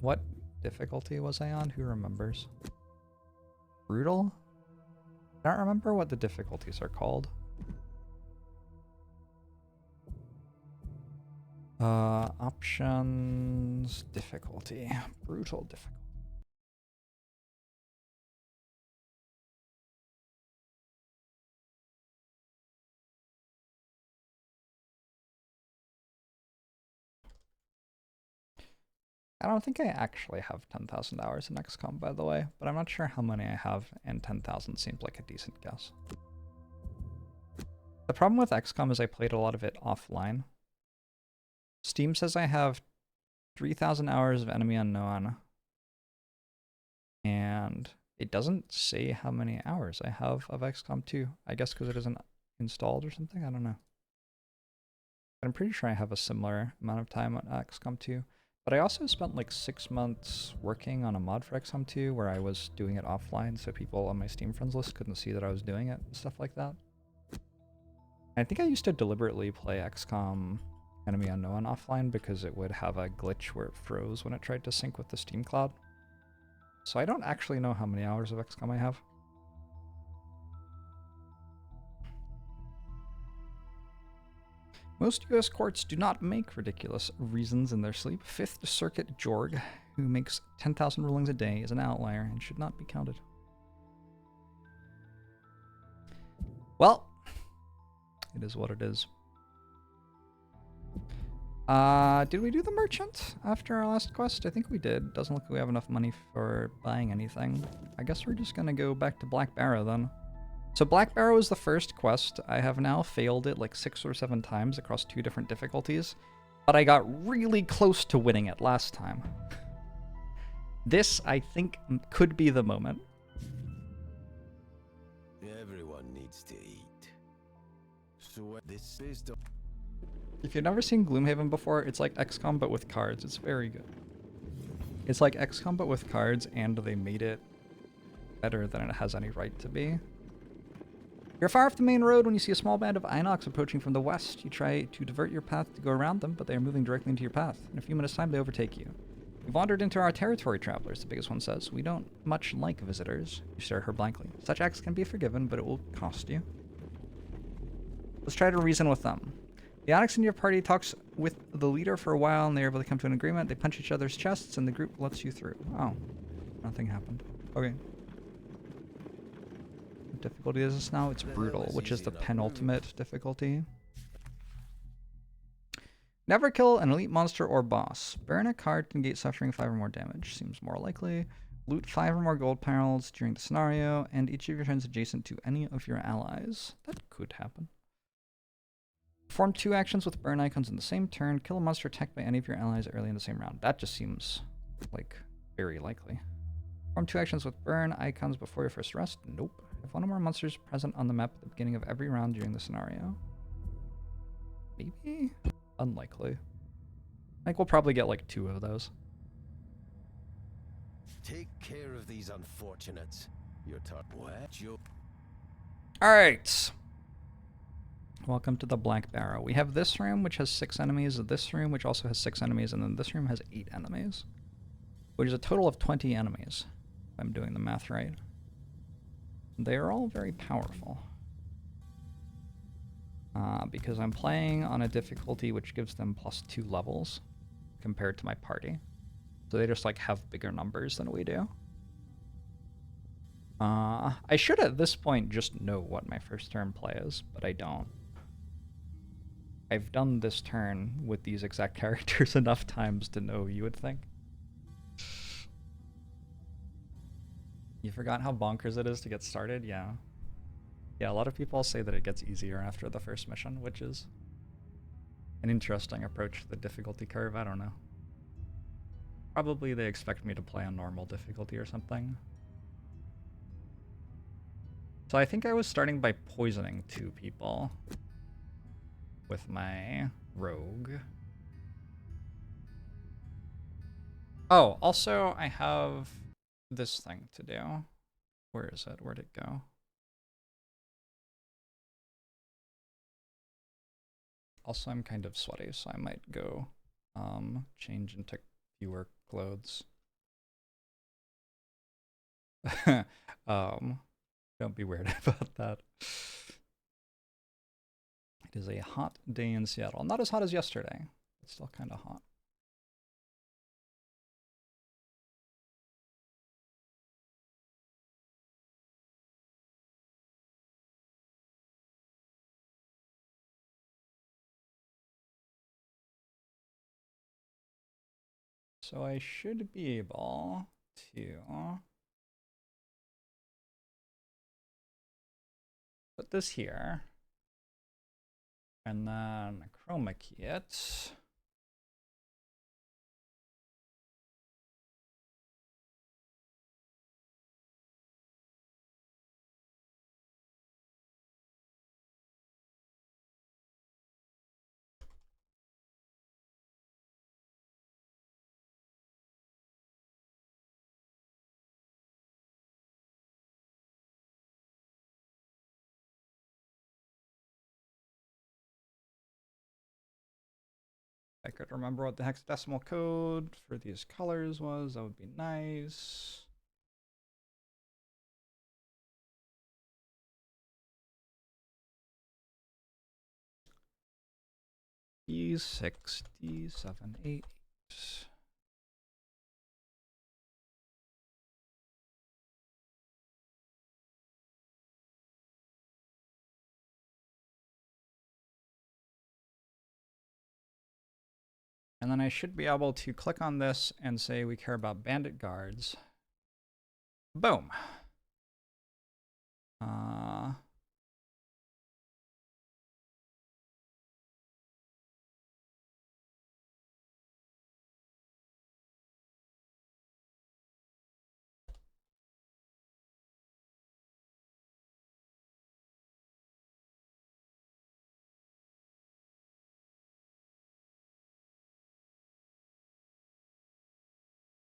What difficulty was I on? Who remembers? Brutal? I don't remember what the difficulties are called. Options, difficulty, brutal difficulty. I don't think I actually have 10,000 hours in XCOM, by the way, but I'm not sure how many I have, and 10,000 seems like a decent guess. The problem with XCOM is I played a lot of it offline. Steam says I have 3,000 hours of Enemy Unknown, and it doesn't say how many hours I have of XCOM 2. I guess because it isn't installed or something, I don't know. But I'm pretty sure I have a similar amount of time on XCOM 2. But I also spent like 6 months working on a mod for XCOM 2 where I was doing it offline so people on my Steam friends list couldn't see that I was doing it and stuff like that. I think I used to deliberately play XCOM Enemy Unknown offline because it would have a glitch where it froze when it tried to sync with the Steam cloud. So I don't actually know how many hours of XCOM I have. Most US courts do not make ridiculous reasons in their sleep. Fifth Circuit Jorg, who makes 10,000 rulings a day, is an outlier and should not be counted. Well, it is what it is. Did we do the merchant after our last quest? I think we did. Doesn't look like we have enough money for buying anything. I guess we're just gonna go back to Black Barrow then. So Black Barrow is the first quest. I have now failed it like 6 or 7 times across 2 different difficulties, but I got really close to winning it last time. This, I think, could be the moment. Everyone needs to eat. So this is the... If you've never seen Gloomhaven before, it's like XCOM but with cards. It's very good. It's like XCOM but with cards, and they made it better than it has any right to be. You're far off the main road when you see a small band of Inox approaching from the west. You try to divert your path to go around them, but they are moving directly into your path. In a few minutes' time, they overtake you. You've wandered into our territory, travelers, the biggest one says. We don't much like visitors. You stare at her blankly. Such acts can be forgiven, but it will cost you. Let's try to reason with them. The Onyx in your party talks with the leader for a while, and they're able to come to an agreement. They punch each other's chests, and the group lets you through. Oh. Nothing happened. Okay. What difficulty is this now? It's brutal, which is the penultimate difficulty. Never kill an elite monster or boss. Burn a card to negate suffering 5 or more damage. Seems more likely. Loot 5 or more gold barrels during the scenario, and each of your turns adjacent to any of your allies. That could happen. Perform 2 actions with burn icons in the same turn. Kill a monster attacked by any of your allies early in the same round. That just seems like very likely. Perform 2 actions with burn icons before your first rest. Nope. Have one or more monsters present on the map at the beginning of every round during the scenario. Maybe? Unlikely. I think we'll probably get like 2 of those. Take care of these unfortunates. You're Alright. Welcome to the Black Barrow. We have this room, which has 6 enemies, this room, which also has 6 enemies, and then this room has 8 enemies. Which is a total of 20 enemies, if I'm doing the math right. They are all very powerful. Because I'm playing on a difficulty which gives them +2 levels compared to my party. So they just like have bigger numbers than we do. I should at this point just know what my first turn play is, but I don't. I've done this turn with these exact characters enough times to know, you would think. You forgot how bonkers it is to get started? Yeah. Yeah, a lot of people say that it gets easier after the first mission, which is an interesting approach to the difficulty curve. I don't know. Probably they expect me to play on normal difficulty or something. So I think I was starting by poisoning 2 people with my rogue. Oh, also I have this thing to do. Where is it? Where'd it go? Also, I'm kind of sweaty, so I might go change into fewer clothes. um, don't be weird about that. It is a hot day in Seattle. Not as hot as yesterday, but still kind of hot. So I should be able to put this here, and then chroma key it. I could remember what the hexadecimal code for these colors was, that would be nice. D6, D7, 8. And then I should be able to click on this and say we care about bandit guards. Boom.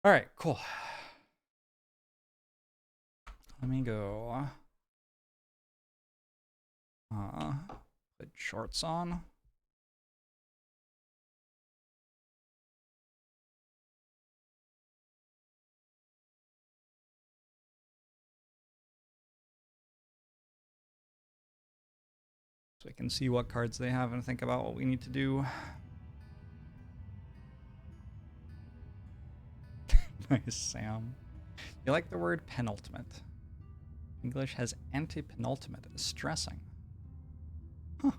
All right, cool. Let me go put shorts on. So we can see what cards they have and think about what we need to do. Nice, Sam. You like the word penultimate. English has anti-penultimate as stressing. Huh.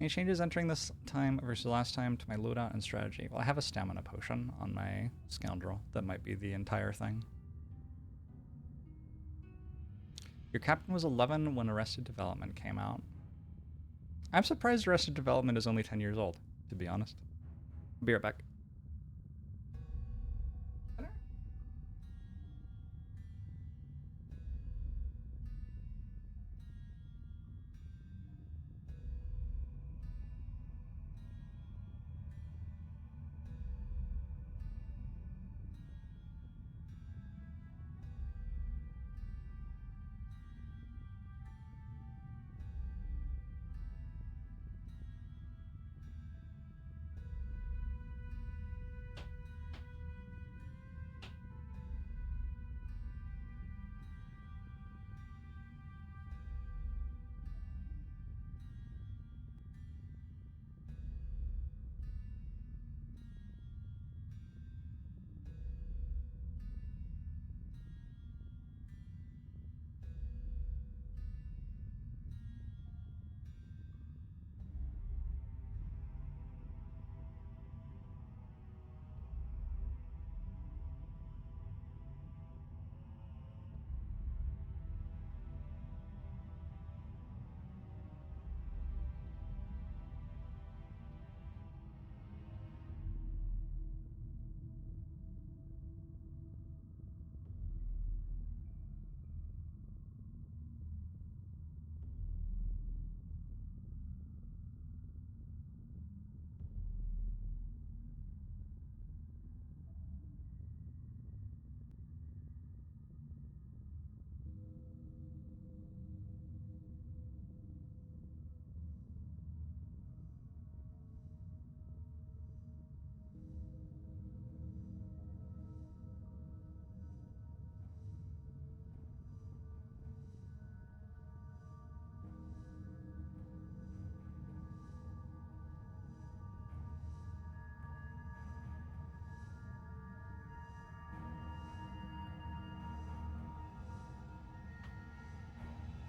Any changes entering this time versus last time to my loadout and strategy? Well, I have a stamina potion on my scoundrel. That might be the entire thing. Your captain was 11 when Arrested Development came out. I'm surprised Arrested Development is only 10 years old, to be honest. Be right back.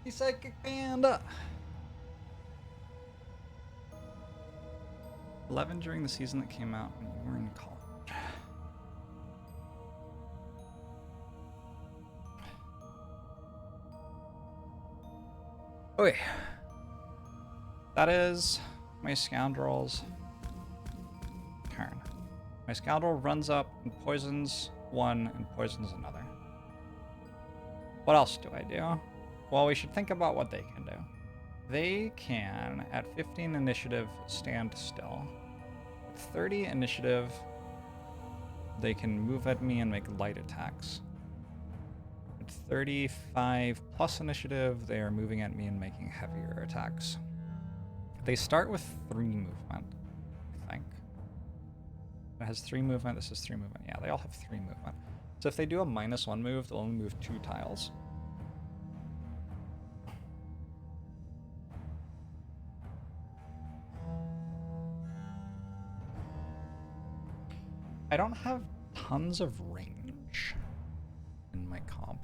The Psychic Band! 11 during the season that came out when you were in college. Okay. That is my scoundrel's turn. My scoundrel runs up and poisons one and poisons another. What else do I do? Well, we should think about what they can do. They can, at 15 initiative, stand still. At 30 initiative, they can move at me and make light attacks. At 35 plus initiative, they are moving at me and making heavier attacks. They start with 3 movement, I think. It has 3 movement, this is 3 movement. Yeah, they all have 3 movement. So if they do a -1 move, they'll only move 2 tiles. I don't have tons of range in my comp.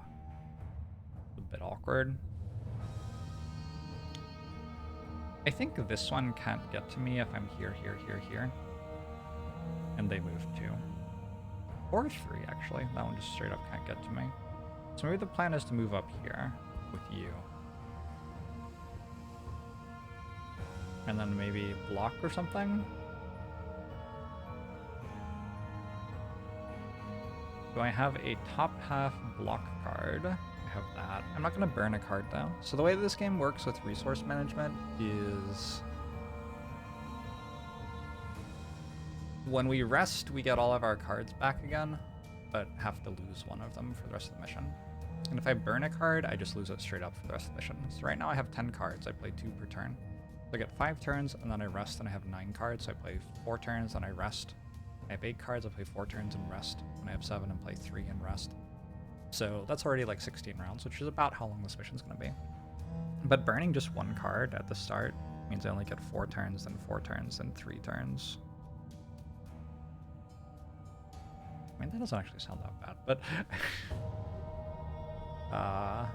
It's a bit awkward. I think this one can't get to me if I'm here, here, here, here. And they move 2. Or 3, actually. That one just straight up can't get to me. So maybe the plan is to move up here with you. And then maybe block or something? Do I have a top half block card? I have that. I'm not going to burn a card though. So the way this game works with resource management is when we rest, we get all of our cards back again, but have to lose one of them for the rest of the mission. And if I burn a card, I just lose it straight up for the rest of the mission. So right now I have 10 cards. I play 2 per turn. So I get 5 turns and then I rest and I have 9 cards. So I play 4 turns and I rest. I have 8 cards, I play 4 turns and rest. And I have 7 and play 3 and rest. So that's already like 16 rounds, which is about how long this mission's going to be. But burning just 1 card at the start means I only get 4 turns, then 4 turns, then 3 turns. I mean, that doesn't actually sound that bad, but I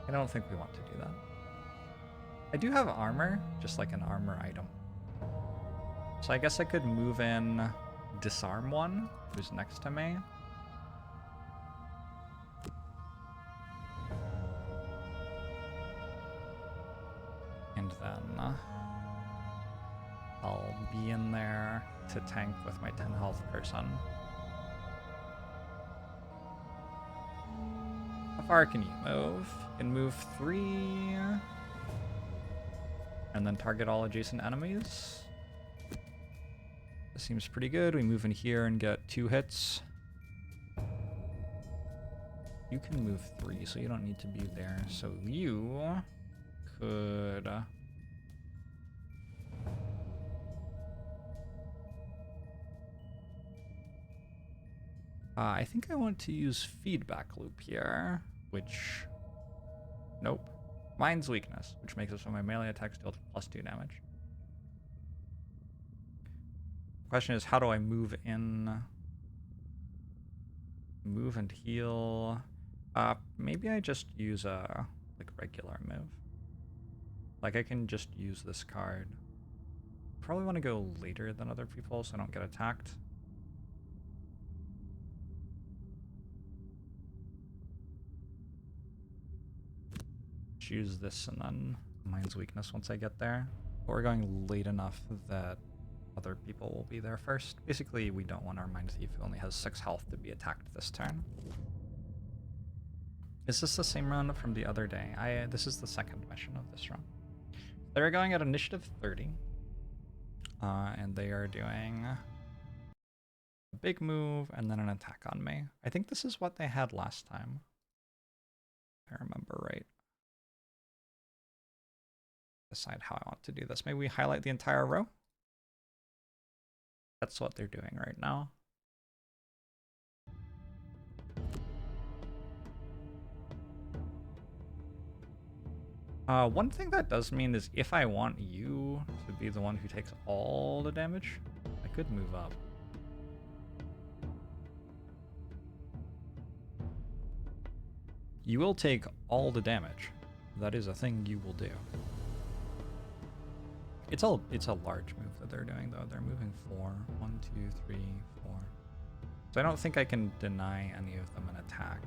don't think we want to do that. I do have armor, just like an armor item. So I guess I could move in disarm one who's next to me. And then I'll be in there to tank with my 10 health person. How far can you move? You can move 3. And then target all adjacent enemies. This seems pretty good. We move in here and get 2 hits. You can move 3, so you don't need to be there. So you could... I think I want to use feedback loop here, which... Nope. Mine's weakness, which makes it so my melee attacks deal +2 damage. Question is, how do I move in? Move and heal. Maybe I just use a like regular move. Like I can just use this card. Probably want to go later than other people so I don't get attacked. Choose this and then mine's weakness once I get there. But we're going late enough that other people will be there first. Basically, we don't want our Mind Thief who only has 6 health to be attacked this turn. Is this the same run from the other day? This is the second mission of this run. They're going at initiative 30. And they are doing a big move and then an attack on me. I think this is what they had last time, if I remember right. Decide how I want to do this. Maybe we highlight the entire row. That's what they're doing right now. One thing that does mean is if I want you to be the one who takes all the damage, I could move up. You will take all the damage. That is a thing you will do. It's a large move that they're doing though. They're moving 4. 1, 2, 3, 4. So I don't think I can deny any of them an attack.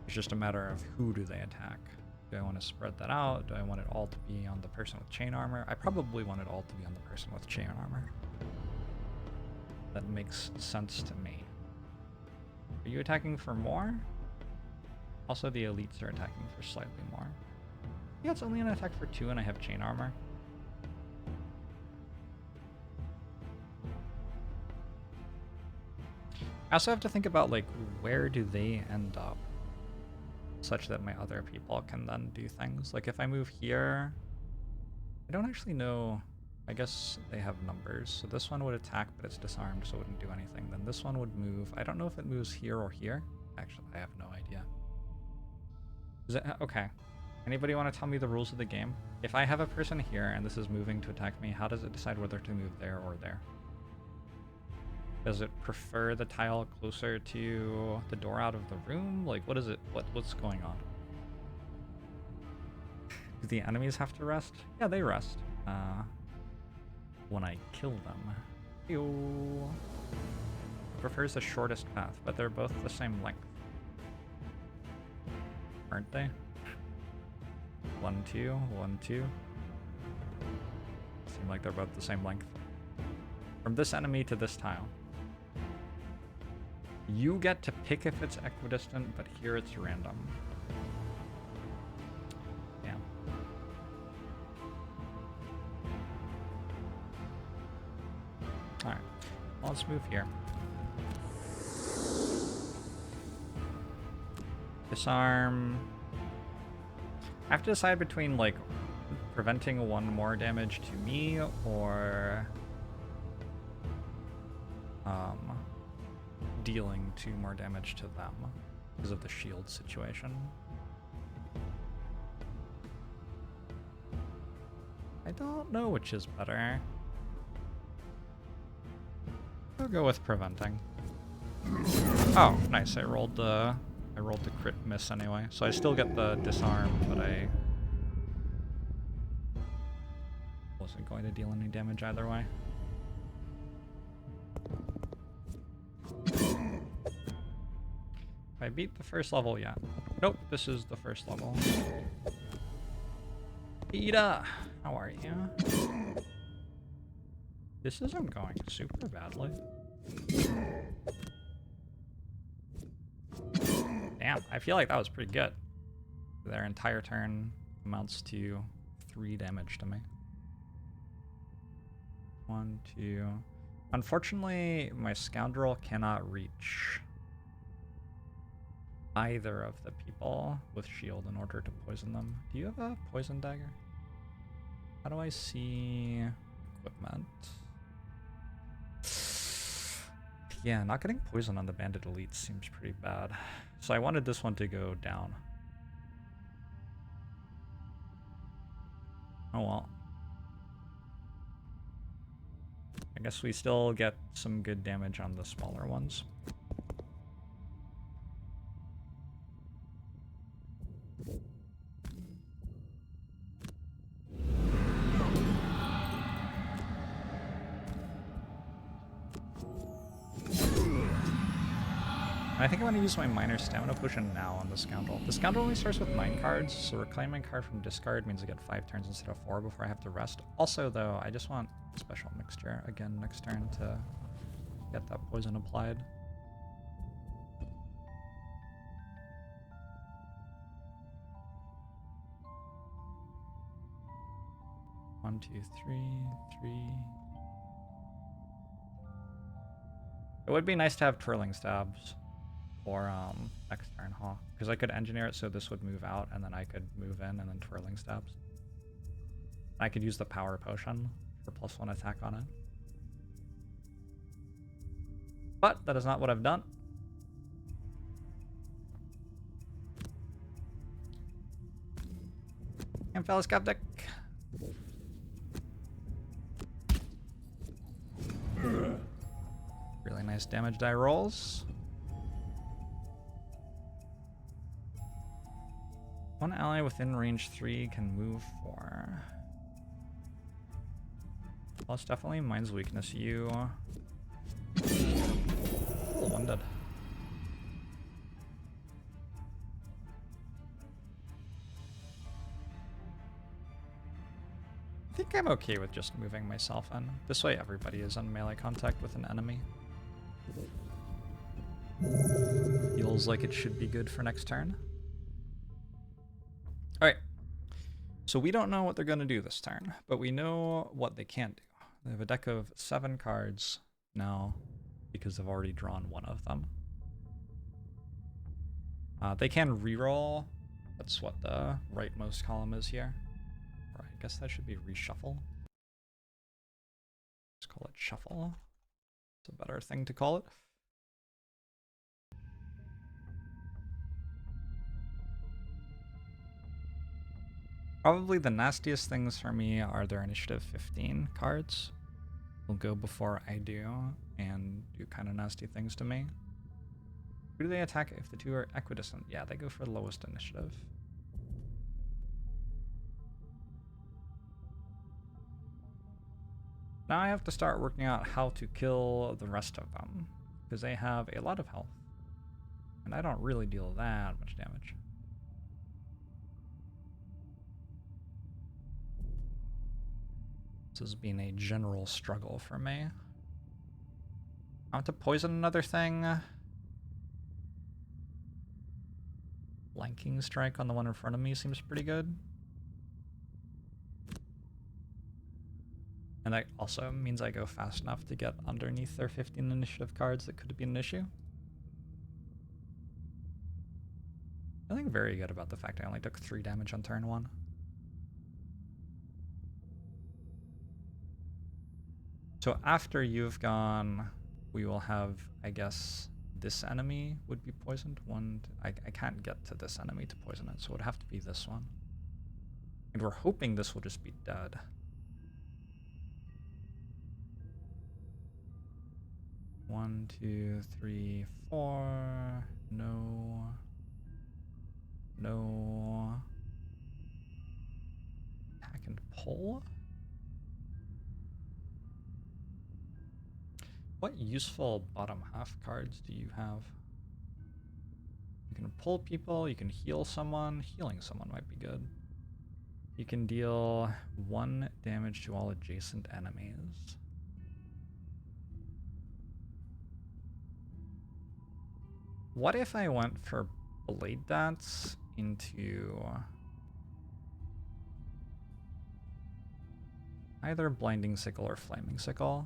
It's just a matter of who do they attack. Do I want to spread that out? Do I want it all to be on the person with chain armor? I probably want it all to be on the person with chain armor. That makes sense to me. Are you attacking for more? Also, the elites are attacking for slightly more. Yeah, it's only an attack for 2 and I have chain armor. I also have to think about, like, where do they end up such that my other people can then do things. Like, if I move here, I don't actually know. I guess they have numbers. So this one would attack, but it's disarmed, so it wouldn't do anything. Then this one would move. I don't know if it moves here or here. Actually, I have no idea. Is it okay? Anybody want to tell me the rules of the game? If I have a person here and this is moving to attack me, how does it decide whether to move there or there? Does it prefer the tile closer to the door out of the room? Like, what is it? What's going on? Do the enemies have to rest? Yeah, they rest. When I kill them. Ew. It prefers the shortest path, but they're both the same length. Aren't they? 1, 2, 1, 2. Seem like they're both the same length. From this enemy to this tile. You get to pick if it's equidistant, but here it's random. Damn. Alright, well, let's move here. Disarm. I have to decide between, like, preventing 1 more damage to me or dealing 2 more damage to them because of the shield situation. I don't know which is better. I'll go with preventing. Oh, nice. I rolled the crit miss anyway, so I still get the disarm, but I wasn't going to deal any damage either way. If I beat the first level, yeah. Nope, this is the first level. Ida, how are you? This isn't going super badly. Damn, I feel like that was pretty good. Their entire turn amounts to 3 damage to me. 1, 2. Unfortunately, my scoundrel cannot reach either of the people with shield in order to poison them. Do you have a poison dagger? How do I see equipment? Yeah, not getting poison on the bandit elite seems pretty bad. So I wanted this one to go down. Oh well. I guess we still get some good damage on the smaller ones. I think I want to use my minor stamina potion now on the scoundrel. The scoundrel only starts with 9 cards, so reclaiming a card from discard means I get 5 turns instead of 4 before I have to rest. Also, though, I just want special mixture again next turn to get that poison applied. One, 2, 3, 3. It would be nice to have twirling stabs for next turn, huh? Because I could engineer it so this would move out and then I could move in and then twirling stabs. I could use the power potion for +1 attack on it. But that is not what I've done. Amphalos Really nice damage die rolls. One ally within range 3 can move 4. Well, it's definitely mine's weakness. You. Oh, one dead. I think I'm okay with just moving myself in. This way everybody is in melee contact with an enemy. Feels like it should be good for next turn. Alright. So we don't know what they're going to do this turn, but we know what they can do. They have a deck of 7 cards now because they've already drawn one of them. They can reroll. That's what the rightmost column is here. Or I guess that should be reshuffle. Let's call it shuffle. It's a better thing to call it. Probably the nastiest things for me are their initiative 15 cards. Will go before I do and do kind of nasty things to me. Who do they attack if the two are equidistant? Yeah, they go for the lowest initiative. Now I have to start working out how to kill the rest of them, because they have a lot of health. And I don't really deal that much damage. This has been a general struggle for me. I want to poison another thing. Flanking strike on the one in front of me seems pretty good. And that also means I go fast enough to get underneath their 15 initiative cards that could be an issue. Feeling very good about the fact I only took 3 damage on turn 1. So after you've gone, we will have, I guess, this enemy would be poisoned. I can't get to this enemy to poison it, so it would have to be this one. And we're hoping this will just be dead. One, two, three, 4. No. No. Attack and pull? What useful bottom half cards do you have? You can pull people, you can heal someone. Healing someone might be good. You can deal 1 damage to all adjacent enemies. What if I went for Blade Dance into either Blinding Sickle or Flaming Sickle?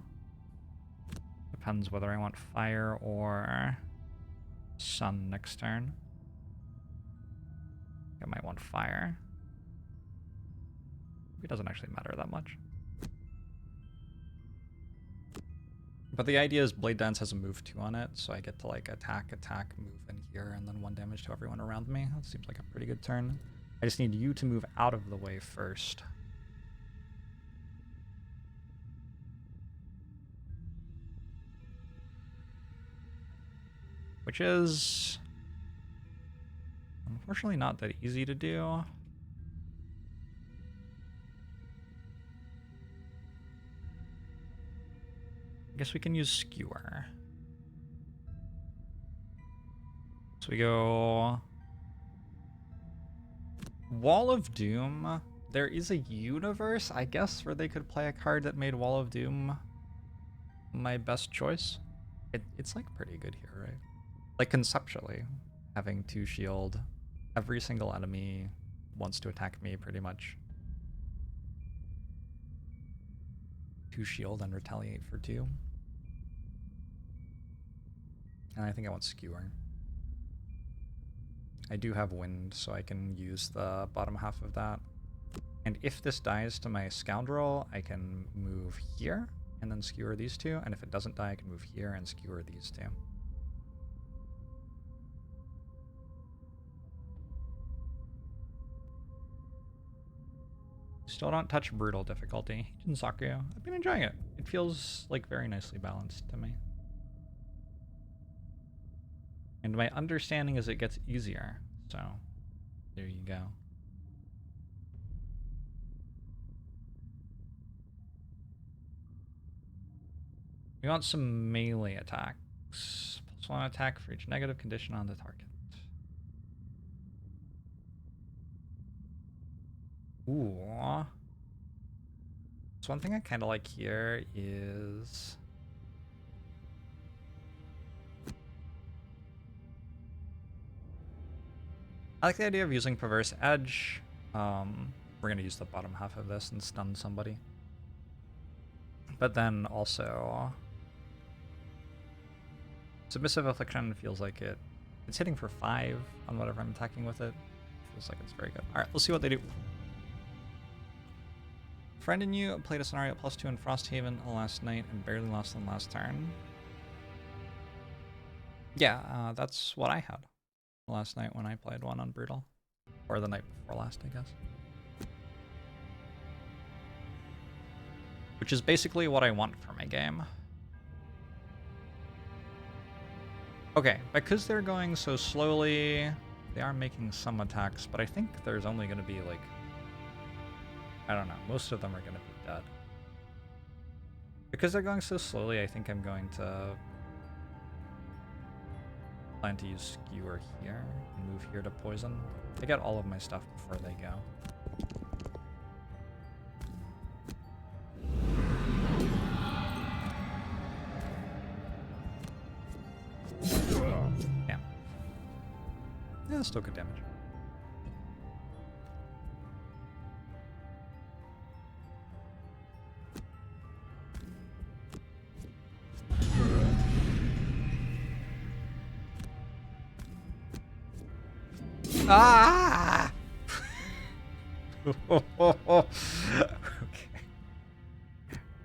Depends whether I want fire or sun next turn. I might want fire. It doesn't actually matter that much. But the idea is Blade Dance has a move 2 on it, so I get to like attack, move in here, and then 1 damage to everyone around me. That seems like a pretty good turn. I just need you to move out of the way first. Which is unfortunately not that easy to do. I guess we can use Skewer. So we go Wall of Doom. There is a universe, I guess, where they could play a card that made Wall of Doom my best choice. It's like pretty good here, right? Like conceptually, having 2 shield, every single enemy wants to attack me pretty much. 2 shield and retaliate for 2. And I think I want Skewer. I do have wind, so I can use the bottom half of that. And if this dies to my Scoundrel, I can move here and then skewer these 2. And if it doesn't die, I can move here and skewer these 2. Still don't touch brutal difficulty. Jinsaku, I've been enjoying it. It feels like very nicely balanced to me. And my understanding is it gets easier, so there you go. We want some melee attacks. +1 attack for each negative condition on the target. Ooh. So one thing I kind of like here is... I like the idea of using Perverse Edge. We're going to use the bottom half of this and stun somebody. But then also... Submissive Affliction feels like it's hitting for 5 on whatever I'm attacking with it. Feels like it's very good. Alright, let's see what they do. Friend and you played a scenario at +2 in Frosthaven last night and barely lost on last turn. Yeah, that's what I had last night when I played one on Brutal. Or the night before last, I guess. Which is basically what I want for my game. Okay, because they're going so slowly, they are making some attacks, but I think there's only going to be like... I don't know, most of them are going to be dead. Because they're going so slowly, I think I'm going to plan to use Skewer here and move here to poison. I get all of my stuff before they go. Damn. Yeah, still good damage. Ah! Okay.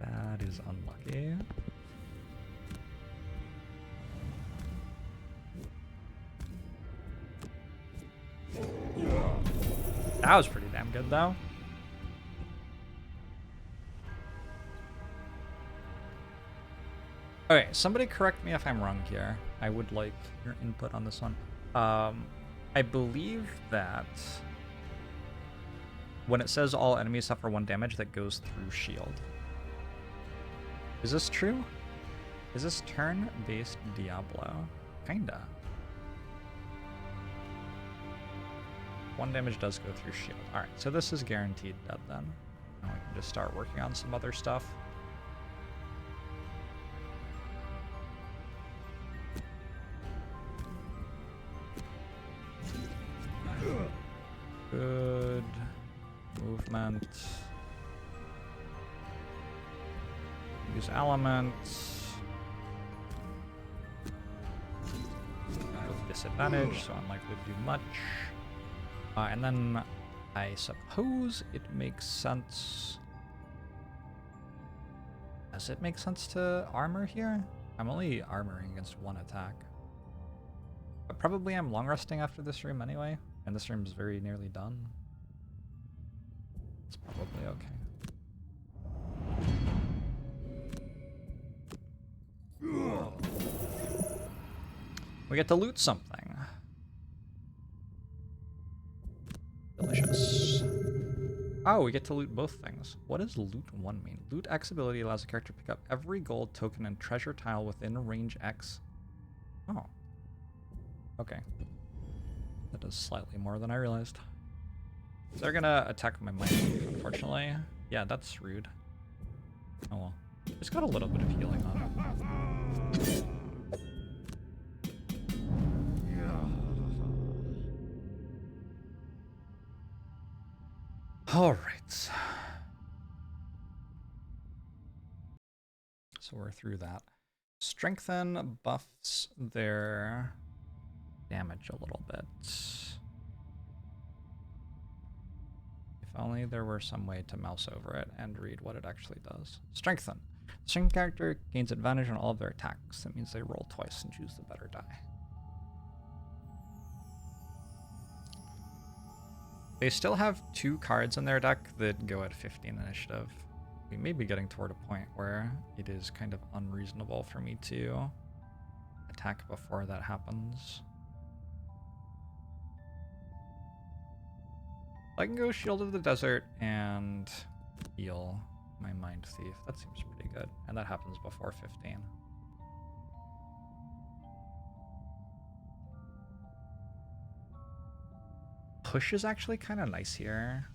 That is unlucky. That was pretty damn good, though. Okay, somebody correct me if I'm wrong here. I would like your input on this one. I believe that when it says all enemies suffer 1 damage, that goes through shield. Is this true? Is this turn-based Diablo? Kinda. 1 damage does go through shield. Alright, so this is guaranteed dead then. Now we can just start working on some other stuff. Good movement. Use elements. With disadvantage, so unlikely to do much. And then I suppose it makes sense. Does it make sense to armor here? I'm only armoring against 1 attack. But probably I'm long resting after this room anyway. And this room's very nearly done. It's probably okay. We get to loot something. Delicious. Oh, we get to loot both things. What does loot 1 mean? Loot X ability allows a character to pick up every gold token and treasure tile within range X. Oh. Okay. That does slightly more than I realized. They're gonna attack my mic, unfortunately. Yeah, that's rude. Oh well. It's got a little bit of healing on it. Alright. So we're through that. Strengthen buffs their damage a little bit. If only there were some way to mouse over it and read what it actually does. Strengthen. The strength character gains advantage on all of their attacks. That means they roll twice and choose the better die. They still have 2 cards in their deck that go at 15 initiative. We may be getting toward a point where it is kind of unreasonable for me to attack before that happens. I can go Shield of the Desert and heal my Mind Thief. That seems pretty good. And that happens before 15. Push is actually kind of nice here.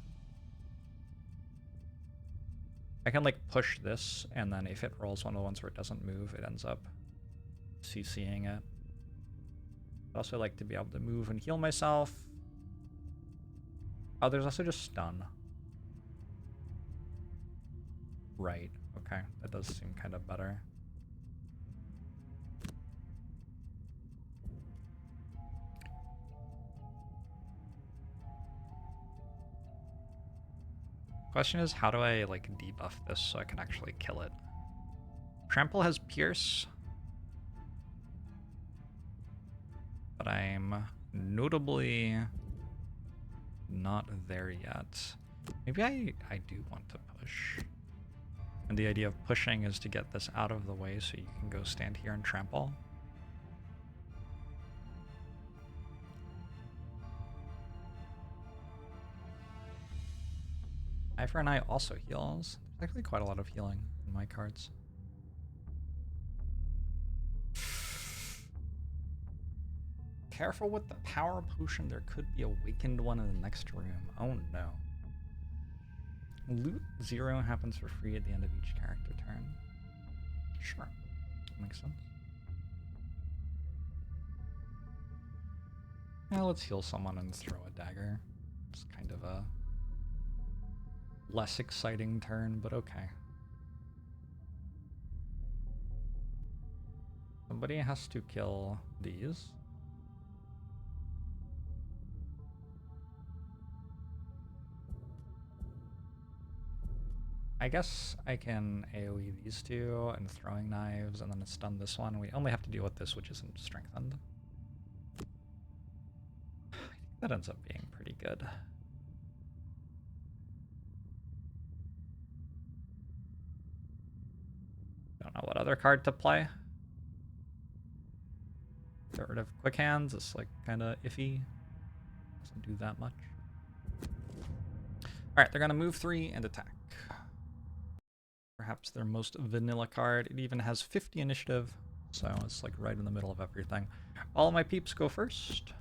I can like push this, and then if it rolls one of the ones where it doesn't move, it ends up CCing it. I'd also like to be able to move and heal myself. Oh, there's also just stun. Right, okay. That does seem kind of better. Question is, how do I like debuff this so I can actually kill it? Trample has Pierce, but I'm notably not there yet. Maybe I do want to push. And the idea of pushing is to get this out of the way so you can go stand here and trample. Eye for an Eye also heals. There's actually quite a lot of healing in my cards. Careful with the power potion. There could be a awakened one in the next room. Oh no. Loot 0 happens for free at the end of each character turn. Sure. Makes sense. Now let's heal someone and throw a dagger. It's kind of a less exciting turn, but okay. Somebody has to kill these. I guess I can AoE these two and throwing knives and then stun this one. We only have to deal with this, which isn't strengthened. I think that ends up being pretty good. Don't know what other card to play. Get rid of Quick Hands. It's like kind of iffy. Doesn't do that much. Alright, they're going to move 3 and attack. Perhaps their most vanilla card. It even has 50 initiative, so it's like right in the middle of everything. All of my peeps go first.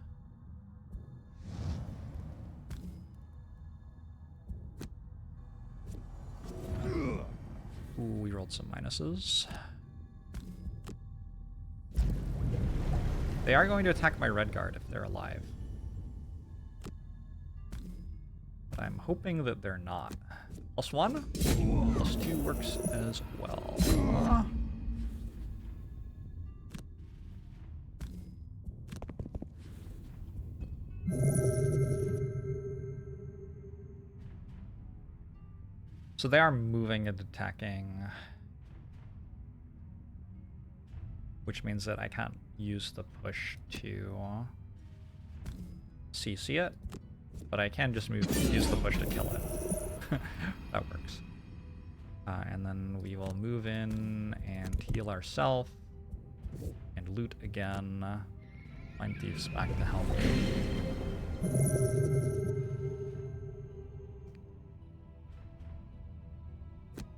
Ooh, we rolled some minuses. They are going to attack my red guard if they're alive. But I'm hoping that they're not. +1, +2 works as well. So they are moving and attacking, which means that I can't use the push to CC it, but I can just use the push to kill it. That works. And then we will move in and heal ourselves and loot again. Mind Thief's back to help.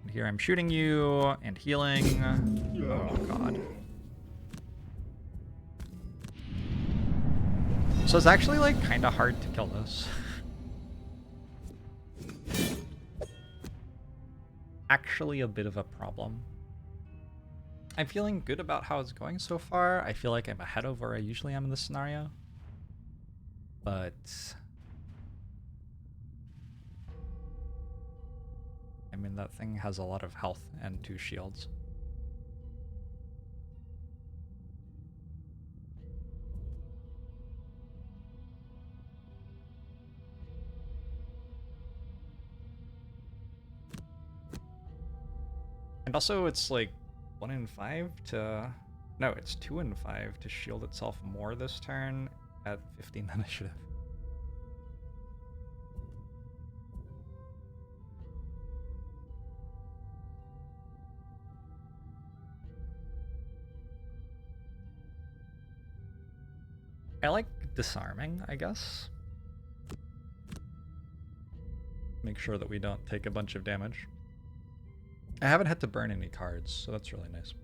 And here I'm shooting you and healing. Oh god. So it's actually like kind of hard to kill this. Actually a bit of a problem. I'm feeling good about how it's going so far. I feel like I'm ahead of where I usually am in this scenario. But I mean, that thing has a lot of health and 2 shields. And also it's like 1 in 5 to... No, it's 2 in 5 to shield itself more this turn at 15 initiative. I like disarming, I guess. Make sure that we don't take a bunch of damage. I haven't had to burn any cards, so that's really nice.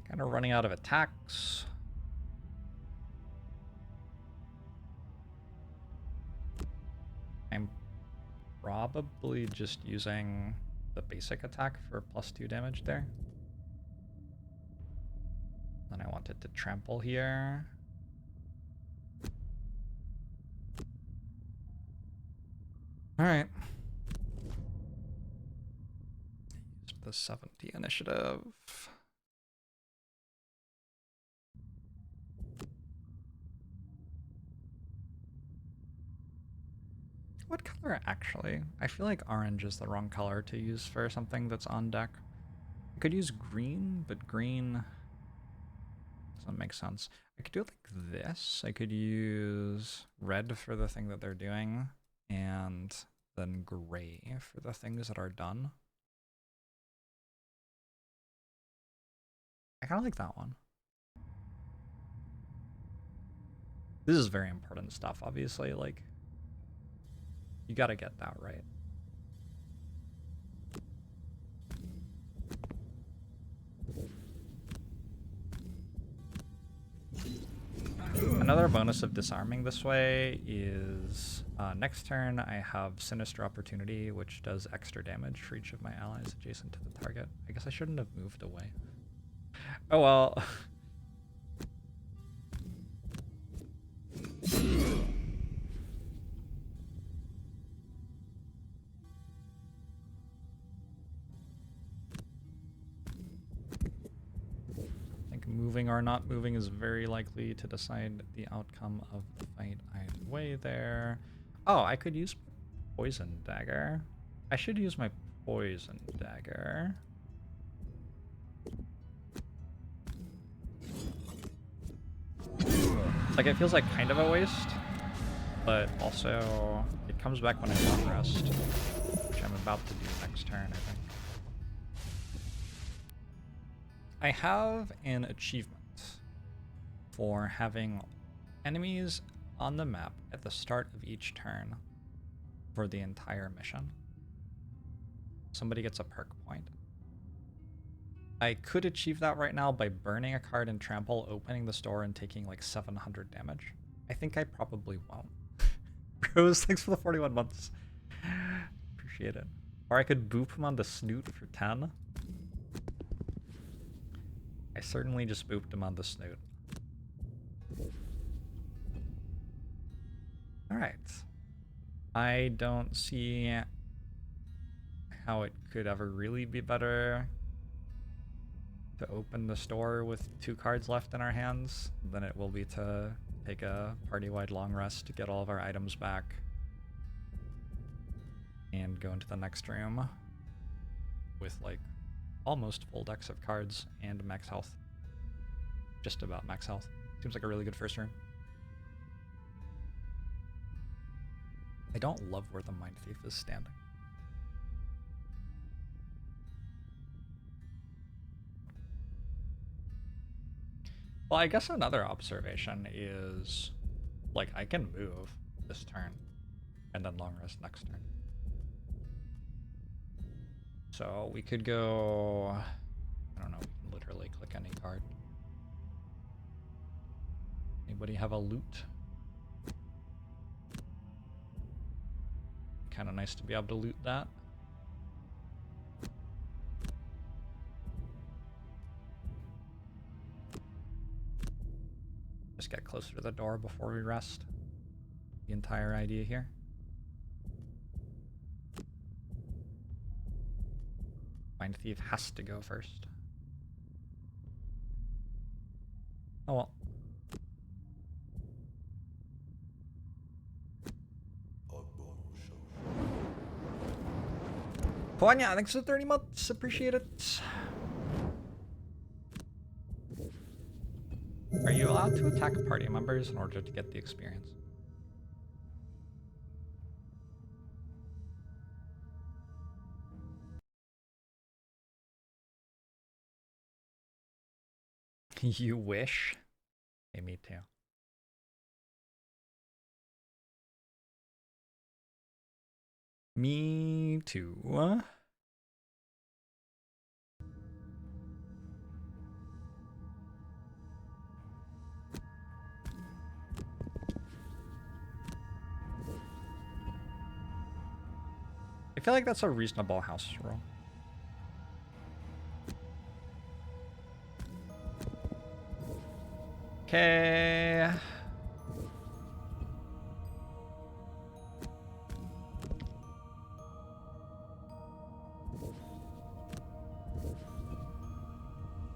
Kind of running out of attacks. I'm probably just using the basic attack for +2 damage there. Then I wanted to trample here. Alright. Used the 70 initiative. What color actually? I feel like orange is the wrong color to use for something that's on deck. I could use green, but green doesn't make sense. I could do it like this. I could use red for the thing that they're doing, and then gray for the things that are done. I kind of like that one. This is very important stuff, obviously, like, you gotta get that right. Another bonus of disarming this way is next turn I have Sinister Opportunity, which does extra damage for each of my allies adjacent to the target. I guess I shouldn't have moved away. Oh well. Moving or not moving is very likely to decide the outcome of the fight either way there. Oh, I could use Poison Dagger. I should use my Poison Dagger. Like, it feels like kind of a waste, but also it comes back when I long rest, which I'm about to do next turn, I think. I have an achievement for having enemies on the map at the start of each turn for the entire mission. Somebody gets a perk point. I could achieve that right now by burning a card in Trample, opening the store, and taking like 700 damage. I think I probably won't. Rose, thanks for the 41 months. Appreciate it. Or I could boop him on the snoot for 10. I certainly just booped him on the snoot. Alright. I don't see how it could ever really be better to open the store with 2 cards left in our hands than it will be to take a party-wide long rest to get all of our items back and go into the next room with like almost full decks of cards and max health. Just about max health. Seems like a really good first room. I don't love where the Mind Thief is standing. Well, I guess another observation is, like, I can move this turn and then long rest next turn. So we could go, I don't know, we can literally click any card. Anybody have a loot? Kind of nice to be able to loot that. Just get closer to the door before we rest. The entire idea here. Mind Thief has to go first. Oh well. Poanya, thanks for 30 months. Appreciate it. Are you allowed to attack party members in order to get the experience? You wish? Hey, me too. Me too. I feel like that's a reasonable house rule. Okay.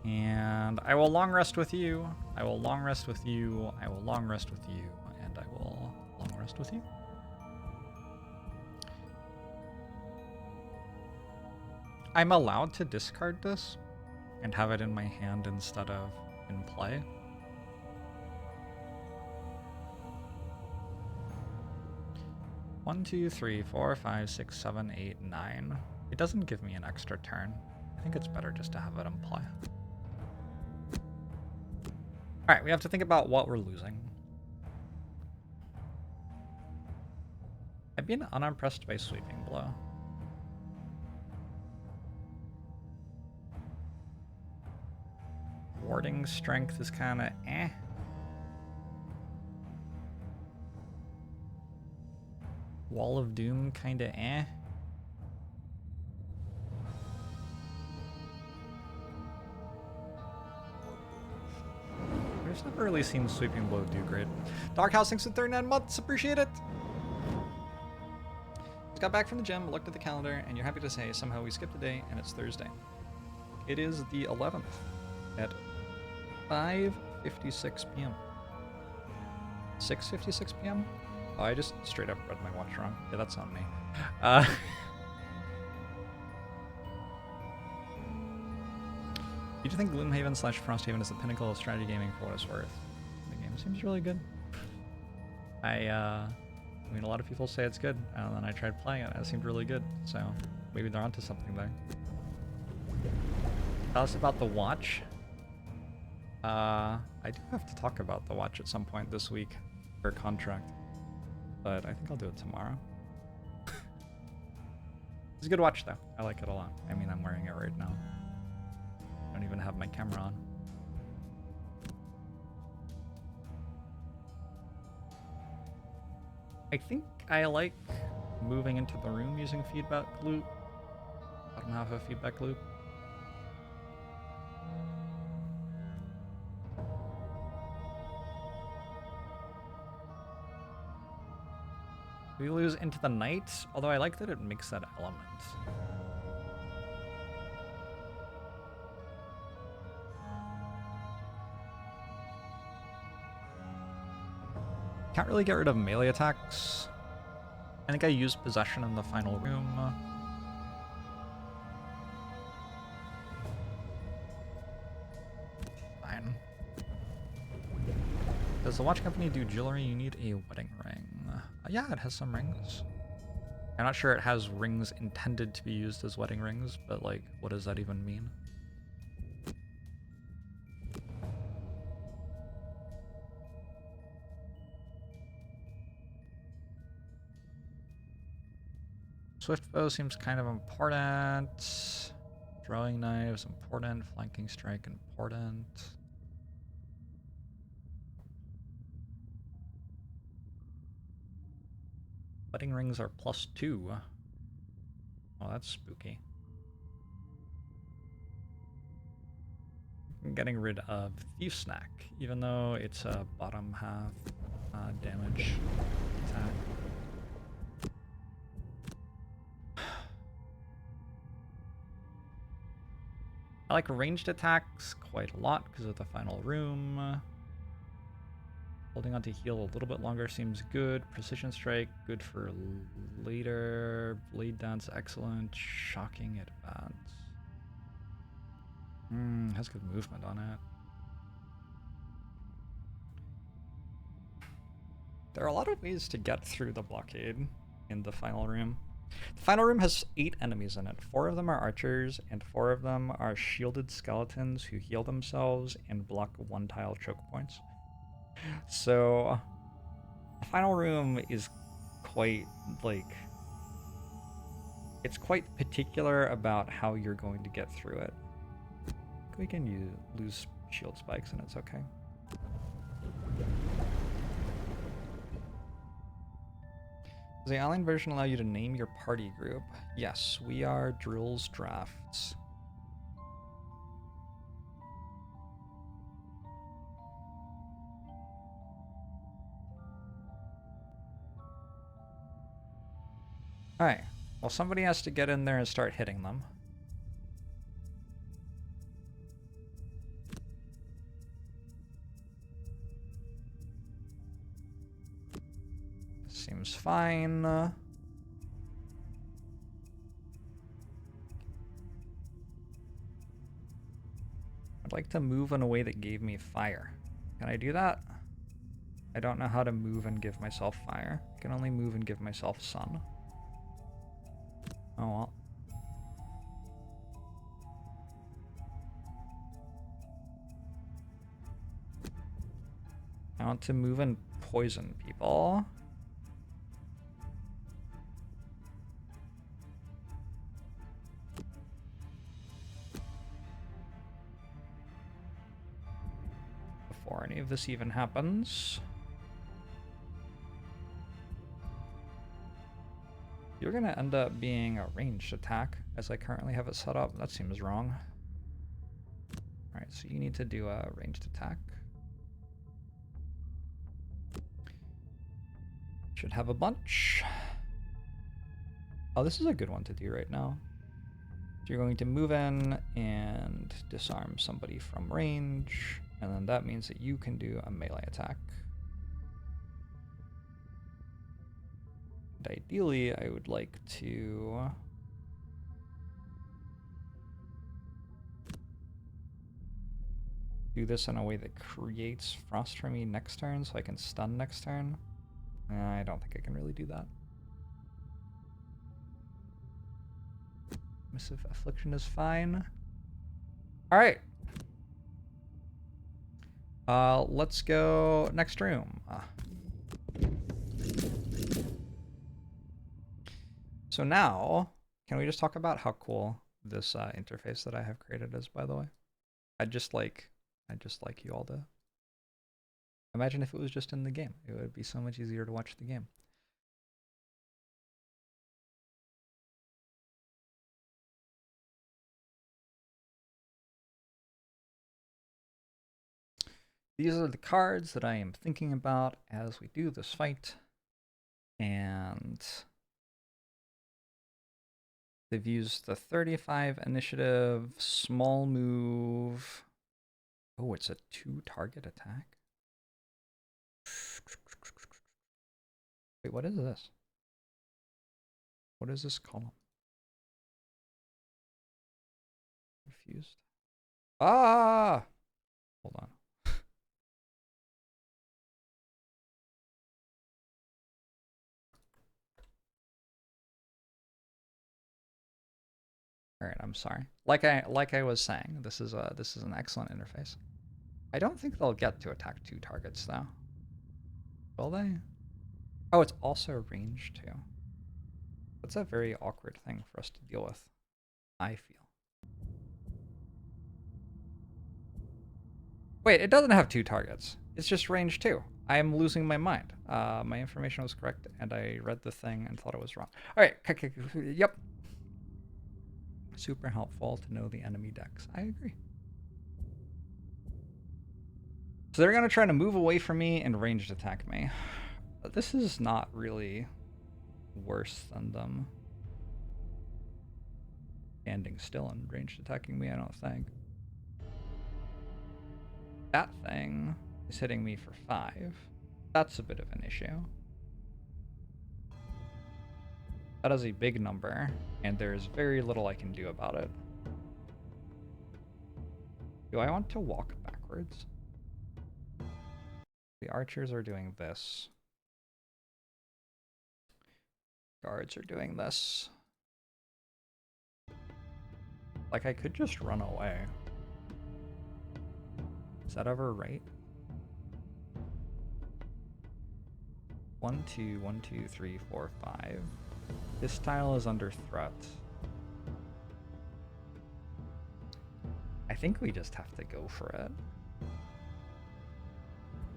And I will long rest with you. I will long rest with you. I will long rest with you. And I will long rest with you. I'm allowed to discard this and have it in my hand instead of in play. One, two, three, four, 5, 6, 7, 8, 9. It doesn't give me an extra turn. I think it's better just to have it in play. Alright, we have to think about what we're losing. I've been unimpressed by Sweeping Blow. Warding Strength is kind of eh. Wall of Doom kind of eh. I've never really seen Sweeping Blow do great. Doghouse, thanks for 39 months. Appreciate it. Just got back from the gym, looked at the calendar, and you're happy to say somehow we skipped a day and it's Thursday. It is the 11th at 5:56 p.m. 6:56 p.m. Oh, I just straight up read my watch wrong. Yeah, that's on me. Do you think Gloomhaven / Frosthaven is the pinnacle of strategy gaming for what it's worth? The game seems really good. I mean, a lot of people say it's good, and then I tried playing it, and it seemed really good, so maybe they're onto something there. Tell us about the watch. I do have to talk about the watch at some point this week for contract, but I think I'll do it tomorrow. It's a good watch, though. I like it a lot. I mean, I'm wearing it right now. I don't even have my camera on. I think I like moving into the room using feedback loop. I don't have a feedback loop. We lose into the night, although I like that it makes that element. Can't really get rid of melee attacks. I think I used possession in the final room. Fine. Does the watch company do jewelry? You need a wedding ring. Yeah, it has some rings. I'm not sure it has rings intended to be used as wedding rings, but like, what does that even mean? Swift bow seems kind of important. Throwing knives, important. Flanking strike, important. Wedding rings are +2. Oh, that's spooky. I'm getting rid of Thief Snack, even though it's a bottom half damage attack. I like ranged attacks quite a lot because of the final room. Holding on to heal a little bit longer seems good. Precision strike, good for later. Blade dance, excellent. Shocking advance. Has good movement on it. There are a lot of ways to get through the blockade in the final room. The final room has 8 enemies in it. 4 of them are archers, and 4 of them are shielded skeletons who heal themselves and block 1-tile choke points. So, the final room is quite, like, it's quite particular about how you're going to get through it. We can lose shield spikes and it's okay. Does the online version allow you to name your party group? Yes, we are Drills Drafts. Alright, well somebody has to get in there and start hitting them. Seems fine. I'd like to move in a way that gave me fire. Can I do that? I don't know how to move and give myself fire. I can only move and give myself sun. Oh well. I want to move and poison people. Before any of this even happens. You're gonna end up being a ranged attack, as I currently have it set up. That seems wrong. Alright, so you need to do a ranged attack. Should have a bunch. Oh, this is a good one to do right now. So you're going to move in and disarm somebody from range, and then that means that you can do a melee attack. And ideally, I would like to do this in a way that creates frost for me next turn so I can stun next turn. I don't think I can really do that. Missive Affliction is fine. Alright. Let's go next room. So now, can we just talk about how cool this interface that I have created is, by the way? I'd just like you all to imagine if it was just in the game. It would be so much easier to watch the game. These are the cards that I am thinking about as we do this fight. And they've used the 35 initiative, small move. Oh, it's a 2-target attack. Wait, what is this? What is this column? Confused. Ah! Hold on. All right, I'm sorry. Like I was saying, this is an excellent interface. I don't think they'll get to attack 2 targets though. Will they? Oh, it's also range too. That's a very awkward thing for us to deal with, I feel. Wait, it doesn't have 2 targets. It's just range 2. I am losing my mind. My information was correct, and I read the thing and thought it was wrong. All right, yep. Super helpful to know the enemy decks. I agree. So they're going to try to move away from me and ranged attack me. This is not really worse than them standing still and ranged attacking me, I don't think. That thing is hitting me for 5. That's a bit of an issue. That is a big number, and there's very little I can do about it. Do I want to walk backwards? The archers are doing this. Guards are doing this. Like, I could just run away. Is that ever right? 1, 2, 1, 2, 3, 4, 5. This tile is under threat. I think we just have to go for it.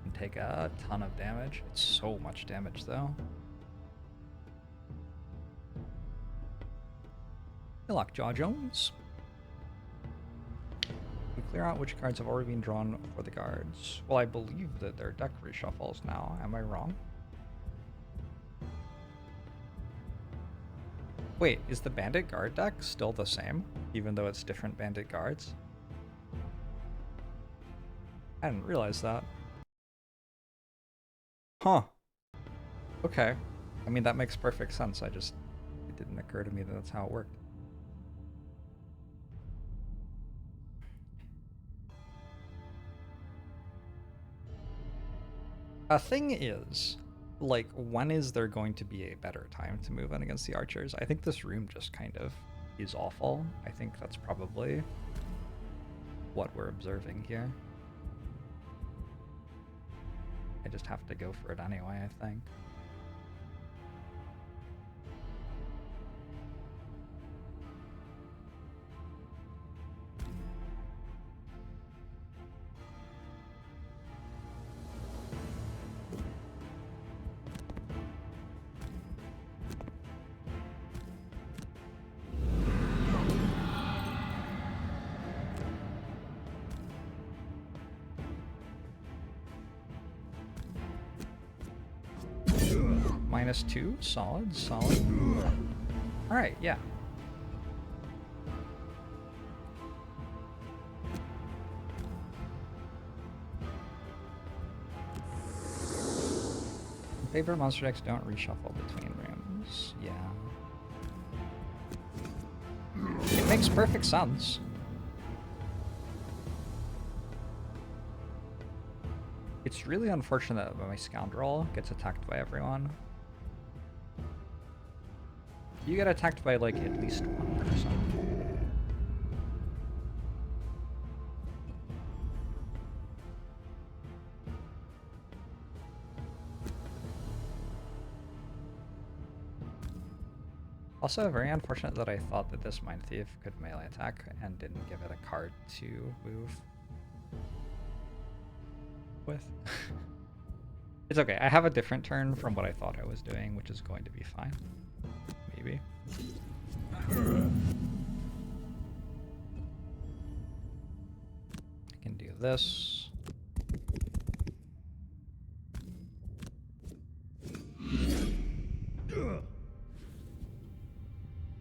And take a ton of damage. It's so much damage though. Lockjaw Jones. We clear out which cards have already been drawn for the guards. Well, I believe that they're deck reshuffles now. Am I wrong? Wait, is the bandit guard deck still the same, even though it's different bandit guards? I didn't realize that. Huh. Okay. I mean, that makes perfect sense. It didn't occur to me that that's how it worked. A thing is, like, when is there going to be a better time to move in against the archers? I think this room just kind of is awful. I think that's probably what we're observing here. I just have to go for it anyway, I think. -2, solid, solid. All right, yeah. Favorite monster decks don't reshuffle between rooms. Yeah. It makes perfect sense. It's really unfortunate that my scoundrel gets attacked by everyone. You get attacked by, like, at least one person. Also, very unfortunate that I thought that this Mind Thief could melee attack and didn't give it a card to move with. It's okay. I have a different turn from what I thought I was doing, which is going to be fine. Maybe. I can do this.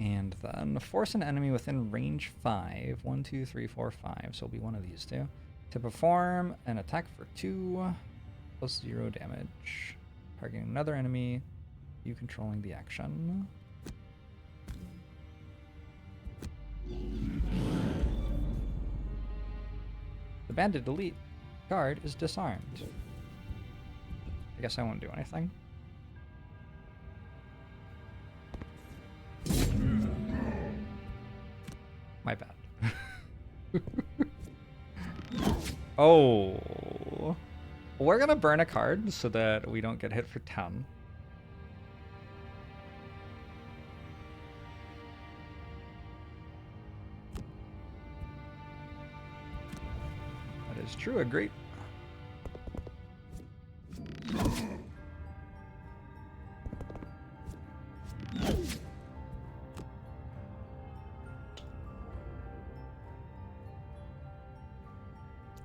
And then force an enemy within range 5. 1, 2, 3, 4, 5. So it'll be one of these two. To perform an attack for 2 plus 0 damage. Targeting another enemy. You controlling the action. The bandit elite card is disarmed. I guess I won't do anything. My bad. Oh. We're gonna burn a card so that we don't get hit for 10. That is true, agreed.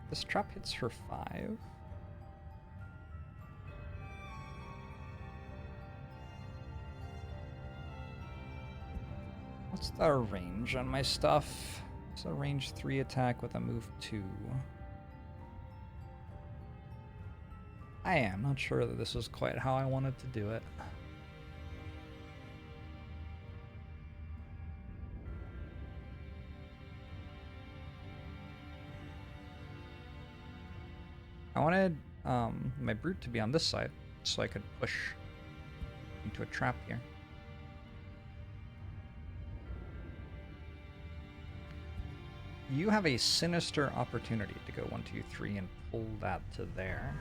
This trap hits for 5. What's the range on my stuff? It's a range 3 attack with a move 2. I am not sure that this is quite how I wanted to do it. I wanted my brute to be on this side so I could push into a trap here. You have a sinister opportunity to go 1, 2, 3 and pull that to there.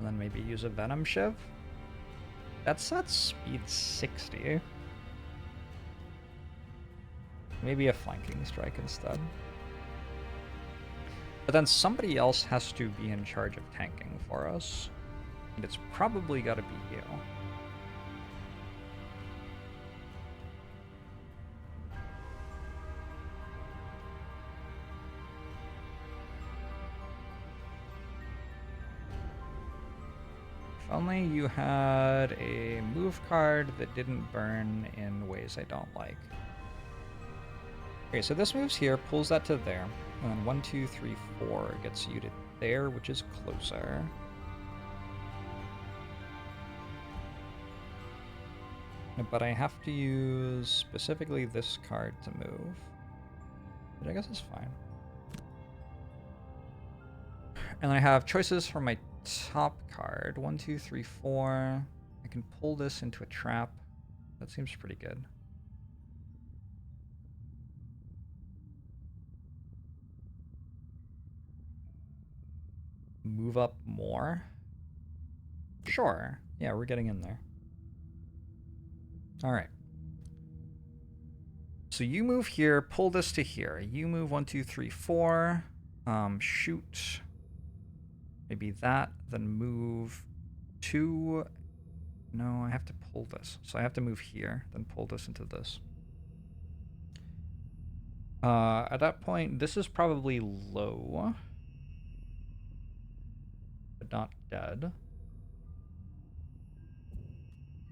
And then maybe use a Venom Shiv. That's at speed 60. Maybe a Flanking Strike instead. But then somebody else has to be in charge of tanking for us. And it's probably got to be you. If only you had a move card that didn't burn in ways I don't like. Okay, so this moves here, pulls that to there. And then 1, 2, 3, 4 gets you to there, which is closer. But I have to use specifically this card to move. Which I guess is fine. And I have choices for my top card. 1, 2, 3, 4. I can pull this into a trap. That seems pretty good. Move up more? Sure. Yeah, we're getting in there. Alright. So you move here, pull this to here. You move 1, 2, 3, 4. Shoot. Maybe that, then move 2. No, I have to pull this. So I have to move here, then pull this into this. At that point, this is probably low. But not dead.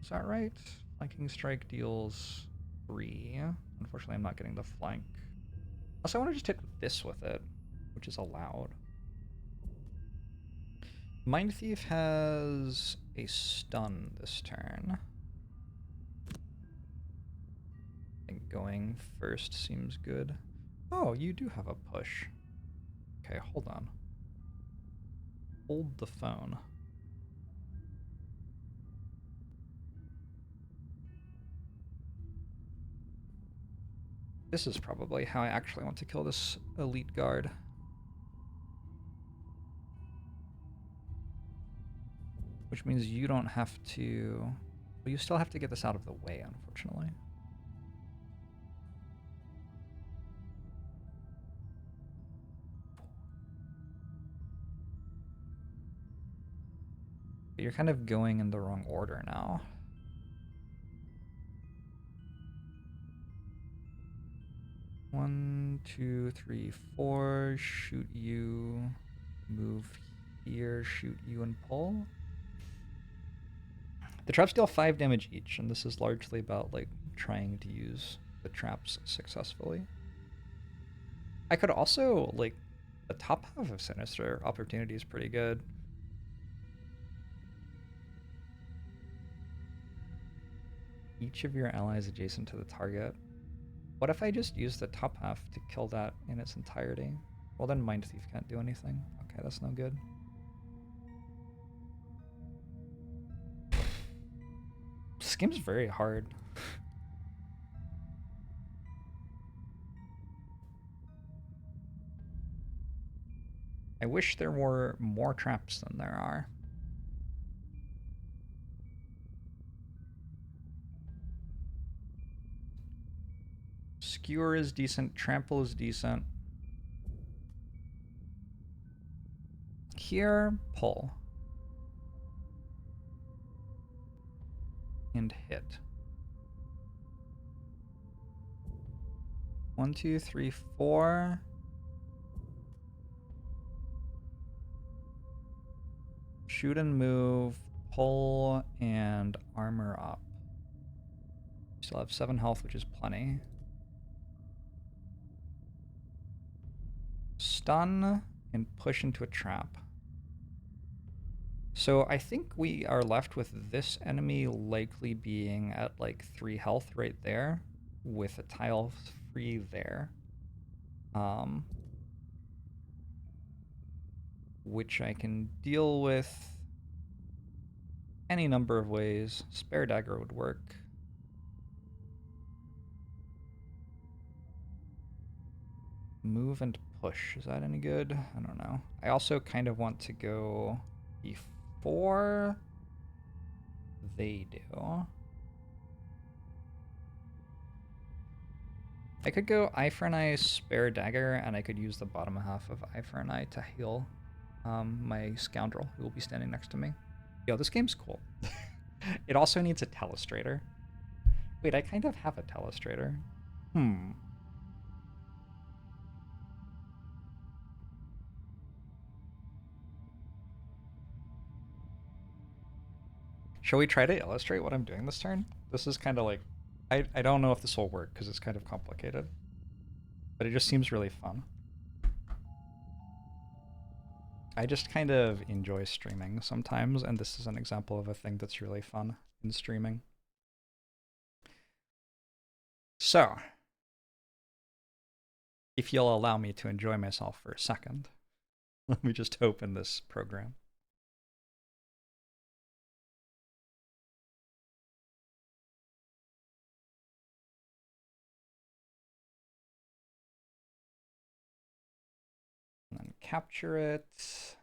Is that right? Flanking strike deals 3. Unfortunately, I'm not getting the flank. Also, I want to just hit this with it, which is allowed. Mind Thief has a stun this turn. I think going first seems good. Oh, you do have a push. Okay, hold on. Hold the phone. This is probably how I actually want to kill this elite guard. Which means you don't have to... Well, you still have to get this out of the way, unfortunately. But you're kind of going in the wrong order now. One, 2, 3, 4. Shoot you. Move here. Shoot you and pull. The traps deal 5 damage each, and this is largely about like trying to use the traps successfully. I could also like the top half of Sinister Opportunity is pretty good. Each of your allies adjacent to the target. What if I just use the top half to kill that in its entirety? Well, then Mind Thief can't do anything. Okay, that's no good. This game's very hard. I wish there were more traps than there are. Skewer is decent, trample is decent. Here, pull. And hit. 1, 2, 3, 4. Shoot and move, pull, and armor up. Still have 7 health, which is plenty. Stun and push into a trap. So I think we are left with this enemy likely being at like 3 health right there, with a tile free there. Which I can deal with any number of ways. Spare dagger would work. Move and push. Is that any good? I don't know. I also kind of want to go before they do, I could go eye for an eye, spare dagger, and I could use the bottom half of eye for an eye to heal my scoundrel who will be standing next to me. Yo, this game's cool. It also needs a telestrator. Wait, I kind of have a telestrator. Shall we try to illustrate what I'm doing this turn? This is kind of like, I don't know if this will work because it's kind of complicated, but it just seems really fun. I just kind of enjoy streaming sometimes, and this is an example of a thing that's really fun in streaming. So, if you'll allow me to enjoy myself for a second, let me just open this program. And then capture it.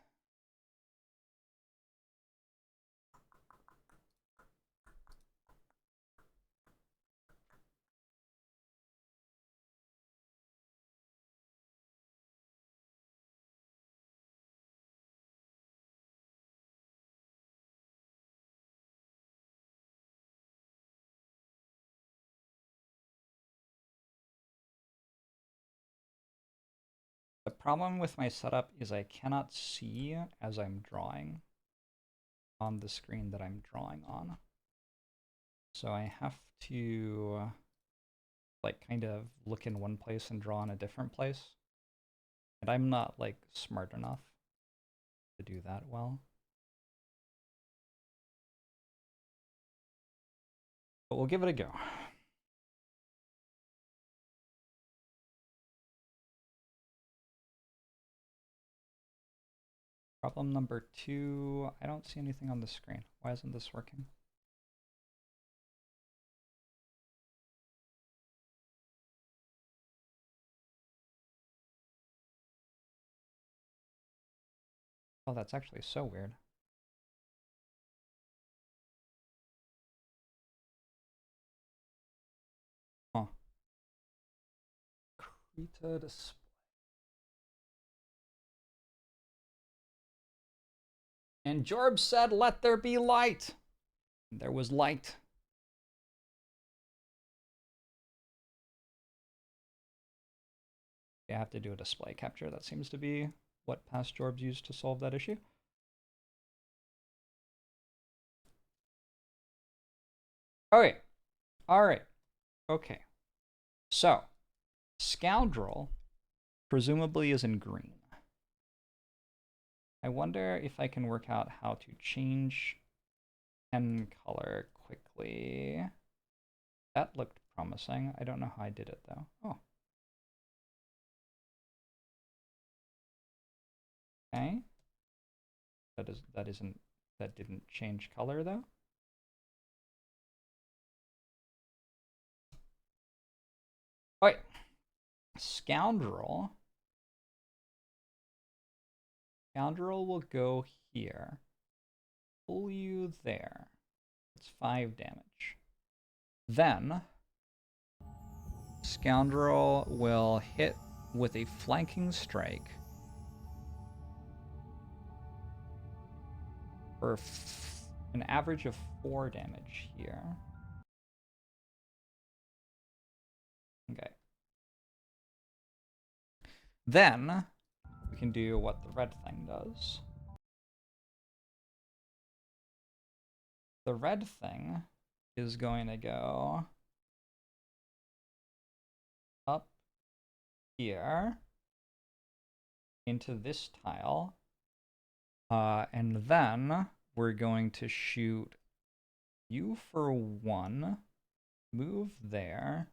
The problem with my setup is I cannot see as I'm drawing on the screen that I'm drawing on. So I have to like kind of look in one place and draw in a different place. And I'm not like smart enough to do that well. But we'll give it a go. Problem number 2, I don't see anything on the screen. Why isn't this working? Oh, that's actually so weird. Huh. Krita display. And JORBS said, "Let there be light." And there was light. I have to do a display capture. That seems to be what past JORBS used to solve that issue. Okay. All right. Okay. So, Scoundrel presumably is in green. I wonder if I can work out how to change pen color quickly. That looked promising. I don't know how I did it though. Oh. Okay. That didn't change color though. All right. Scoundrel will go here. Pull you there. It's 5 damage. Then Scoundrel will hit with a flanking strike for an average of 4 damage here. Okay. Then we can do what the red thing does. The red thing is going to go up here into this tile. And then we're going to shoot you for 1, move there.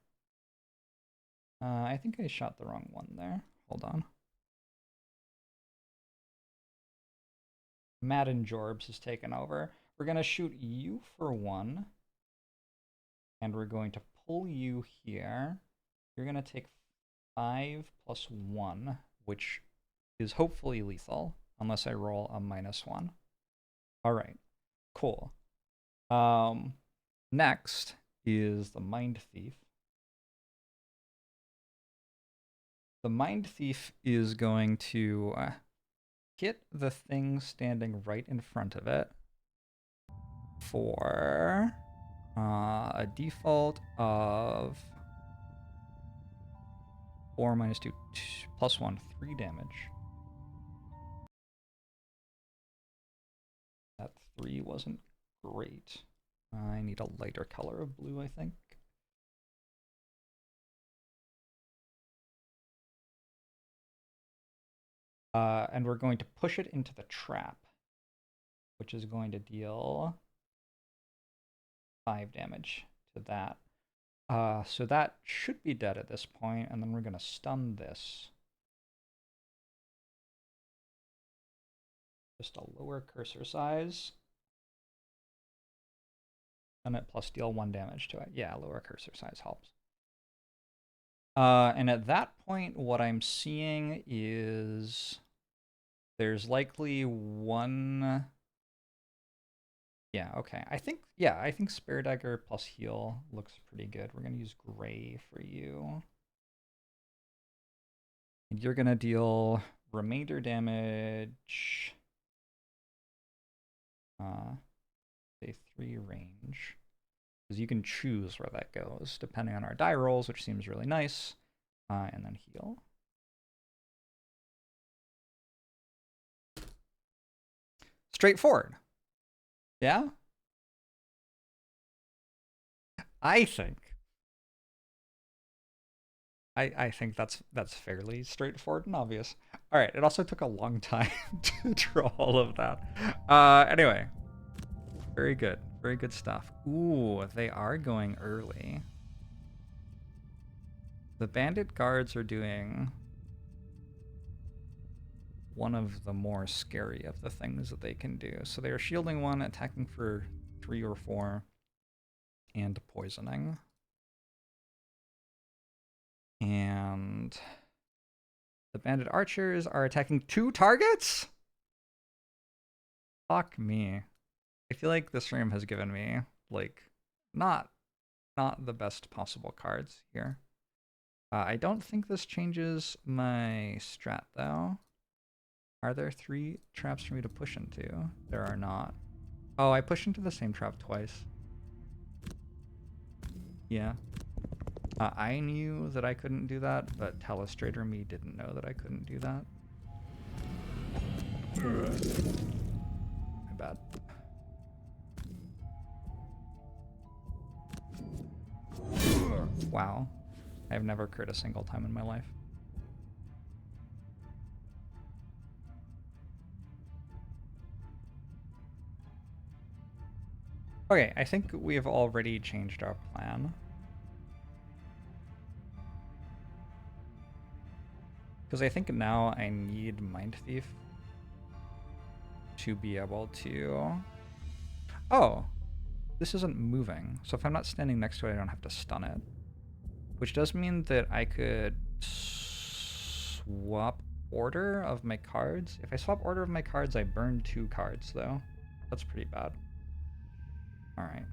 I think I shot the wrong one there. Hold on. ManyJorbs has taken over. We're going to shoot you for 1. And we're going to pull you here. You're going to take 5 plus 1, which is hopefully lethal, unless I roll a -1. All right, cool. Next is the Mind Thief. The Mind Thief is going to hit the thing standing right in front of it for a default of 4 minus 2 plus 1, 3 damage. That 3 wasn't great. I need a lighter color of blue, I think. And we're going to push it into the trap, which is going to deal 5 damage to that. So that should be dead at this point, and then we're going to stun this. Just a lower cursor size. Stun it plus deal 1 damage to it. Yeah, lower cursor size helps. And at that point, what I'm seeing is there's likely one... Yeah, okay. I think Spare Dagger plus heal looks pretty good. We're going to use gray for you. And you're going to deal remainder damage. Say 3 range. Because you can choose where that goes, depending on our die rolls, which seems really nice. And then heal. Straightforward. Yeah? I think that's fairly straightforward and obvious. All right, it also took a long time to draw all of that. Anyway, very good stuff. Ooh, they are going early. The bandit guards are doing one of the more scary of the things that they can do. So they are shielding 1, attacking for 3 or 4, and poisoning. And the bandit archers are attacking 2 targets? Fuck me. I feel like this room has given me, like, not the best possible cards here. I don't think this changes my strat, though. Are there 3 traps for me to push into? There are not. Oh, I pushed into the same trap twice. Yeah. I knew that I couldn't do that, but Telestrator me didn't know that I couldn't do that. My bad. Wow. I've never crit a single time in my life. Okay, I think we have already changed our plan. Because I think now I need Mind Thief to be able to... Oh, this isn't moving. So if I'm not standing next to it, I don't have to stun it. Which does mean that I could swap order of my cards. If I swap order of my cards, I burn 2 cards, though. That's pretty bad. All right.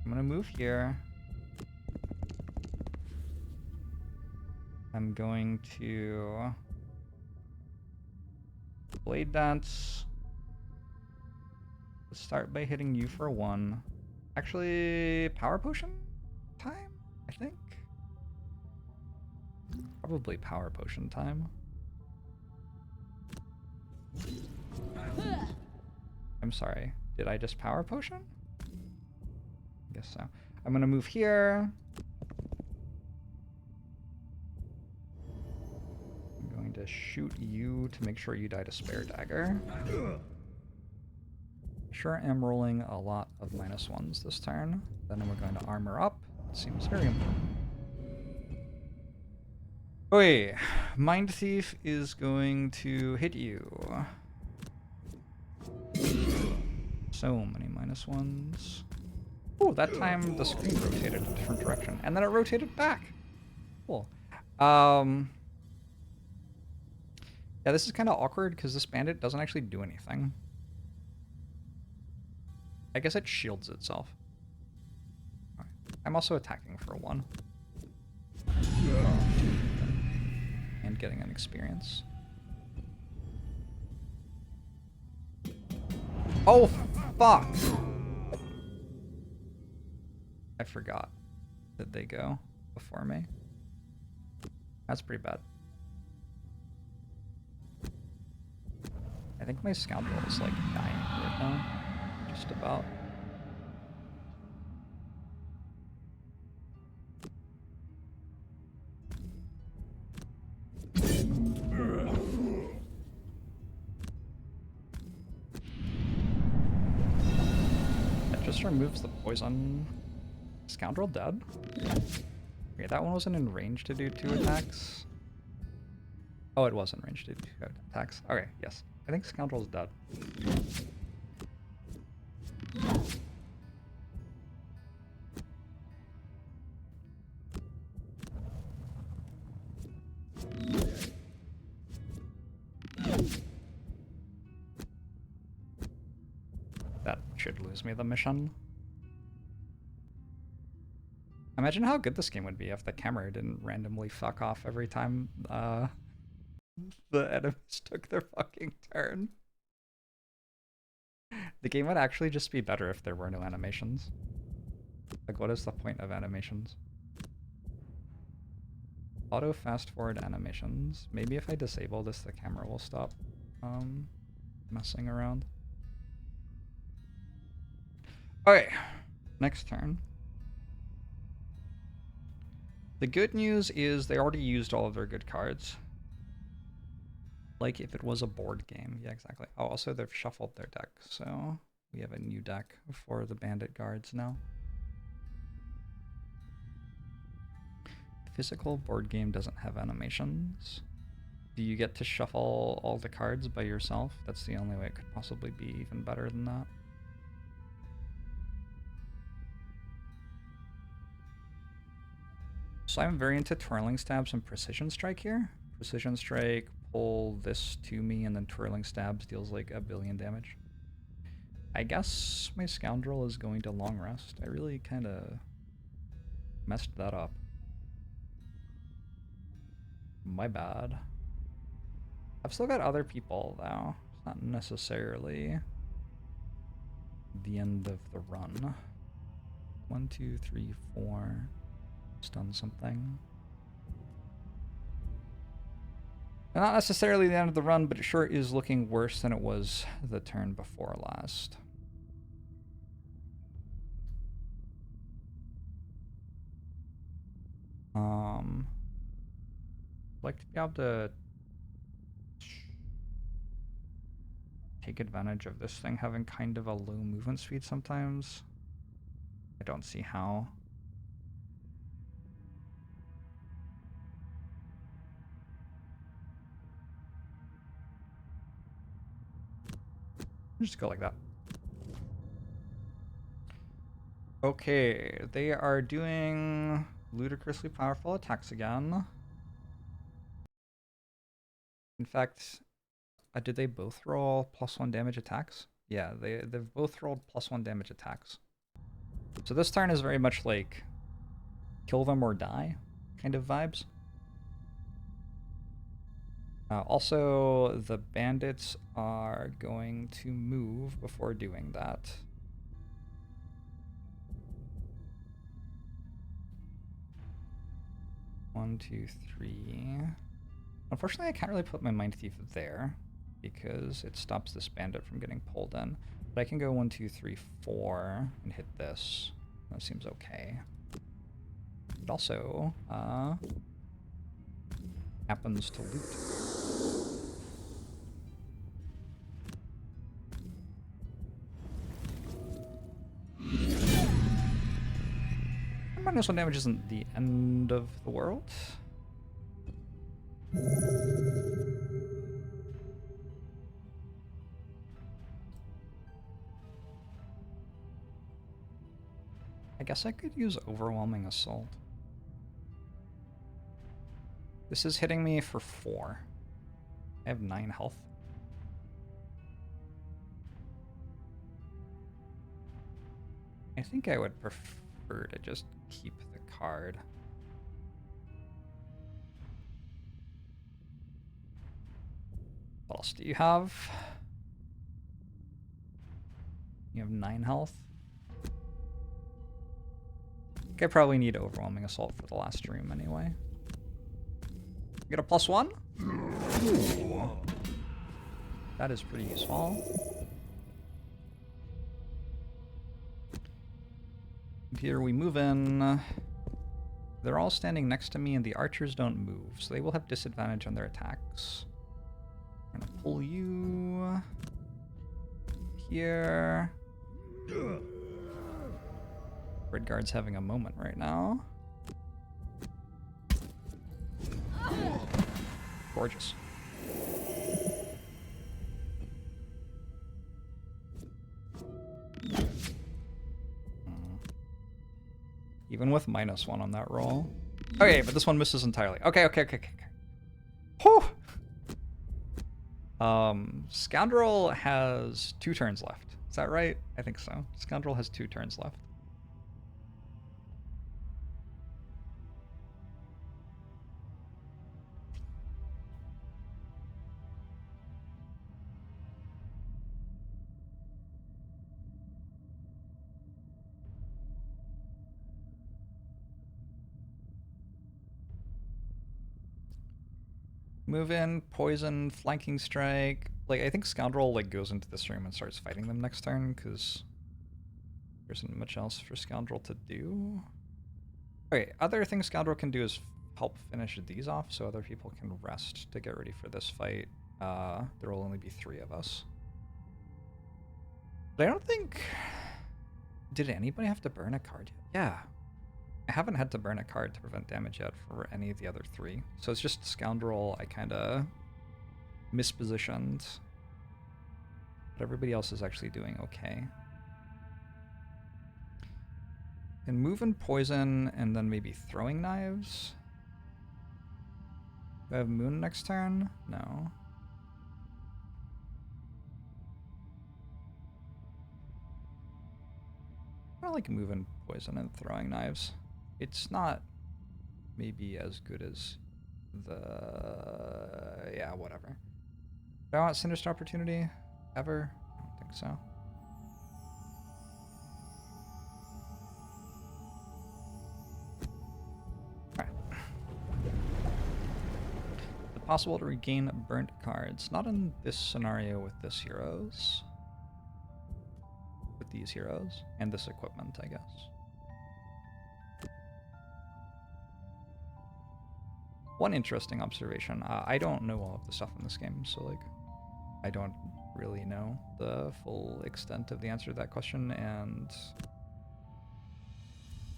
I'm gonna move here. I'm going to Blade Dance. Let's start by hitting you for 1. Actually, Power Potion time, I think. Probably Power Potion time. I'm sorry, did I just Power Potion? I guess so. I'm gonna move here. I'm going to shoot you to make sure you die to Spare Dagger. Sure am rolling a lot of -1s this turn. Then we're going to armor up. Seems very important. Okay, Mind Thief is going to hit you. So many -1s. Oh, that time the screen rotated in a different direction, and then it rotated back. Cool. Yeah, this is kind of awkward because this bandit doesn't actually do anything. I guess it shields itself. Right. I'm also attacking for 1. And getting an experience. Oh, fuck! I forgot that they go before me. That's pretty bad. I think my scoundrel is like dying right now. Just about. That just removes the poison. Scoundrel dead? Okay, that one wasn't in range to do 2 attacks. Oh, it was in range to do 2 attacks. Okay, yes. I think Scoundrel's dead. That should lose me the mission. Imagine how good this game would be if the camera didn't randomly fuck off every time the enemies took their fucking turn. The game would actually just be better if there were no animations. Like, what is the point of animations? Auto fast forward animations. Maybe if I disable this, the camera will stop messing around. Okay, next turn. The good news is they already used all of their good cards. Like if it was a board game. Yeah, exactly. Oh, also they've shuffled their deck, so we have a new deck for the bandit guards now. The physical board game doesn't have animations. Do you get to shuffle all the cards by yourself? That's the only way it could possibly be even better than that. So I'm very into Twirling Stabs and Precision Strike here. Precision Strike, pull this to me, and then Twirling Stabs deals like 1 billion damage. I guess my Scoundrel is going to Long Rest. I really kind of messed that up. My bad. I've still got other people, though. It's not necessarily the end of the run. 1, 2, 3, 4. Done something. Not necessarily the end of the run, but it sure is looking worse than it was the turn before last. I'd like to be able to take advantage of this thing having kind of a low movement speed sometimes. I don't see how. Just go like that. Okay, they are doing ludicrously powerful attacks again. In fact, did they both roll +1 damage attacks? Yeah, they've both rolled +1 damage attacks. So this turn is very much like kill them or die kind of vibes. Also, the bandits are going to move before doing that. One, two, three. Unfortunately, I can't really put my Mind Thief there because it stops this bandit from getting pulled in. But I can go 1, 2, 3, 4 and hit this. That seems okay. It also happens to loot. -1 damage isn't the end of the world. I guess I could use Overwhelming Assault. This is hitting me for 4. I have 9 health. I think I would prefer to just keep the card. What else do you have? You have 9 health. I think I probably need Overwhelming Assault for the last room anyway. Get a +1? Ooh. That is pretty useful. Here we move in. They're all standing next to me and the archers don't move, so they will have disadvantage on their attacks. I'm gonna pull you here. Red Guard's having a moment right now. Gorgeous. Even with -1 on that roll. Okay, but this one misses entirely. Okay. Whew! Scoundrel has 2 turns left. Is that right? I think so. Scoundrel has 2 turns left. Move in, poison, flanking strike. Like, I think Scoundrel like goes into this room and starts fighting them next turn because there isn't much else for Scoundrel to do. Okay, other things Scoundrel can do is help finish these off so other people can rest to get ready for this fight. There will only be 3 of us. But I don't think... Did anybody have to burn a card yet? Yeah. I haven't had to burn a card to prevent damage yet for any of the other 3. So it's just Scoundrel I kind of mispositioned. But everybody else is actually doing okay. And move and poison and then maybe throwing knives. Do I have Moon next turn? No. I like move and poison and throwing knives. It's not maybe as good as the... yeah, whatever. Do I want Sinister Opportunity? Ever? I don't think so. Alright. Is it possible to regain burnt cards? Not in this scenario with this heroes. With these heroes. And this equipment, I guess. One interesting observation, I don't know all of the stuff in this game, so like, I don't really know the full extent of the answer to that question, and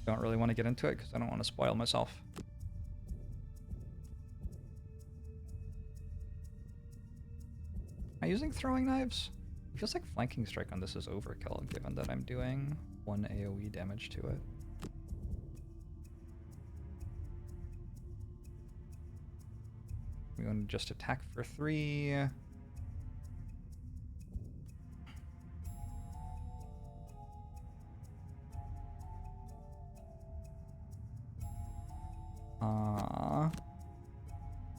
don't really want to get into it because I don't want to spoil myself. Am I using throwing knives? It feels like flanking strike on this is overkill, given that I'm doing 1 AoE damage to it. We're going to just attack for 3.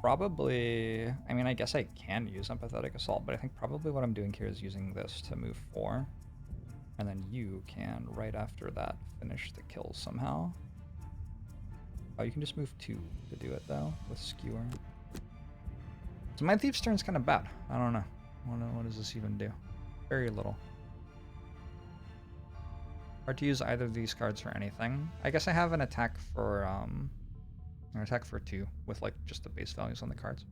Probably, I mean, I guess I can use Empathetic Assault, but I think probably what I'm doing here is using this to move 4. And then you can, right after that, finish the kill somehow. Oh, you can just move 2 to do it, though, with Skewer. So my Thief's turn's kind of bad. I don't know. What does this even do? Very little. Hard to use either of these cards for anything. I guess I have an attack for 2 with like just the base values on the cards.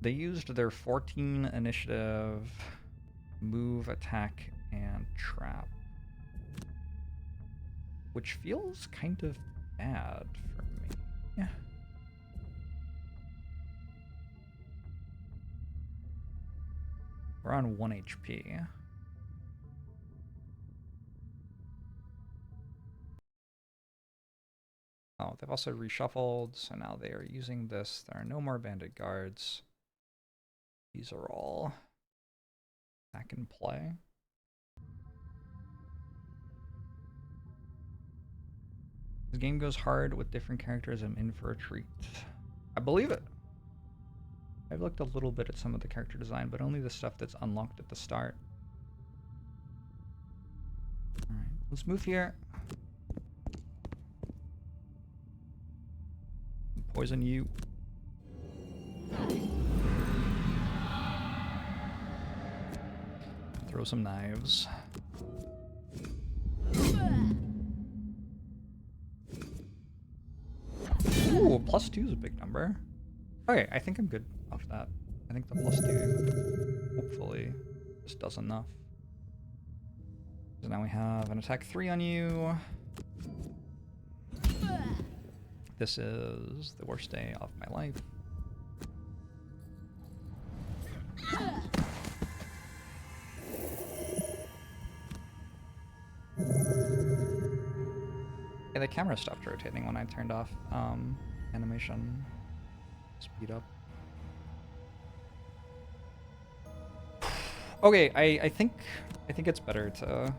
They used their 14 initiative, move, attack, and trap, which feels kind of bad for me. Yeah. We're on 1 HP. Oh, now they've also reshuffled, so now they are using this. There are no more bandit guards. These are all back in play. The game goes hard with different characters. I'm in for a treat. I believe it. I've looked a little bit at some of the character design, but only the stuff that's unlocked at the start. Alright, let's move here. Poison you. Throw some knives. Ooh, +2 is a big number. Okay, I think I'm good off that. I think the +2 hopefully just does enough. So now we have an attack 3 on you. This is the worst day of my life. Yeah, the camera stopped rotating when I turned off animation speed up. Okay, I think it's better to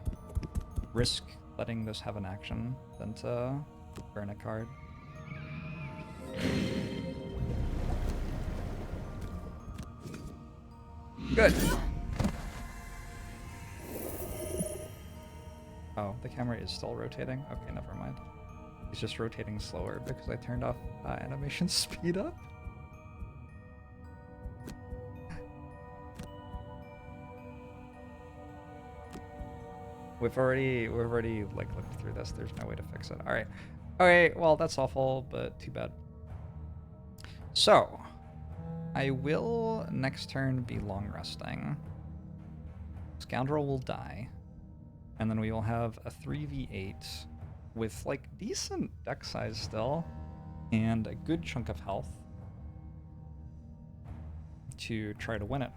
risk letting this have an action than to burn a card. Good. Oh, the camera is still rotating? Okay, never mind. It's just rotating slower because I turned off animation speed up. We've already like looked through this. There's no way to fix it. All right. Okay, well, that's awful, but too bad. So, I will next turn be long resting. Scoundrel will die. And then we will have a 3v8 with like decent deck size still and a good chunk of health to try to win it.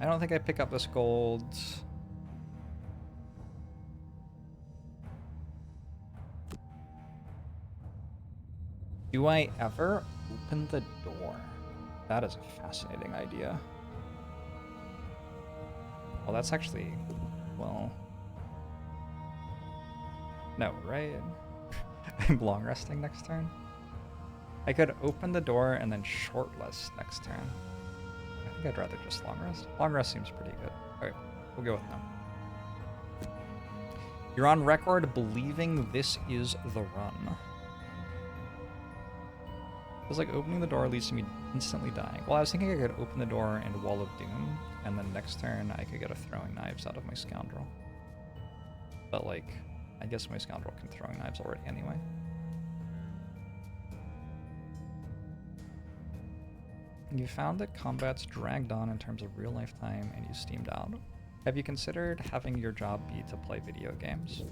I don't think I pick up this gold. Do I ever open the door? That is a fascinating idea. Well, that's actually, well, no, right? I'm long resting next turn. I could open the door and then shortlist next turn. I think I'd rather just long rest. Long rest seems pretty good. All right, we'll go with no. You're on record believing this is the run. It's like opening the door leads to me instantly dying. Well, I was thinking I could open the door and Wall of Doom, and then next turn I could get a throwing knives out of my Scoundrel. But like, I guess my Scoundrel can throwing knives already anyway. You found that combat's dragged on in terms of real life time and you steamed out. Have you considered having your job be to play video games?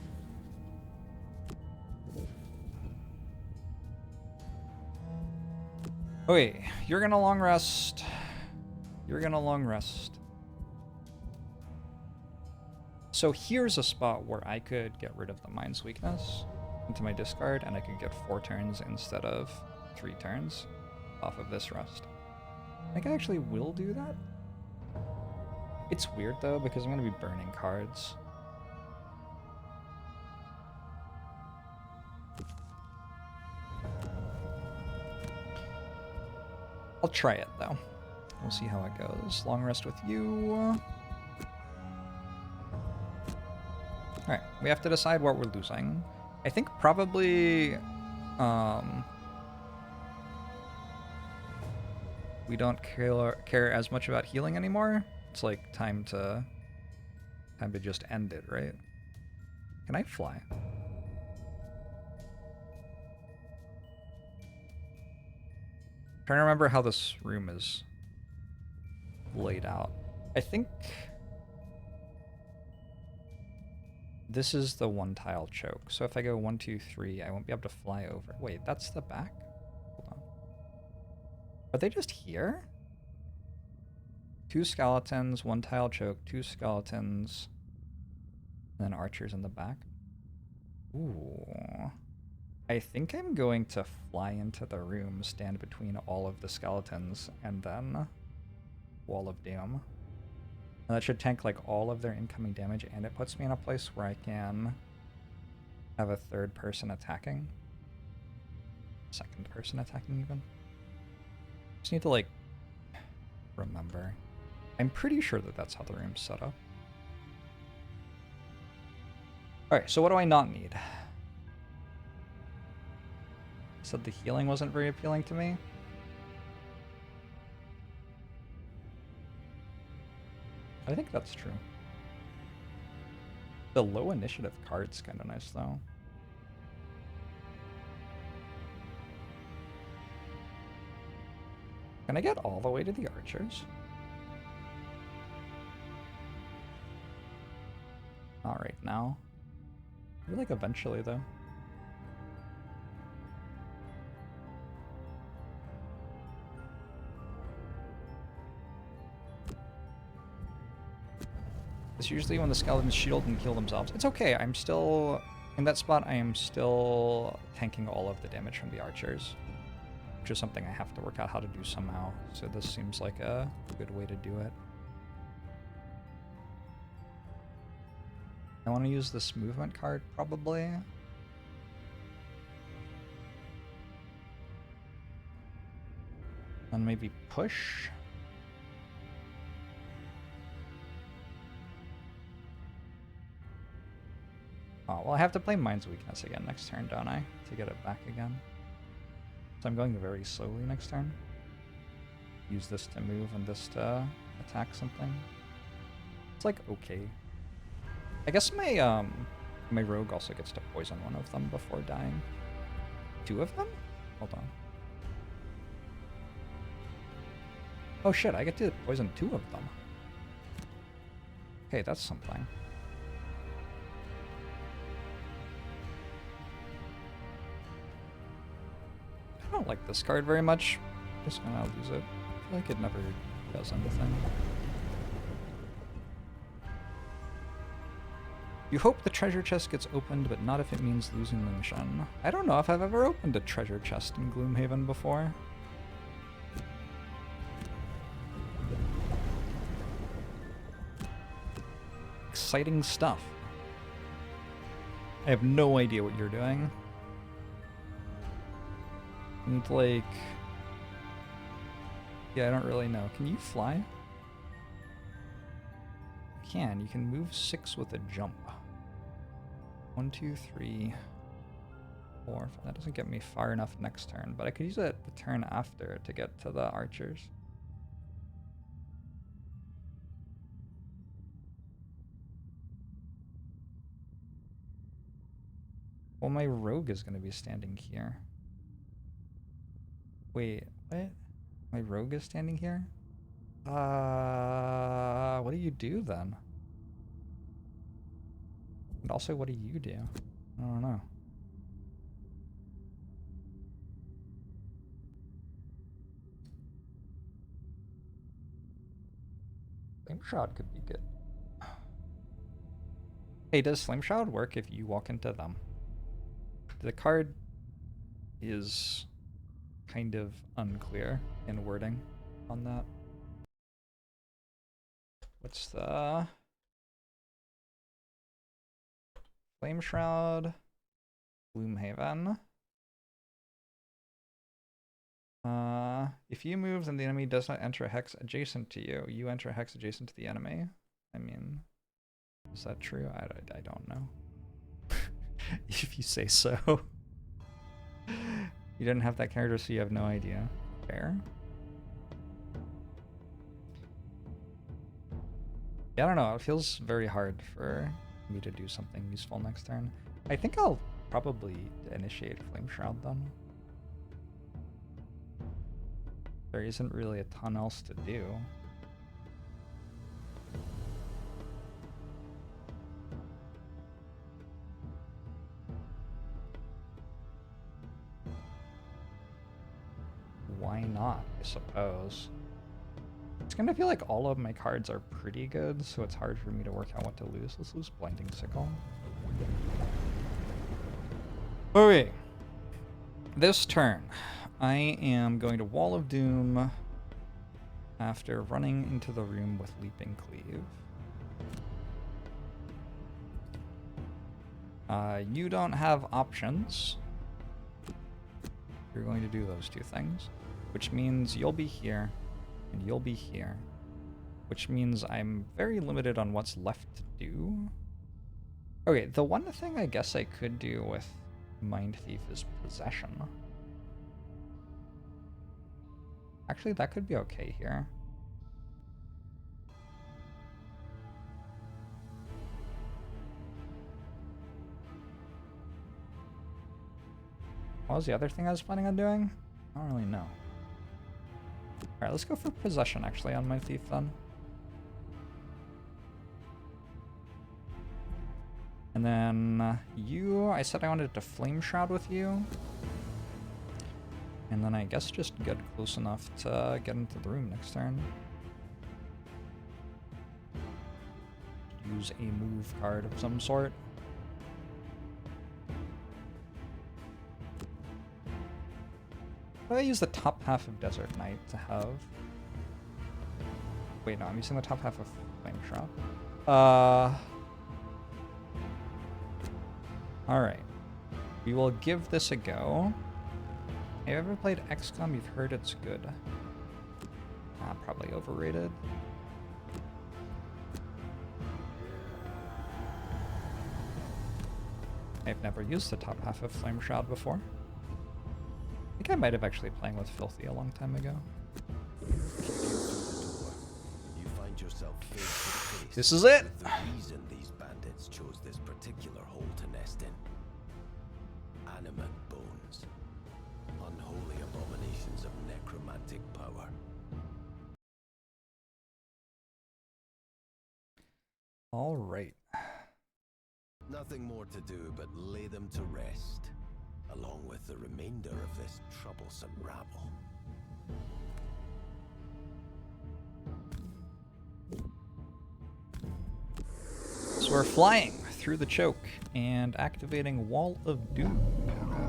Okay, you're gonna long rest. You're gonna long rest. So here's a spot where I could get rid of the Mind's Weakness into my discard, and I could get 4 turns instead of 3 turns off of this rest. I think I actually will do that. It's weird though, because I'm gonna be burning cards. I'll try it though. We'll see how it goes. Long rest with you. Alright, we have to decide what we're losing. I think probably we don't care as much about healing anymore. It's like time to just end it, right? Can I fly? Trying to remember how this room is laid out. I think this is the 1-tile choke. So if I go 1, 2, 3, I won't be able to fly over. Wait, that's the back? Hold on. Are they just here? 2 skeletons, 1-tile choke, 2 skeletons, and then archers in the back. Ooh. I think I'm going to fly into the room, stand between all of the skeletons, and then Wall of Doom. And that should tank like all of their incoming damage, and it puts me in a place where I can have a third person attacking. Second person attacking even. Just need to like remember. I'm pretty sure that that's how the room's set up. Alright, so what do I not need? Said the healing wasn't very appealing to me. I think that's true. The low initiative card's kind of nice though. Can I get all the way to the archers? Not right now. Maybe like eventually though. It's usually when the skeletons shield and kill themselves. It's okay, I'm still... In that spot, I am still tanking all of the damage from the archers. Which is something I have to work out how to do somehow. So this seems like a good way to do it. I want to use this movement card, probably. And maybe push. Oh, well, I have to play Mind's Weakness again next turn, don't I? To get it back again. So I'm going very slowly next turn. Use this to move and this to attack something. It's like, okay. I guess my my rogue also gets to poison one of them before dying. 2 of them? Hold on. Oh shit, I get to poison 2 of them. Okay, that's something. I don't like this card very much. Just gonna use it. I feel like it never does anything. You hope the treasure chest gets opened, but not if it means losing the mission. I don't know if I've ever opened a treasure chest in Gloomhaven before. Exciting stuff. I have no idea what you're doing. I need to like... Yeah, I don't really know. Can you fly? You can. You can move 6 with a jump. 1, 2, 3, 4. That doesn't get me far enough next turn, but I could use it the turn after to get to the archers. Well, my rogue is going to be standing here. Wait, what? My rogue is standing here? What do you do then? And also, what do you do? I don't know. Flame Shroud could be good. Hey, does Flame Shroud work if you walk into them? The card is kind of unclear in wording on that. What's the... Flame Shroud, Gloomhaven. If you move, then the enemy does not enter a hex adjacent to you. You enter a hex adjacent to the enemy. I mean, is that true? I don't know. If you say so. You didn't have that character, so you have no idea. Fair. Yeah, I don't know. It feels very hard for me to do something useful next turn. I think I'll probably initiate Flame Shroud then. There isn't really a ton else to do. Why not, I suppose. It's gonna feel like all of my cards are pretty good, so it's hard for me to work out what to lose. Let's lose Blinding Sickle. Oh wait. This turn, I am going to Wall of Doom after running into the room with Leaping Cleave. You don't have options. You're going to do those two things, which means you'll be here and you'll be here, which means I'm very limited on what's left to do. Okay, the one thing I guess I could do with Mind Thief is Possession. Actually, that could be okay here. What was the other thing I was planning on doing? I don't really know. Alright, let's go for Possession actually on Mind Thief then. And then you, I said I wanted to Flame Shroud with you. And then I guess just get close enough to get into the room next turn. Use a move card of some sort. What do I use the top half of Desert Knight to have? Wait, no, I'm using the top half of Flame Shroud. Alright. We will give this a go. Have you ever played XCOM? You've heard it's good. Probably overrated. I've never used the top half of Flame Shroud before. I think I might have actually playing with Filthy a long time ago. You find yourself face to face This is it! with the reason these bandits chose this particular hole to nest in. Animate bones. Unholy abominations of necromantic power. Alright. Nothing more to do but lay them to rest, along with the remainder of this troublesome rabble. So we're flying through the choke and activating Wall of Doom.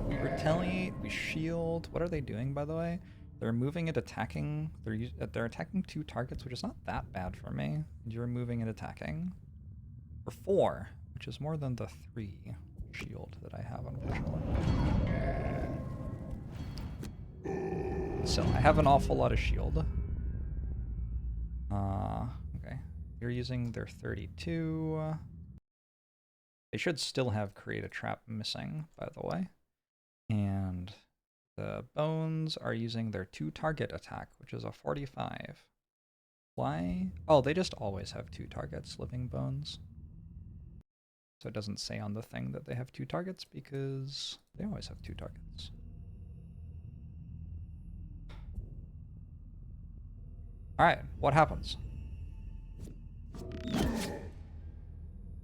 We retaliate, we shield. What are they doing, by the way? They're moving and attacking. They're attacking 2 targets, which is not that bad for me. You're moving and attacking for 4, which is more than the 3 shield that I have, unfortunately. So I have an awful lot of shield. Okay. You're using their 32. They should still have Create a Trap missing, by the way. And the Bones are using their 2 target attack, which is a 45. Why? Oh, they just always have 2 targets, Living Bones. So it doesn't say on the thing that they have 2 targets because they always have 2 targets. Alright, what happens?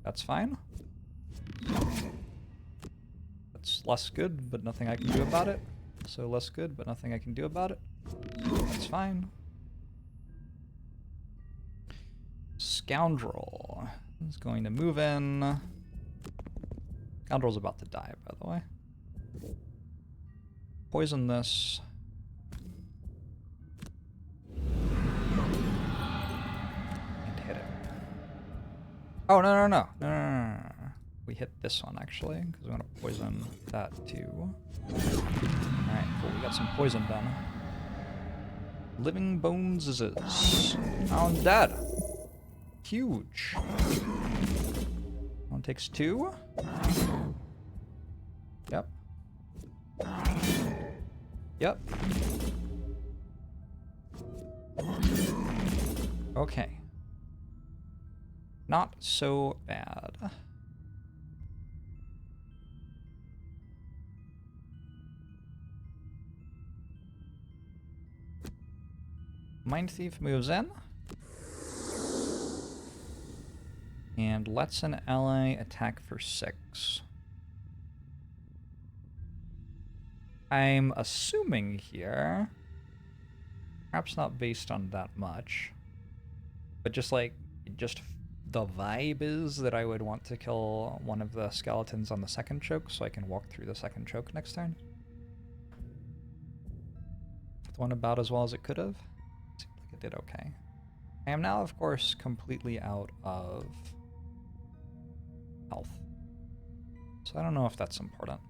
That's fine. That's less good, but nothing I can do about it. So less good, but nothing I can do about it. That's fine. Scoundrel is going to move in. Scoundrel's about to die, by the way. Poison this. And hit it. Oh, no. We hit this one, actually, because we want to poison that, too. Alright, cool. We got some poison done. Living Bones is it. Found dead. Huge. One takes 2. Yep. Yep. Okay. Not so bad. Mind Thief moves in. And lets an ally attack for 6. I'm assuming here, perhaps not based on that much, but just like, the vibe is that I would want to kill one of the skeletons on the second choke so I can walk through the second choke next turn. went about as well as it could have. Seemed like it did okay. I am now, of course, completely out of health. So I don't know if that's important.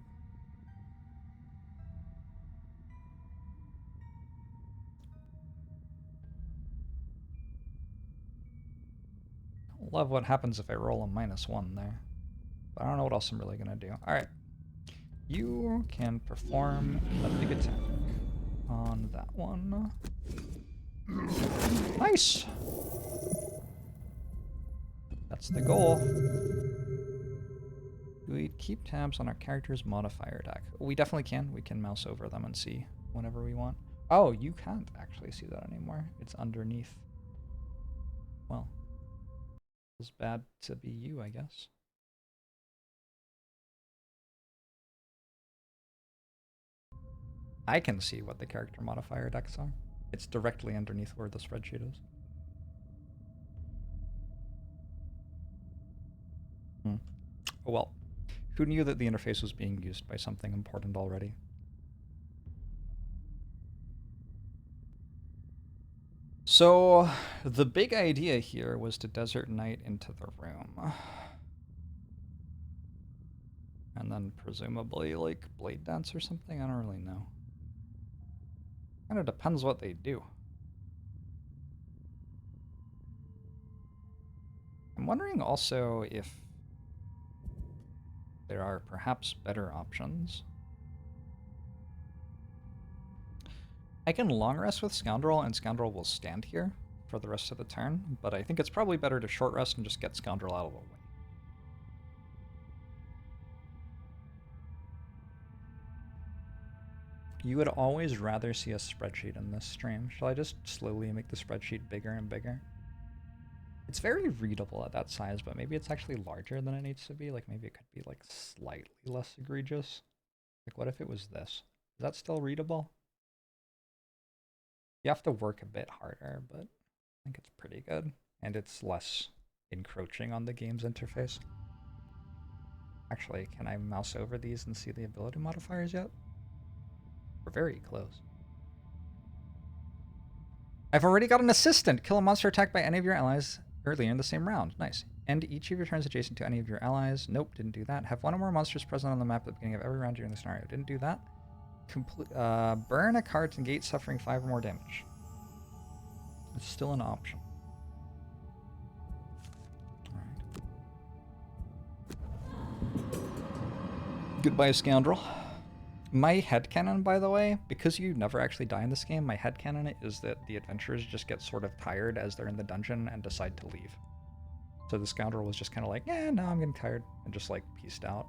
Love what happens if I roll a -1 there. But I don't know what else I'm really going to do. Alright. You can perform a big attack on that one. Nice! That's the goal. Do we keep tabs on our character's modifier deck? We definitely can. We can mouse over them and see whenever we want. Oh, you can't actually see that anymore. It's underneath. Well, it's bad to be you, I guess. I can see what the character modifier decks are. It's directly underneath where the spreadsheet is. Oh well. Who knew that the interface was being used by something important already? So, the big idea here was to Desert Knight into the room. And then presumably, like, Blade Dance or something? I don't really know. Kind of depends what they do. I'm wondering also if there are perhaps better options. I can long rest with Scoundrel, and Scoundrel will stand here for the rest of the turn, but I think it's probably better to short rest and just get Scoundrel out of the way. You would always rather see a spreadsheet in this stream. Shall I just slowly make the spreadsheet bigger and bigger? It's very readable at that size, but maybe it's actually larger than it needs to be. Like, maybe it could be, like, slightly less egregious. Like, what if it was this? Is that still readable? You have to work a bit harder, but I think it's pretty good. And it's less encroaching on the game's interface. Actually, can I mouse over these and see the ability modifiers yet? We're very close. I've already got an assistant! Kill a monster attacked by any of your allies earlier in the same round. Nice. End each of your turns adjacent to any of your allies. Nope, didn't do that. Have one or more monsters present on the map at the beginning of every round during the scenario. Didn't do that. Burn a card to negate suffering 5 or more damage. It's still an option. Alright. Goodbye, Scoundrel. My headcanon, by the way, because you never actually die in this game, my headcanon is that the adventurers just get sort of tired as they're in the dungeon and decide to leave. So the Scoundrel was just kind of like, yeah, no, I'm getting tired, and just like peaced out.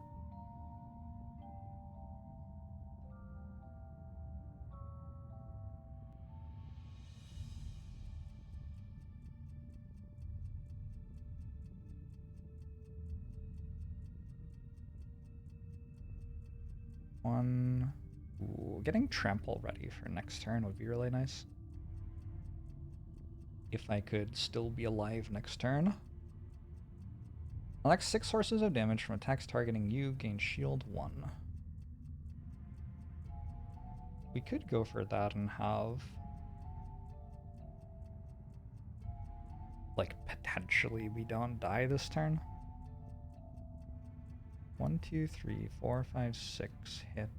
One. Ooh, getting Trample ready for next turn would be really nice. If I could still be alive next turn. Select 6 sources of damage from attacks targeting you, gain shield 1. We could go for that and have, like, potentially we don't die this turn. 1, 2, 3, 4, 5, 6 hit.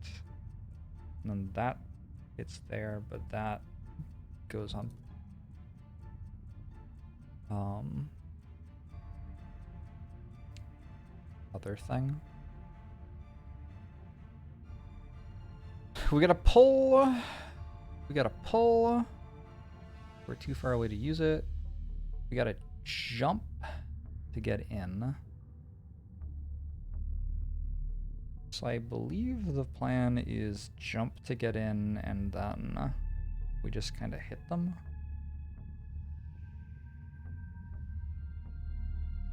And then that hits there, but that goes on. Other thing. We gotta pull. We gotta pull. We're too far away to use it. We gotta jump to get in. So I believe the plan is jump to get in, and then we just kind of hit them.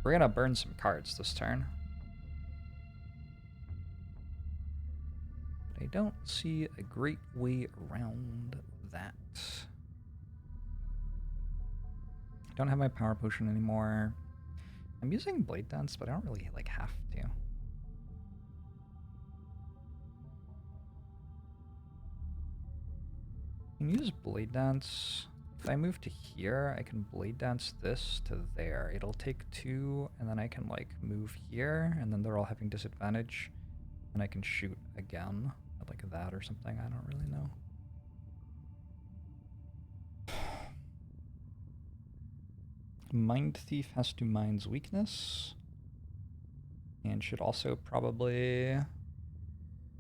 We're gonna burn some cards this turn. But I don't see a great way around that. I don't have my power potion anymore. I'm using Blade Dance, but I don't really like have to. can use Blade Dance. If I move to here, I can Blade Dance this to there. It'll take 2, and then I can like move here, and then they're all having disadvantage. And I can shoot again, like that or something. I don't really know. Mind Thief has to Mind's Weakness. And should also probably...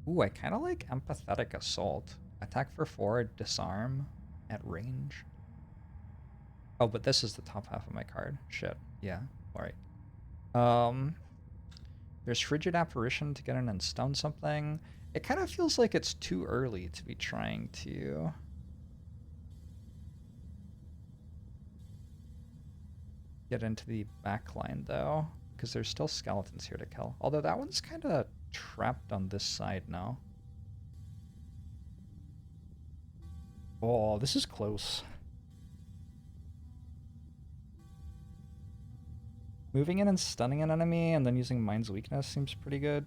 Ooh, I kind of like Empathetic Assault. Attack for 4, disarm at range. Oh, but this is the top half of my card. Shit. Yeah. Alright. There's Frigid Apparition to get in and stun something. It kind of feels like it's too early to be trying to... get into the back line, though. Because there's still skeletons here to kill. Although that one's kind of trapped on this side now. Oh, this is close. Moving in and stunning an enemy and then using Mind's Weakness seems pretty good.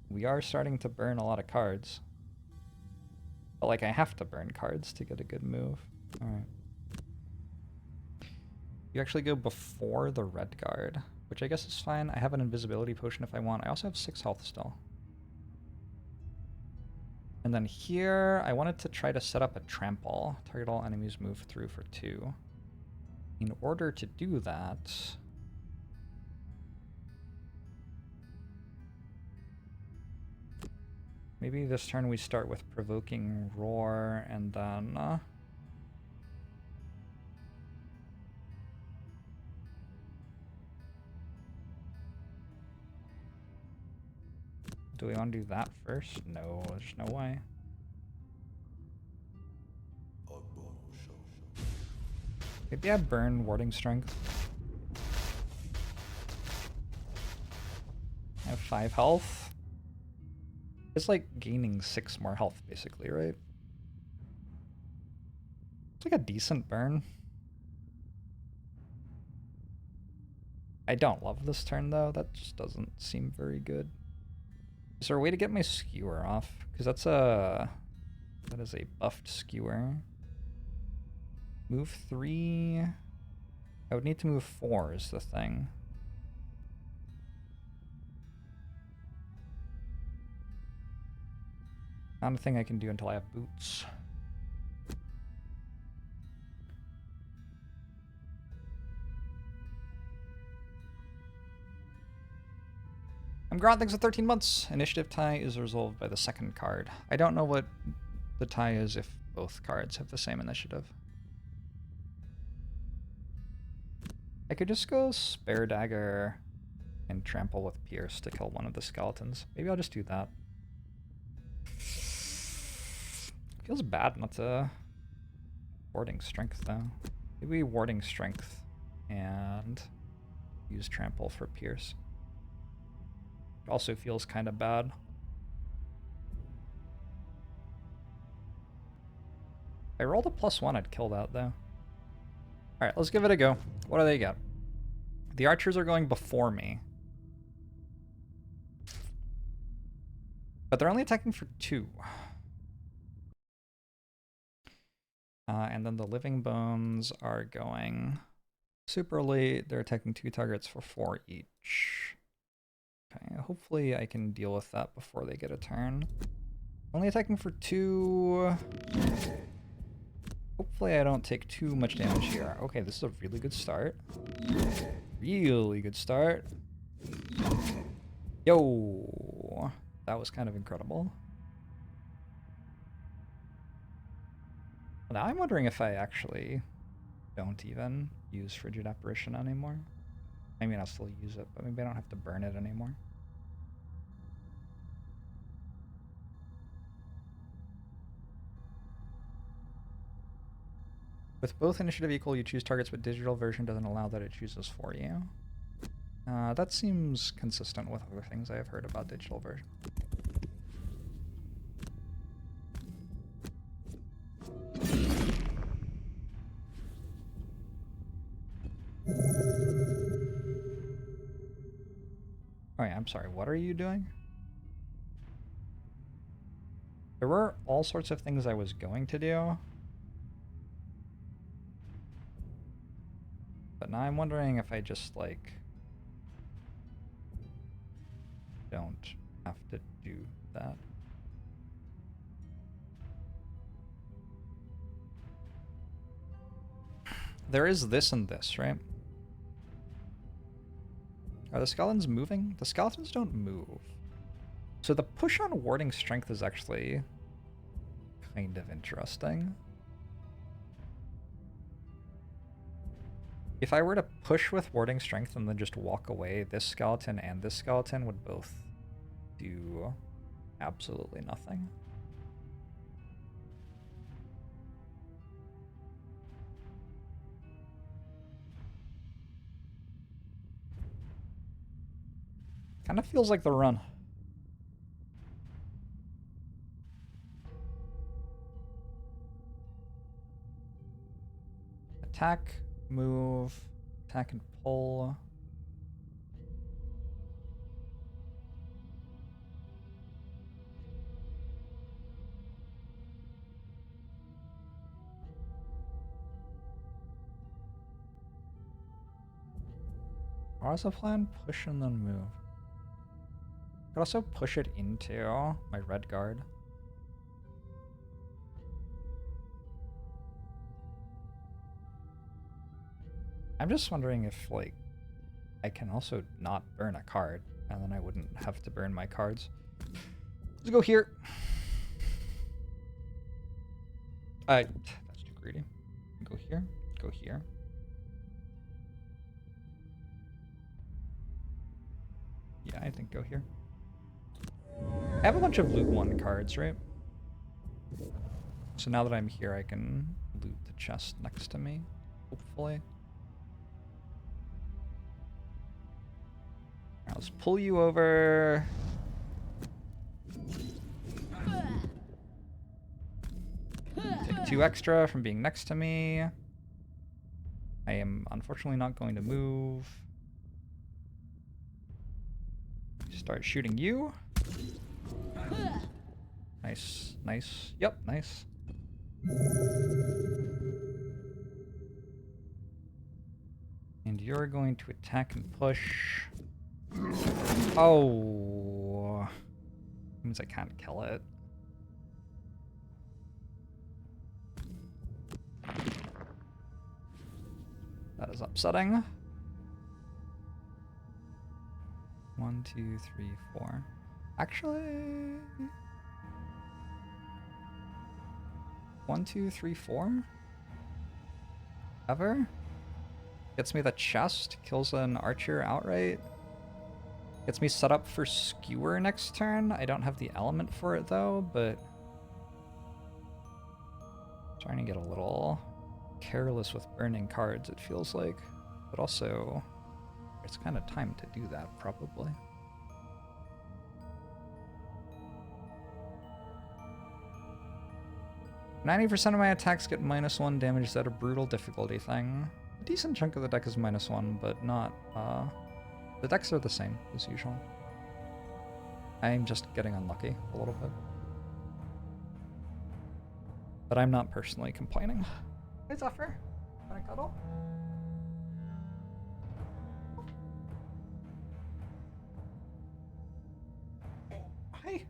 We are starting to burn a lot of cards. But like I have to burn cards to get a good move. Alright. You actually go before the red guard, which I guess is fine. I have an invisibility potion if I want. I also have 6 health still. And then here, I wanted to try to set up a trample. Target all enemies move through for 2. In order to do that... maybe this turn we start with Provoking Roar, and then... do we want to do that first? No, there's no way. Maybe I burn Warding Strength. I have 5 health. It's like gaining 6 more health, basically, right? It's like a decent burn. I don't love this turn, though. That just doesn't seem very good. Is there a way to get my skewer off? Because that's a... that is a buffed skewer. Move 3... I would need to move 4 is the thing. Not a thing I can do until I have boots. I'm Grant, thanks for 13 months. Initiative tie is resolved by the second card. I don't know what the tie is if both cards have the same initiative. I could just go Spare Dagger and Trample with Pierce to kill one of the skeletons. Maybe I'll just do that. Feels bad not to... Warding Strength, though. Maybe Warding Strength and use Trample for Pierce. It also feels kind of bad. If I rolled a +1, I'd kill that, though. Alright, let's give it a go. What do they get? The archers are going before me. But they're only attacking for 2. And then the living bones are going super late. They're attacking 2 targets for 4 each. Okay, hopefully I can deal with that before they get a turn. Only attacking for 2. Hopefully I don't take too much damage here. Okay, this is a really good start. Really good start. Yo! That was kind of incredible. Now I'm wondering if I actually don't even use Frigid Apparition anymore. I mean, I'll still use it, but maybe I don't have to burn it anymore. With both initiative equal, you choose targets, but digital version doesn't allow that it chooses for you. That seems consistent with other things I have heard about digital version. Oh yeah, I'm sorry, what are you doing? There were all sorts of things I was going to do. But now I'm wondering if I just, like, don't have to do that. There is this and this, right? Are the skeletons moving? The skeletons don't move. So the push on warding strength is actually kind of interesting. If I were to push with warding strength and then just walk away, this skeleton and this skeleton would both do absolutely nothing. Kind of feels like the run. Attack, move, attack and pull. Or also plan push and then move. Could also push it into my red guard. I'm just wondering if, like, I can also not burn a card, and then I wouldn't have to burn my cards. Let's go here. That's too greedy. Go here, go here. Yeah, I think go here. I have a bunch of loot 1 cards, right? So now that I'm here, I can loot the chest next to me, hopefully. Right, let's pull you over. Take 2 extra from being next to me. I am unfortunately not going to move. Start shooting you. Nice, nice. Yep, nice. And you're going to attack and push. Oh. Means I can't kill it. That is upsetting. 1, 2, 3, 4. Actually... 1, 2, 3, 4? Ever? Gets me the chest, kills an archer outright. Gets me set up for skewer next turn. I don't have the element for it though, but... Trying to get a little careless with burning cards, it feels like. But also, it's kind of time to do that, probably. "90% of my attacks get -1 damage. Is that a brutal difficulty thing?" A decent chunk of the deck is -1, but not, the decks are the same as usual. I'm just getting unlucky a little bit. But I'm not personally complaining. Hey, Zephyr. Wanna cuddle? Hi.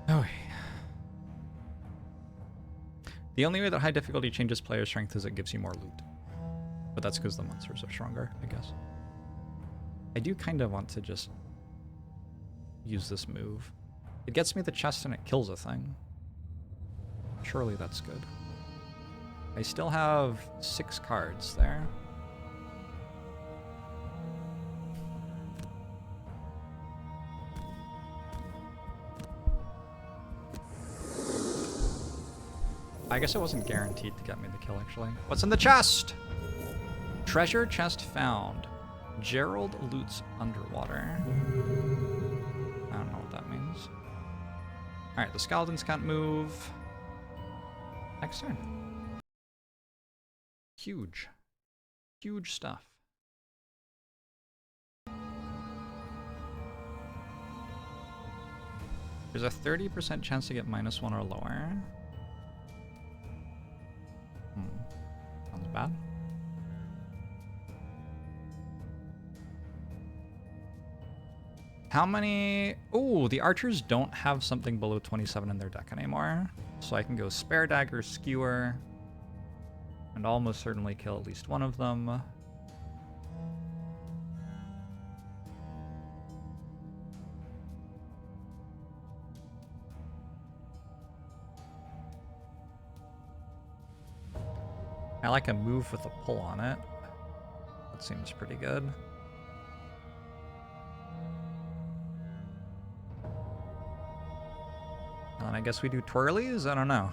Oh. The only way that high difficulty changes player strength is it gives you more loot. But that's because the monsters are stronger, I guess. I do kind of want to just use this move. It gets me the chest and it kills a thing. Surely that's good. I still have 6 cards there. I guess it wasn't guaranteed to get me the kill, actually. What's in the chest? Treasure chest found. Gerald loots underwater. I don't know what that means. Alright, the skeletons can't move. Next turn. Huge. Huge stuff. There's a 30% chance to get -1 or lower. Sounds bad. How many... Oh, the archers don't have something below 27 in their deck anymore. So I can go Spare Dagger, Skewer, and almost certainly kill at least one of them. I like a move with a pull on it. That seems pretty good. And I guess we do twirlies? I don't know.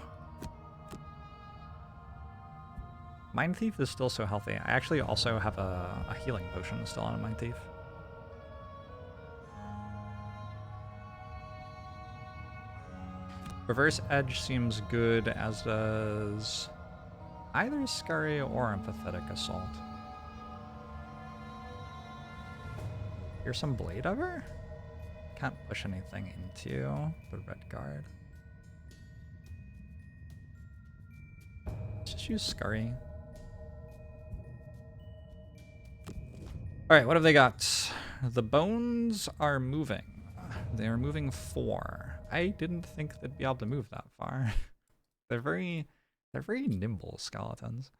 Mind Thief is still so healthy. I actually also have a healing potion still on Mind Thief. Reverse Edge seems good, as does either Scurry or Empathetic Assault. Here's some Blade Ever? Can't push anything into the red guard. Let's just use Scurry. Alright, what have they got? The bones are moving. They are moving 4. I didn't think they'd be able to move that far. They're very nimble skeletons.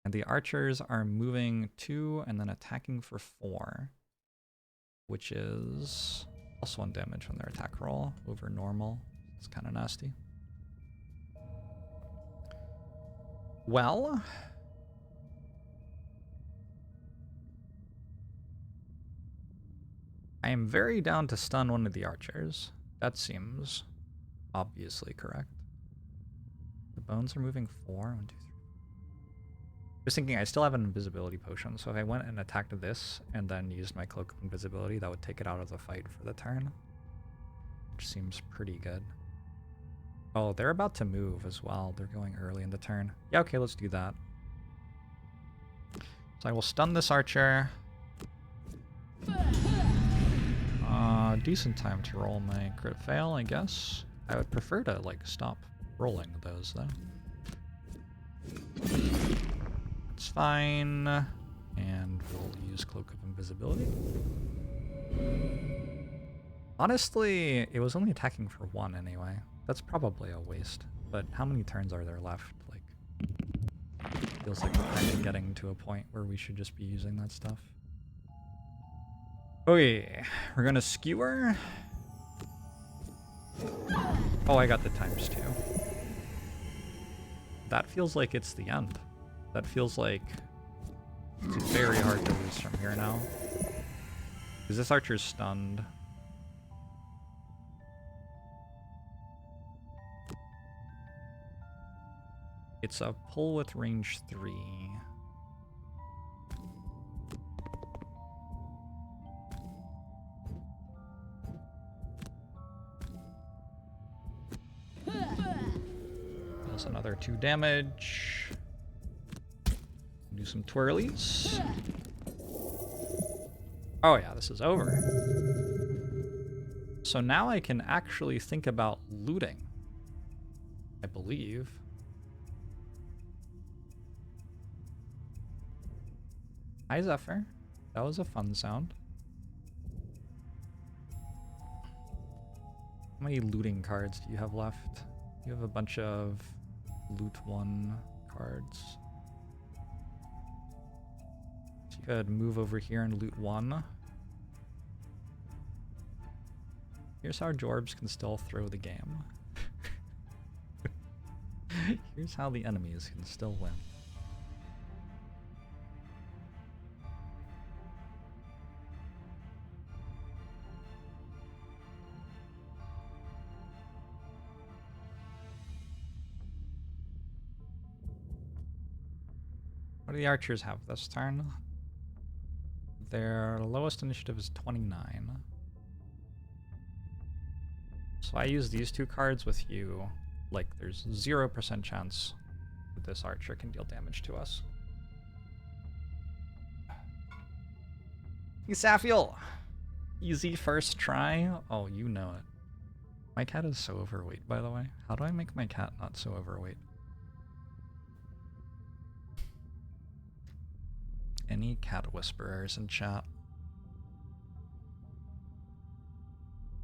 And the archers are moving 2 and then attacking for 4. Which is +1 damage on their attack roll over normal. It's kind of nasty. Well, I am very down to stun one of the archers. That seems obviously correct. The bones are moving 4. 1, 2, 3. Just thinking, I still have an invisibility potion, so if I went and attacked this and then used my Cloak of Invisibility, that would take it out of the fight for the turn. Which seems pretty good. Oh, they're about to move as well. They're going early in the turn. Yeah, okay, let's do that. So I will stun this archer. Decent time to roll my crit fail, I guess. I would prefer to, like, stop rolling those, though. It's fine. And we'll use Cloak of Invisibility. Honestly, it was only attacking for 1 anyway. That's probably a waste. But how many turns are there left? Like, feels like we're kind of getting to a point where we should just be using that stuff. Okay, we're gonna Skewer. Oh, I got the ×2. That feels like it's the end. That feels like it's very hard to lose from here now. Because this archer's stunned. It's a pull with range 3. Deals another 2 damage. Do some twirlies. Oh yeah, this is over. So now I can actually think about looting, I believe. Hi Zephyr. That was a fun sound. How many looting cards do you have left? You have a bunch of loot 1 cards. So you could move over here and loot 1. Here's how Jorbs can still throw the game. Here's how the enemies can still win. What do the archers have this turn? Their lowest initiative is 29. So I use these 2 cards with you. Like, there's 0% chance that this archer can deal damage to us. Safiel! Easy first try? Oh, you know it. My cat is so overweight, by the way. How do I make my cat not so overweight? Any cat whisperers in chat?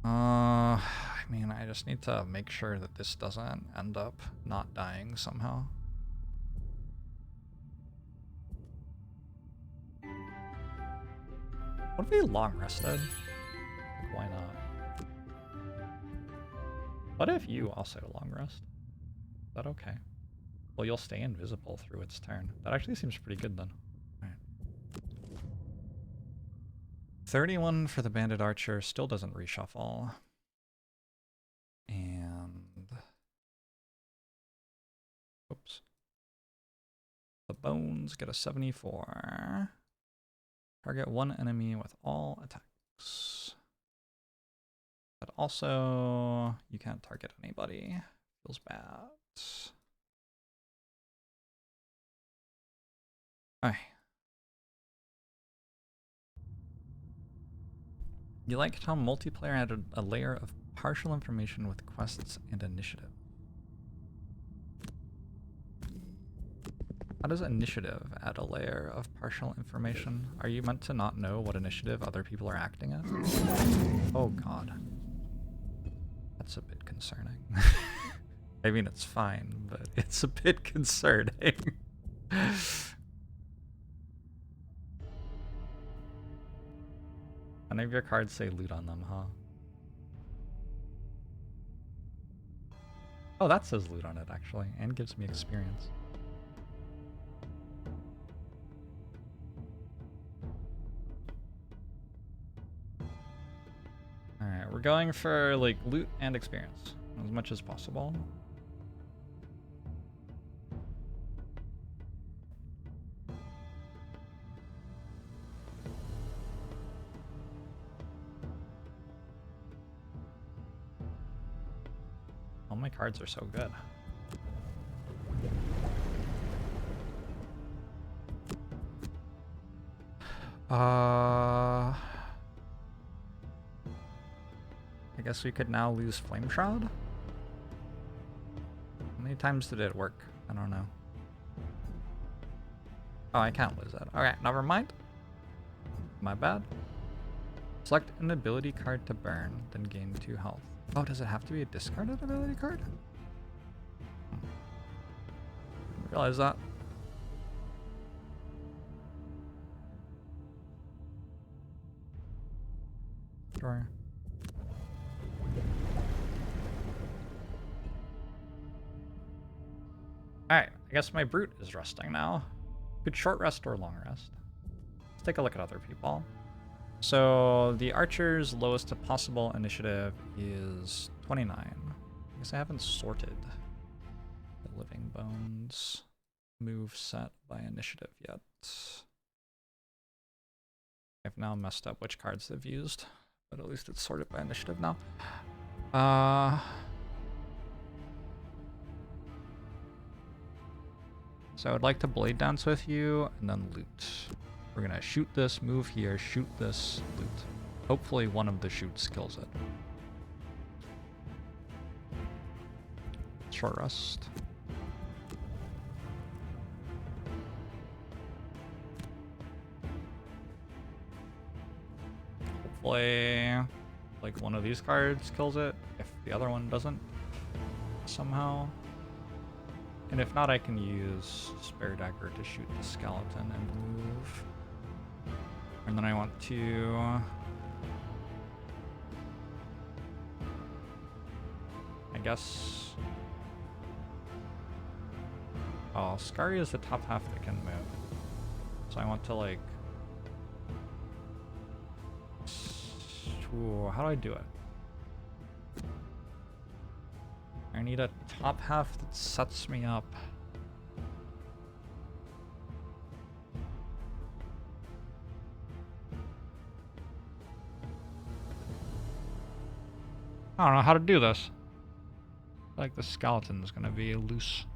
I mean, I just need to make sure that this doesn't end up not dying somehow. What if we long rested? Like, why not? What if you also long rest? Is that okay? Well, you'll stay invisible through its turn. That actually seems pretty good then. Alright. 31 for the Bandit Archer, still doesn't reshuffle. And... oops. The Bones get a 74. Target one enemy with all attacks. But also, you can't target anybody. Feels bad. Alright. You liked how multiplayer added a layer of partial information with quests and initiative. How does initiative add a layer of partial information? Are you meant to not know what initiative other people are acting at? Oh god. That's a bit concerning. I mean, it's fine, but it's a bit concerning. None of your cards say loot on them, huh? Oh, that says loot on it, actually, and gives me experience. Alright, we're going for, like, loot and experience, as much as possible. All my cards are so good. I guess we could now lose Flame Shroud? How many times did it work? I don't know. Oh, I can't lose that. Alright, never mind. My bad. Select an ability card to burn, then gain 2 health. Oh, does it have to be a discarded ability card? Didn't realize that. Sure. Alright, I guess my Brute is resting now. Could short rest or long rest. Let's take a look at other people. So the Archer's lowest possible initiative is 29. I guess I haven't sorted the Living Bones move set by initiative yet. I've now messed up which cards they've used, but at least it's sorted by initiative now. So I would like to Blade Dance with you and then loot. We're gonna shoot this, move here, shoot this, loot. Hopefully one of the shoots kills it. Short rest. Hopefully, like, one of these cards kills it, if the other one doesn't, somehow. And if not, I can use Spare Dagger to shoot the skeleton and move. And then I want to... I guess... oh, Scary is the top half that can move. So I want to, like... ooh, how do I do it? I need a top half that sets me up. I don't know how to do this. I feel like the skeleton's gonna be loose.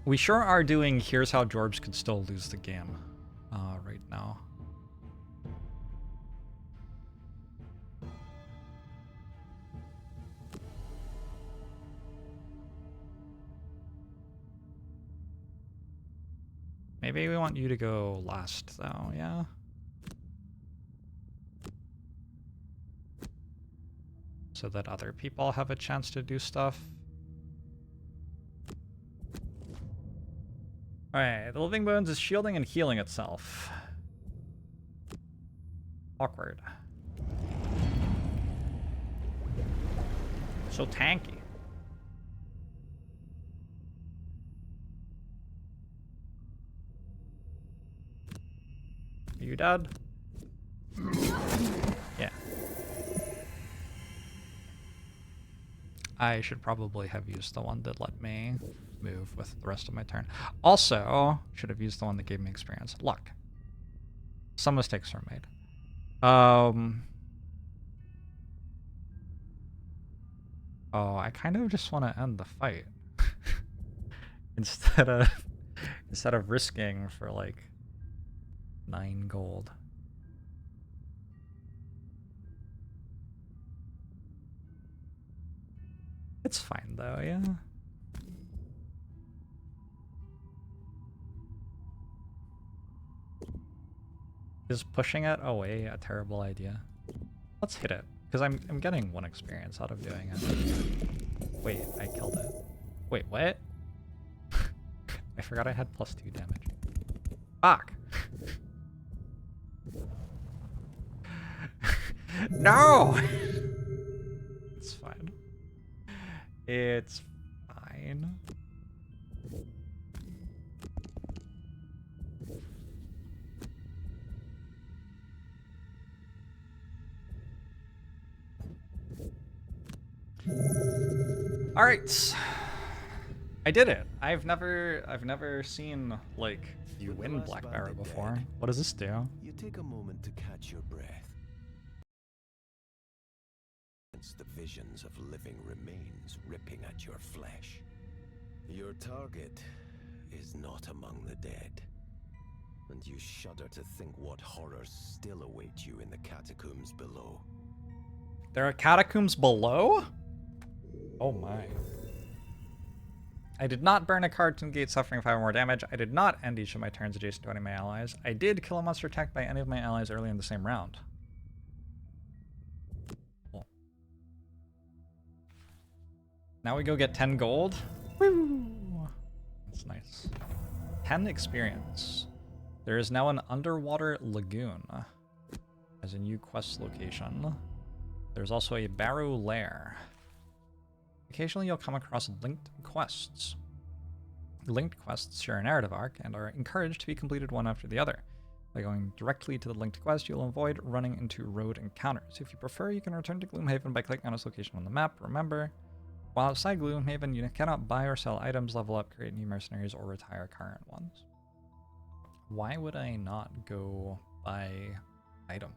We sure are doing here's how Jorbs could still lose the game right now. Maybe we want you to go last, though, yeah? So that other people have a chance to do stuff. Alright, the Living Bones is shielding and healing itself. Awkward. So tanky. Are you dead? Yeah. I should probably have used the one that let me move with the rest of my turn. Also, should have used the one that gave me experience. Luck. Some mistakes were made. Oh, I kind of just want to end the fight. instead of risking for like 9 gold. It's fine though, yeah. Is pushing it away a terrible idea? Let's hit it, because I'm getting 1 experience out of doing it. Wait, I killed it. Wait, what? I forgot I had +2 damage. Fuck! No! It's fine. It's fine. All right, I did it. I've never seen like you win Black Barrow before. What does this do? You take a moment to catch your breath. It's the visions of living remains ripping at your flesh. Your target is not among the dead, and you shudder to think what horrors still await you in the catacombs below. There are catacombs below? Oh my. I did not burn a card to negate suffering 5 more damage. I did not end each of my turns adjacent to any of my allies. I did kill a monster attacked by any of my allies early in the same round. Cool. Now we go get 10 gold. Woo! That's nice. 10 experience. There is now an underwater lagoon as a new quest location. There's also a Barrow Lair. Occasionally you'll come across linked quests. Linked quests share a narrative arc and are encouraged to be completed one after the other. By going directly to the linked quest, you'll avoid running into road encounters. If you prefer, you can return to Gloomhaven by clicking on its location on the map. Remember, while outside Gloomhaven, you cannot buy or sell items, level up, create new mercenaries, or retire current ones. Why would I not go buy items?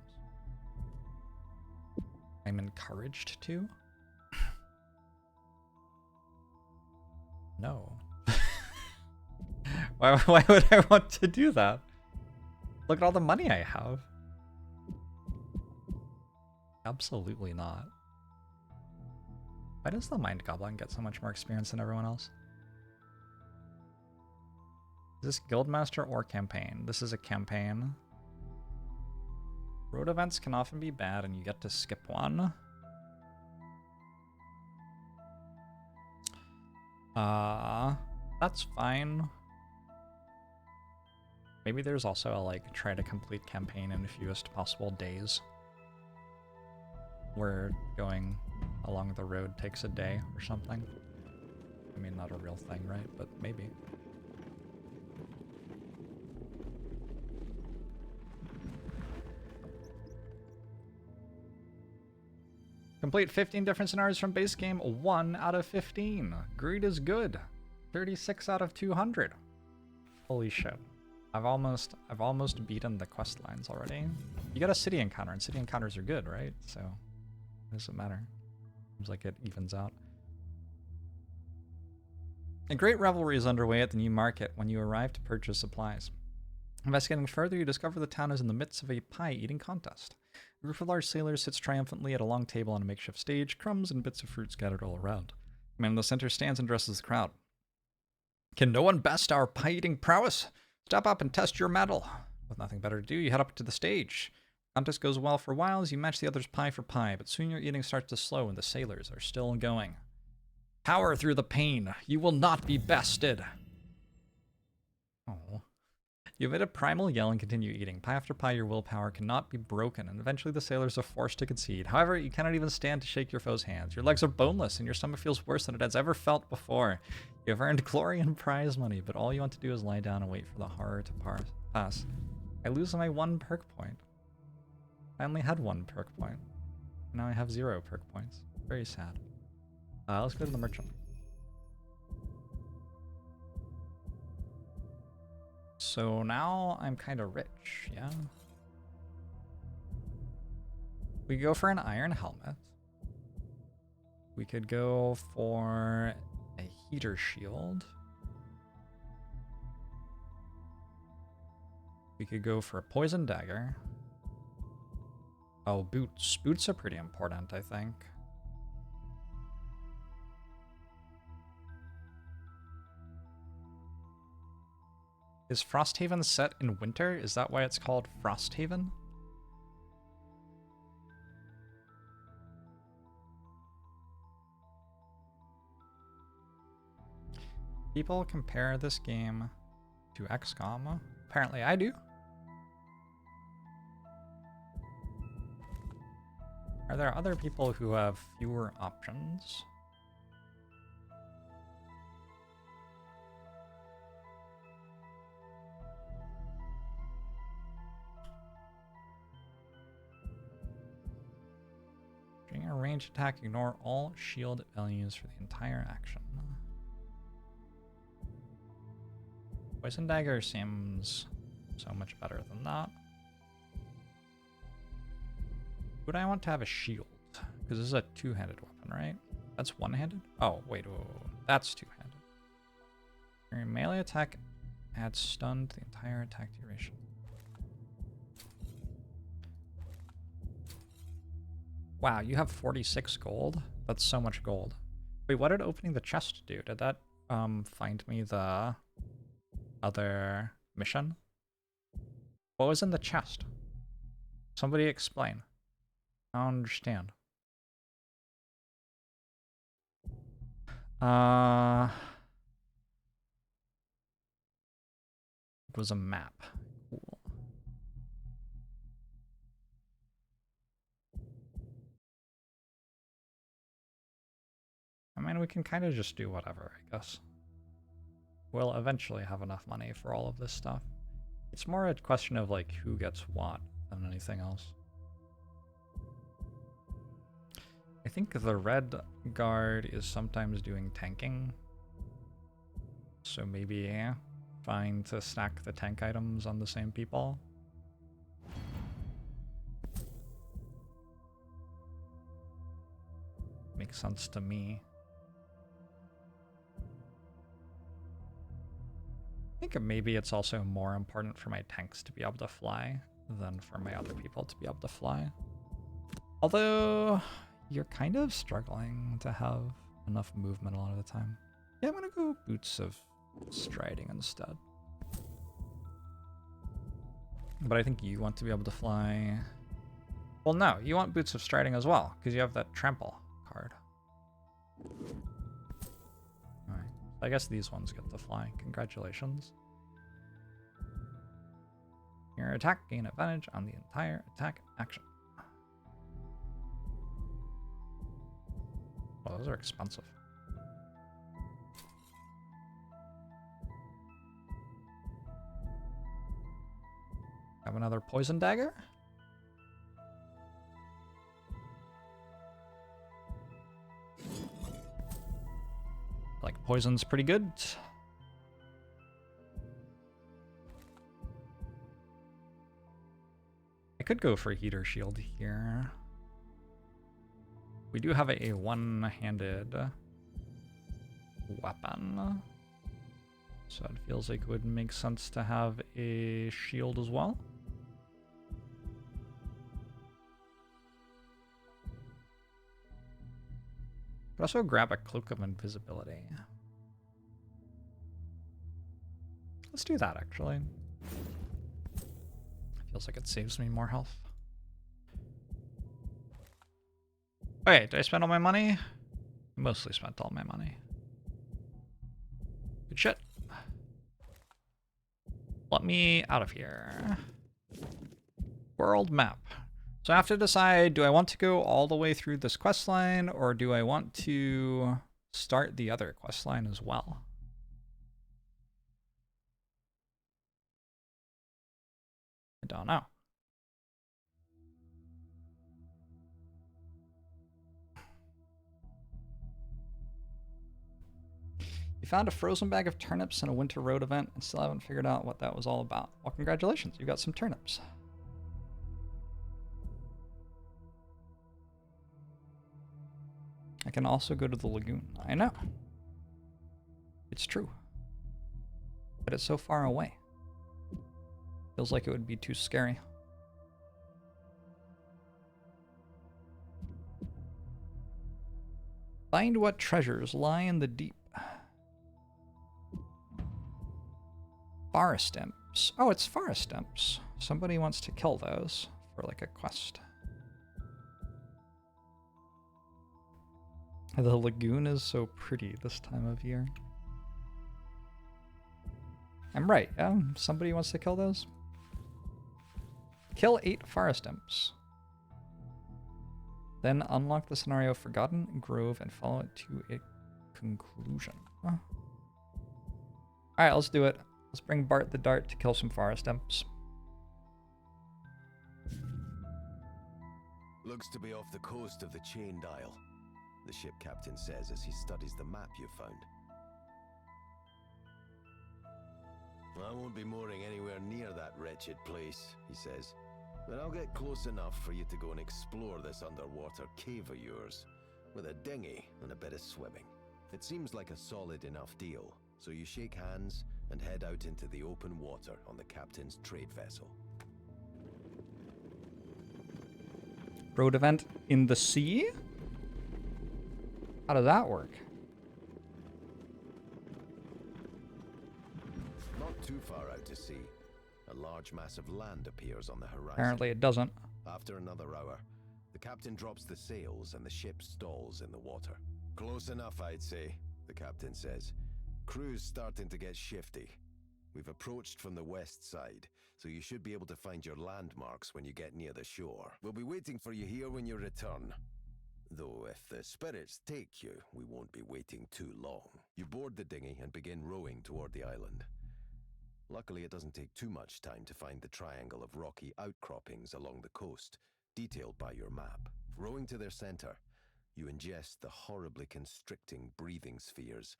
I'm encouraged to? No. Why would I want to do that? Look at all the money I have. Absolutely not. Why does the Mind Goblin get so much more experience than everyone else? Is this Guildmaster or campaign? This is a campaign. Road events can often be bad and you get to skip one. That's fine. Maybe there's also a like try to complete campaign in the fewest possible days, where going along the road takes a day or something. I mean, not a real thing, right? But maybe. Complete 15 different scenarios from base game, 1 out of 15. Greed is good. 36 out of 200. Holy shit. I've almost beaten the quest lines already. You got a city encounter, and city encounters are good, right? So, it doesn't matter. Seems like it evens out. A great revelry is underway at the new market when you arrive to purchase supplies. Investigating further, you discover the town is in the midst of a pie-eating contest. A group of large sailors sits triumphantly at a long table on a makeshift stage, crumbs and bits of fruit scattered all around. A man in the center stands and addresses the crowd. Can no one best our pie-eating prowess? Step up and test your mettle. With nothing better to do, you head up to the stage. Contest goes well for a while as you match the others pie for pie, but soon your eating starts to slow and the sailors are still going. Power through the pain. You will not be bested. Oh. You emit a primal yell and continue eating. Pie after pie, your willpower cannot be broken, and eventually the sailors are forced to concede. However, you cannot even stand to shake your foe's hands. Your legs are boneless, and your stomach feels worse than it has ever felt before. You have earned glory and prize money, but all you want to do is lie down and wait for the horror to pass. I lose my 1 perk point. I only had 1 perk point. Now I have 0 perk points. Very sad. Let's go to the merchant. So now I'm kind of rich, yeah? We go for an iron helmet. We could go for a heater shield. We could go for a poison dagger. Oh, boots. Boots are pretty important, I think. Is Frosthaven set in winter? Is that why it's called Frosthaven? People compare this game to XCOM. Apparently I do. Are there other people who have fewer options? During a ranged attack, ignore all shield values for the entire action. Poison dagger seems so much better than that. Would I want to have a shield? Because this is a two-handed weapon, right? That's one-handed? Oh, wait, that's two-handed. Your melee attack adds stun to the entire attack duration. Wow, you have 46 gold? That's so much gold. Wait, what did opening the chest do? Did that find me the other mission? What was in the chest? Somebody explain. I don't understand. It was a map. Cool. I mean, we can kind of just do whatever, I guess. We'll eventually have enough money for all of this stuff. It's more a question of, like, who gets what than anything else. I think the red guard is sometimes doing tanking. So maybe fine to stack the tank items on the same people. Makes sense to me. I think maybe it's also more important for my tanks to be able to fly than for my other people to be able to fly. Although, you're kind of struggling to have enough movement a lot of the time. Yeah, I'm gonna go boots of striding instead. But I think you want to be able to fly. Well, no, you want boots of striding as well, because you have that trample card. Alright, I guess these ones get to fly. Congratulations. Your attack gain advantage on the entire attack action. Well, those are expensive. Have another poison dagger. Like, poison's pretty good. I could go for a heater shield here. We do have a one-handed weapon, so it feels like it would make sense to have a shield as well. Could also grab a cloak of invisibility. Let's do that, actually. Feels like it saves me more health. Okay, did I spend all my money? Mostly spent all my money. Good shit. Let me out of here. World map. So I have to decide, do I want to go all the way through this quest line, or do I want to start the other quest line as well? I don't know. You found a frozen bag of turnips in a winter road event and still haven't figured out what that was all about. Well, congratulations, you got some turnips. I can also go to the lagoon. I know. It's true. But it's so far away. Feels like it would be too scary. Find what treasures lie in the deep. Forest imps. Oh, it's forest imps. Somebody wants to kill those for like a quest. The lagoon is so pretty this time of year. I'm right, yeah? Somebody wants to kill those? Kill 8 forest imps. Then unlock the scenario Forgotten Grove and follow it to a conclusion. Huh. Alright, let's do it. Let's bring Bart the Dart to kill some forest imps. Looks to be off the coast of the Chained Isle, the ship captain says as he studies the map you found. I won't be mooring anywhere near that wretched place, he says, but I'll get close enough for you to go and explore this underwater cave of yours, with a dinghy and a bit of swimming. It seems like a solid enough deal, so you shake hands and head out into the open water on the captain's trade vessel. Road event in the sea? How does that work? Not too far out to sea, a large mass of land appears on the horizon. Apparently it doesn't. After another hour, the captain drops the sails and the ship stalls in the water. Close enough, I'd say, the captain says. Crew's starting to get shifty. We've approached from the west side, so you should be able to find your landmarks when you get near the shore. We'll be waiting for you here when you return. Though if the spirits take you, we won't be waiting too long. You board the dinghy and begin rowing toward the island. Luckily, it doesn't take too much time to find the triangle of rocky outcroppings along the coast, detailed by your map. Rowing to their center, you ingest the horribly constricting breathing spheres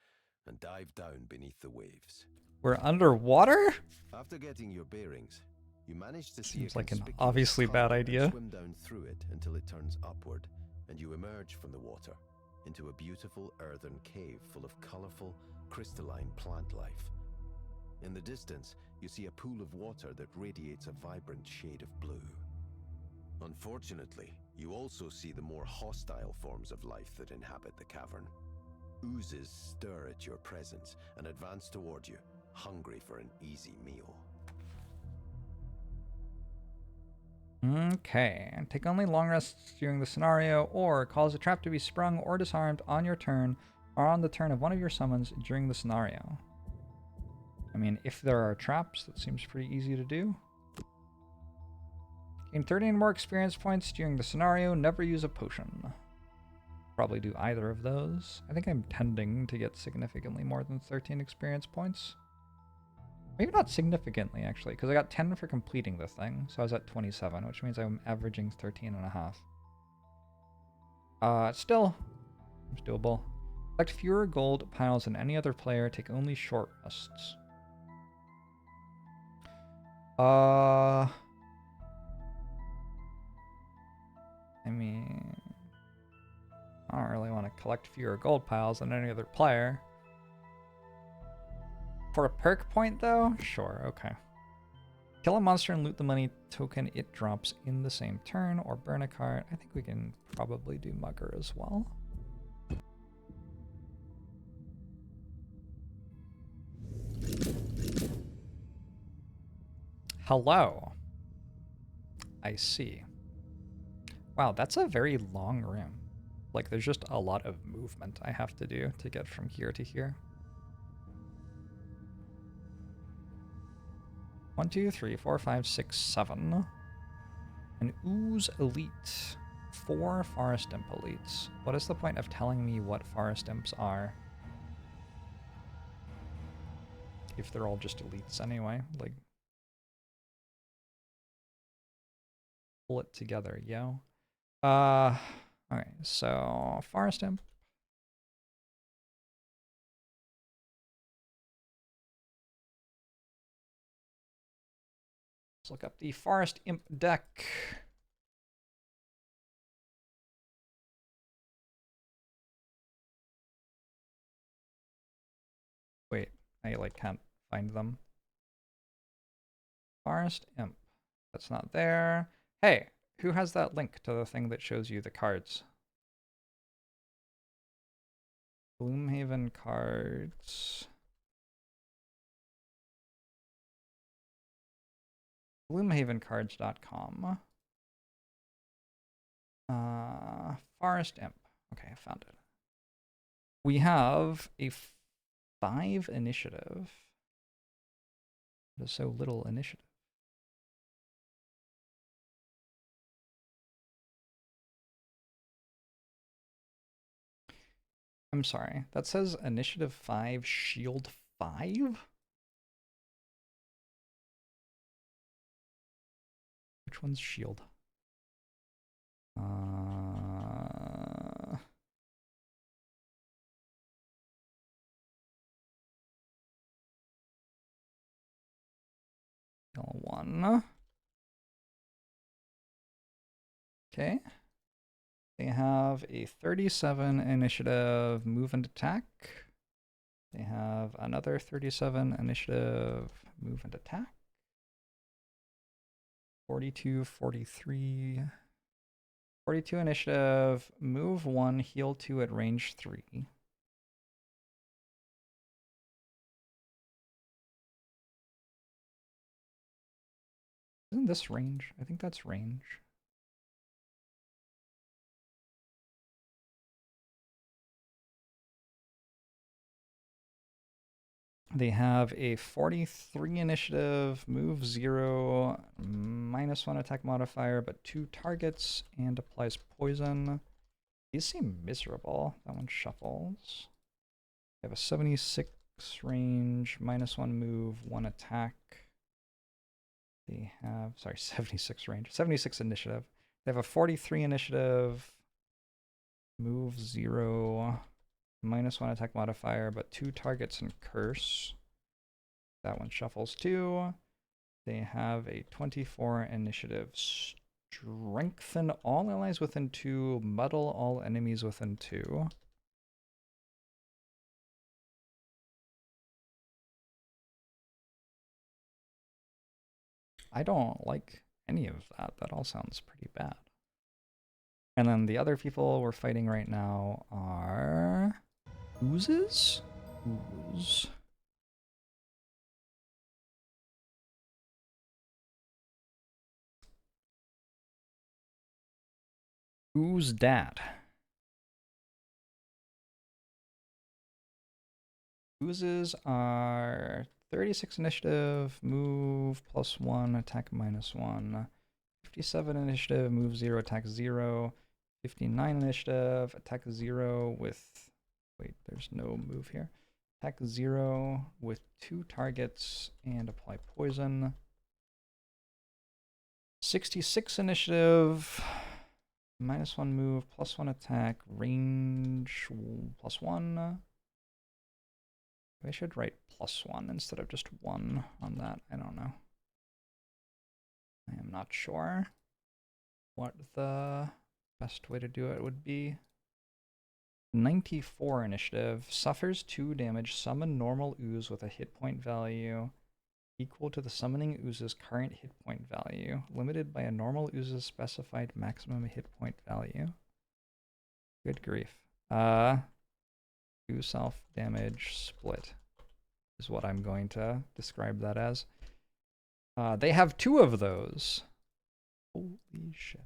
and dive down beneath the waves. We're underwater? After getting your bearings, you manage to see Seems a like an conspicuous obviously bad tunnel and idea. swim down through it until it turns upward, and you emerge from the water into a beautiful earthen cave full of colorful, crystalline plant life. In the distance, you see a pool of water that radiates a vibrant shade of blue. Unfortunately, you also see the more hostile forms of life that inhabit the cavern. Oozes stir at your presence and advance toward you, hungry for an easy meal. Okay. Take only long rests during the scenario, or cause a trap to be sprung or disarmed on your turn, or on the turn of one of your summons during the scenario. I mean, if there are traps, that seems pretty easy to do. Gain 13 more experience points during the scenario, never use a potion. Probably do either of those. I think I'm tending to get significantly more than 13 experience points. Maybe not significantly, actually, because I got 10 for completing the thing, so I was at 27, which means I'm averaging 13 and a half. Still, it's doable. Collect fewer gold piles than any other player, take only short rests. I mean, I don't really want to collect fewer gold piles than any other player. For a perk point, though? Sure, okay. Kill a monster and loot the money token it drops in the same turn, or burn a card. I think we can probably do Mugger as well. Hello. I see. Wow, that's a very long room. Like, there's just a lot of movement I have to do to get from here to here. 1, 2, 3, 4, 5, 6, 7. An ooze elite. 4 forest imp elites. What is the point of telling me what forest imps are? If they're all just elites anyway, like, pull it together, yo. Okay, so forest imp. Let's look up the forest imp deck. Wait, I like can't find them. Forest imp. That's not there. Hey, who has that link to the thing that shows you the cards? Gloomhaven cards. Gloomhavencards.com. Forest imp. Okay, I found it. We have a 5 initiative. There's so little initiative. I'm sorry, that says initiative 5, shield 5? Which one's shield? L1. Okay. They have a 37 initiative move and attack. They have another 37 initiative move and attack. 42, 43. 42 initiative, move 1, heal 2 at range 3. Isn't this range? I think that's range. They have a 43 initiative, move 0, -1 attack modifier, but 2 targets, and applies poison. These seem miserable. That one shuffles. They have a 76 range, -1 move, 1 attack. They have, sorry, 76 range, 76 initiative. They have a 43 initiative, move 0, -1 attack modifier, but 2 targets and curse. That one shuffles too. They have a 24 initiative, strengthen all allies within 2, muddle all enemies within 2. I don't like any of that. That all sounds pretty bad. And then the other people we're fighting right now are oozes? Ooze. Who's dat? Oozes are 36 initiative, move +1, attack -1. 57 initiative, move 0, attack 0. 59 initiative, attack 0 with... Wait, there's no move here. Attack 0 with 2 targets and apply poison. 66 initiative, -1 move, +1 attack, range +1. I should write +1 instead of just 1 on that. I don't know. I am not sure what the best way to do it would be. 94 initiative, suffers 2 damage, summon normal ooze with a hit point value equal to the summoning ooze's current hit point value, limited by a normal ooze's specified maximum hit point value. Good grief. 2 self-damage split is what I'm going to describe that as. They have 2 of those. Holy shit.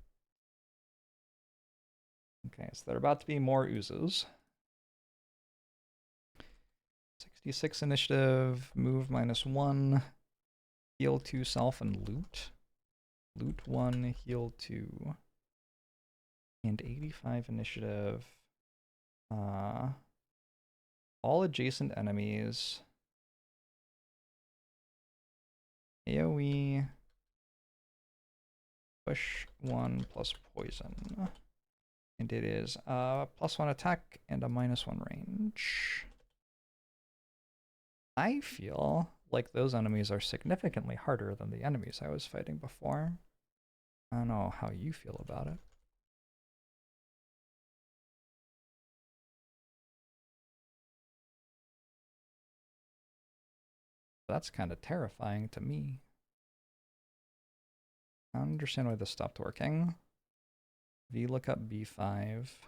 Okay, so there are about to be more oozes. 66 initiative, move -1, heal 2 self, and loot. Loot 1, heal 2. And 85 initiative. All adjacent enemies. AoE. Push 1 plus poison. And it is +1 attack and a -1 range. I feel like those enemies are significantly harder than the enemies I was fighting before. I don't know how you feel about it. That's kind of terrifying to me. I don't understand why this stopped working. VLOOKUP B5.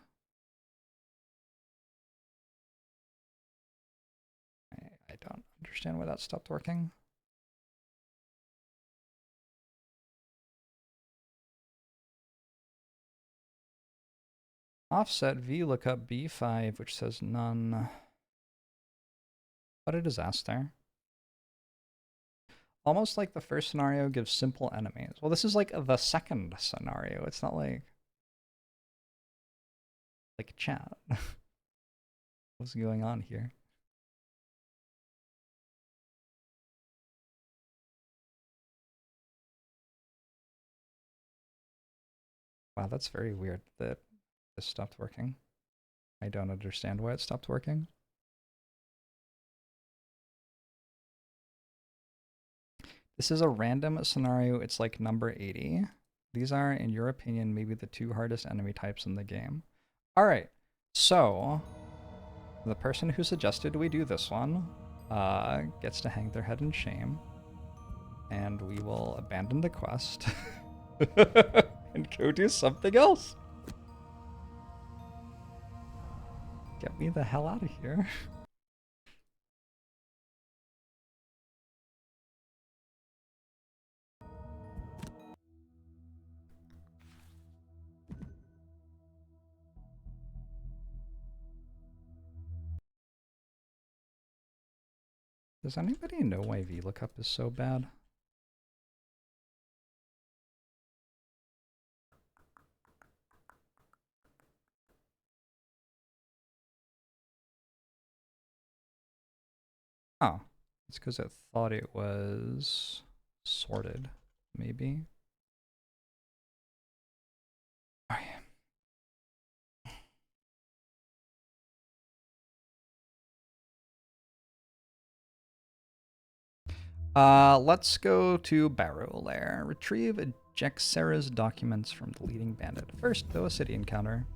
I don't understand why that stopped working. Offset VLOOKUP B5, which says none. What a disaster. Almost like the first scenario gives simple enemies. Well, this is like the second scenario. It's not like chat. What's going on here? Wow, that's very weird that this stopped working. I don't understand why it stopped working. This is a random scenario. It's like number 80. These are, in your opinion, maybe the 2 hardest enemy types in the game. All right, so the person who suggested we do this one gets to hang their head in shame, and we will abandon the quest and go do something else. Get me the hell out of here. Does anybody know why VLOOKUP is so bad? Oh, it's because it thought it was sorted, maybe. Oh, yeah. Let's go to Barrow Lair. Retrieve Jexera's documents from the leading bandit. First, though, a city encounter.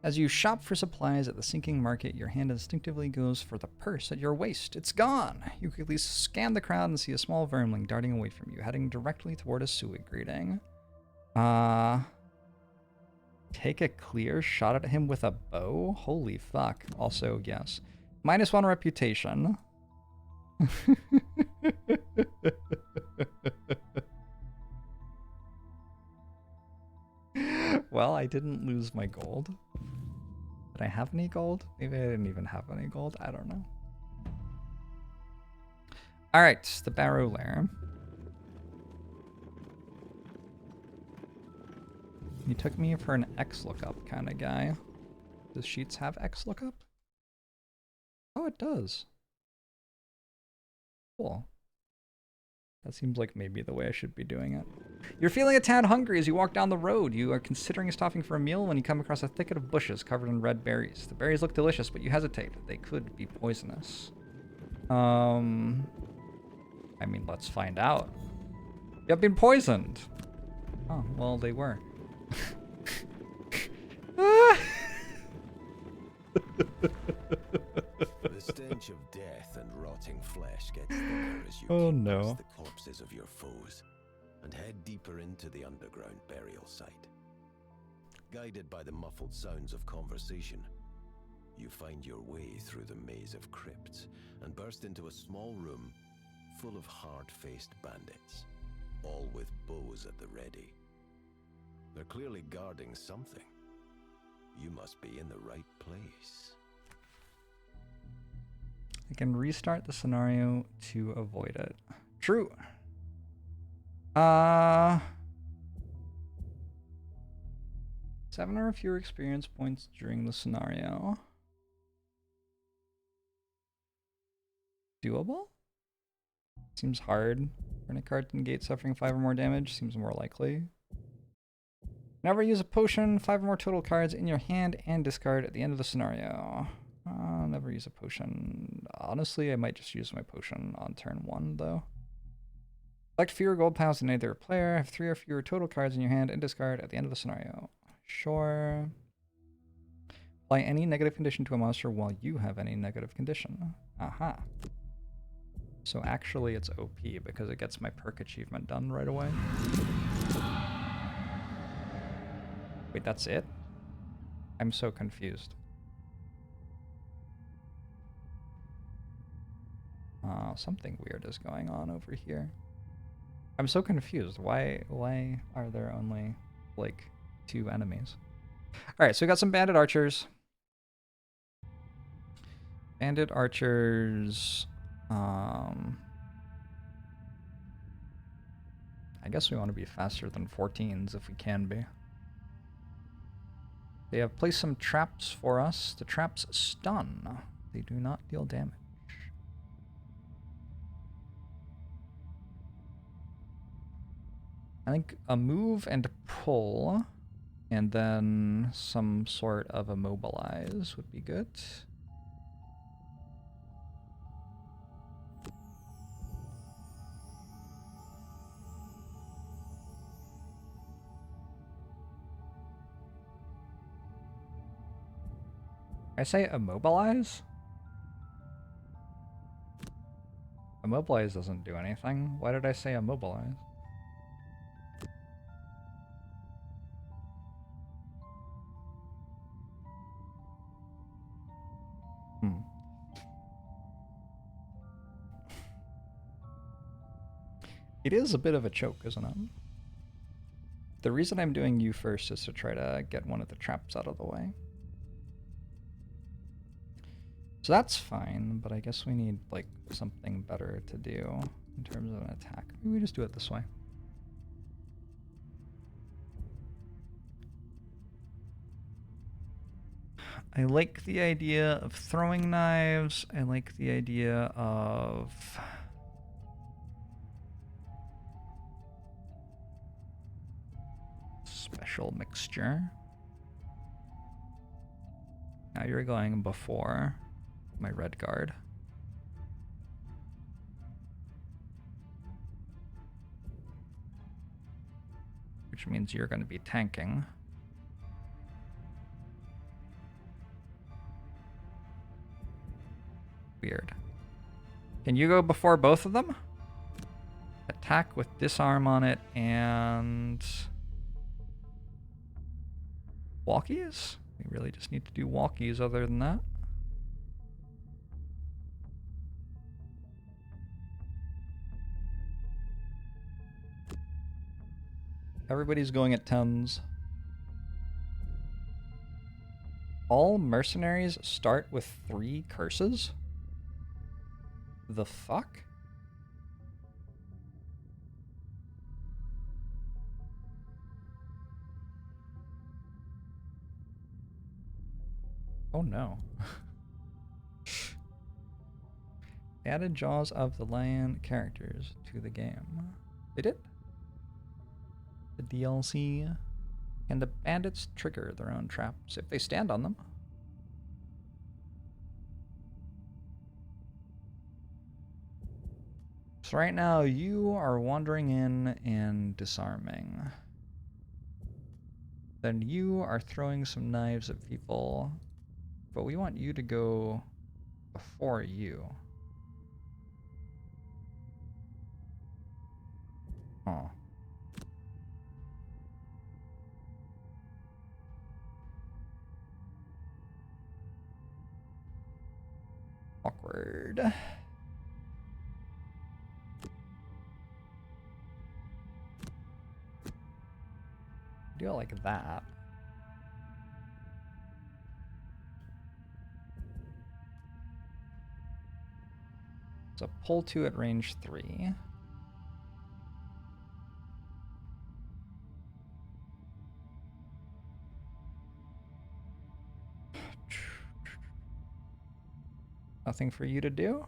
As you shop for supplies at the sinking market, your hand instinctively goes for the purse at your waist. It's gone! You quickly scan the crowd and see a small vermling darting away from you, heading directly toward a Sui greeting. Take a clear shot at him with a bow? Holy fuck. Also, yes. -1 reputation. Well, I didn't lose my gold. Did I have any gold? Maybe I didn't even have any gold. I don't know. Alright, the Barrow Lair. You took me for an X lookup kind of guy. Does Sheets have X lookup? Oh, it does. Cool. That seems like maybe the way I should be doing it. You're feeling a tad hungry as you walk down the road. You are considering stopping for a meal when you come across a thicket of bushes covered in red berries. The berries look delicious, but you hesitate. They could be poisonous. I mean, let's find out. You've been poisoned. Oh, well, they were. The stench of death and rotting flesh gets thicker as you no. the corpses of your foes and head deeper into the underground burial site. Guided by the muffled sounds of conversation, you find your way through the maze of crypts and burst into a small room full of hard-faced bandits. all with bows at the ready. They're clearly guarding something. You must be in the right place. I can restart the scenario to avoid it. True. 7 or fewer experience points during the scenario. Doable? Seems hard. Burn a card to negate suffering 5 or more damage. Seems more likely. Never use a potion. 5 or more total cards in your hand and discard at the end of the scenario. Never use a potion. Honestly, I might just use my potion on turn 1, though. Select fewer gold piles than either player. Have 3 or fewer total cards in your hand and discard at the end of the scenario. Sure. Apply any negative condition to a monster while you have any negative condition. Aha. So actually it's OP because it gets my perk achievement done right away. Wait, that's it? I'm so confused. Something weird is going on over here. I'm so confused. Why are there only, like, 2 enemies? Alright, so we got some bandit archers. Bandit archers... I guess we want to be faster than 14s if we can be. They have placed some traps for us. The traps stun. They do not deal damage. I think a move and pull, and then some sort of immobilize would be good. I say immobilize? Immobilize doesn't do anything. Why did I say immobilize? It is a bit of a choke, isn't it? The reason I'm doing you first is to try to get one of the traps out of the way. So that's fine, but I guess we need, like, something better to do in terms of an attack. Maybe we just do it this way. I like the idea of throwing knives. I like the idea of... special mixture. Now you're going before my red guard. Which means you're going to be tanking. Weird. Can you go before both of them? Attack with disarm on it and... walkies? We really just need to do walkies other than that. Everybody's going at 10s. All mercenaries start with 3 curses? The fuck? Oh no. Added Jaws of the Lion characters to the game. They did? The DLC. Can the bandits trigger their own traps if they stand on them? So right now you are wandering in and disarming. Then you are throwing some knives at people, but we want you to go before you. Oh. Awkward. Do it like that. So pull 2 at range 3. Nothing for you to do?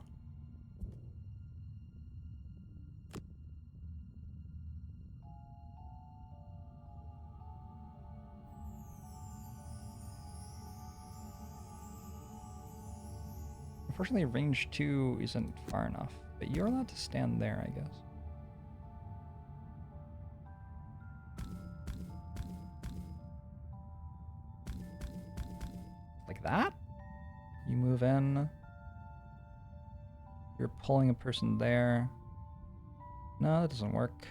Unfortunately, range 2 isn't far enough, but you're allowed to stand there, I guess. Like that? You move in. You're pulling a person there. No, that doesn't work.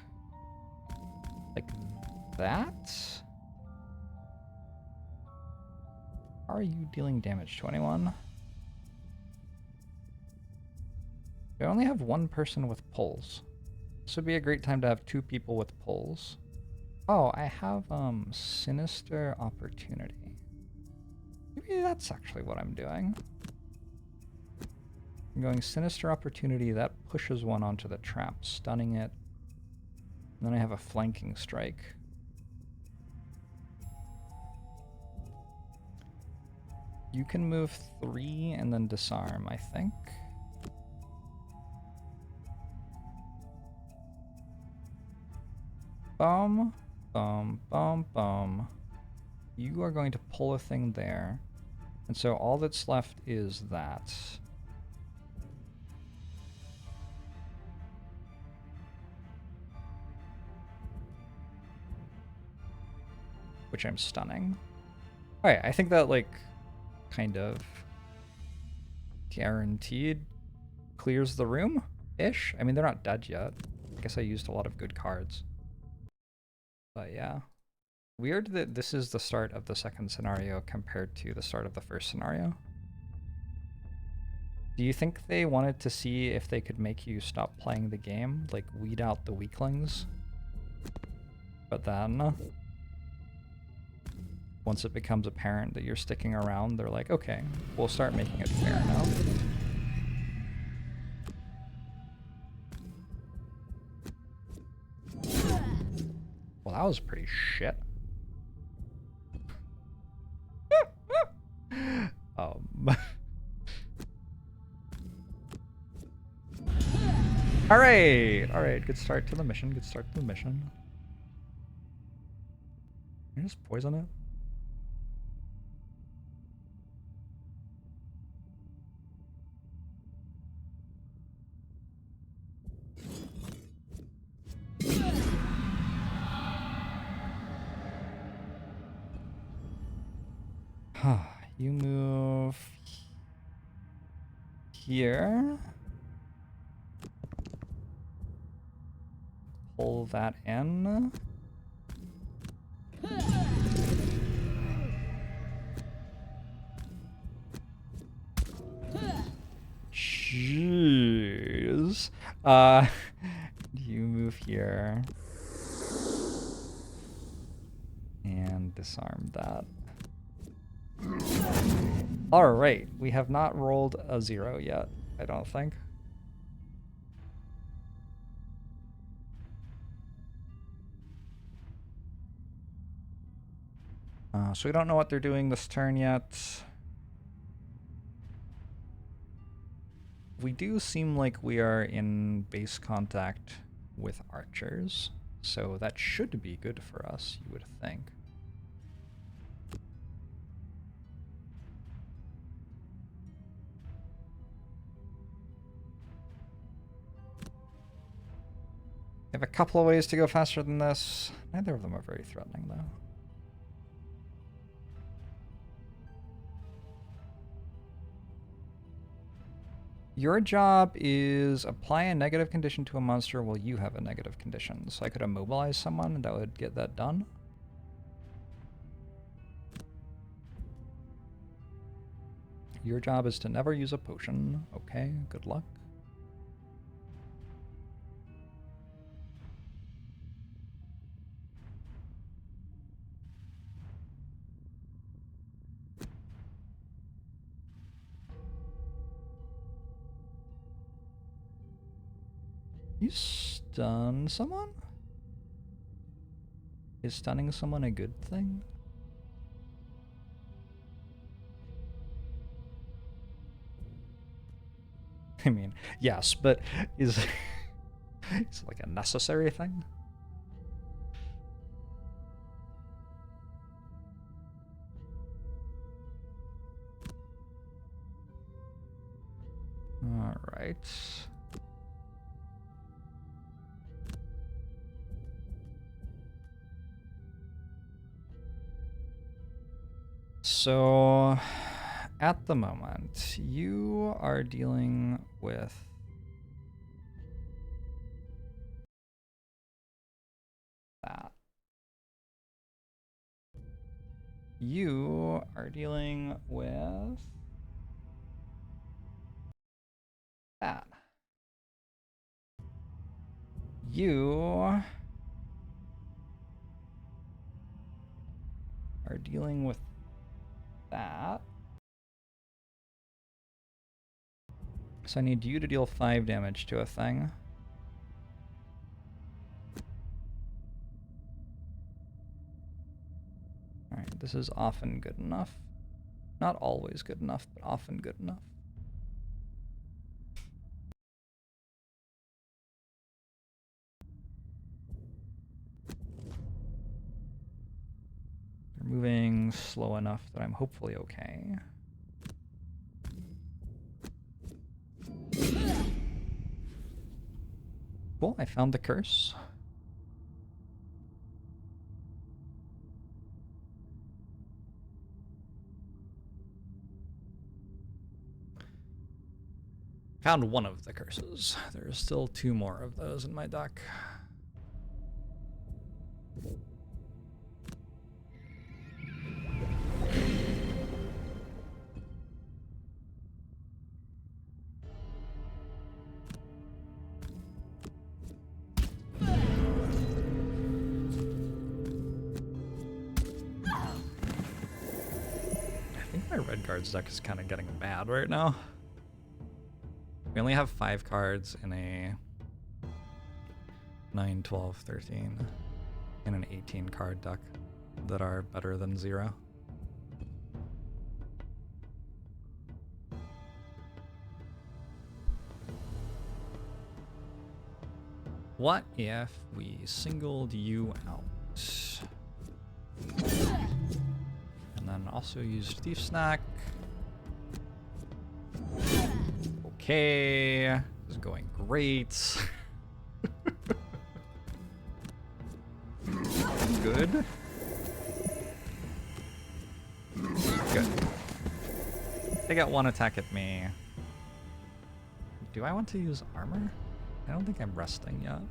Like that? How are you dealing damage to anyone? I only have 1 person with pulls. This would be a great time to have 2 people with pulls. Oh, I have Sinister Opportunity. Maybe that's actually what I'm doing. I'm going Sinister Opportunity, that pushes one onto the trap, stunning it. And then I have a Flanking Strike. You can move 3 and then disarm, I think. Boom, boom, boom, boom. You are going to pull a thing there. And so all that's left is that. Which I'm stunning. Alright, I think that, like, kind of guaranteed clears the room-ish. I mean, they're not dead yet. I guess I used a lot of good cards. But yeah. Weird that this is the start of the second scenario compared to the start of the first scenario. Do you think they wanted to see if they could make you stop playing the game? Like, weed out the weaklings? But then, once it becomes apparent that you're sticking around, they're like, okay, we'll start making it fair now. Well, that was pretty shit. Alright, good start to the mission, good start to the mission. Can I just poison it? You move here. Pull that in. Jeez. You move here. And disarm that. Alright, we have not rolled a 0 yet, I don't think. So we don't know what they're doing this turn yet. We do seem like we are in base contact with archers, so that should be good for us, you would think. We have a couple of ways to go faster than this. Neither of them are very threatening, though. Your job is apply a negative condition to a monster while you have a negative condition. So I could immobilize someone and that would get that done. Your job is to never use a potion. Okay, good luck. You stun someone? Is stunning someone a good thing? I mean, yes, but is it's like a necessary thing? All right. So, at the moment, you are dealing with that. You are dealing with that. You are dealing with that. So I need you to deal 5 damage to a thing. Alright, this is often good enough. Not always good enough, but often good enough. They're moving slow enough that I'm hopefully okay. Cool, I found the curse. Found one of the curses. There's still 2 more of those in my deck. I think my red cards deck is kind of getting bad right now. We only have 5 cards in a 9, 12, 13, and an 18 card deck that are better than 0. What if we singled you out? And then also used Thief Snack. Okay, this is going great. Good. Good. They got 1 attack at me. Do I want to use armor? I don't think I'm resting yet.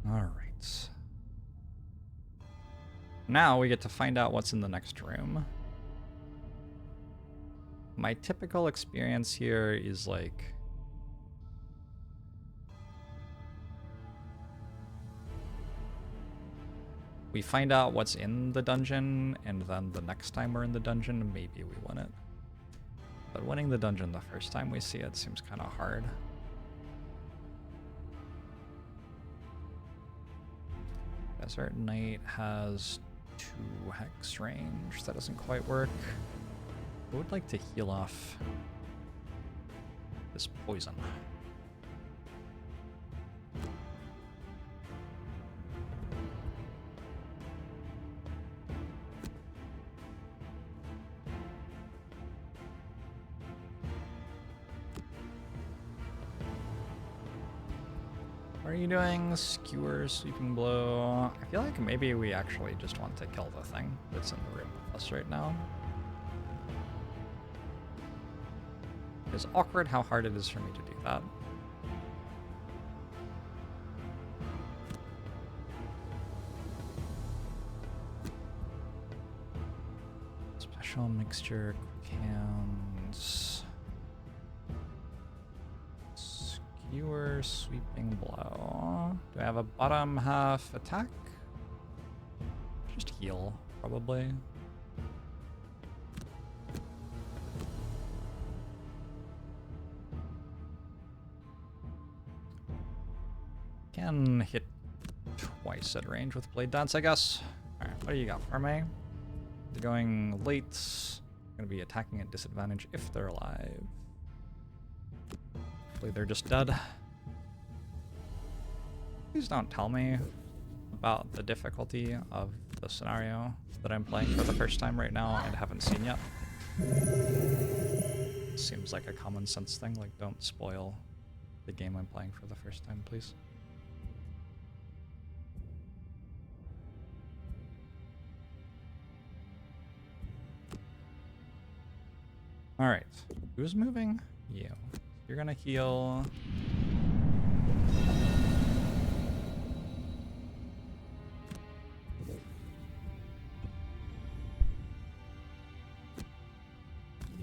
Alright. Now we get to find out what's in the next room. My typical experience here is like... we find out what's in the dungeon, and then the next time we're in the dungeon, maybe we win it. But winning the dungeon the first time we see it seems kind of hard. Desert Knight has 2 hex range. That doesn't quite work. I would like to heal off this poison. What are you doing? Skewer, Sweeping Blow. I feel like maybe we actually just want to kill the thing that's in the room with us right now. It's awkward how hard it is for me to do that. Special mixture, quick hands. Skewer. fewer sweeping blow. Do I have a bottom half attack? Just heal, probably. Can hit twice at range with Blade Dance, I guess. Alright, what do you got for me? They're going late. Gonna be attacking at disadvantage if they're alive. Hopefully they're just dead. Please don't tell me about the difficulty of the scenario that I'm playing for the first time right now and haven't seen yet. Seems like a common sense thing, like don't spoil the game I'm playing for the first time, please. Alright, who's moving? You. You're gonna heal.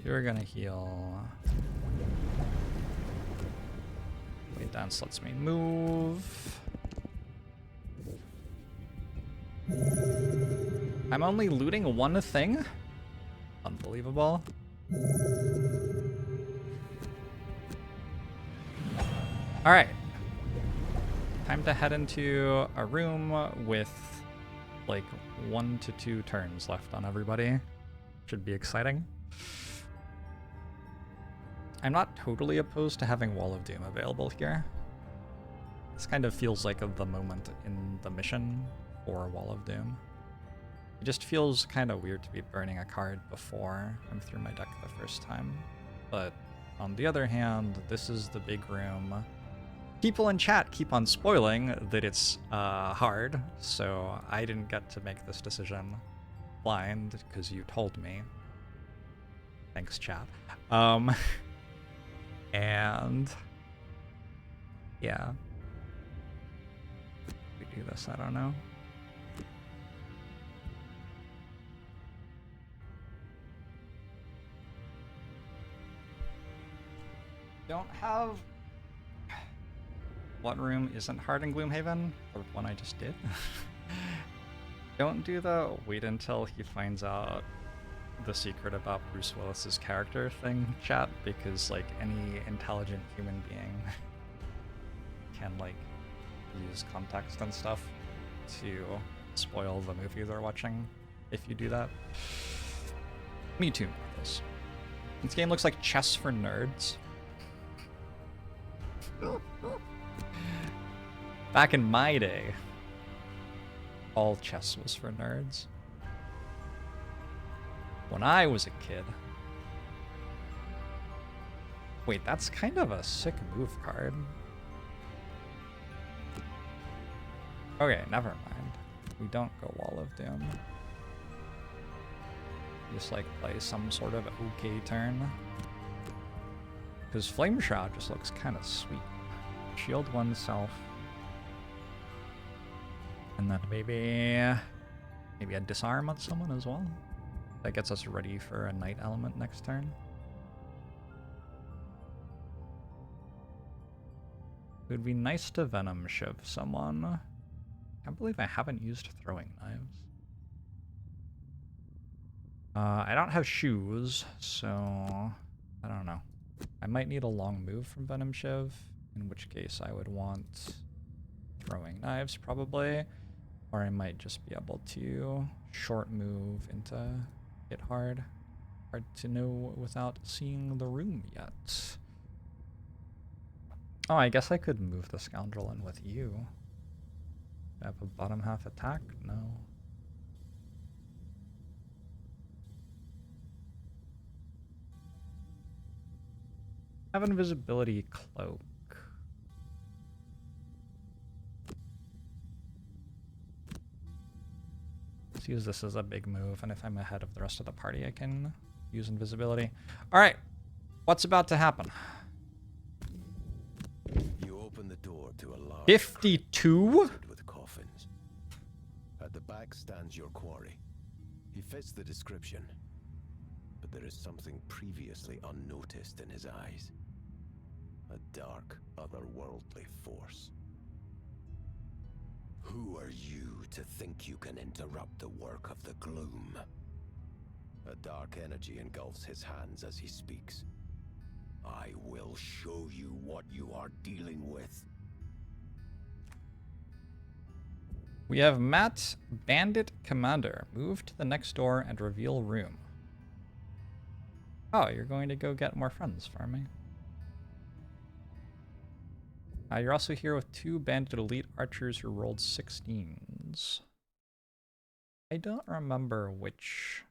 You're gonna heal. Blade Dance lets me move. I'm only looting one thing? Unbelievable. Alright. Time to head into a room with like 1 to 2 turns left on everybody. Should be exciting. I'm not totally opposed to having Wall of Doom available here. This kind of feels like the moment in the mission for Wall of Doom. It just feels kind of weird to be burning a card before I'm through my deck the first time. But on the other hand, this is the big room. People in chat keep on spoiling that it's hard, so I didn't get to make this decision blind because you told me. Thanks, chat. And yeah. We do this, I don't know. Don't have... What room isn't hard in Gloomhaven? The one I just did. Don't do the wait until he finds out the secret about Bruce Willis's character thing, chat, because like any intelligent human being can like use context and stuff to spoil the movie they're watching if you do that. Me too, Marcus. This game looks like chess for nerds. Back in my day, all chess was for nerds. When I was a kid. Wait, that's kind of a sick move card. Okay, never mind. We don't go Wall of Doom. Just like play some sort of okay turn. Because Flame Shroud just looks kind of sweet. Shield oneself. And then maybe a disarm on someone as well. That gets us ready for a night element next turn. It would be nice to Venom Shiv someone. I can't believe I haven't used throwing knives. I don't have shoes, so I don't know. I might need a long move from Venom Shiv, in which case I would want throwing knives probably. Or I might just be able to short move into hit hard. Hard to know without seeing the room yet. Oh, I guess I could move the Scoundrel in with you. I have a bottom half attack? No. I have an invisibility cloak. Let's use this as a big move, and if I'm ahead of the rest of the party, I can use invisibility. All right, what's about to happen? You open the door to a large 52? with coffins. At the back stands your quarry. He fits the description, but there is something previously unnoticed in his eyes. a dark, otherworldly force. Who are you to think you can interrupt the work of the Gloom? A dark energy engulfs his hands as he speaks. I will show you what you are dealing with. We have Matt, Bandit Commander. Move to the next door and reveal room. Oh, you're going to go get more friends for me. You're also here with 2 Bandit Elite Archers who rolled 16s. I don't remember which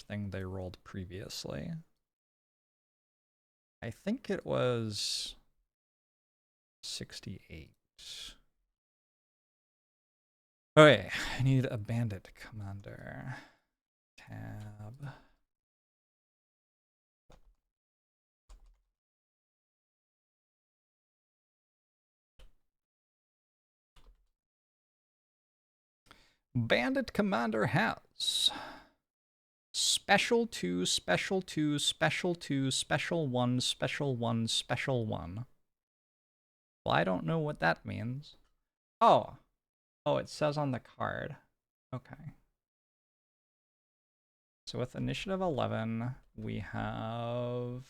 thing they rolled previously. I think it was 68. Okay, I need a Bandit Commander. Tab. Bandit Commander has Special 2, Special 2, Special 2, Special 1, Special 1, Special 1. Well, I don't know what that means. Oh, it says on the card. Okay. So with Initiative 11, we have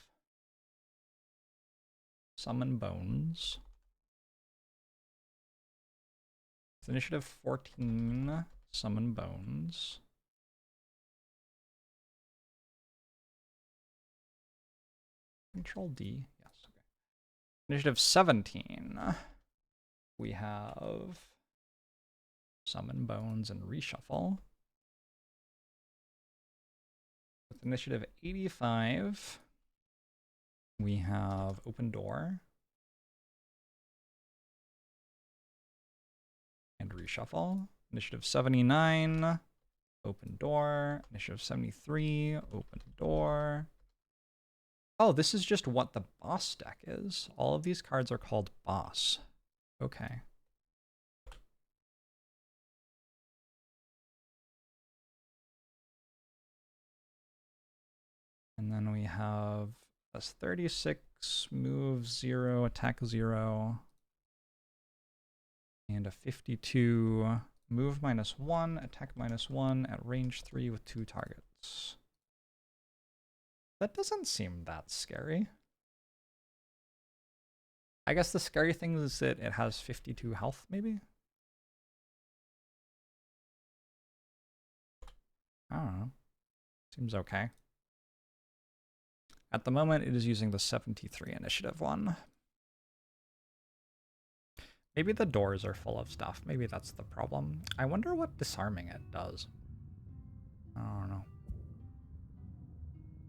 Summon Bones. With Initiative 14, Summon Bones. Control D, yes, okay. Initiative 17, we have Summon Bones and Reshuffle. With Initiative 85, we have Open Door and Reshuffle. Initiative 79, Open Door. Initiative 73, Open Door. Oh, this is just what the boss deck is. All of these cards are called boss. Okay. And then we have plus 36, move 0, attack 0. And a 52, move -1, attack -1 at range 3 with 2 targets. That doesn't seem that scary. I guess the scary thing is that it has 52 health, maybe? I don't know. Seems okay. At the moment, it is using the 73 initiative one. Maybe the doors are full of stuff. Maybe that's the problem. I wonder what disarming it does. I don't know.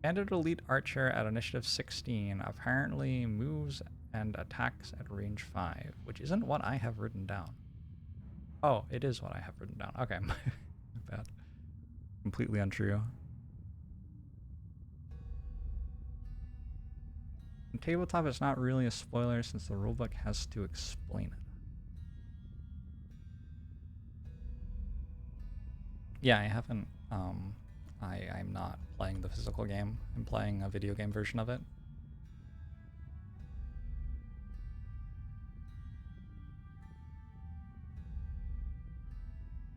Bandit Elite Archer at Initiative 16 apparently moves and attacks at range 5, which isn't what I have written down. Oh, it is what I have written down. Okay, my bad. Completely untrue. In tabletop, it's not really a spoiler since the rulebook has to explain it. Yeah, I haven't, I'm not playing the physical game. I'm playing a video game version of it.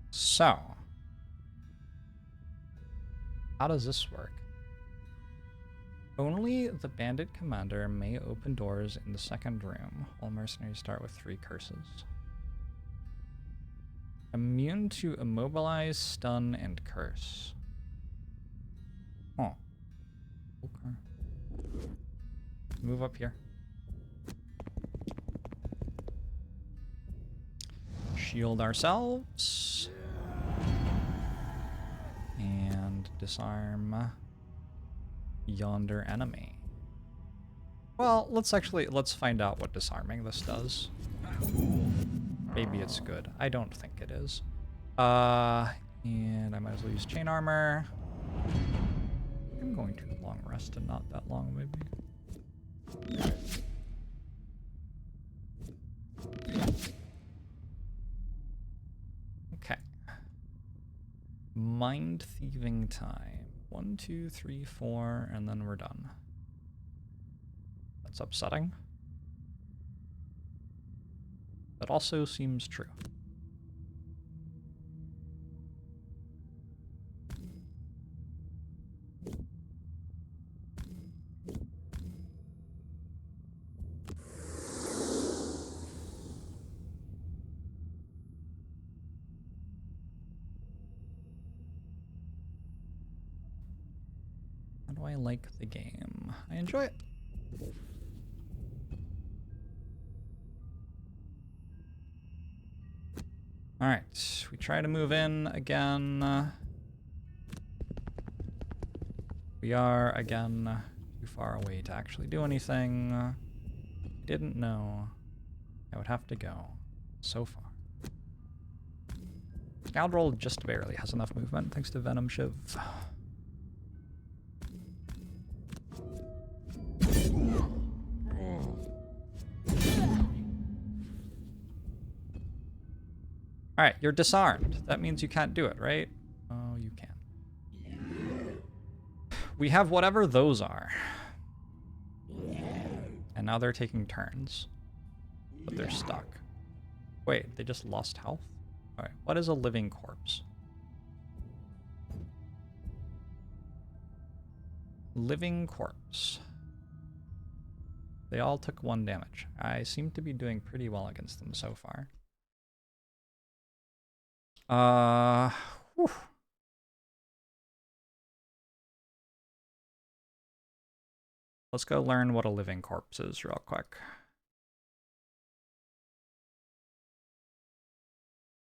So, how does this work? Only the Bandit Commander may open doors in the second room. All mercenaries start with 3 curses. Immune to immobilize, stun, and curse. Oh. Okay. Move up here. Shield ourselves. And disarm yonder enemy. Well, let's find out what disarming this does. Maybe it's good. I don't think it is. And I might as well use chain armor. I'm going to long rest and not that long, maybe. Okay. Mind thieving time. 1, 2, 3, 4, and then we're done. it's upsetting. That also seems true. How do I like the game? I enjoy it. Alright, we try to move in again. We are, again, too far away to actually do anything. Didn't know I would have to go so far. Scoundrel just barely has enough movement thanks to Venom Shiv. Alright, you're disarmed. That means you can't do it, right? Oh, you can. We have whatever those are. And now they're taking turns. But they're stuck. Wait, they just lost health? Alright, what is a living corpse? Living corpse. They all took 1 damage. I seem to be doing pretty well against them so far. Whew. Let's go learn what a living corpse is real quick.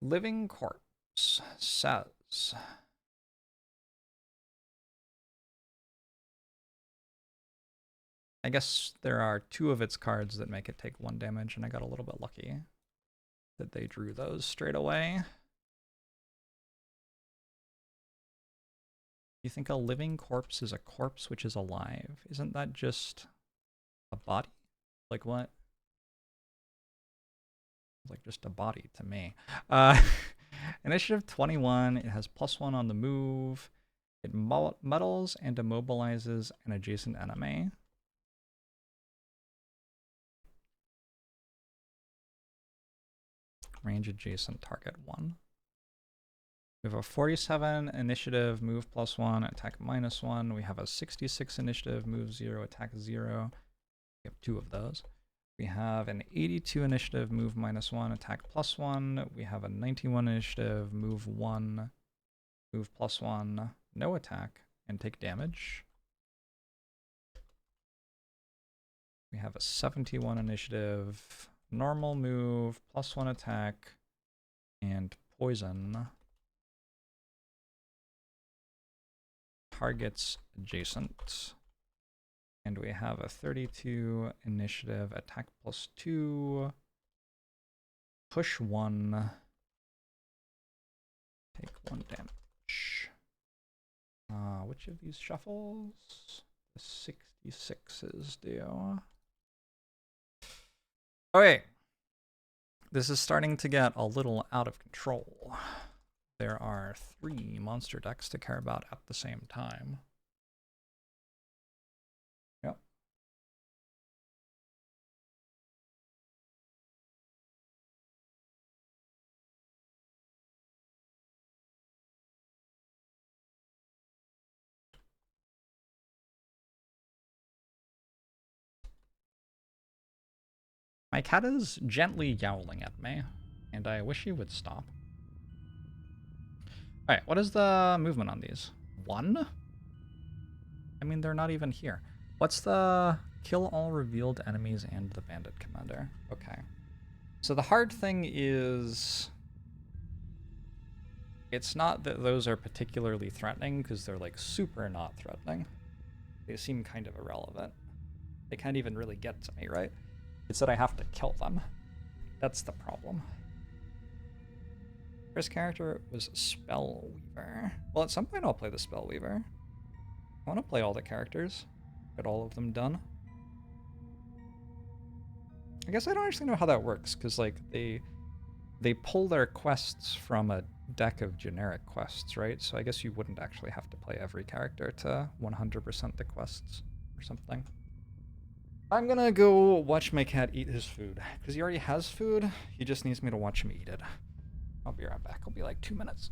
Living corpse says... I guess there are 2 of its cards that make it take 1 damage, and I got a little bit lucky that they drew those straight away. You think a living corpse is a corpse which is alive? Isn't that just a body? Like what? Like just a body to me. Initiative 21, it has +1 on the move. It muddles and immobilizes an adjacent enemy. Range adjacent target 1. We have a 47 initiative, move +1, attack -1. We have a 66 initiative, move 0, attack 0. We have 2 of those. We have an 82 initiative, move -1, attack +1. We have a 91 initiative, move 1, move +1, no attack, and take damage. We have a 71 initiative, normal move, +1 attack, and poison. Targets adjacent. And we have a 32 initiative, attack +2, push 1, take 1 damage. Which of these shuffles? The 66s do. Okay. This is starting to get a little out of control. There are 3 monster decks to care about at the same time. Yep. My cat is gently yowling at me, and I wish he would stop. Alright, what is the movement on these? 1? I mean, they're not even here. What's the kill all revealed enemies and the bandit commander? Okay. So the hard thing is... it's not that those are particularly threatening, because they're like super not threatening. They seem kind of irrelevant. They can't even really get to me, right? It's that I have to kill them. That's the problem. First character was Spellweaver. Well, at some point I'll play the Spellweaver. I want to play all the characters. Get all of them done. I guess I don't actually know how that works, because like they pull their quests from a deck of generic quests, right? So I guess you wouldn't actually have to play every character to 100% the quests or something. I'm gonna go watch my cat eat his food. Because he already has food. He just needs me to watch him eat it. I'll be right back. I'll be like 2 minutes.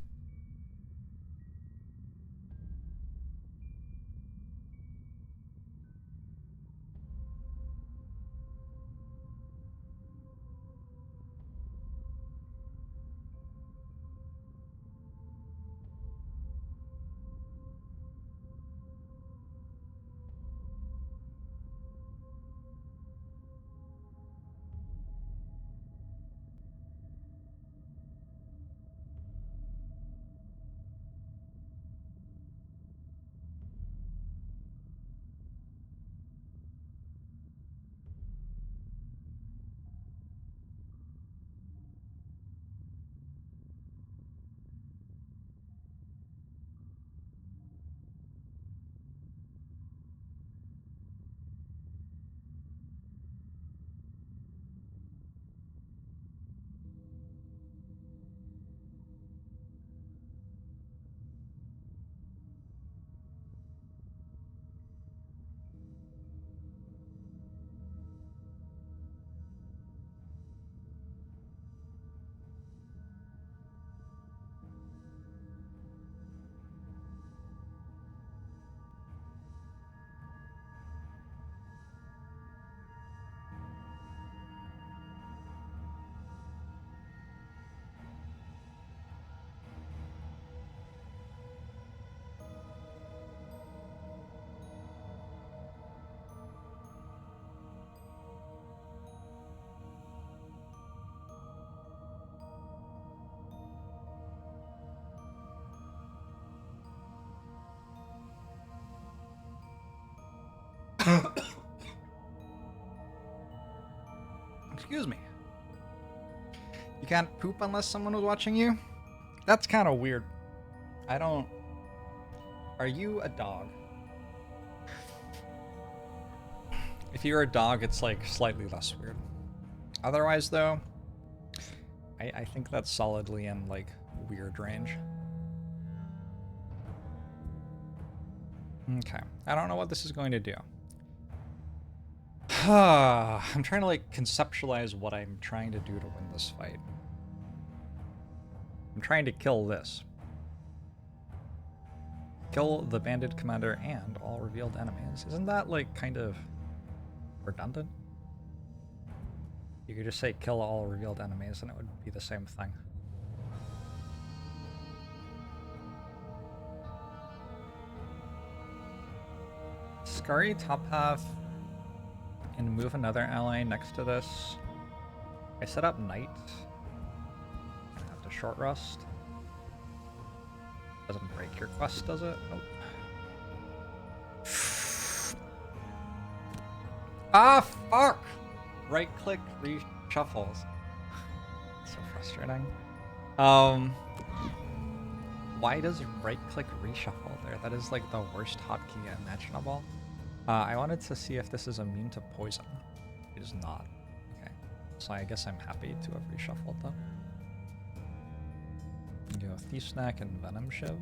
Excuse me. You can't poop unless someone was watching you? That's kind of weird. I don't... Are you a dog? If you're a dog, it's like slightly less weird. Otherwise, though, I think that's solidly in like weird range. Okay. I don't know what this is going to do. I'm trying to like conceptualize what I'm trying to do to win this fight. I'm trying to kill this. Kill the bandit commander and all revealed enemies. Isn't that like kind of redundant? You could just say kill all revealed enemies and it would be the same thing. Scurry top half and move another ally next to this. I set up knight. I have to short rest. Doesn't break your quest, does it? Nope. Ah, fuck! Right click reshuffles. So frustrating. Why does right click reshuffle there? That is like the worst hotkey imaginable. I wanted to see if this is immune to poison. It is not. Okay. So I guess I'm happy to have reshuffled them. Go Thief Snack and Venom Shiv.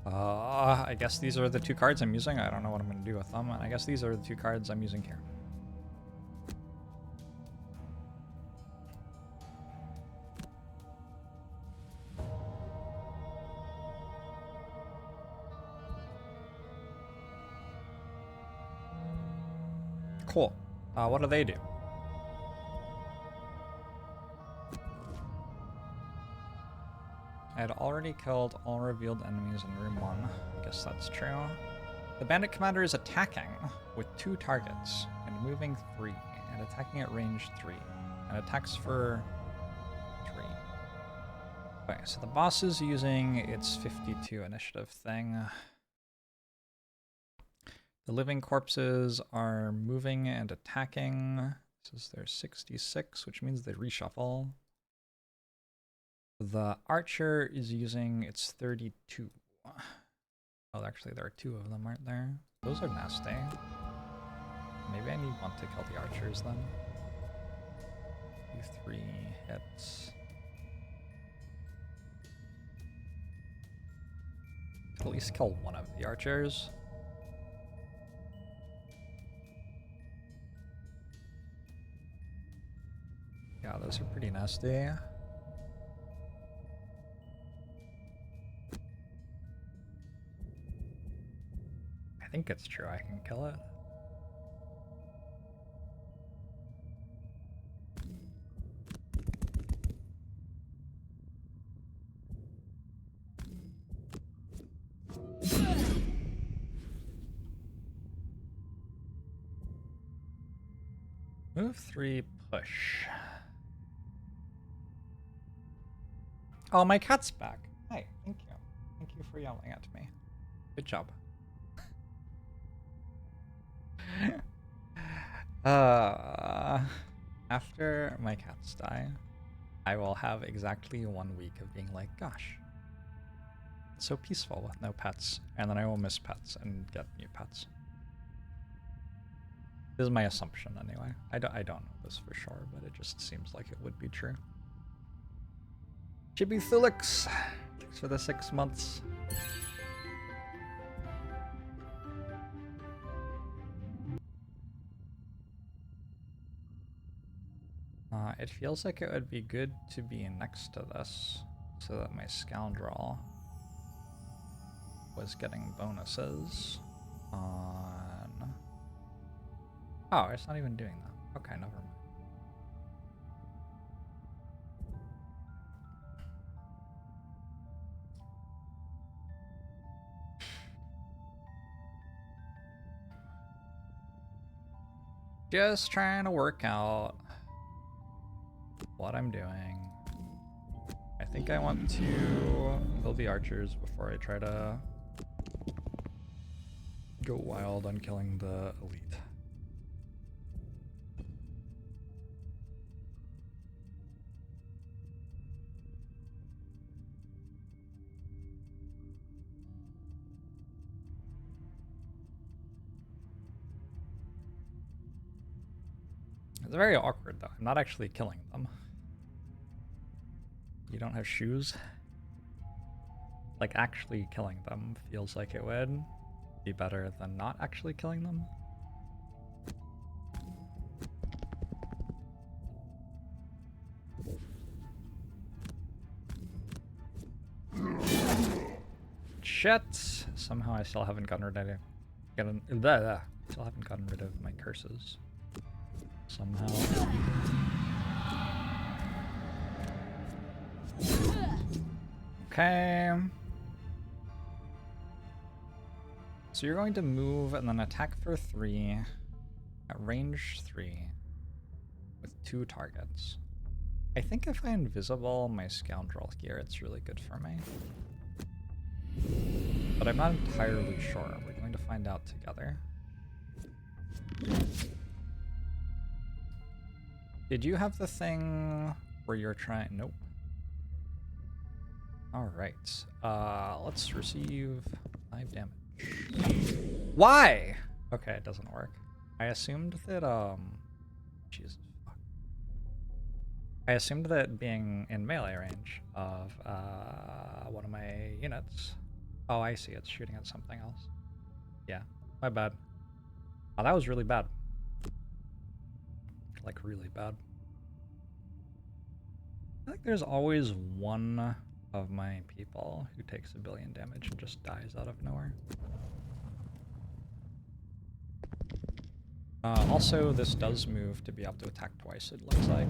I guess these are the two cards I'm using. I don't know what I'm going to do with them. And I guess these are the two cards I'm using here. Cool. What do they do? I had already killed all revealed enemies in room 1. I guess that's true. The bandit commander is attacking with 2 targets and moving 3 and attacking at range 3 and attacks for 3. Okay, so the boss is using its 52 initiative thing. The living corpses are moving and attacking. This is their 66, which means they reshuffle. The archer is using its 32. Oh, actually there are 2 of them, aren't there? Those are nasty. Maybe I need one to kill the archers then. 2, 3. It's at least kill one of the archers. Yeah, those are pretty nasty. I think it's true I can kill it. Move 3, push. Oh, my cat's back. Hi, thank you. Thank you for yelling at me. Good job. After my cats die, I will have exactly 1 week of being like, gosh, it's so peaceful with no pets. And then I will miss pets and get new pets. This is my assumption anyway. I don't know this for sure, but it just seems like it would be true. Chibi Thulix, thanks for the 6 months. It feels like it would be good to be next to this so that my scoundrel was getting bonuses on... Oh, it's not even doing that. Okay, never mind. Just trying to work out what I'm doing. I think I want to kill the archers before I try to go wild on killing the elite. It's very awkward though. I'm not actually killing them. You don't have shoes? Like actually killing them feels like it would be better than not actually killing them. Shit! Somehow I still haven't gotten rid of still haven't gotten rid of my curses. Somehow. Okay. So you're going to move and then attack for 3 at range 3 with 2 targets. I think if I invisible my scoundrel here, it's really good for me. But I'm not entirely sure. We're going to find out together. Did you have the thing where you're trying? Nope. Alright. Let's receive 5 damage. Why? Okay, it doesn't work. I assumed that, Jesus fuck. I assumed that being in melee range of, one of my units. Oh, I see. It's shooting at something else. Yeah, my bad. Oh, that was really bad. Like, really bad. I feel like there's always one of my people who takes 1 billion damage and just dies out of nowhere. Also, this does move to be able to attack twice, it looks like.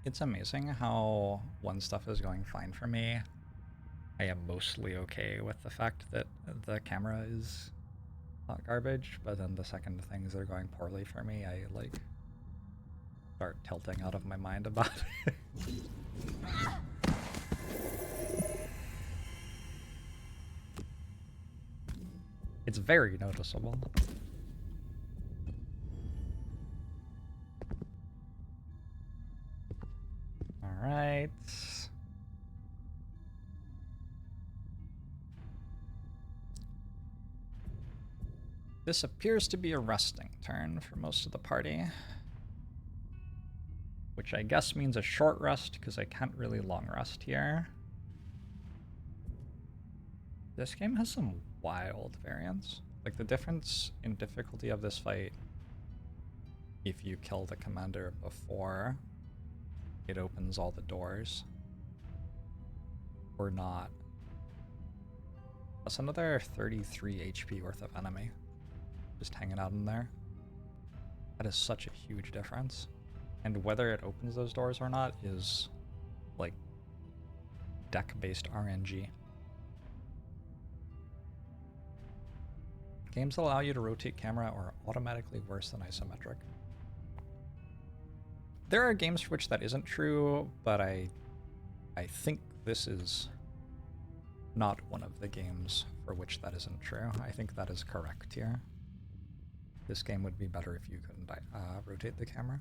It's amazing how when stuff is going fine for me, I am mostly okay with the fact that the camera is not garbage, but then the second things are going poorly for me, I like start tilting out of my mind about it. It's very noticeable. All right. This appears to be a resting turn for most of the party. Which I guess means a short rest, because I can't really long rest here. This game has some wild variants. Like, the difference in difficulty of this fight, if you kill the commander before it opens all the doors, or not. That's another 33 HP worth of enemy just hanging out in there. That is such a huge difference. And whether it opens those doors or not is, like, deck-based RNG. Games that allow you to rotate camera are automatically worse than isometric. There are games for which that isn't true, but I think this is not one of the games for which that isn't true. I think that is correct here. This game would be better if you couldn't rotate the camera.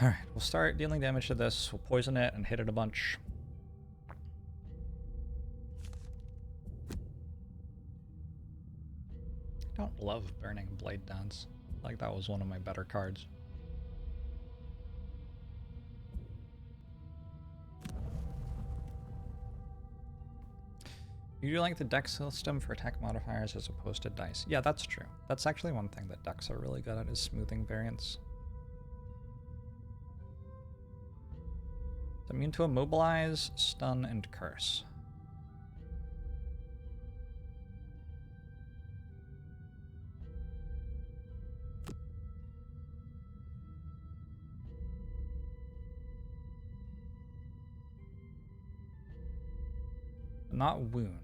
Alright, we'll start dealing damage to this. We'll poison it and hit it a bunch. I don't love Burning Blade Dance. Like, that was one of my better cards. You do like the deck system for attack modifiers as opposed to dice. Yeah, that's true. That's actually one thing that decks are really good at, is smoothing variants. It's immune to Immobilize, Stun, and Curse. Not wound.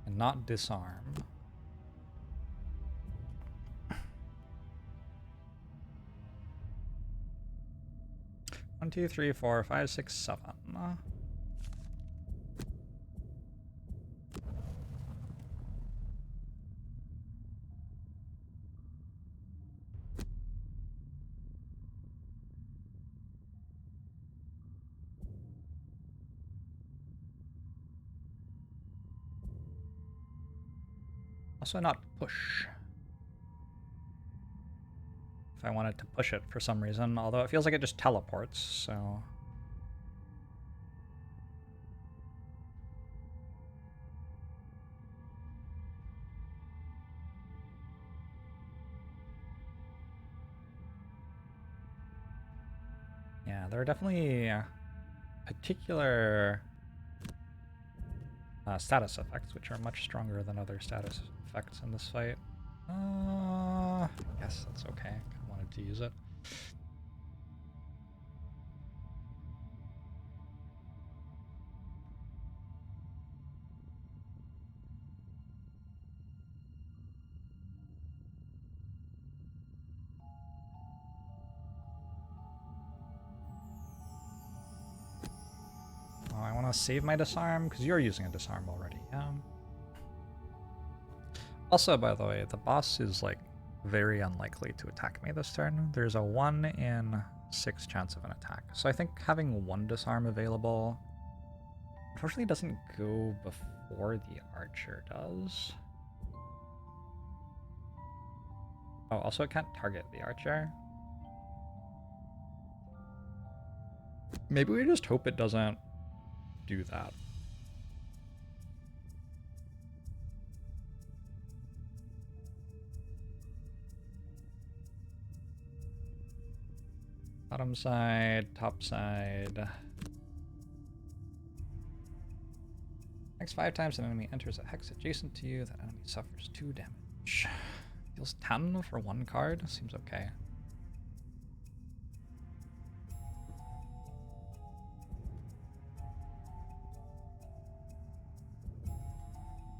And not disarm. One, two, three, four, five, six, seven. Also not push. If I wanted to push it for some reason, although it feels like it just teleports, so... Yeah, there are definitely particular status effects, which are much stronger than other status effects in this fight. I guess that's okay. I wanted to use it. Oh, I want to save my disarm because you're using a disarm already. Also, by the way, the boss is like very unlikely to attack me this turn. There's a 1 in 6 chance of an attack. So I think having 1 disarm available unfortunately doesn't go before the archer does. Oh, also it can't target the archer. Maybe we just hope it doesn't do that. Bottom side, top side. Next 5 times an enemy enters a hex adjacent to you, that enemy suffers 2 damage. Deals 10 for 1 card, seems okay.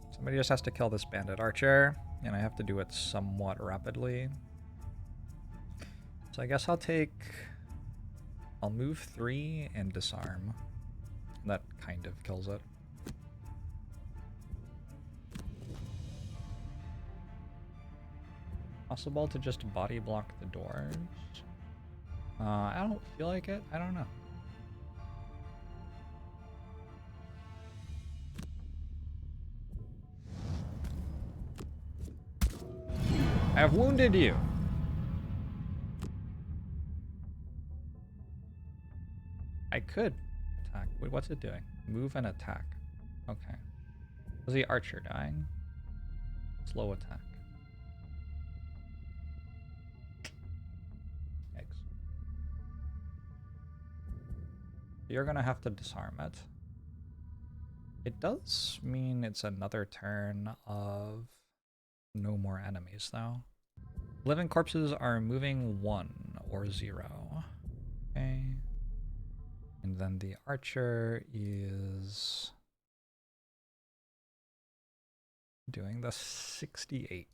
Somebody just has to kill this bandit archer, and I have to do it somewhat rapidly. So I guess I'll move 3 and disarm. That kind of kills it. Possible to just body block the doors? I don't feel like it. I don't know. I have wounded you. I could attack. Wait, what's it doing? Move and attack. Okay. Was the archer dying? Slow attack. Yikes. You're gonna have to disarm it. It does mean it's another turn of no more enemies, though. Living corpses are moving 1 or 0. Okay. And then the archer is doing the 68.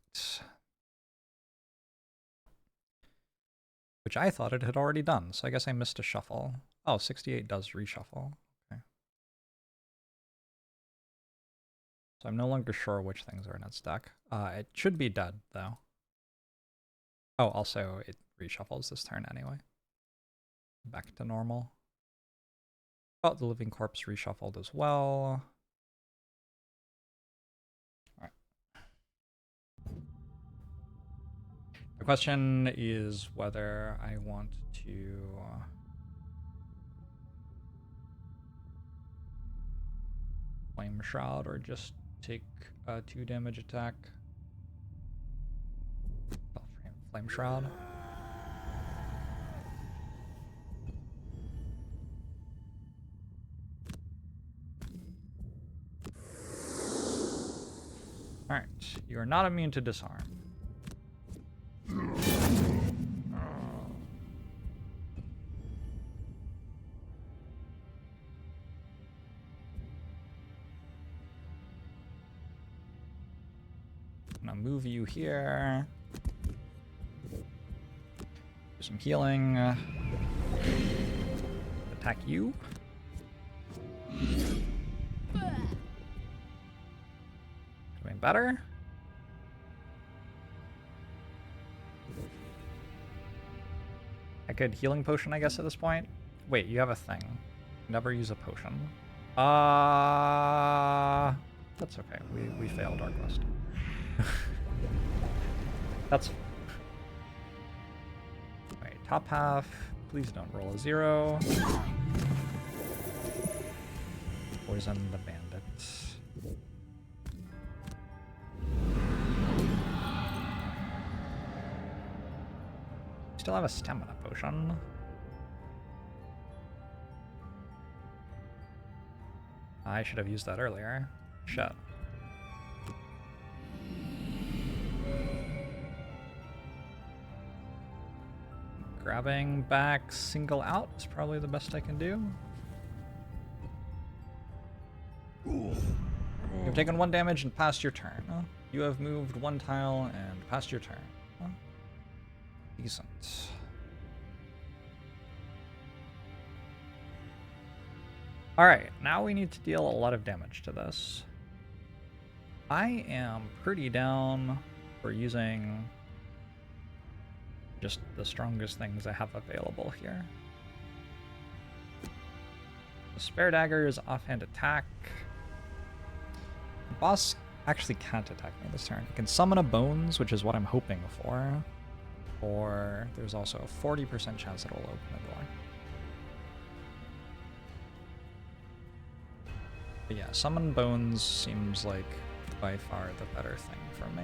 Which I thought it had already done, so I guess I missed a shuffle. Oh, 68 does reshuffle. Okay. So I'm no longer sure which things are in its deck. It should be dead, though. Oh, also, it reshuffles this turn anyway. Back to normal. Oh, the living corpse reshuffled as well. Alright. The question is whether I want to Flame Shroud or just take a 2 damage attack. Oh, Flame Shroud. Alright, you are not immune to disarm. I'm gonna move you here. Do some healing. Attack you. Doing better. I could healing potion, I guess, at this point. Wait, you have a thing. Never use a potion. That's okay. We failed our quest. That's okay. Top half. Please don't roll a 0. Poison the bandits. Still have a stamina potion. I should have used that earlier. Shit. Grabbing back single out is probably the best I can do. You've taken 1 damage and passed your turn. You have moved 1 tile and passed your turn. Decent. Alright, now we need to deal a lot of damage to this. I am pretty down for using just the strongest things I have available here. The Spare Dagger is offhand attack. The boss actually can't attack me this turn. It can summon a Bones, which is what I'm hoping for. Or there's also a 40% chance it'll open the door. But yeah, Summon Bones seems like by far the better thing for me.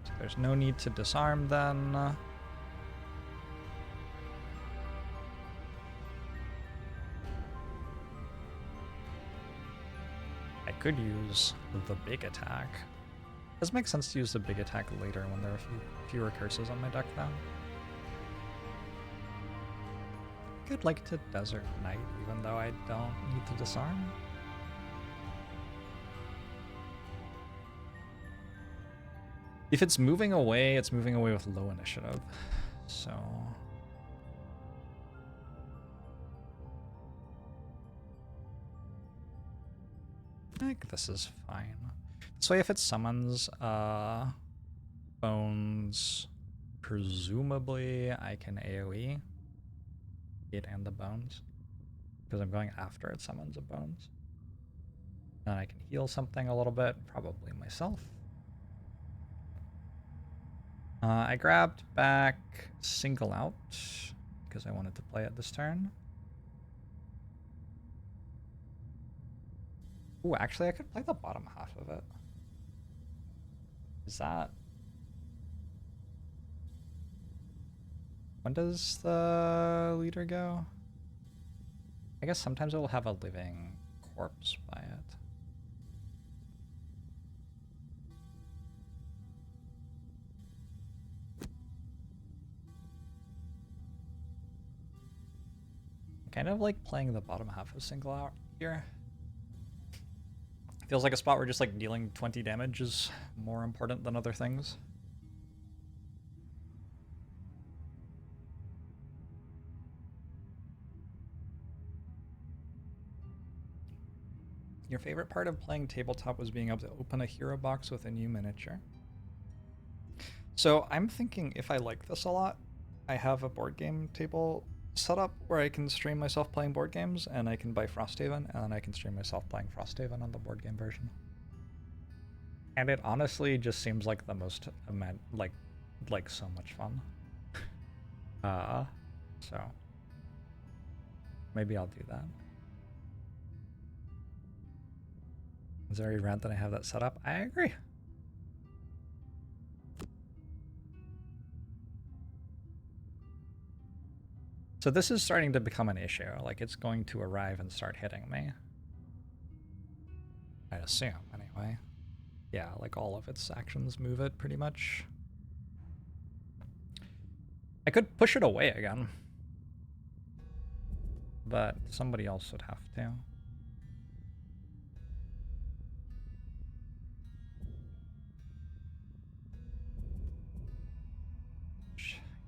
So there's no need to disarm then. I could use the big attack. It does make sense to use the big attack later when there are fewer curses on my deck though. I could like to Desert Knight even though I don't need to disarm. If it's moving away with low initiative. So I think this is fine. So if it summons bones, presumably I can AoE it and the bones. Because I'm going after it summons a bones. Then I can heal something a little bit, probably myself. I grabbed back Single Out because I wanted to play it this turn. Ooh, actually I could play the bottom half of it. Is that... When does the leader go? I guess sometimes it will have a living corpse by it. Kind of like playing the bottom half of Single Out here. Feels like a spot where just like dealing 20 damage is more important than other things. Your favorite part of playing tabletop was being able to open a hero box with a new miniature. So I'm thinking if I like this a lot, I have a board game table set up where I can stream myself playing board games, and I can buy Frosthaven, and then I can stream myself playing Frosthaven on the board game version. And it honestly just seems like the most like so much fun. So maybe I'll do that. Is there a rant that I have that set up? I agree. So this is starting to become an issue. Like, it's going to arrive and start hitting me. I assume, anyway. Yeah, like all of its actions move it, pretty much. I could push it away again. But somebody else would have to.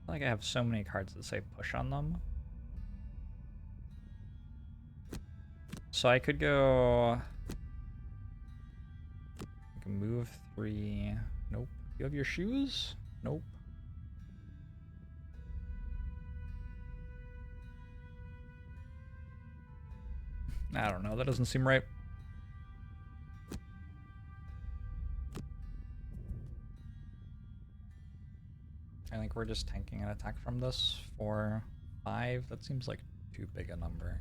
Like, I have so many cards that say push on them. So I could go... I can move 3. Nope. You have your shoes? Nope. I don't know. That doesn't seem right. I think we're just tanking an attack from this for 5. That seems like too big a number.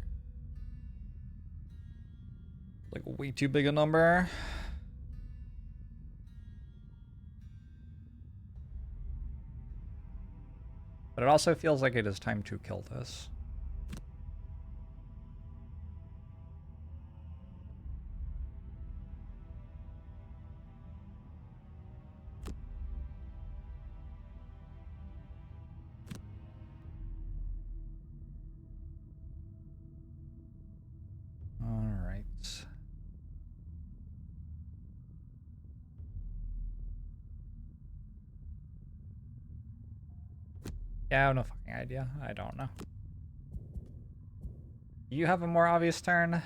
Like way too big a number. But it also feels like it is time to kill this. Alright. Yeah, I have no fucking idea. I don't know. You have a more obvious turn.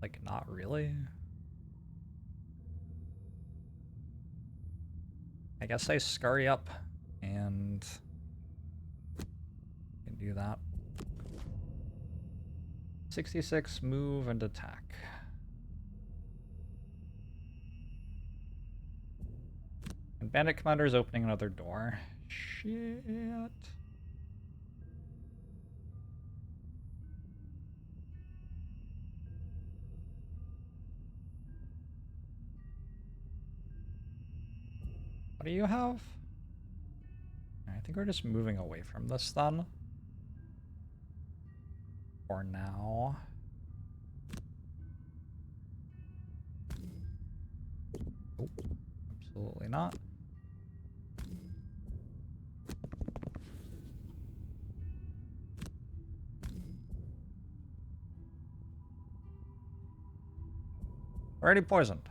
Like, not really. I guess I scurry up and can do that. 66, move and attack. And Bandit Commander is opening another door. Shit. What do you have? I think we're just moving away from this then. For now. Oh, absolutely not. Already poisoned.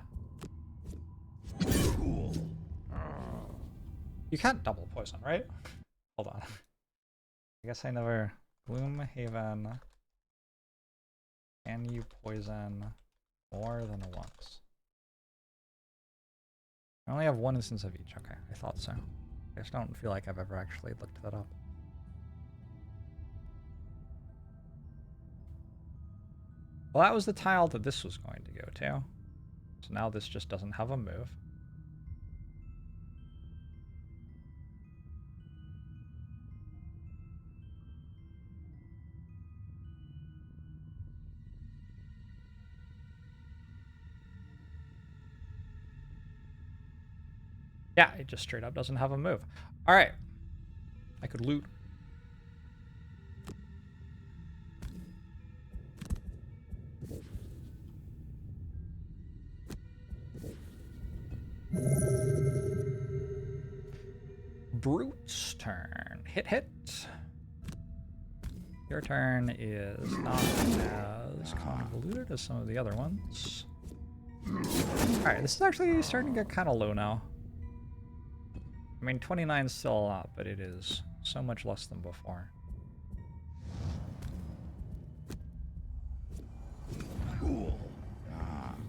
You can't double poison, right? Hold on. I guess I never... Gloomhaven. Can you poison more than once? I only have one instance of each. Okay, I thought so. I just don't feel like I've ever actually looked that up. Well, that was the tile that this was going to go to. So now this just doesn't have a move. Yeah, it just straight up doesn't have a move. All right. I could loot. Brute's turn. Hit, hit. Your turn is not as convoluted as some of the other ones. Alright, this is actually starting to get kind of low now. I mean, 29 is still a lot, but it is so much less than before.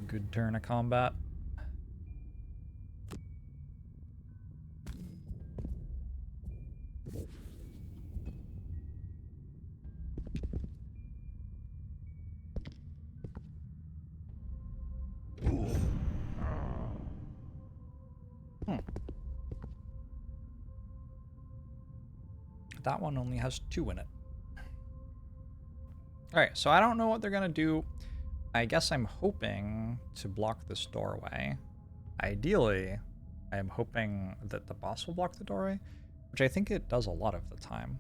Good turn of combat. That one only has 2 in it. Alright, so I don't know what they're gonna do. I guess I'm hoping to block this doorway. Ideally, I am hoping that the boss will block the doorway, which I think it does a lot of the time.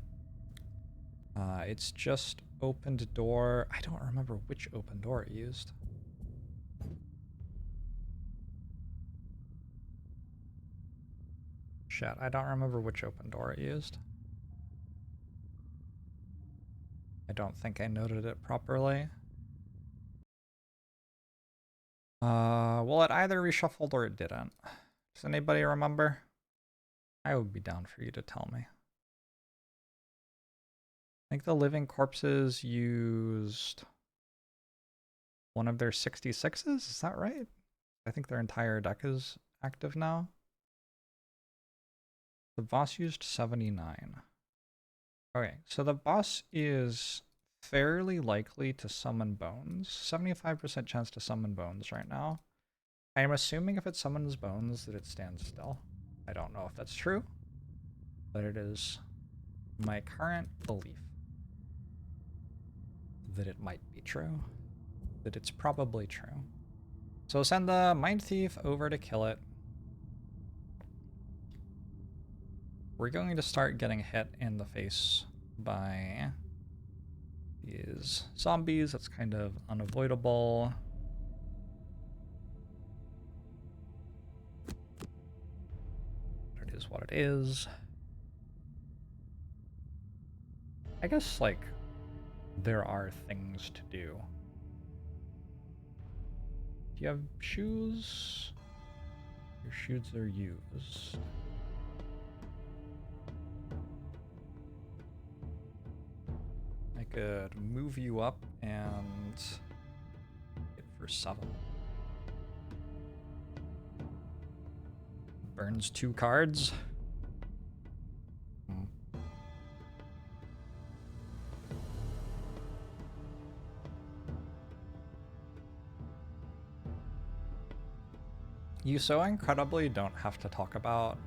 It's just opened door. I don't remember which open door it used. Shit, I don't remember which open door it used. I don't think I noted it properly. Well, it either reshuffled or it didn't. Does anybody remember? I would be down for you to tell me. I think the living corpses used one of their 66s, is that right? I think their entire deck is active now. The boss used 79. Okay, so the boss is fairly likely to summon bones. 75% chance to summon bones right now. I am assuming if it summons bones that it stands still. I don't know if that's true, but it is my current belief that it might be true, that it's probably true. So send the Mind Thief over to kill it. We're going to start getting hit in the face by these zombies. That's kind of unavoidable. It is what it is. I guess, like, there are things to do. Do you have shoes? Your shoes are used. I could move you up and hit for 7. Burns 2 cards. You so incredibly don't have to talk about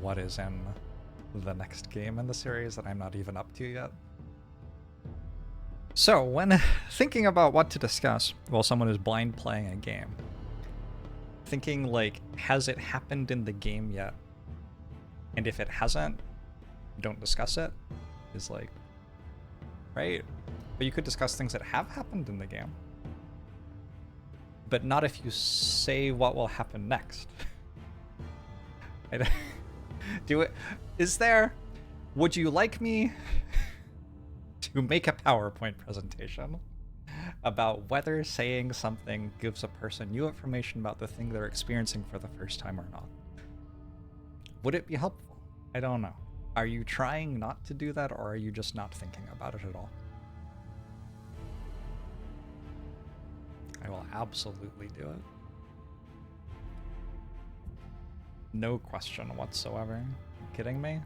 what is in the next game in the series that I'm not even up to yet. So, when thinking about what to discuss while someone is blind playing a game, thinking like, has it happened in the game yet? And if it hasn't, don't discuss it, is like, right? But you could discuss things that have happened in the game. But not if you say what will happen next. Do it. Is there... Would you like me to make a PowerPoint presentation about whether saying something gives a person new information about the thing they're experiencing for the first time or not? Would it be helpful? I don't know. Are you trying not to do that, or are you just not thinking about it at all? I will absolutely do it. No question whatsoever. You kidding me?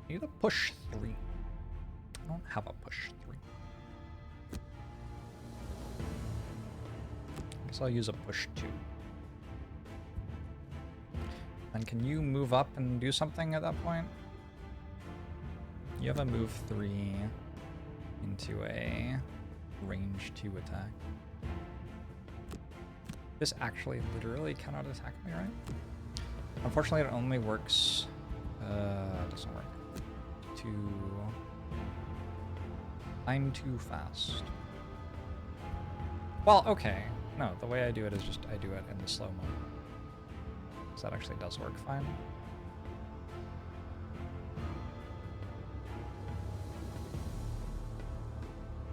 I need a push 3. I don't have a push 3. I guess I'll use a push 2. And can you move up and do something at that point? You have a move 3 into a range 2 attack. This actually literally cannot attack me, right? Unfortunately, it only works... it doesn't work. I'm too fast. Well, okay. No, the way I do it is just I do it in the slow-mo. So that actually does work fine.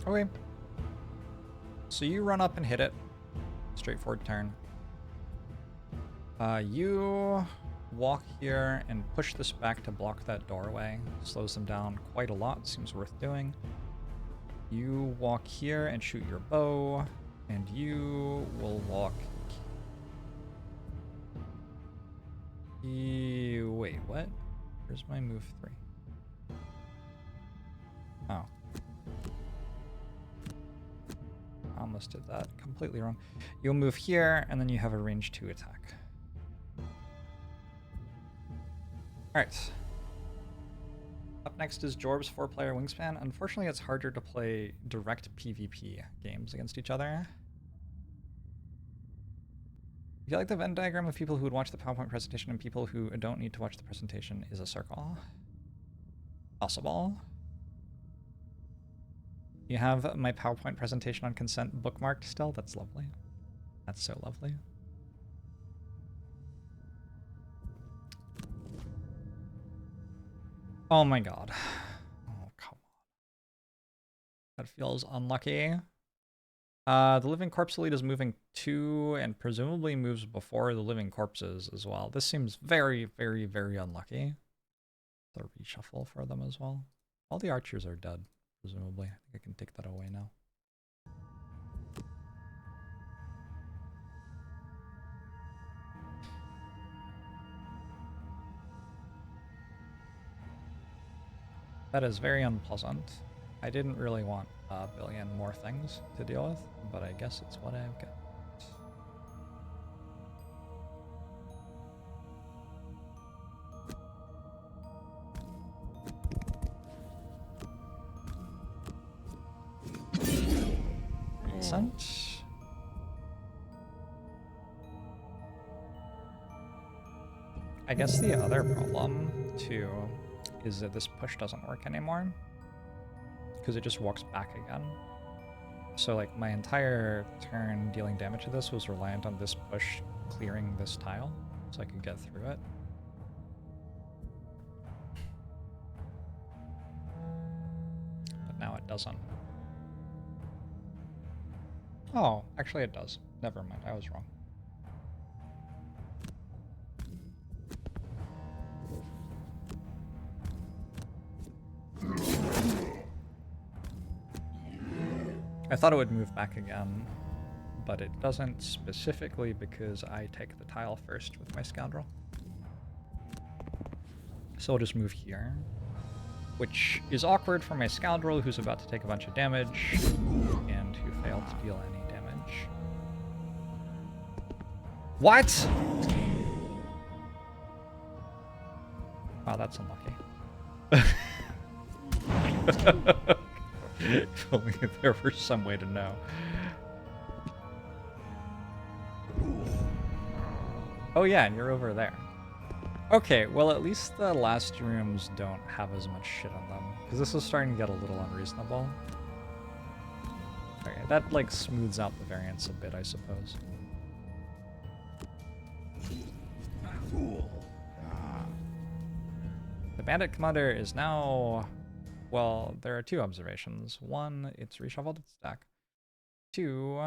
Okay. So you run up and hit it. Straightforward turn. You walk here and push this back to block that doorway. Slows them down quite a lot. Seems worth doing. You walk here and shoot your bow. And you will walk... Wait, what? Where's my move 3? Oh. I almost did that completely wrong. You'll move here, and then you have a range 2 attack. Alright. Up next is JORBS 4-player Wingspan. Unfortunately, it's harder to play direct PvP games against each other. If you like the Venn diagram of people who would watch the PowerPoint presentation and people who don't need to watch the presentation is a circle. Possible. You have my PowerPoint presentation on consent bookmarked still? That's lovely. That's so lovely. Oh my god. Oh, come on. That feels unlucky. The Living Corpse Elite is moving 2 and presumably moves before the Living Corpses as well. This seems very, very, very unlucky. The reshuffle for them as well. All the archers are dead, presumably. I think I can take that away now. That is very unpleasant. I didn't really want a billion more things to deal with, but I guess it's what I've got. Decent. I guess the other problem, too, is that this push doesn't work anymore. Because it just walks back again. So like my entire turn dealing damage to this was reliant on this push clearing this tile so I could get through it. But now it doesn't. Oh, actually it does. Never mind, I was wrong. I thought it would move back again, but it doesn't, specifically because I take the tile first with my scoundrel. So I'll just move here, which is awkward for my scoundrel who's about to take a bunch of damage and who failed to deal any damage. What? Wow, that's unlucky. If only there were some way to know. Oh yeah, and you're over there. Okay, well at least the last rooms don't have as much shit on them, because this is starting to get a little unreasonable. Okay, that like smooths out the variance a bit, I suppose. The Bandit Commander is now... Well, there are 2 observations. 1, it's reshuffled its deck. 2,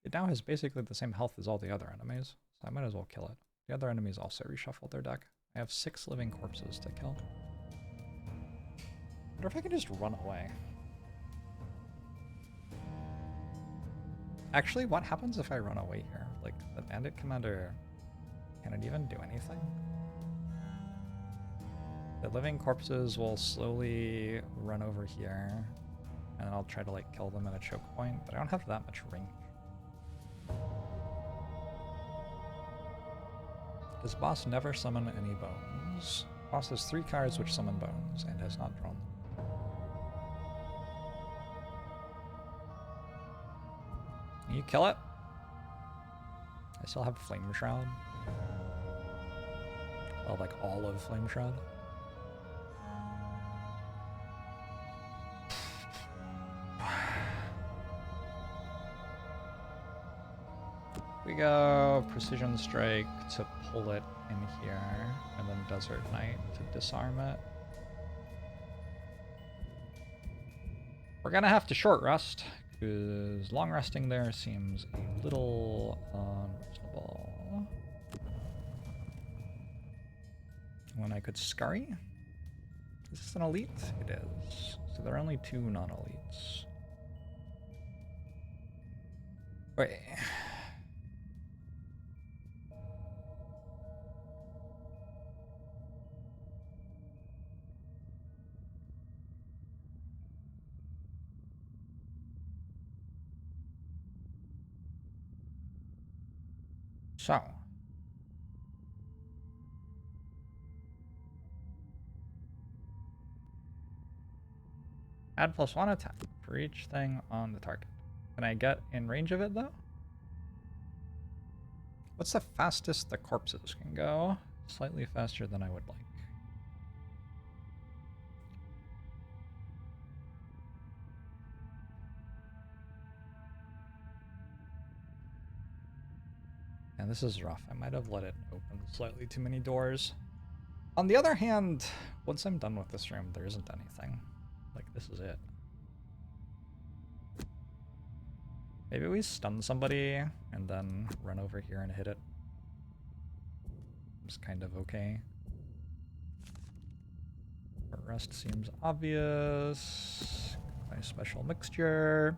It now has basically the same health as all the other enemies, so I might as well kill it. The other enemies also reshuffled their deck. I have 6 living corpses to kill. I wonder if I can just run away. Actually, what happens if I run away here? Like, the bandit commander, can it even do anything? The living corpses will slowly run over here, and I'll try to like kill them at a choke point, but I don't have that much range. Does boss never summon any bones? Boss has 3 cards which summon bones and has not drawn them. Can you kill it? I still have Flame Shroud. Well, like all of Flame Shroud. We go Precision Strike to pull it in here, and then Desert Knight to disarm it. We're gonna have to short rest, because long resting there seems a little unreasonable. When I could Scurry? Is this an elite? It is. So there are only 2 non-elites. Wait. So. Add +1 attack for each thing on the target. Can I get in range of it though? What's the fastest the corpses can go? Slightly faster than I would like. And this is rough. I might have let it open slightly too many doors. On the other hand, once I'm done with this room, there isn't anything. Like, this is it. Maybe we stun somebody and then run over here and hit it. It's kind of okay. But rest seems obvious. My special mixture.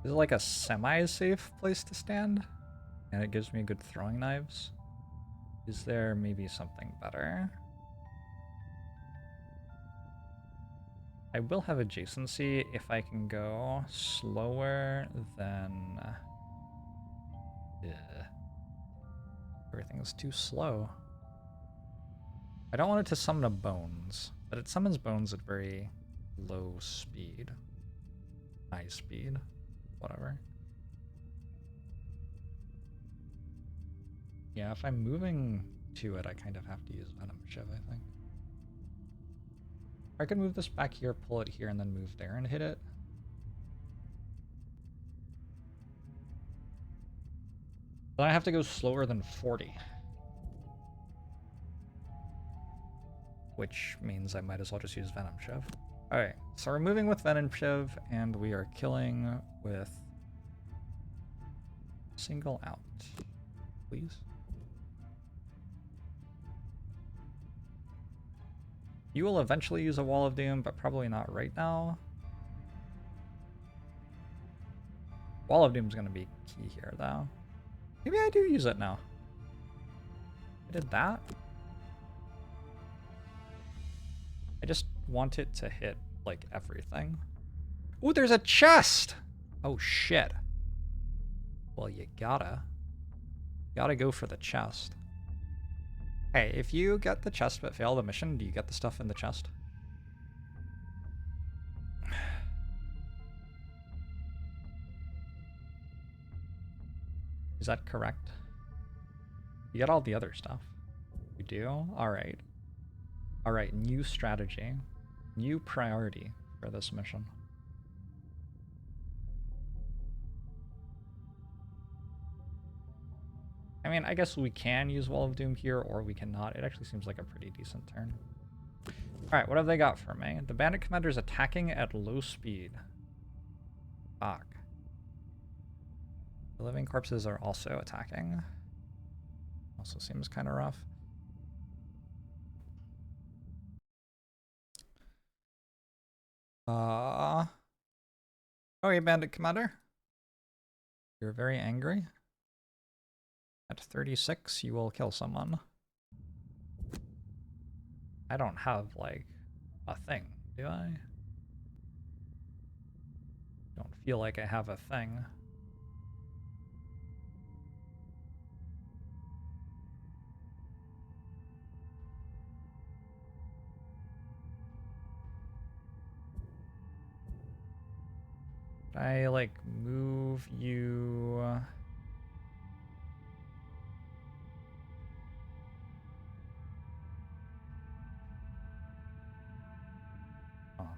This is like a semi-safe place to stand, and it gives me good throwing knives. Is there maybe something better? I will have adjacency if I can go slower than... Everything's too slow. I don't want it to summon a bones, but it summons bones at very low speed. High speed. Whatever. Yeah, if I'm moving to it, I kind of have to use Venom Shiv, I think. I could move this back here, pull it here, and then move there and hit it. Then I have to go slower than 40. Which means I might as well just use Venom Shiv. Alright, so we're moving with Venom Shiv, and we are killing with single out, please. You will eventually use a Wall of Doom, but probably not right now. Wall of Doom is going to be key here, though. Maybe I do use it now. I did that. I just want it to hit, like, everything. Ooh, there's a chest! Oh, shit. Well, you gotta go for the chest. Hey, if you get the chest but fail the mission, do you get the stuff in the chest? Is that correct? You get all the other stuff. You do? Alright. Alright, new strategy. New priority for this mission. I mean, I guess we can use Wall of Doom here, or we cannot. It actually seems like a pretty decent turn. Alright, what have they got for me? The Bandit Commander's attacking at low speed. Fuck. The Living Corpses are also attacking. Also seems kind of rough. Okay, Bandit Commander. You're very angry. At 36, you will kill someone. I don't have, like, a thing, do I? Don't feel like I have a thing. I, like, move you... Oh.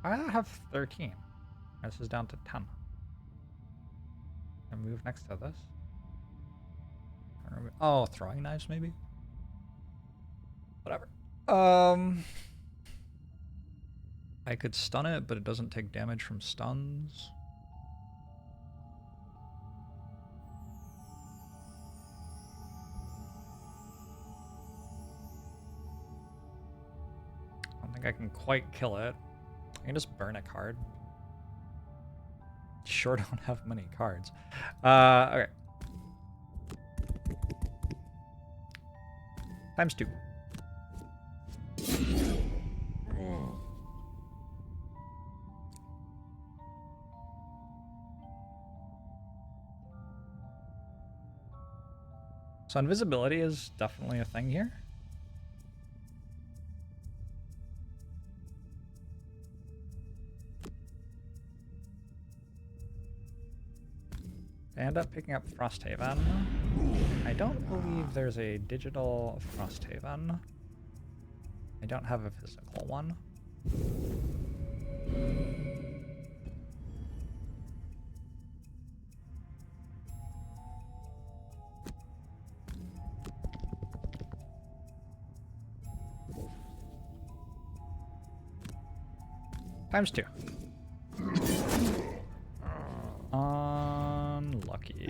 I have 13. This is down to 10. I move next to this. Oh, throwing knives, maybe? Whatever. I could stun it, but it doesn't take damage from stuns. I don't think I can quite kill it. I can just burn a card. Sure don't have many cards. Okay. Times 2. So invisibility is definitely a thing here. I end up picking up Frosthaven. I don't believe there's a digital Frosthaven. I don't have a physical one. Times 2. Unlucky.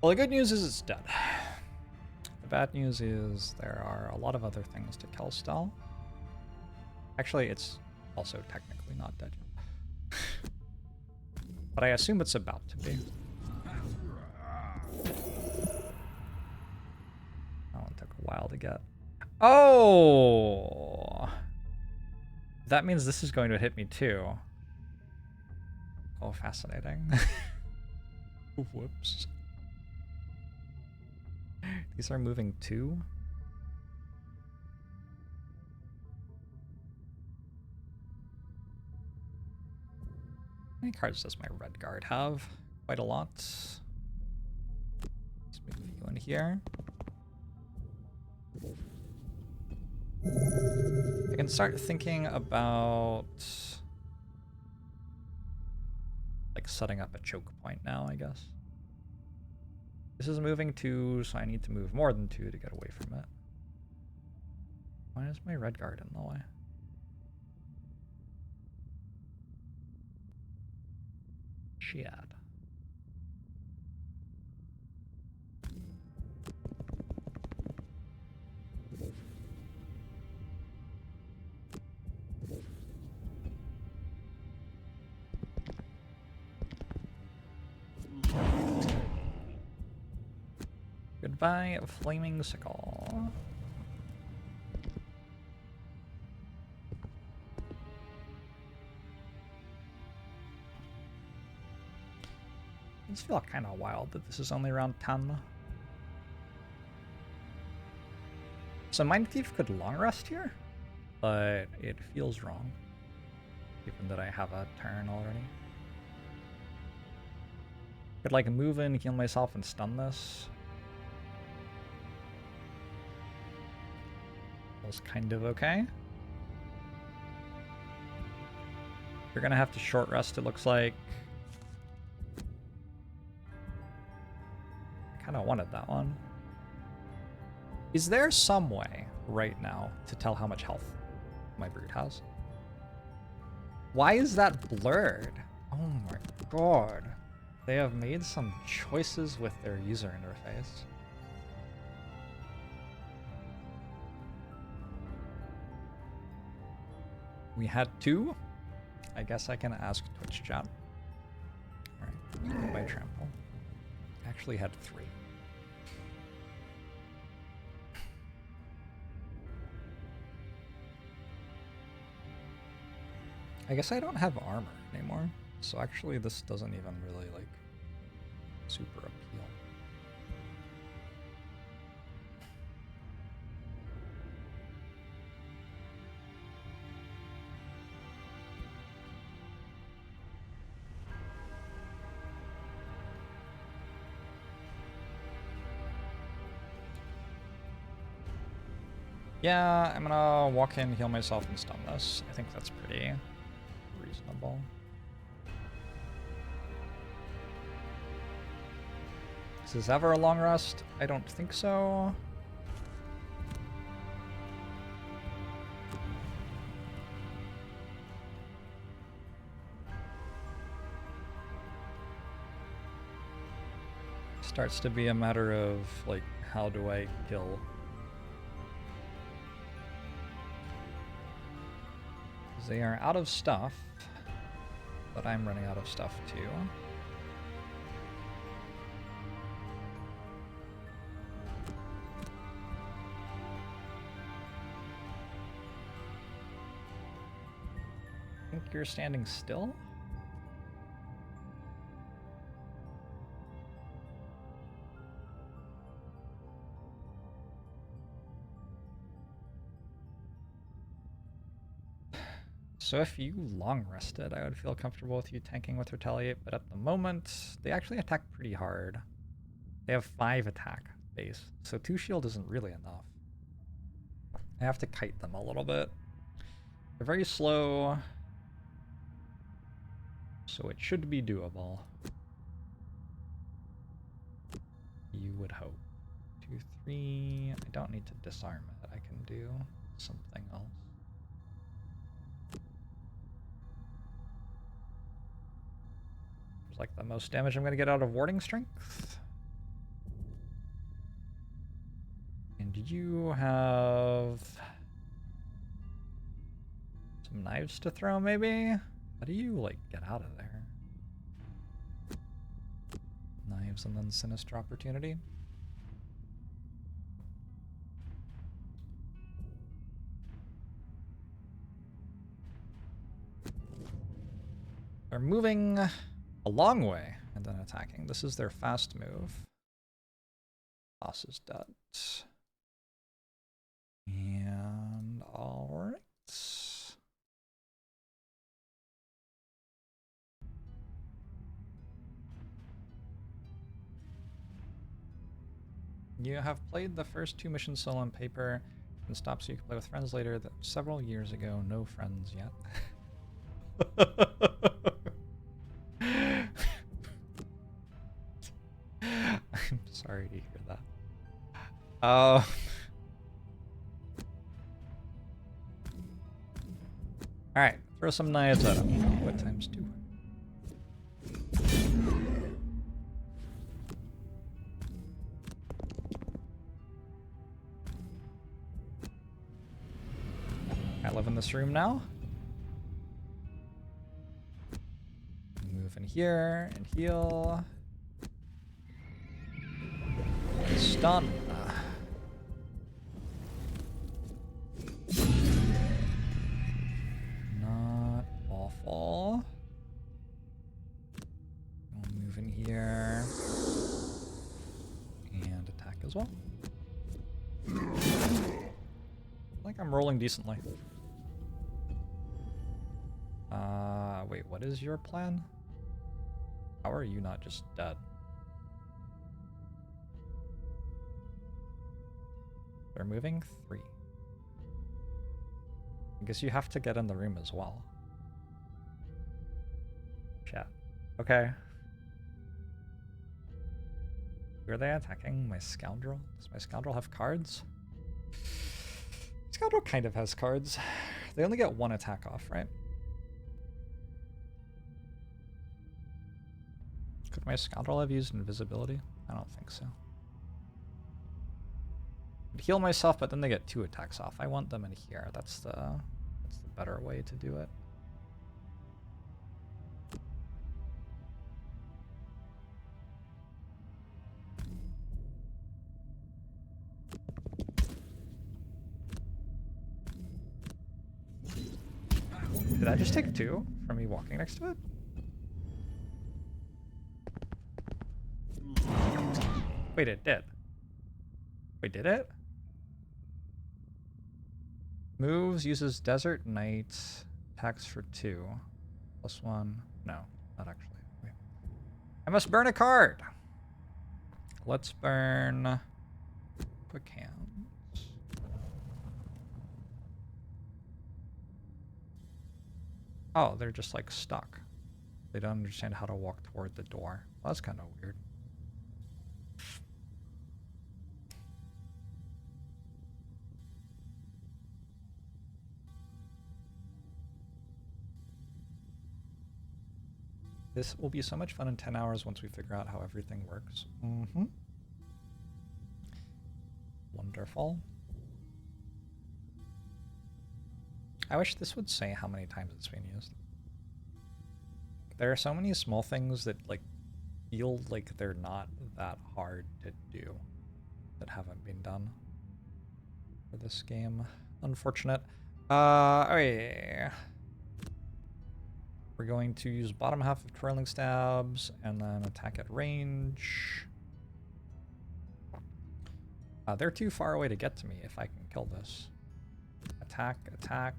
Well, the good news is it's dead. The bad news is there are a lot of other things to kill still. Actually, it's also technically not dead yet. But I assume it's about to be. That one took a while to get. Oh! That means this is going to hit me too. Oh, fascinating. Whoops. These are moving too? How many cards does my red guard have? Quite a lot. Let's move you in here. I can start thinking about like setting up a choke point now, I guess. This is moving 2, so I need to move more than 2 to get away from it. Why is my red guard in the way? Shit. Goodbye, Flaming Sickle. I just feel kind of wild that this is only around 10. So Mind Thief could long rest here, but it feels wrong, given that I have a turn already. Could like move in, heal myself, and stun this. Was kind of okay. You're gonna have to short rest, it looks like. I kind of wanted that one. Is there some way right now to tell how much health my brood has? Why is that blurred? Oh my god. They have made some choices with their user interface. We had 2. I guess I can ask Twitch chat. Alright, by trample. Actually had 3. I guess I don't have armor anymore, so actually this doesn't even really like super appeal. Yeah, I'm gonna walk in, heal myself, and stun this. I think that's pretty reasonable. Is this ever a long rest? I don't think so. Starts to be a matter of, like, how do I kill? They are out of stuff, but I'm running out of stuff too. I think you're standing still? So if you long rested, I would feel comfortable with you tanking with Retaliate, but at the moment, they actually attack pretty hard. They have 5 attack base, so 2 shield isn't really enough. I have to kite them a little bit. They're very slow, so it should be doable. You would hope. 2, 3. I don't need to disarm it. I can do something else. It's like the most damage I'm going to get out of warding strength. And you have some knives to throw, maybe? How do you, like, get out of there? Knives and then Sinister Opportunity. They're moving a long way and then attacking. This is their fast move. Boss is dead. And alright. You have played the first 2 missions solo on paper and stopped so you can play with friends later. That several years ago, no friends yet. I'm sorry to hear that. Alright, throw some knives at him. What times 2? I live in this room now. Move in here and heal. And stun. Not awful. We'll move in here. And attack as well. I feel like I'm rolling decently. Wait, what is your plan? How are you not just dead? They're moving 3. I guess you have to get in the room as well. Chat. Okay. Who are they attacking? My scoundrel? Does my scoundrel have cards? Scoundrel kind of has cards. They only get 1 attack off, right? Could my scoundrel have used invisibility? I don't think so. I'd heal myself, but then they get 2 attacks off. I want them in here. That's the better way to do it. Did I just take 2 from me walking next to it? Wait, it did. Wait, did it? Moves, uses Desert Knight, attacks for 2. +1. No, not actually. Wait. I must burn a card! Let's burn quick hands. Oh, they're just like stuck. They don't understand how to walk toward the door. Well, that's kind of weird. This will be so much fun in 10 hours once we figure out how everything works. Mm-hmm. Wonderful. I wish this would say how many times it's been used. There are so many small things that like feel like they're not that hard to do that haven't been done for this game. Unfortunate. Okay. We're going to use bottom half of Twirling Stabs and then attack at range. They're too far away to get to me if I can kill this. Attack, attack.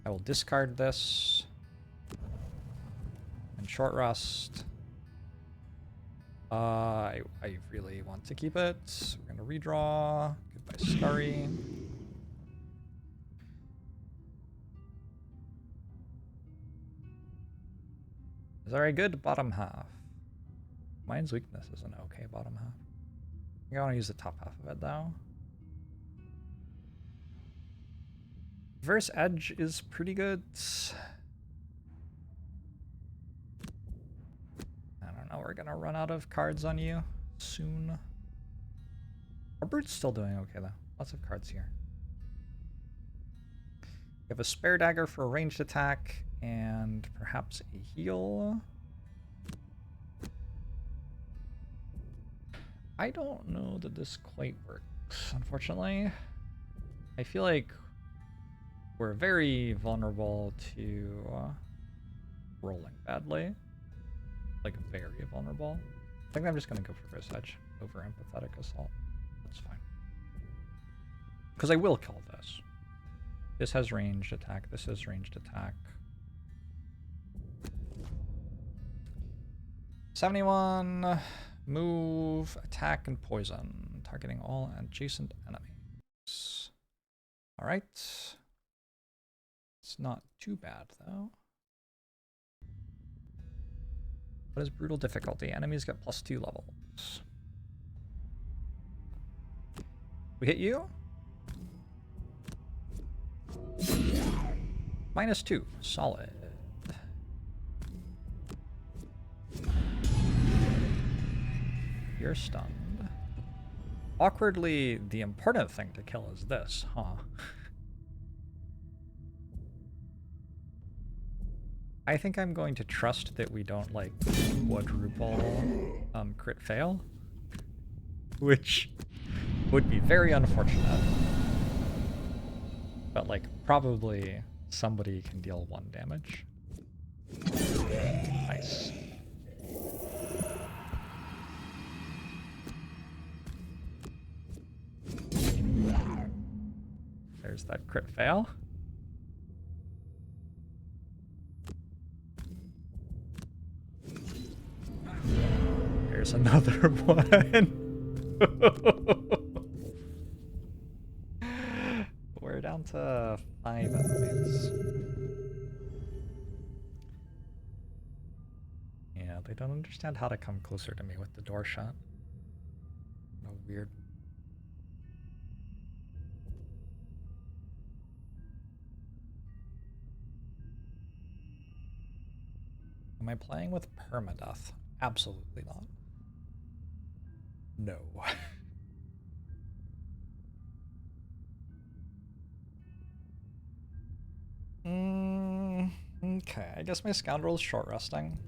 I will discard this. And short rest. I really want to keep it. We're going to redraw. Goodbye, Scurry. Is there a good bottom half? Mine's weakness is an okay bottom half. I think I want to use the top half of it though. Reverse Edge is pretty good. I don't know, we're gonna run out of cards on you soon. Our Brute's still doing okay though. Lots of cards here. We have a Spare Dagger for a ranged attack and perhaps a heal. I don't know that this quite works, unfortunately. I feel like we're very vulnerable to rolling badly. Like, very vulnerable. I think I'm just going to go for Reverse Edge over Empathetic Assault. That's fine. Because I will kill this. This has ranged attack. This has ranged attack. 71. Move, attack, and poison. Targeting all adjacent enemies. Alright. It's not too bad, though. What is brutal difficulty? Enemies get +2 levels. We hit you? -2. Solid. You're stunned. Awkwardly, the important thing to kill is this, huh? I think I'm going to trust that we don't, like, quadruple crit fail, which would be very unfortunate. But, like, probably somebody can deal 1 damage. Nice. There's that crit fail. there's another one. We're down to 5 enemies. Yeah, they don't understand how to come closer to me with the door shut. No weird. Am I playing with permadeath? Absolutely not. No. Okay, I guess my scoundrel's short resting.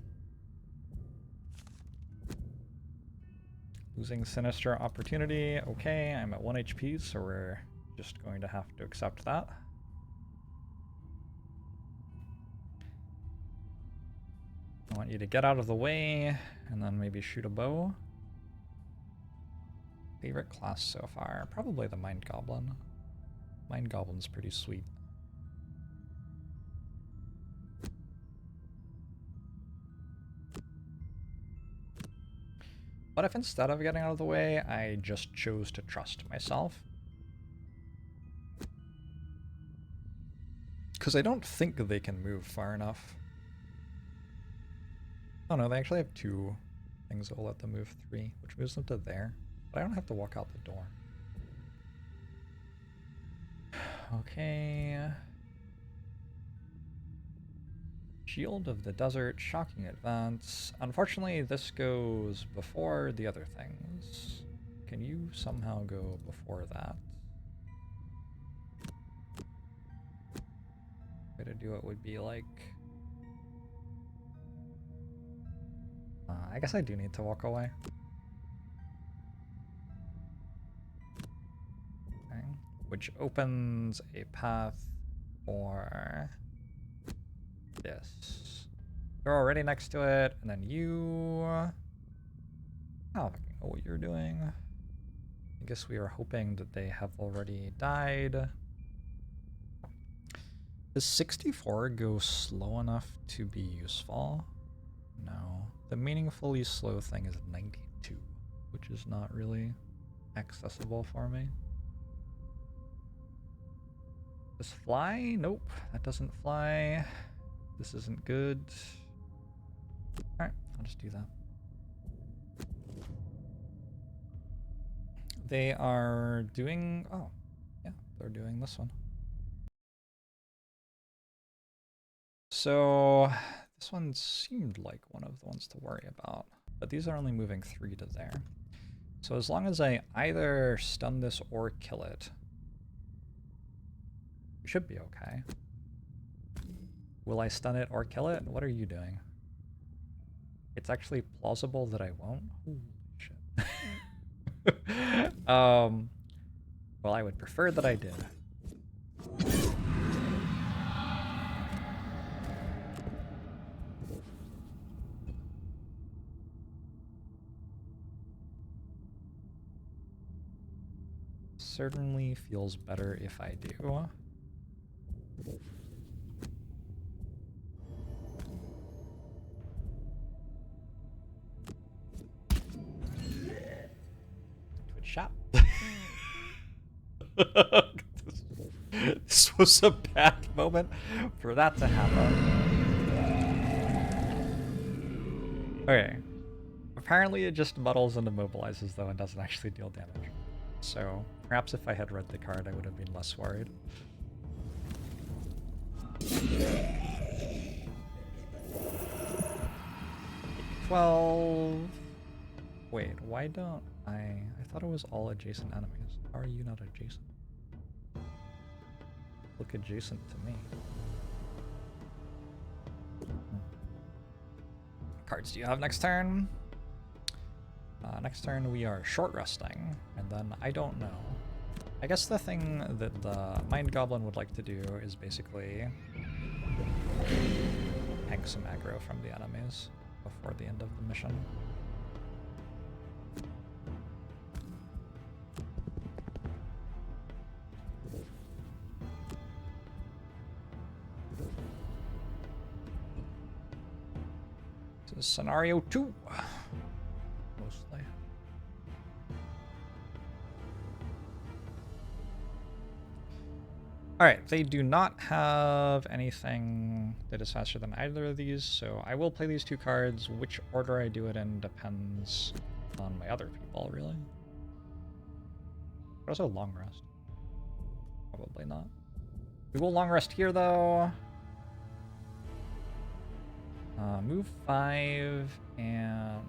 Losing sinister opportunity. Okay, I'm at 1 HP, so we're just going to have to accept that. I want you to get out of the way, and then maybe shoot a bow. Favorite class so far? Probably the Mind Goblin. Mind Goblin's pretty sweet. What if instead of getting out of the way, I just chose to trust myself? Because I don't think they can move far enough. Oh no, they actually have 2 things that will let them move 3, which moves them to there. But I don't have to walk out the door. Okay. Shield of the Desert, shocking advance. Unfortunately, this goes before the other things. Can you somehow go before that? Way to do it would be like... I guess I do need to walk away. Okay. Which opens a path for this. You're already next to it, and then you... I don't fucking know what you're doing. I guess we are hoping that they have already died. Does 64 go slow enough to be useful? No. The meaningfully slow thing is 92, which is not really accessible for me. Does fly? Nope, that doesn't fly. This isn't good. Alright, I'll just do that. They are doing... Oh, yeah, they're doing this one. So, this one seemed like one of the ones to worry about, but these are only moving 3 to there. So as long as I either stun this or kill it, we should be okay. Will I stun it or kill it? What are you doing? It's actually plausible that I won't. Holy shit. Well, I would prefer that I did. Certainly feels better if I do. Twitch shot. This was a bad moment for that to happen. Okay. Apparently it just muddles and immobilizes though and doesn't actually deal damage. So perhaps if I had read the card I would have been less worried. Well, wait, why don't I thought it was all adjacent enemies. How are you not adjacent? Look adjacent to me. Cards do you have next turn? Next turn we are short resting, and then I don't know. I guess the thing that the Mind Goblin would like to do is basically hang some aggro from the enemies before the end of the mission. This is scenario 2. Most Alright, they do not have anything that is faster than either of these, so I will play these 2 cards. Which order I do it in depends on my other people, really. Also long rest. Probably not. We will long rest here, though. Move 5, and...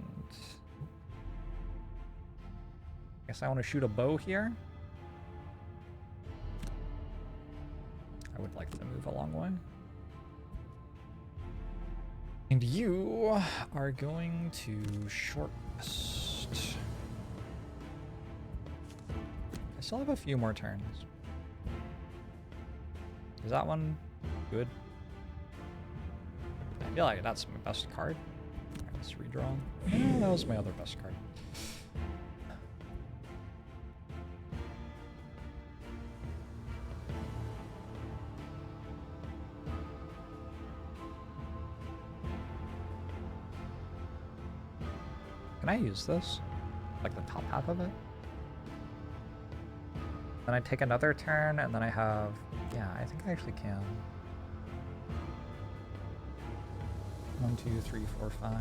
guess I want to shoot a bow here. I would like to move a long way. And you are going to short rest. I still have a few more turns. Is that one good? I feel like that's my best card. Alright, let's redraw. Oh, that was my other best card. Can I use this? Like the top half of it? Then I take another turn, and then I have... yeah, I think I actually can. 1, 2, 3, 4, 5.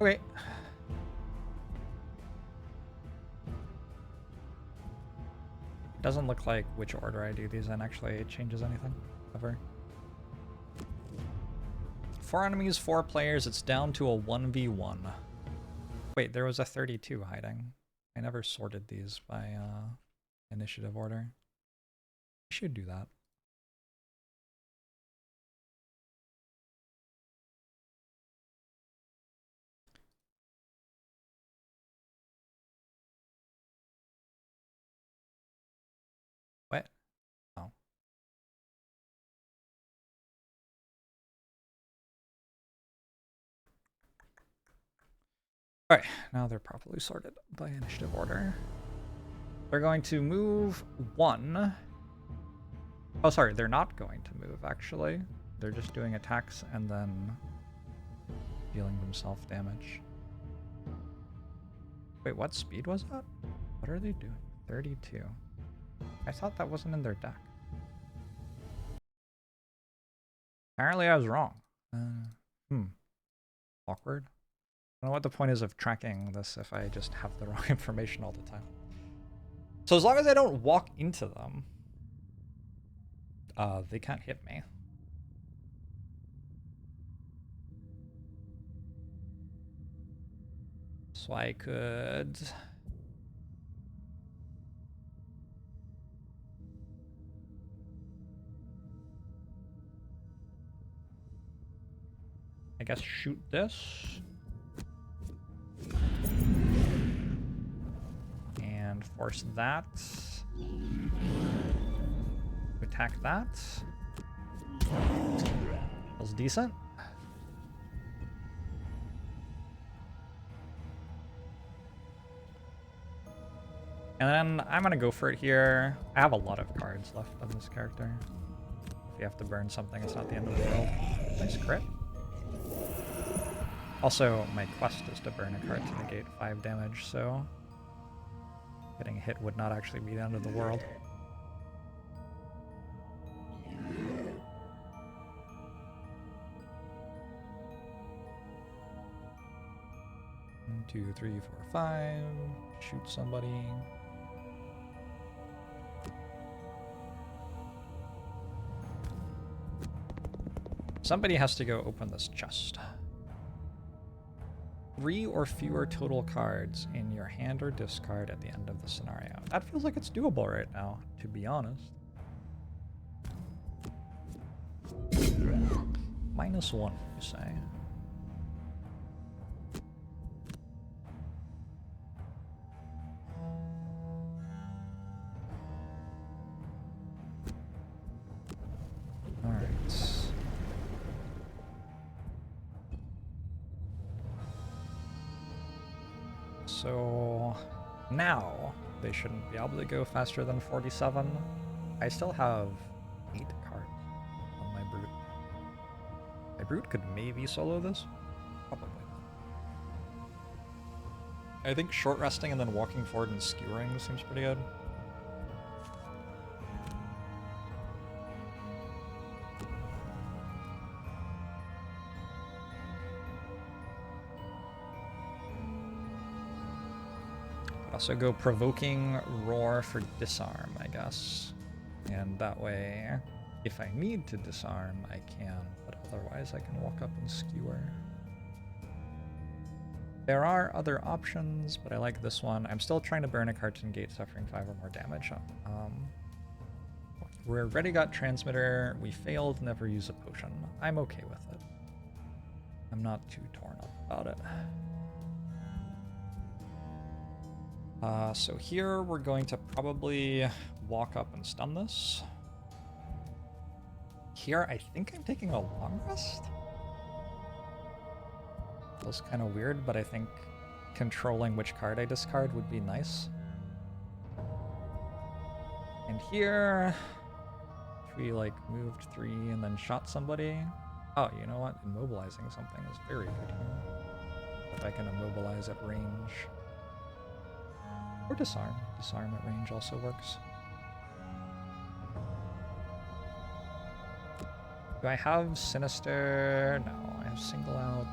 Okay. It doesn't look like which order I do these in actually changes anything, ever. 4 enemies, 4 players, it's down to a 1v1. Wait, there was a 32 hiding. I never sorted these by initiative order. I should do that. What? Oh. Alright, now they're properly sorted by initiative order. They're going to move 1. Oh, sorry, they're not going to move, actually. They're just doing attacks and then dealing themselves damage. Wait, what speed was that? What are they doing? 32. I thought that wasn't in their deck. Apparently I was wrong. Awkward. I don't know what the point is of tracking this if I just have the wrong information all the time. So as long as I don't walk into them, they can't hit me. So I could... I guess shoot this. And force that. Attack that. Feels decent. And then I'm gonna go for it here. I have a lot of cards left of this character. If you have to burn something, it's not the end of the world. Nice crit. Also, my quest is to burn a card to negate 5 damage, so getting a hit would not actually be the end of the world. One, 2, 3, 4, 5. Shoot somebody. Somebody has to go open this chest. 3 or fewer total cards in your hand or discard at the end of the scenario. That feels like it's doable right now, to be honest. -1, you say? So now they shouldn't be able to go faster than 47. I still have 8 cards on my brute. My brute could maybe solo this? Probably not. I think short resting and then walking forward and skewering seems pretty good. Also go Provoking Roar for disarm, I guess. And that way, if I need to disarm, I can, but otherwise I can walk up and skewer. There are other options, but I like this one. I'm still trying to burn a Carton Gate, suffering 5 or more damage. We already got Transmitter. We failed, never use a potion. I'm okay with it. I'm not too torn up about it. So here we're going to probably walk up and stun this. Here I think I'm taking a long rest. Feels kind of weird, but I think controlling which card I discard would be nice. And here, if we like moved 3 and then shot somebody. Oh, you know what? Immobilizing something is very good here. If I can immobilize at range. Or disarm. Disarm at range also works. Do I have Sinister? No, I have Single Out.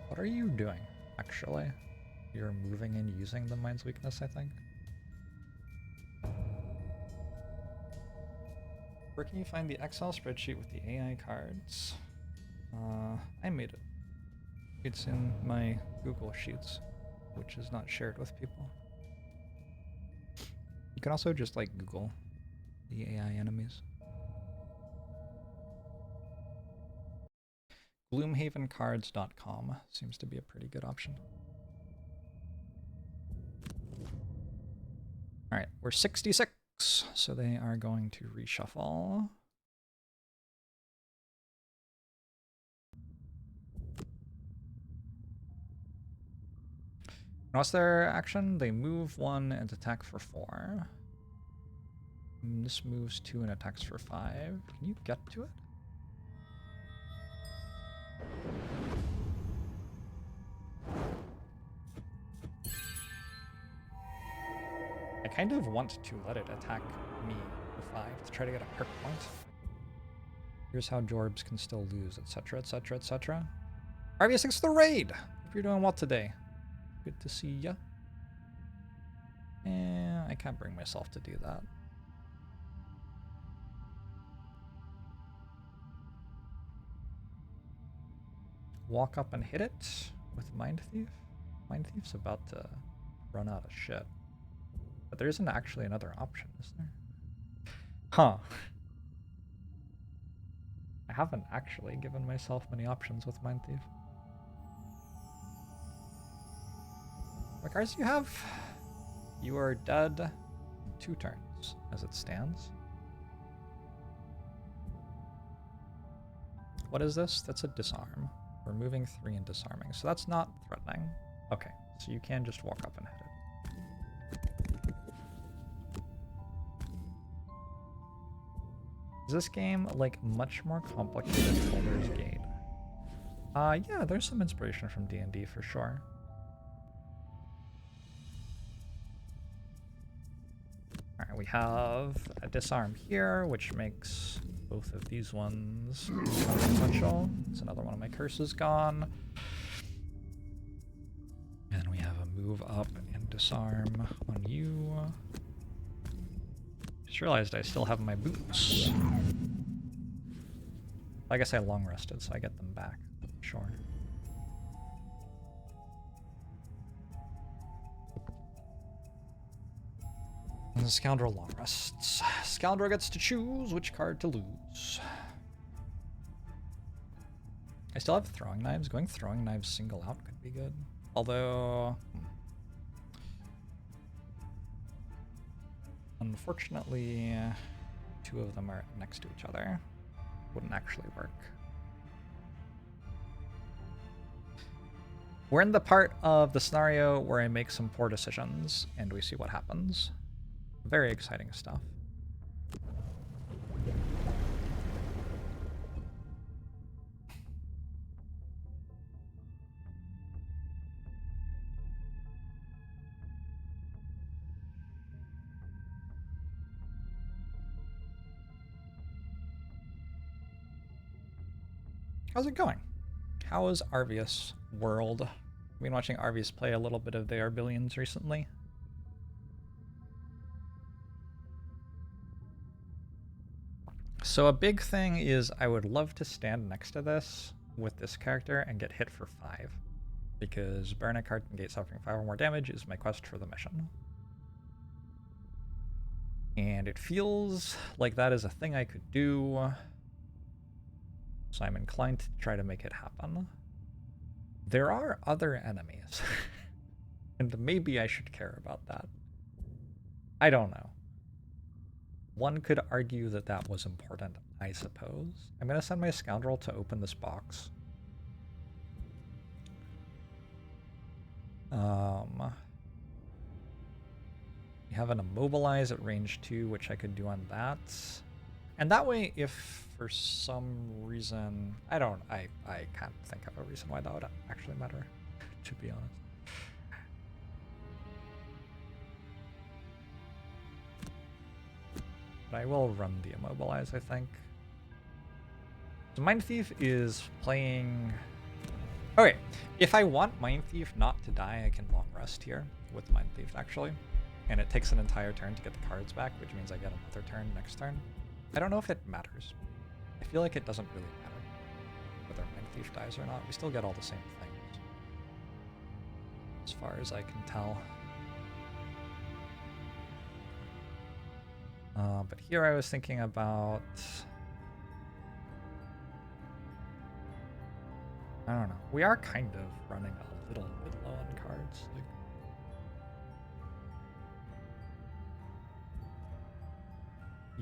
What are you doing, actually? You're moving and using the Mind's Weakness, I think. Where can you find the Excel spreadsheet with the AI cards? I made it. It's in my Google Sheets, which is not shared with people. You can also just like Google the AI enemies. Gloomhavencards.com seems to be a pretty good option. Alright, we're 66, so they are going to reshuffle. What's their action? They move 1 and attack for 4. And this moves 2 and attacks for 5. Can you get to it? I kind of want to let it attack me for 5 to try to get a perk point. Here's how Jorbs can still lose, etc, etc, etc. RV6 to the raid! Hope you're doing well today. Good to see ya. Eh, I can't bring myself to do that. Walk up and hit it with Mind Thief. Mind Thief's about to run out of shit. But there isn't actually another option, is there? Huh. I haven't actually given myself many options with Mind Thief. What cards do you have? You are dead in 2 turns, as it stands. What is this? That's a disarm. Removing 3 and disarming, so that's not threatening. Okay, so you can just walk up and hit it. Is this game like much more complicated than Baldur's Gate? Yeah, there's some inspiration from D&D for sure. Alright, we have a disarm here, which makes both of these ones consequential. It's another one of my curses gone. And we have a move up and disarm on you. Just realized I still have my boots. I guess I long rested, so I get them back. Sure. And the Scoundrel long rests. Scoundrel gets to choose which card to lose. I still have throwing knives. Going throwing knives single out could be good. Although, unfortunately, 2 of them are next to each other. Wouldn't actually work. We're in the part of the scenario where I make some poor decisions, and we see what happens. Very exciting stuff. How's it going? How is Arvius World? I've been watching Arvius play a little bit of They Are Billions recently. So a big thing is I would love to stand next to this with this character and get hit for 5. Because burn a card and gate suffering 5 or more damage is my quest for the mission. And it feels like that is a thing I could do. So I'm inclined to try to make it happen. There are other enemies. And maybe I should care about that. I don't know. One could argue that that was important, I suppose. I'm going to send my scoundrel to open this box. We have an immobilize at range 2, which I could do on that. And that way, if for some reason... I can't think of a reason why that would actually matter, to be honest. But I will run the immobilize, I think. So Mind Thief is playing... Okay, if I want Mind Thief not to die, I can long rest here with Mind Thief, actually. And it takes an entire turn to get the cards back, which means I get another turn next turn. I don't know if it matters. I feel like it doesn't really matter whether Mind Thief dies or not. We still get all the same things, as far as I can tell. But here I was thinking about... I don't know. We are kind of running a little bit low on cards. Like,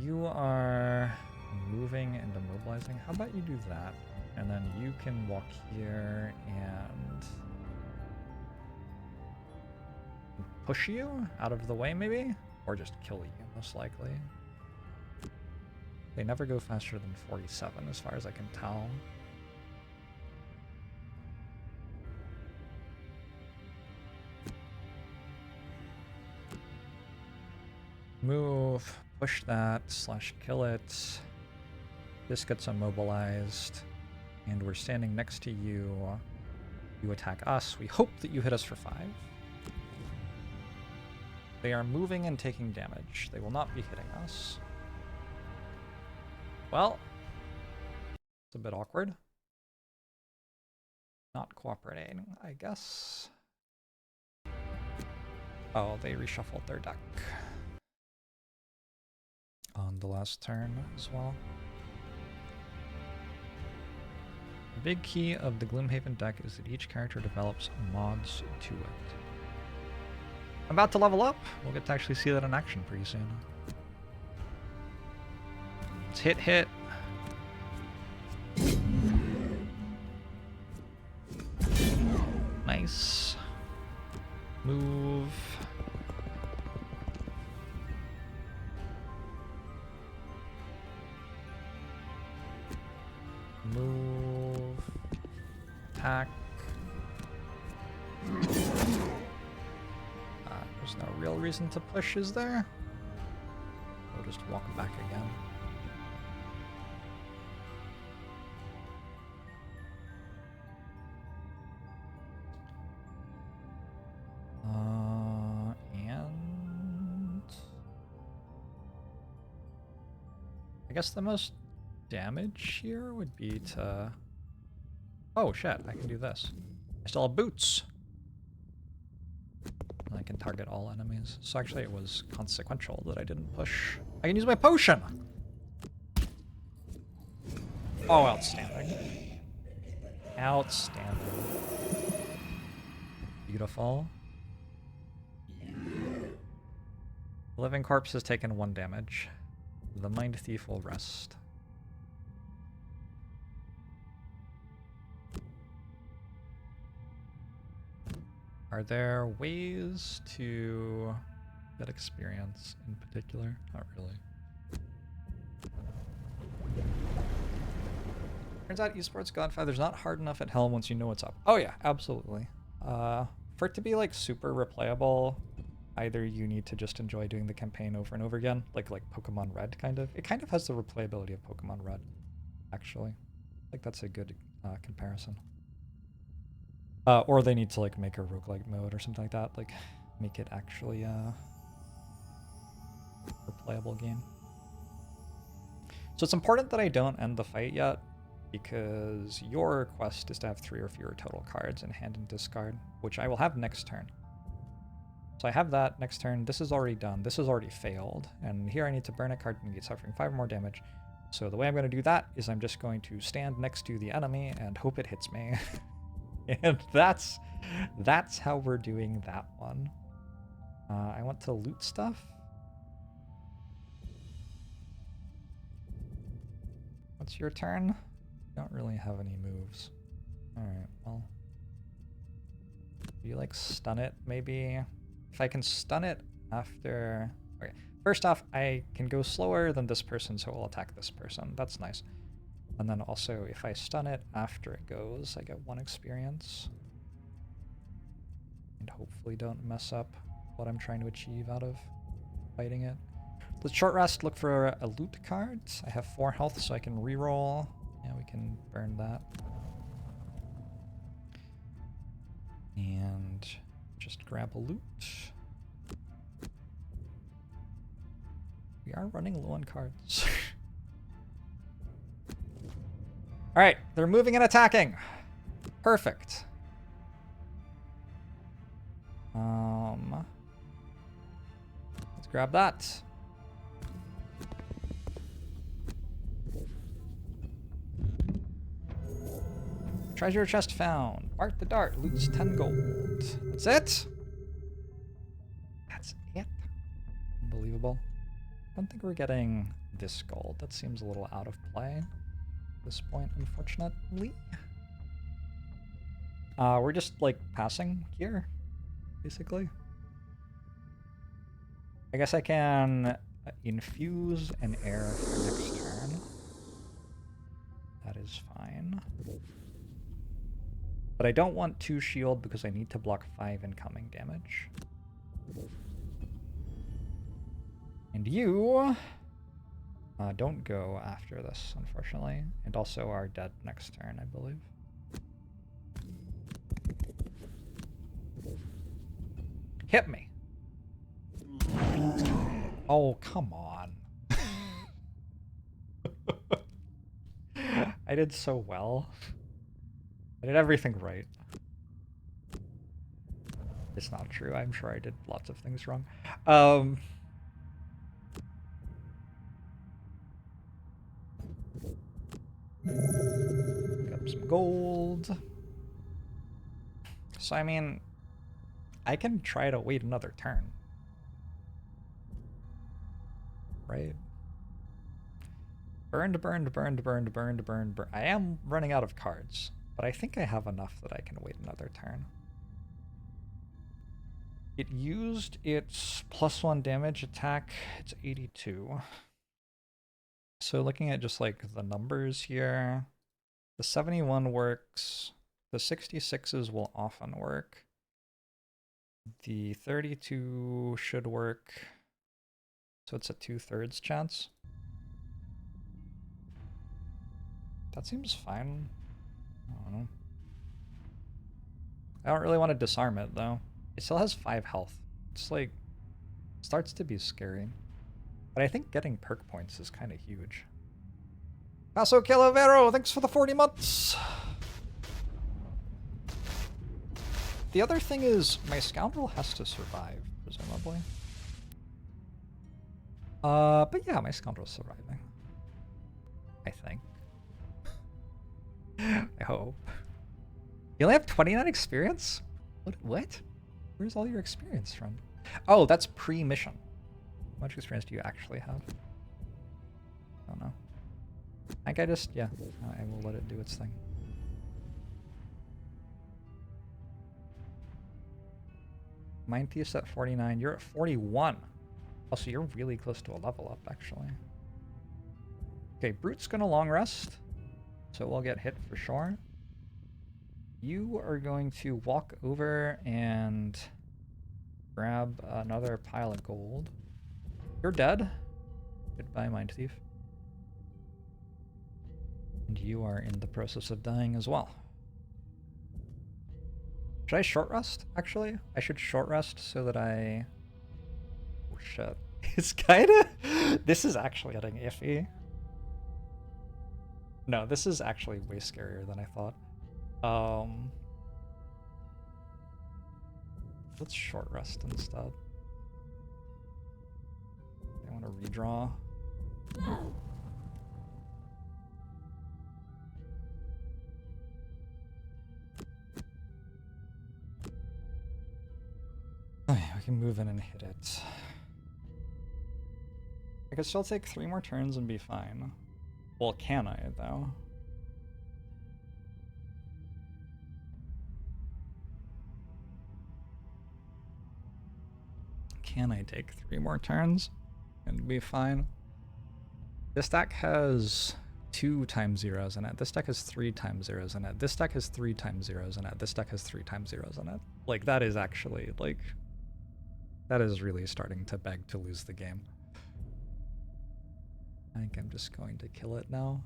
you are moving and immobilizing. How about you do that? And then you can walk here and push you out of the way, maybe? Or just kill you, most likely. They never go faster than 47, as far as I can tell. Move, push that, slash kill it. This gets immobilized. And we're standing next to you. You attack us. We hope that you hit us for 5. They are moving and taking damage. They will not be hitting us. Well, it's a bit awkward. Not cooperating, I guess. Oh, they reshuffled their deck on the last turn as well. The big key of the Gloomhaven deck is that each character develops mods to it. I'm about to level up. We'll get to actually see that in action pretty soon. Let's hit. Nice. Move. Move. Attack. There's no real reason to push, is there? We'll just walk back again. And I guess the most damage here would be to... Oh shit, I can do this. I still have boots. I can target all enemies. So actually it was consequential that I didn't push. I can use my potion! Oh, outstanding. Outstanding. Beautiful. The living corpse has taken 1 damage. The Mind Thief will rest. Are there ways to get experience in particular? Not really. Turns out esports Godfather's not hard enough at Helm once you know what's up. Oh yeah, absolutely. For it to be like super replayable, either you need to just enjoy doing the campaign over and over again, like Pokemon Red kind of. It kind of has the replayability of Pokemon Red, actually. Like that's a good comparison. Or they need to like make a roguelike mode or something like that, like make it actually a playable game. So it's important that I don't end the fight yet, because your quest is to have 3 or fewer total cards in hand and discard, which I will have next turn. So I have that next turn. This is already done. This has already failed. And here I need to burn a card and get suffering 5 more damage. So the way I'm going to do that is I'm just going to stand next to the enemy and hope it hits me. And that's how we're doing that one. I want to loot stuff. What's your turn? Don't really have any moves. Alright, well. Do you like stun it, maybe? If I can stun it after... Okay, first off, I can go slower than this person, so I'll attack this person. That's nice. And then also, if I stun it after it goes, I get 1 experience. And hopefully don't mess up what I'm trying to achieve out of fighting it. Let's short rest, look for a loot card. I have 4 health, so I can reroll. Yeah, we can burn that. And just grab a loot. We are running low on cards. Alright, they're moving and attacking. Perfect. Let's grab that. Treasure chest found. Bart the Dart loots 10 gold. That's it? That's it? Unbelievable. I don't think we're getting this gold. That seems a little out of play at this point, unfortunately. We're just, like, passing here, basically. I guess I can infuse an air for next turn. That is fine. But I don't want 2 shield because I need to block 5 incoming damage. And you don't go after this, unfortunately. And also are dead next turn, I believe. Hit me. Oh, come on. I did so well. I did everything right. It's not true. I'm sure I did lots of things wrong. Got some gold. So, I mean, I can try to wait another turn. Right? Burned. I am running out of cards. But I think I have enough that I can wait another turn. It used its +1 damage attack. It's 82. So looking at just like the numbers here, the 71 works. The 66s will often work. The 32 should work. So it's a 2/3 chance. That seems fine. I don't know. I don't really want to disarm it, though. It still has 5 health. It's like, starts to be scary. But I think getting perk points is kind of huge. Paso Calavero, thanks for the 40 months! The other thing is, my scoundrel has to survive, presumably. But yeah, my scoundrel's surviving. I think. I hope. You only have 29 experience? What? Where's all your experience from? Oh, that's pre-mission. How much experience do you actually have? I don't know. I think I just, yeah, I will let it do its thing. Mind Thief's at 49. You're at 41. Oh, so you're really close to a level up, actually. Okay, Brute's gonna long rest. So we'll get hit for sure. You are going to walk over and grab another pile of gold. You're dead. Goodbye, Mind Thief. And you are in the process of dying as well. Should I short rest, actually? I should short rest so that I... Oh, shit. It's kinda... This is actually getting iffy. No, this is actually way scarier than I thought. Let's short rest instead. I want to redraw. Okay, we can move in and hit it. I could still take 3 more turns and be fine. Well, can I, though? Can I take 3 more turns and be fine? This deck has 2 times zeros in it. This deck has 3 times zeros in it. This deck has 3 times zeros in it. This deck has 3 times zeros in it. Like, that is actually, like... That is really starting to beg to lose the game. I think I'm just going to kill it now.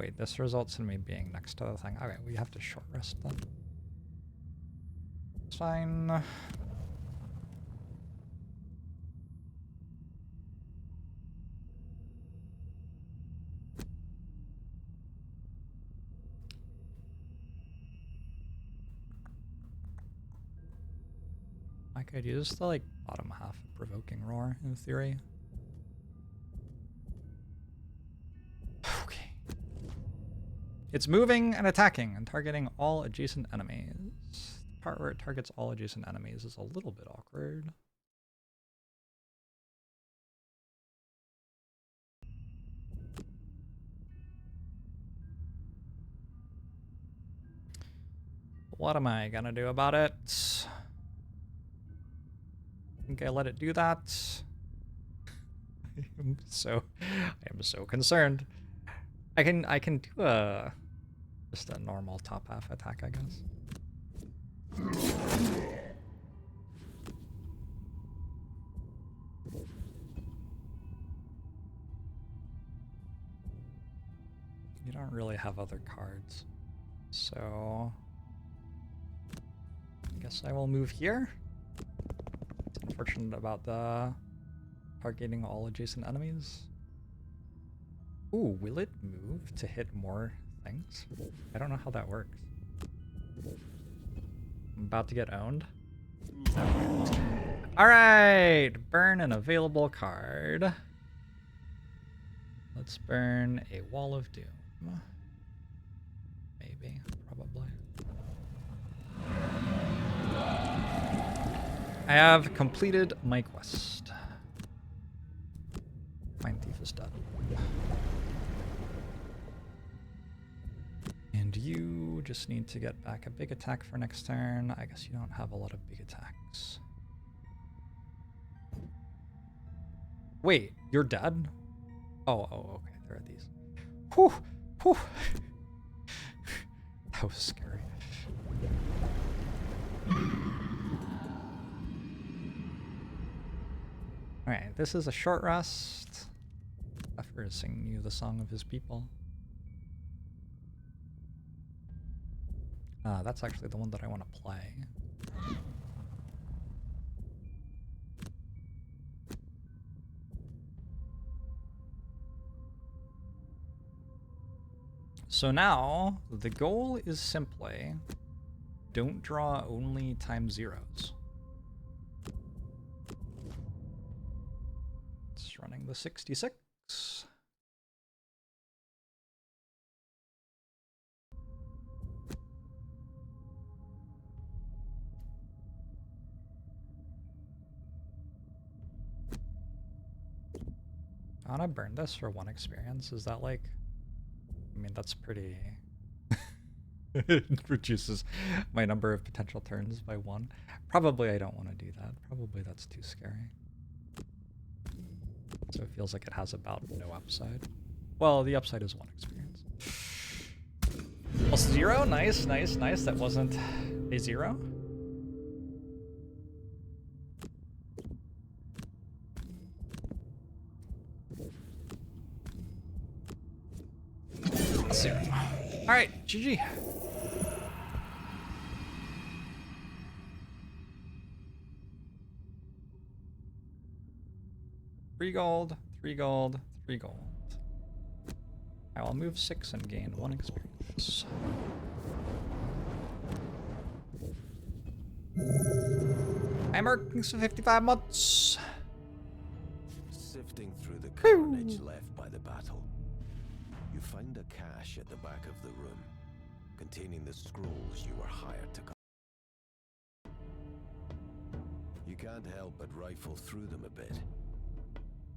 Wait, this results in me being next to the thing. Okay, we have to short rest then. It's fine. I could use the, like, bottom half of Provoking Roar, in theory. Okay. It's moving and attacking and targeting all adjacent enemies. The part where it targets all adjacent enemies is a little bit awkward. What am I gonna do about it? I think I let it do that. I am so concerned. I can do just a normal top half attack, I guess. You don't really have other cards, so I guess I will move here. It's unfortunate about the targeting all adjacent enemies. Ooh, will it move to hit more things? I don't know how that works. I'm about to get owned. Alright! Burn an available card. Let's burn a Wall of Doom. Maybe, probably. I have completed my quest. Mind Thief is dead. And you just need to get back a big attack for next turn. I guess you don't have a lot of big attacks. Wait, you're dead? Oh, okay, there are these. Whew, whew. That was scary. Alright, this is a short rest. After singing you the song of his people. That's actually the one that I want to play. So now, the goal is simply, don't draw only times zeros. It's running the 66. I want to burn this for 1 experience. Is that like... I mean, that's pretty... It reduces my number of potential turns by 1. Probably I don't want to do that. Probably that's too scary. So it feels like it has about no upside. Well, the upside is 1 experience. Plus 0, nice, nice, nice. That wasn't a 0. Plus 0. All right, GG. Three gold, 3 gold, 3 gold. I will move 6 and gain 1 experience. I'm working for 55 months. Sifting through the carnage left by the battle, you find a cache at the back of the room, containing the scrolls you were hired to. You can't help but rifle through them a bit,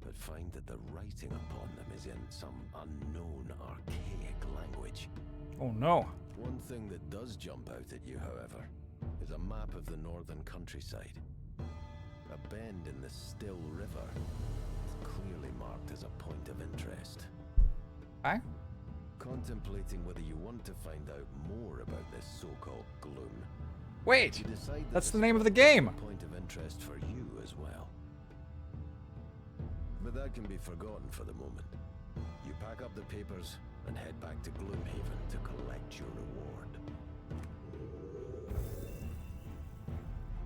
but find that the writing upon them is in some unknown archaic language. Oh no. One thing that does jump out at you, however, is a map of the northern countryside. A bend in the Still River is clearly marked as a point of interest. Okay. Contemplating whether you want to find out more about this so-called gloom. Wait, You decide that that's the this name of the spot is game. a point of interest for you as well. But that can be forgotten for the moment. You pack up the papers and head back to Gloomhaven to collect your reward.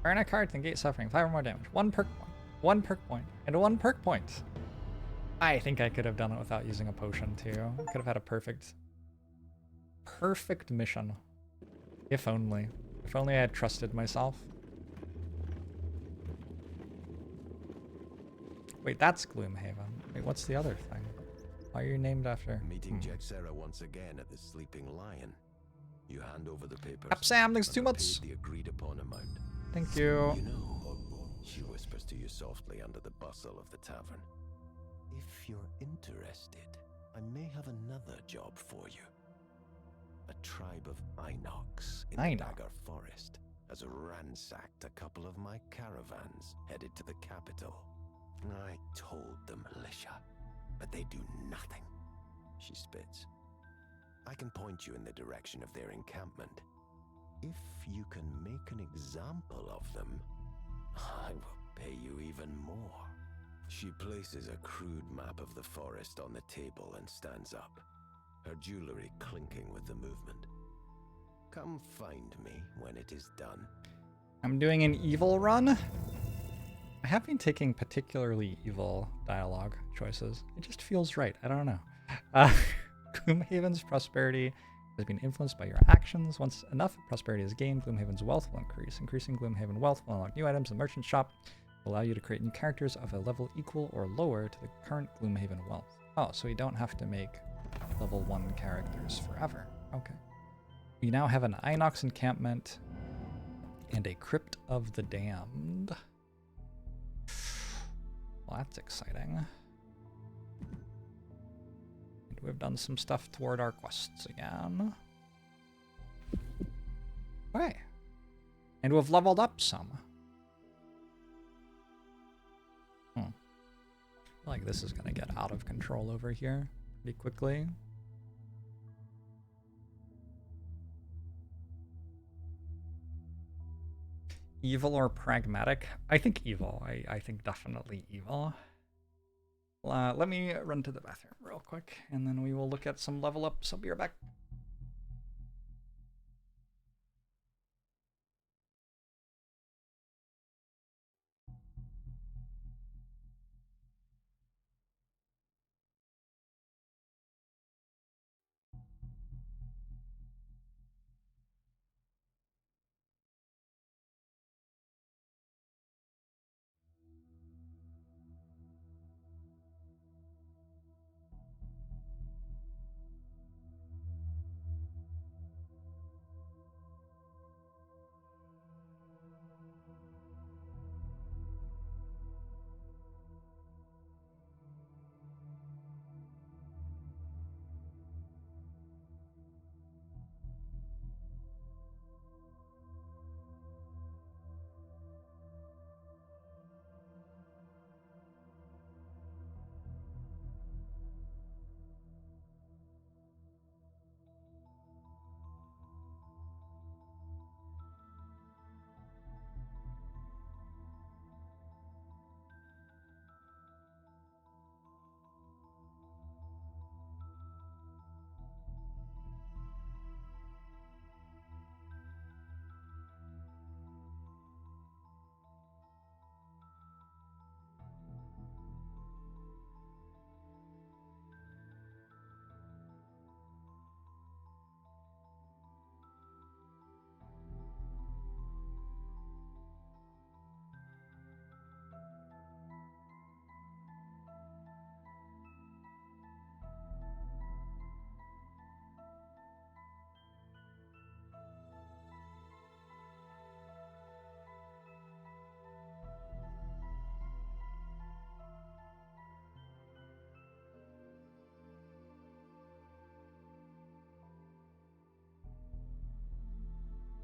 Earn a card to negate suffering. 5 or more damage. 1 perk point. 1 perk point. And 1 perk point. I think I could have done it without using a potion too. I could have had a perfect mission. If only. If only I had trusted myself. Wait, that's Gloomhaven. Wait, what's the other thing? Why are you named after? Meeting Jexera once again at the Sleeping Lion. You hand over the papers. Up, Sam, thanks and 2 are months. paid the agreed upon amount. Thank you. You know, she whispers to you softly under the bustle of the tavern. If you're interested, I may have another job for you. A tribe of Inox in the Dagger Forest has ransacked a couple of my caravans headed to the capital. I told them militia, but they do nothing. She spits. I can point you in the direction of their encampment. If you can make an example of them, I will pay you even more. She places a crude map of the forest on the table and stands up, her jewelry clinking with the movement. Come find me when it is done. I'm doing an evil run. I have been taking particularly evil dialogue choices. It just feels right. I don't know. Gloomhaven's prosperity has been influenced by your actions. Once enough prosperity is gained, Gloomhaven's wealth will increase. Increasing Gloomhaven wealth will unlock new items in the merchant shop. Will allow you to create new characters of a level equal or lower to the current Gloomhaven wealth. Oh, so you don't have to make level 1 characters forever. Okay. We now have an Inox encampment and a Crypt of the Damned. Well, that's exciting. And we've done some stuff toward our quests again. Okay. And we've leveled up some. I feel like this is going to get out of control over here pretty quickly. Evil or pragmatic? I think evil. I think definitely evil. Let me run to the bathroom real quick, and then we will look at some level ups. I'll be right back.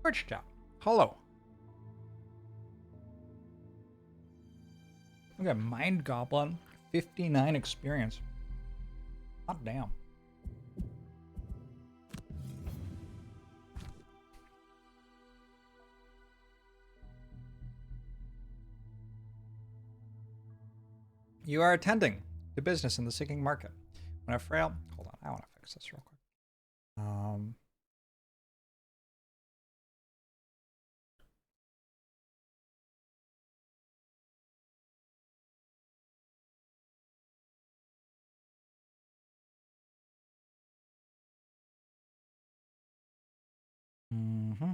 Twitch chat. Hello. Look at Mind Goblin. 59 experience. Hot damn. You are attending to business in the sinking market. When a frail... Hold on, I want to fix this real quick. Mm-hmm.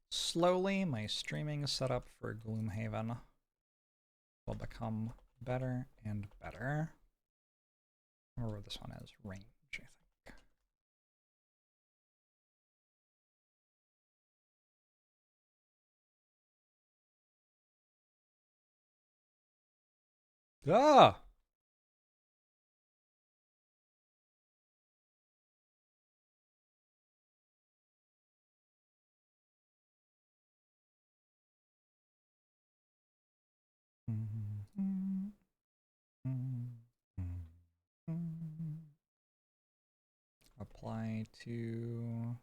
Slowly, my streaming setup for Gloomhaven will become better and better. I remember where this one is. Range, I think. Ah! Apply to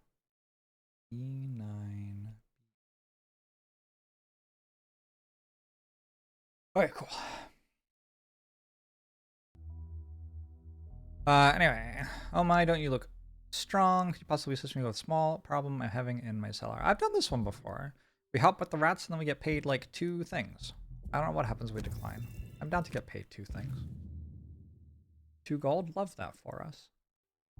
E9. Okay, cool. Anyway. Oh my, don't you look strong? Could you possibly assist me with a small problem I'm having in my cellar? I've done this one before. We help with the rats and then we get paid like 2 things. I don't know what happens when we decline. I'm down to get paid 2 things. 2 gold? Love that for us.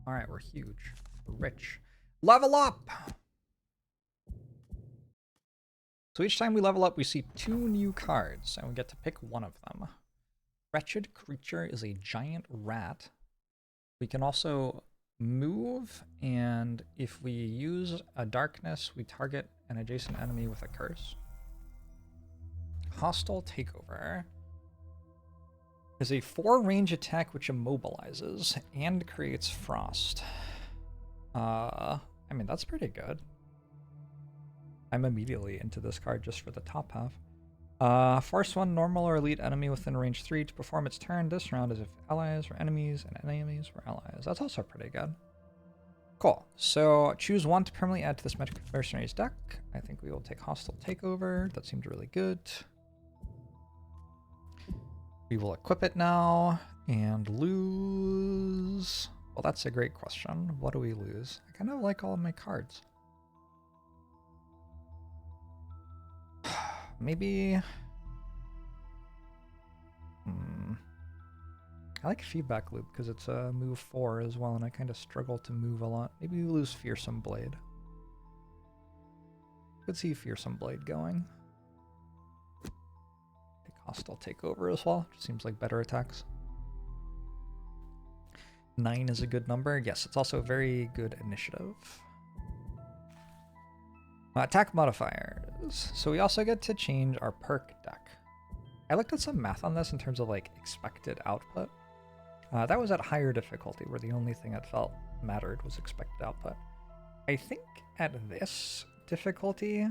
Alright, we're huge. We're rich. Level up! So each time we level up, we see 2 new cards, and we get to pick one of them. Wretched Creature is a giant rat. We can also move, and if we use a darkness, we target an adjacent enemy with a curse. Hostile Takeover is a 4-range attack which immobilizes and creates frost. I mean, that's pretty good. I'm immediately into this card just for the top half. Force 1 normal or elite enemy within range 3 to perform its turn this round as if allies were enemies and enemies were allies. That's also pretty good. Cool. So choose 1 to permanently add to this mercenaries deck. I think we will take Hostile Takeover. That seemed really good. We will equip it now and lose. Well, that's a great question. What do we lose? I kind of like all of my cards. Maybe... I like Feedback Loop because it's a move 4 as well, and I kind of struggle to move a lot. Maybe we lose Fearsome Blade. Could see Fearsome Blade going. Take Hostile Takeover as well. Just seems like better attacks. 9 is a good number. Yes, it's also a very good initiative. Attack modifiers. So we also get to change our perk deck. I looked at some math on this in terms of like expected output. That was at higher difficulty, where the only thing that felt mattered was expected output. I think at this difficulty,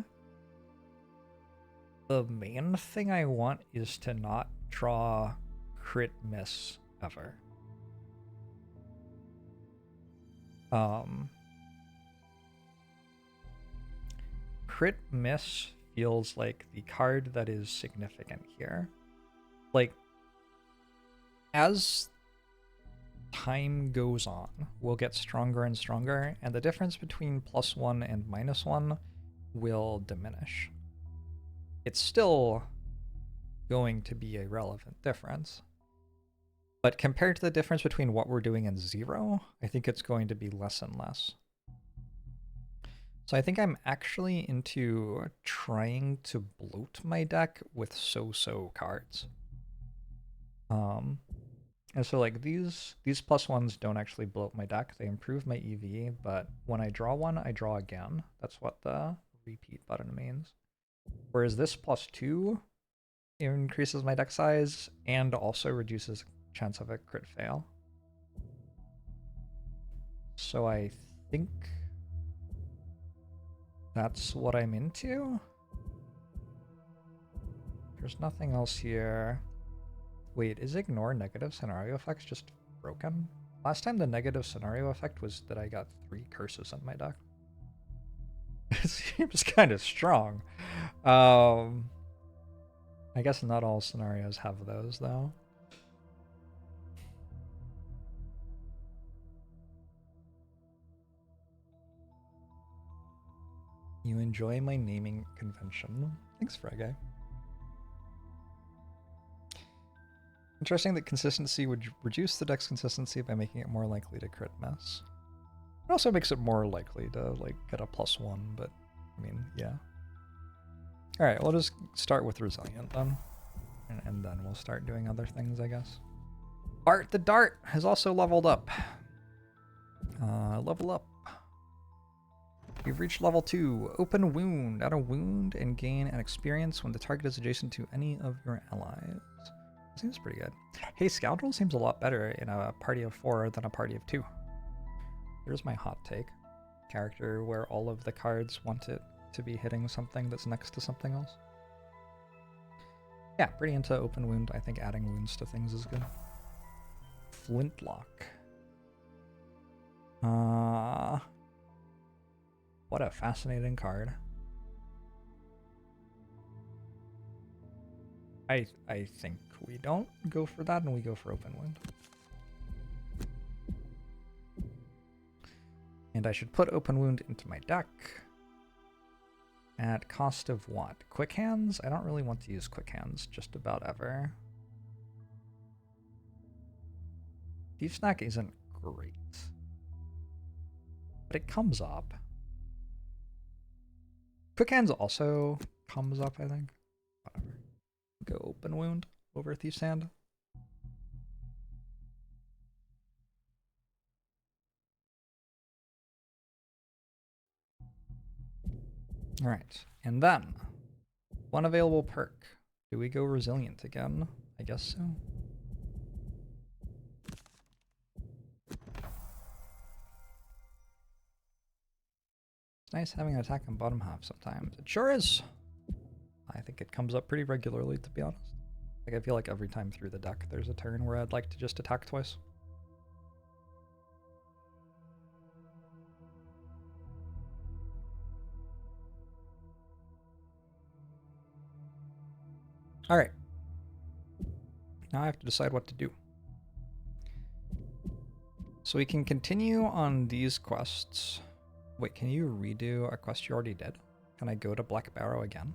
the main thing I want is to not draw crit miss ever. Crit miss feels like the card that is significant here. Like, as time goes on, we'll get stronger and stronger, and the difference between +1 and -1 will diminish. It's still going to be a relevant difference, but compared to the difference between what we're doing and 0, I think it's going to be less and less. So I think I'm actually into trying to bloat my deck with so-so cards. And so like these +1s don't actually blow up my deck. They improve my EV, but when I draw one, I draw again. That's what the repeat button means. Whereas this +2 increases my deck size and also reduces chance of a crit fail. So I think that's what I'm into. There's nothing else here. Wait, is ignore negative scenario effects just broken? Last time the negative scenario effect was that I got 3 curses in my deck. It seems kind of strong. I guess not all scenarios have those though. You enjoy my naming convention. Thanks, Frege. Interesting that consistency would reduce the deck's consistency by making it more likely to crit miss. It also makes it more likely to like get a +1, but I mean, yeah. Alright, we'll just start with Resilient then. And then we'll start doing other things, I guess. Bart the Dart has also leveled up. Level up. You've reached level 2. Open wound. Add a wound and gain an experience when the target is adjacent to any of your allies. Seems pretty good. Hey, Scoundrel seems a lot better in a party of 4 than a party of 2. Here's my hot take. Character where all of the cards want it to be hitting something that's next to something else. Yeah, pretty into open wound. I think adding wounds to things is good. Flintlock. What a fascinating card. I think we don't go for that and we go for open wound. And I should put open wound into my deck. At cost of what? Quick hands? I don't really want to use quick hands just about ever. Deep Snack isn't great. But it comes up. Quick hands also comes up, I think. Whatever. Go open wound over Thief's Hand. Alright, and then one available perk. Do we go Resilient again? I guess so. It's nice having an attack on bottom half sometimes. It sure is. I think it comes up pretty regularly, to be honest. Like, I feel like every time through the deck there's a turn where I'd like to just attack twice. Alright. Now I have to decide what to do. So we can continue on these quests. Wait, can you redo a quest you already did? Can I go to Black Barrow again?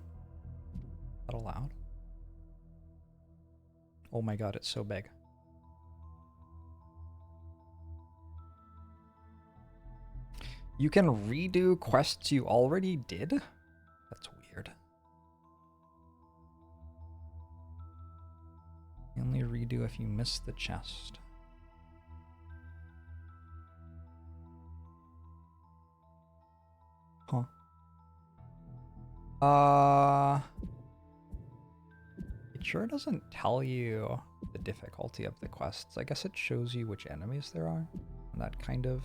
Is that allowed? Oh my god, it's so big. You can redo quests you already did? That's weird. You only redo if you miss the chest. Huh. It sure doesn't tell you the difficulty of the quests. I guess it shows you which enemies there are. And that kind of...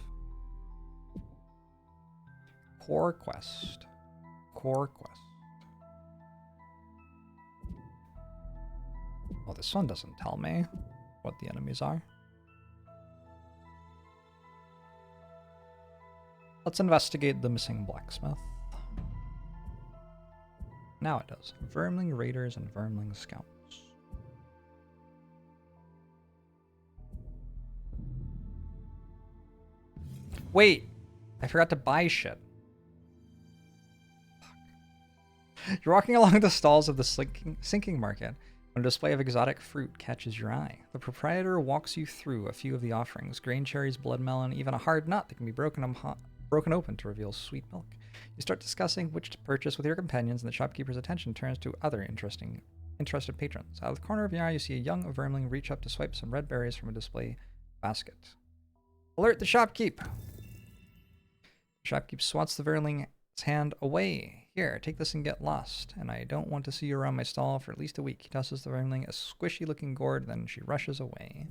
Core quest. Core quest. Well, this one doesn't tell me what the enemies are. Let's investigate the missing blacksmith. Now it does. Vermling Raiders and Vermling Scouts. Wait! I forgot to buy shit. Fuck. You're walking along the stalls of the sinking market when a display of exotic fruit catches your eye. The proprietor walks you through a few of the offerings. Grain cherries, blood melon, even a hard nut that can be broken broken open to reveal sweet milk. You start discussing which to purchase with your companions, and the shopkeeper's attention turns to other interested patrons. Out of the corner of your eye, you see a young vermling reach up to swipe some red berries from a display basket. Alert the shopkeep! The shopkeep swats the vermling's hand away. Here, take this and get lost. And I don't want to see you around my stall for at least a week. He tosses the vermling a squishy-looking gourd, then she rushes away.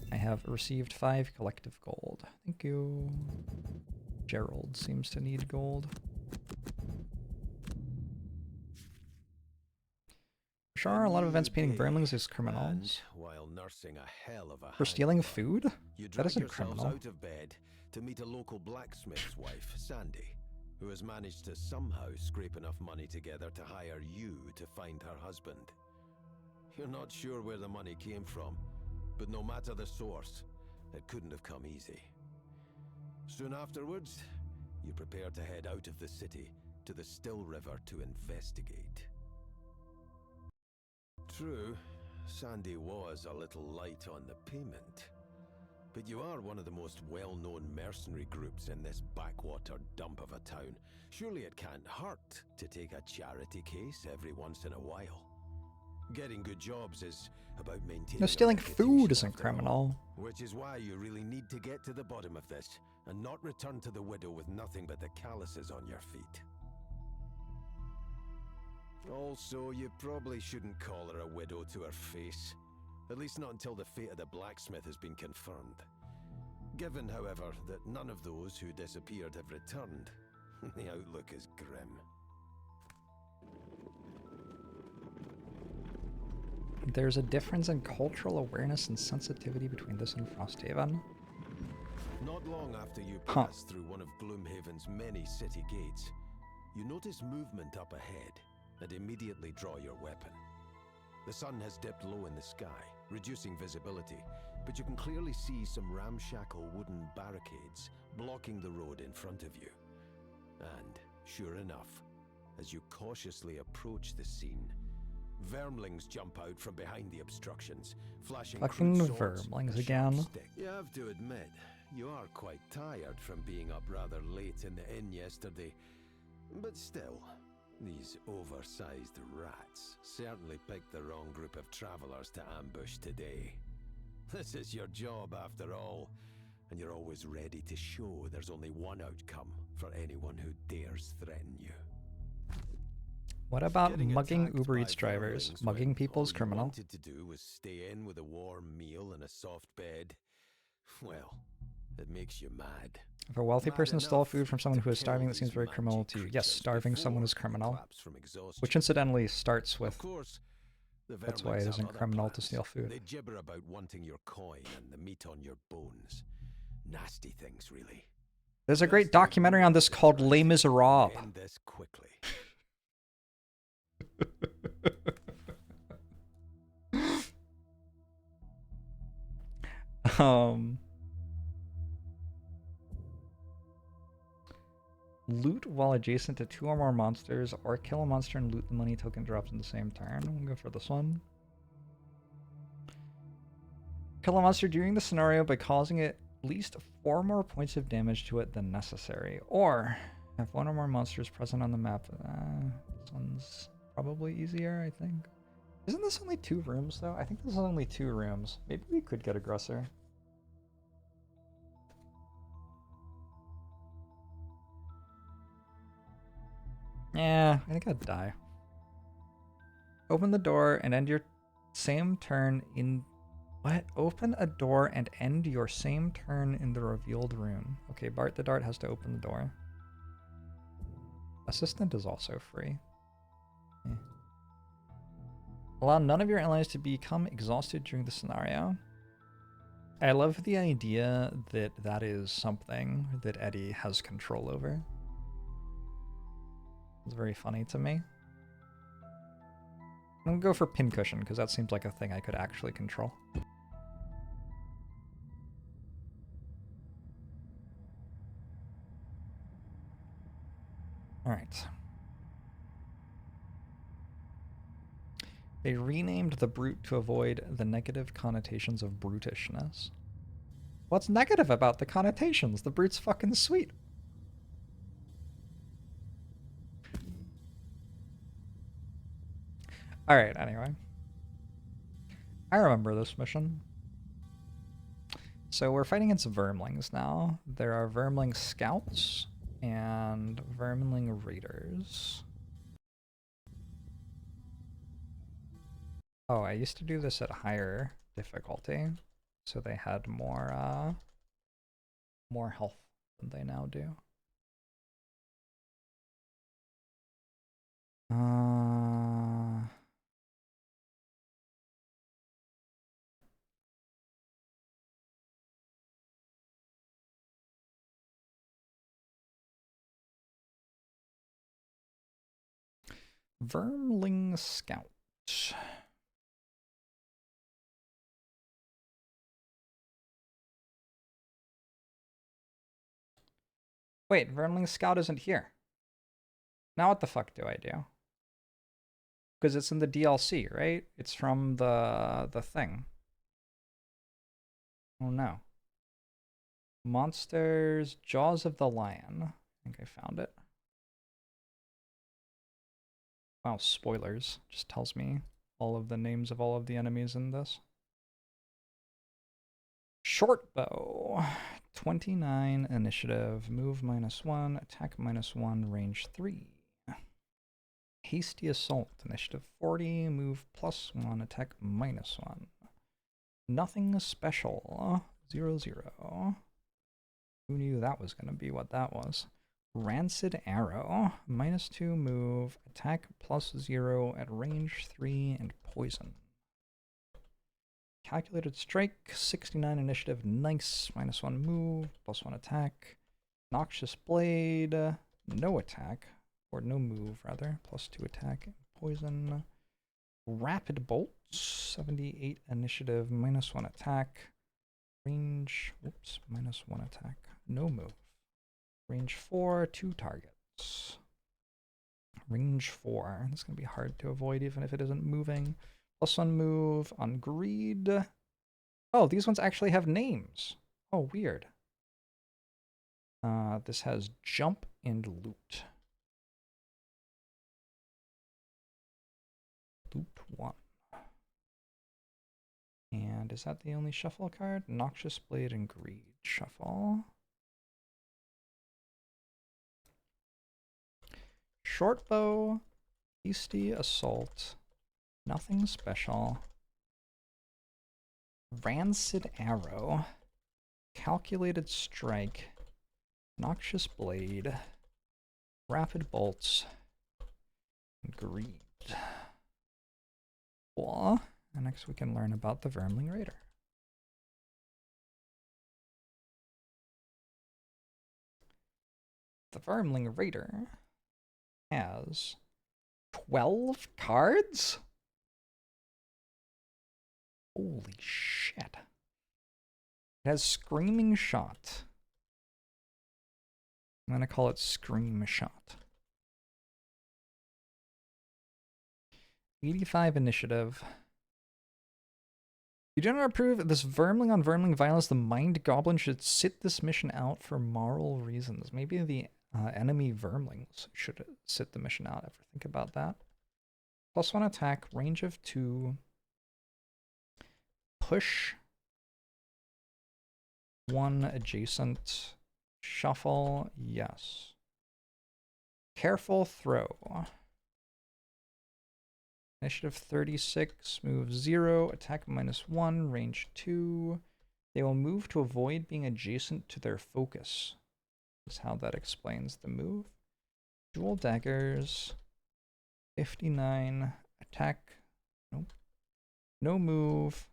I have received 5 collective gold. Thank you. Gerald seems to need gold. Sure are a lot of events painting vermlings as criminals. While nursing a hell of a For stealing food? you That isn't yourselves criminal. out of bed to meet a local blacksmith's wife, Sandy, who has managed to somehow scrape enough money together to hire you to find her husband. You're not sure where the money came from, but no matter the source, it couldn't have come easy. Soon afterwards, you prepare to head out of the city to the Still River to investigate. True, Sandy was a little light on the payment, but you are one of the most well-known mercenary groups in this backwater dump of a town. Surely it can't hurt to take a charity case every once in a while. Getting good jobs is about maintaining. No, stealing a food reputation isn't after all, criminal. which is why you really need to get to the bottom of this and not return to the widow with nothing but the calluses on your feet. Also, you probably shouldn't call her a widow to her face. At least not until the fate of the blacksmith has been confirmed. Given, however, that none of those who disappeared have returned, the outlook is grim. There's a difference in cultural awareness and sensitivity between this and Frosthaven. Not long after you pass through one of Gloomhaven's many city gates, you notice movement up ahead and immediately draw your weapon. The sun has dipped low in the sky, reducing visibility, but you can clearly see some ramshackle wooden barricades blocking the road in front of you. And, sure enough, as you cautiously approach the scene, vermlings jump out from behind the obstructions, flashing Fucking crude swords vermlings and sharp again. sticks. You have to admit, you are quite tired from being up rather late in the inn yesterday, but still, these oversized rats certainly picked the wrong group of travelers to ambush today. This is your job after all, and you're always ready to show there's only one outcome for anyone who dares threaten you. What about Getting mugging attacked Uber by Eats drivers? vermlings Mugging when people is all you criminal. wanted to do was stay in with a warm meal and a soft bed. Well, it makes you mad. If a wealthy Mad person stole enough food from someone to who is kill starving, that seems these very criminal magic to you. Yes, creatures starving someone is before you criminal. collapse from exhaustion. Which incidentally starts with Of course, the that's why it vermlings have isn't other criminal to plans. steal food. They gibber about wanting your coin and the meat on your bones. Nasty things, really. There's a great Best to documentary on this ignore called threats Les and Miserables. end this quickly. Loot while adjacent to 2 or more monsters, or kill a monster and loot the money token drops in the same turn. We'll go for this one. Kill a monster during the scenario by causing it at least 4 more points of damage to it than necessary. Or have 1 or more monsters present on the map. This one's probably easier, I think. Isn't this only 2 rooms, though? I think this is only 2 rooms. Maybe we could get Aggressor. Yeah, I think I'd die. Open the door and end your same turn in... What? Open a door and end your same turn in the revealed room. Okay, Bart the Dart has to open the door. Assistant is also free. Yeah. Allow none of your allies to become exhausted during the scenario. I love the idea that that is something that Eddie has control over. It's very funny to me. I'm gonna go for Pincushion, because that seems like a thing I could actually control. Alright. They renamed the Brute to avoid the negative connotations of brutishness. What's negative about the connotations? The brute's fucking sweet. Alright, anyway. I remember this mission. So we're fighting against Vermlings now. There are Vermling Scouts and Vermling Raiders. Oh, I used to do this at higher difficulty, so they had more health than they now do. Vermling Scout. Wait, Vermling Scout isn't here. Now what the fuck do I do? Because it's in the DLC, right? It's from the thing. Oh no. Monsters, Jaws of the Lion. I think I found it. Wow, spoilers. Just tells me all of the names of all of the enemies in this. Shortbow. 29 initiative, move -1, attack -1, range 3. Hasty Assault, initiative 40, move +1, attack -1. Nothing special, 0/0. Who knew that was going to be what that was? Rancid Arrow, -2 move, attack +0 at range 3 and poison. Calculated Strike, 69 initiative, nice, -1 move, +1 attack. Noxious Blade, no attack, or no move rather, +2 attack, poison. Rapid Bolts, 78 initiative, -1 attack. Range, whoops, -1 attack, no move. Range 4, 2 targets. Range 4, this is going to be hard to avoid even if it isn't moving. +1 move on greed. Oh, these ones actually have names. Oh, weird. This has jump and loot. Loot 1. And is that the only shuffle card? Noxious Blade and Greed. Shuffle. Shortbow. Hasty Assault. Nothing special. Rancid Arrow. Calculated Strike. Noxious Blade. Rapid Bolts. And Greed. Cool. And next we can learn about the Vermling Raider. The Vermling Raider has 12 cards? Holy shit. It has Screaming Shot. I'm going to call it Scream Shot. 85 initiative. You do not approve this Vermling on Vermling violence. The Mind Goblin should sit this mission out for moral reasons. Maybe the enemy Vermlings should sit the mission out. Ever think about that? +1 attack, range of 2. Push 1 adjacent. Shuffle, yes. Careful Throw. Initiative 36, move 0, attack -1, range 2. They will move to avoid being adjacent to their focus. Is how that explains the move. Dual daggers. 59, attack. Nope. No move.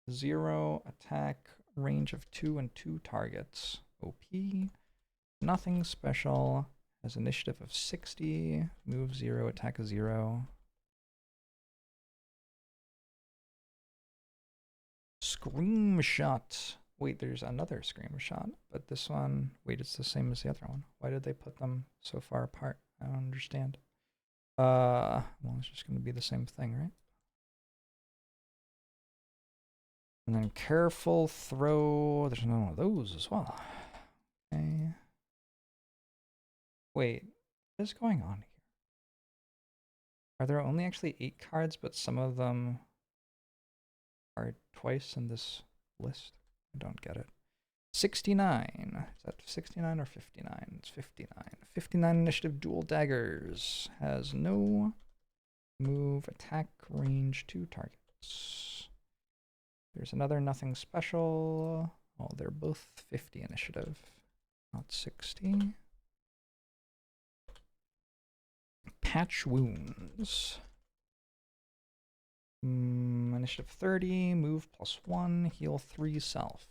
0, attack, range of 2 and 2 targets. OP. Nothing special. Has initiative of 60, move 0, attack 0. Scream Shot. Wait, there's another Scream Shot, but this one, wait, it's the same as the other one. Why did they put them so far apart? I don't understand. Well, it's just going to be the same thing, right? And then careful throw. There's none of those as well. Okay. Wait, what is going on here? Are there only actually 8 cards, but some of them are twice in this list? I don't get it. 69. Is that 69 or 59? It's 59. 59 initiative dual daggers. Has no move, attack, range, 2 targets. There's another nothing special. Oh, they're both 50 initiative, not 60. Patch wounds. Initiative 30, move +1, heal 3 self.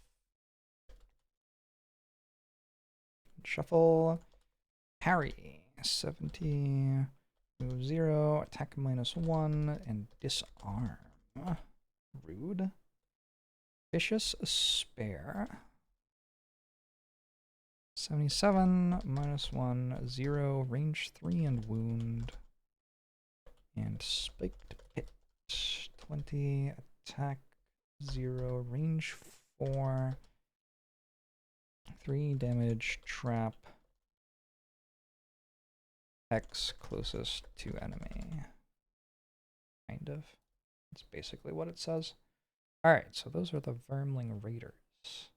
Shuffle. Parry. 70. Move 0, attack -1, and disarm. Rude. Vicious spare. 77, -1, 0, range 3 and wound. And spiked pit. 20, attack 0, range 4. 3 damage, trap. X closest to enemy. Kind of. That's basically what it says. Alright, so those are the Vermling Raiders.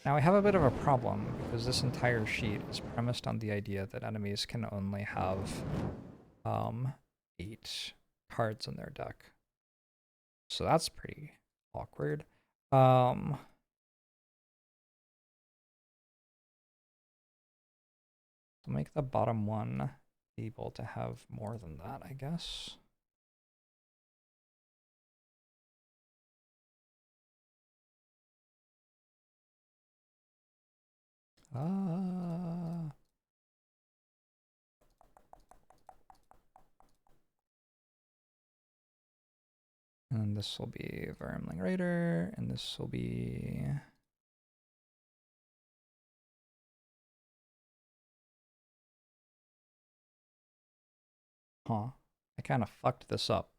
Now I have a bit of a problem because this entire sheet is premised on the idea that enemies can only have 8 cards in their deck. So that's pretty awkward. So make the bottom one able to have more than that, I guess. And this will be Vermling Raider, and this will be... Huh. I kind of fucked this up.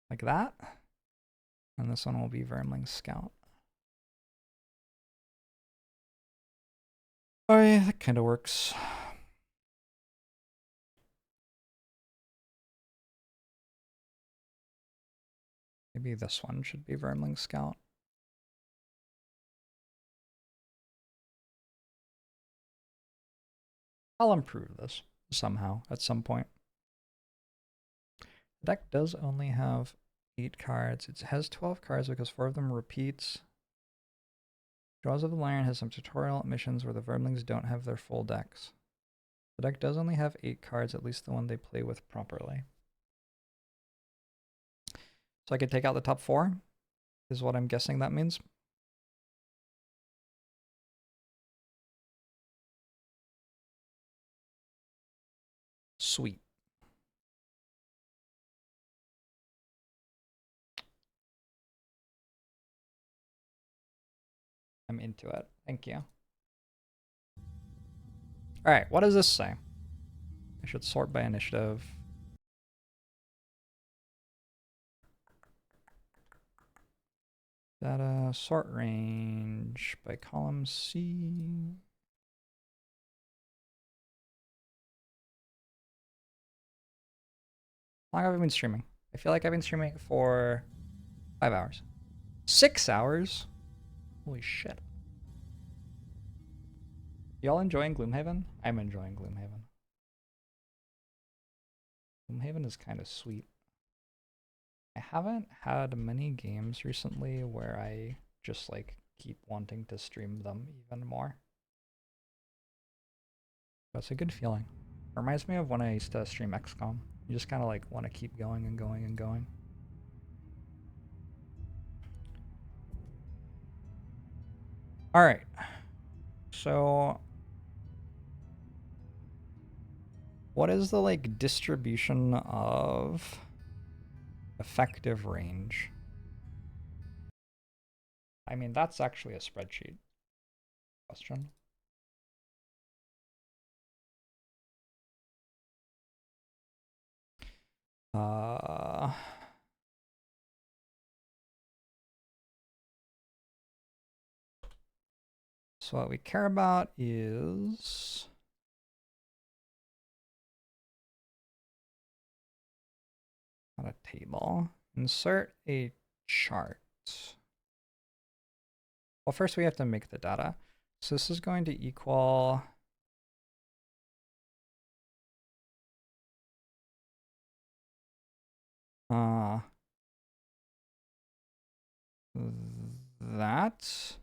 Like that. And this one will be Vermling Scout. Oh yeah, that kind of works. Maybe this one should be Vermling Scout. I'll improve this somehow at some point. The deck does only have 8 cards. It has 12 cards because 4 of them repeats. Jaws of the Lion has some tutorial missions where the Vermlings don't have their full decks. The deck does only have 8 cards, at least the one they play with properly. So I could take out the top 4, is what I'm guessing that means. Sweet. I'm into it. Thank you. Alright, what does this say? I should sort by initiative. Data, sort range by column C. How long have I been streaming? I feel like I've been streaming for 5 hours. 6 hours? Holy shit. Y'all enjoying Gloomhaven? I'm enjoying Gloomhaven. Gloomhaven is kind of sweet. I haven't had many games recently where I just like keep wanting to stream them even more. That's a good feeling. It reminds me of when I used to stream XCOM. You just kind of like want to keep going and going and going. All right. So what is the like distribution of effective range? I mean, that's actually a spreadsheet question. Uh, so what we care about is not a table. Insert a chart. Well, first we have to make the data. So this is going to equal that.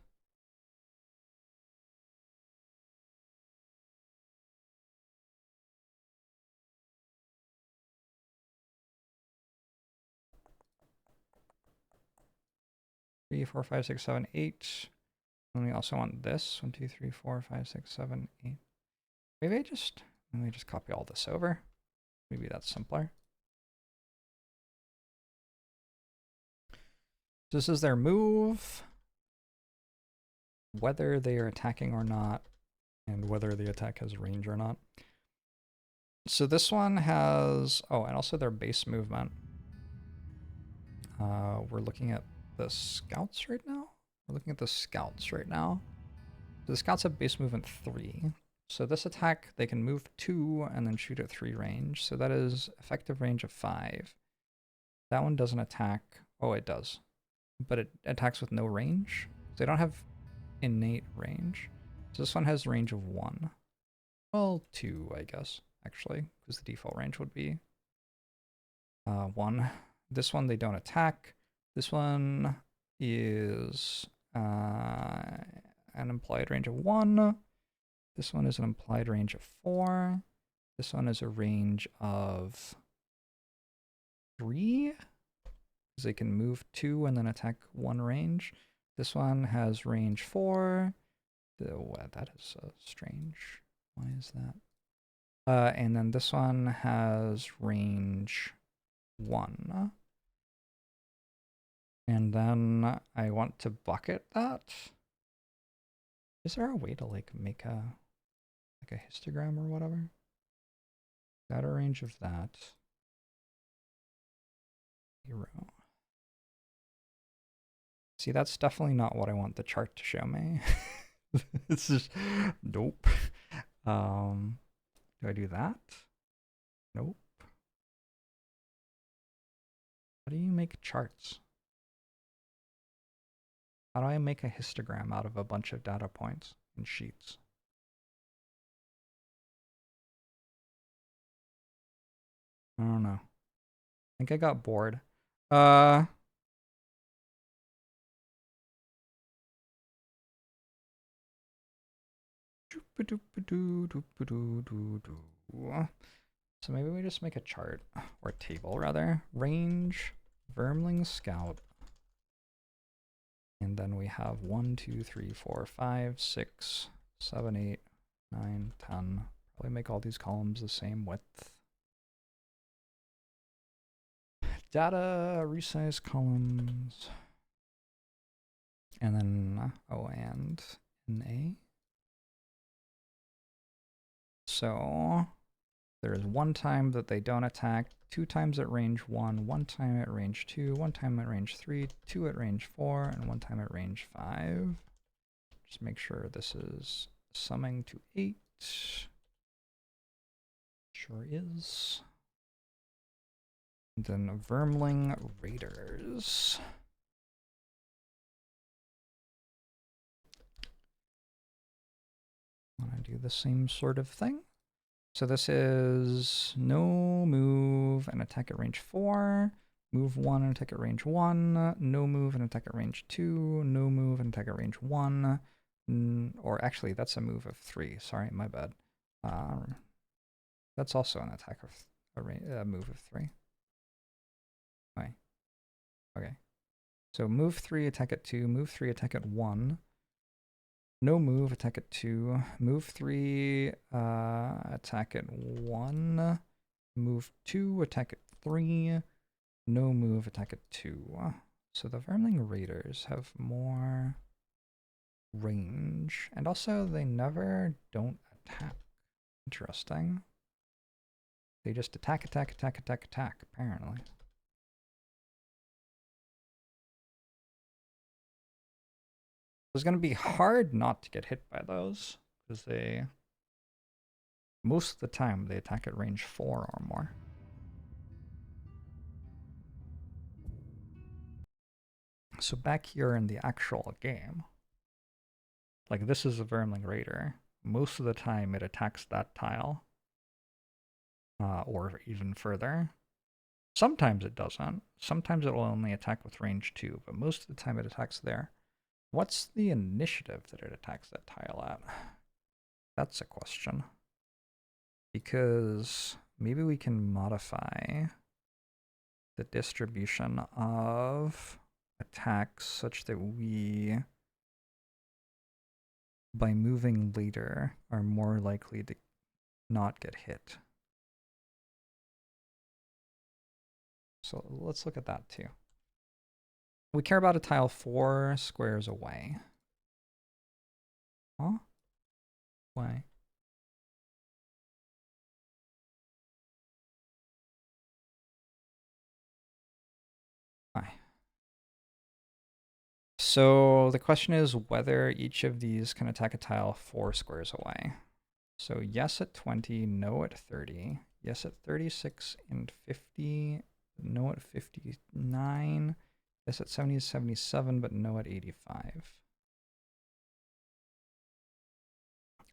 Three, four, five, six, seven, eight. And we also want this. 1, 2, 3, 4, 5, 6, 7, 8. Maybe let me just copy all this over. Maybe that's simpler. This is their move, whether they are attacking or not, and whether the attack has range or not. So this one has, oh, and also their base movement. We're looking at the scouts right now. So the scouts have base movement 3. So this attack, they can move 2 and then shoot at 3 range. So that is effective range of 5. That one doesn't attack. Oh, it does. But it attacks with no range. They don't have innate range. So this one has range of 1. Well, 2, I guess, actually, because the default range would be 1. This one, they don't attack. This one is an implied range of 1. This one is an implied range of 4. This one is a range of 3. Because they can move 2 and then attack 1 range. This one has range 4. That is strange. Why is that? And then this one has range 1. And then I want to bucket that. Is there a way to like make a histogram or whatever? Is that a range of that? 0. See, that's definitely not what I want the chart to show me. It's just, nope. Do I do that? Nope. How do you make charts? How do I make a histogram out of a bunch of data points and sheets? I don't know. I think I got bored. So maybe we just make a chart, or a table rather. Range, Vermling Scout. And then we have 1, 2, 3, 4, 5, 6, 7, 8, 9, 10. Probably make all these columns the same width. Data, resize columns. And then, oh, and NA. So there is 1 time that they don't attack, 2 times at range 1, 1 time at range 2, 1 time at range 3, 2 at range 4, and 1 time at range 5. Just make sure this is summing to 8. Sure is. And then Vermling Raiders. I'm gonna do the same sort of thing. So this is no move and attack at range 4, move 1 and attack at range 1, no move and attack at range 2, no move and attack at range 1, or actually that's a move of 3, sorry, my bad. That's also an attack of a move of 3. Okay. So move 3, attack at 2, move 3, attack at 1. No move, attack at 2. Move 3, attack at 1. Move 2, attack at 3. No move, attack at 2. So the Vermling Raiders have more range. And also, they never don't attack. Interesting. They just attack, attack, attack, attack, attack, apparently. It's going to be hard not to get hit by those, because they, most of the time, they attack at range 4 or more. So back here in the actual game, like this is a Vermling Raider. Most of the time it attacks that tile, or even further. Sometimes it doesn't. Sometimes it will only attack with range 2, but most of the time it attacks there. What's the initiative that it attacks that tile at? That's a question. Because maybe we can modify the distribution of attacks such that we, by moving later, are more likely to not get hit. So let's look at that too. We care about a tile 4 squares away. Huh? Why? Why? So the question is whether each of these can attack a tile 4 squares away. So yes at 20, no at 30. Yes at 36 and 50, no at 59. Yes at 70 is 77, but no at 85.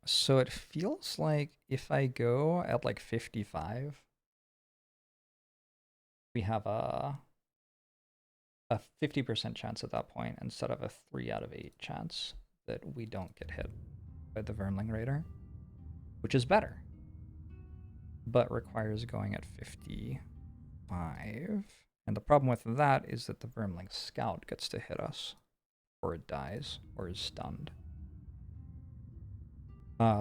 So it feels like if I go at like 55, we have a 50% chance at that point instead of a 3 out of 8 chance that we don't get hit by the Vermling Raider, which is better, but requires going at 55. And the problem with that is that the Vermling Scout gets to hit us, or it dies, or is stunned.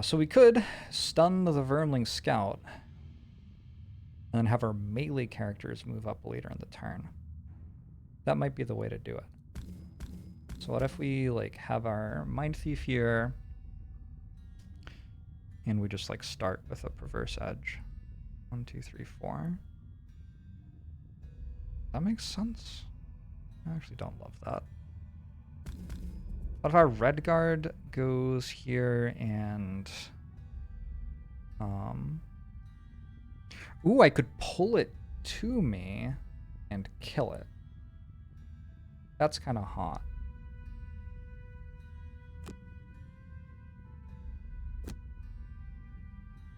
So we could stun the Vermling Scout and then have our melee characters move up later in the turn. That might be the way to do it. So what if we like have our Mind Thief here and we just like start with a Perverse Edge? 1, 2, 3, 4. That makes sense. I actually don't love that. What if our Red Guard goes here and ooh, I could pull it to me and kill it. That's kind of hot.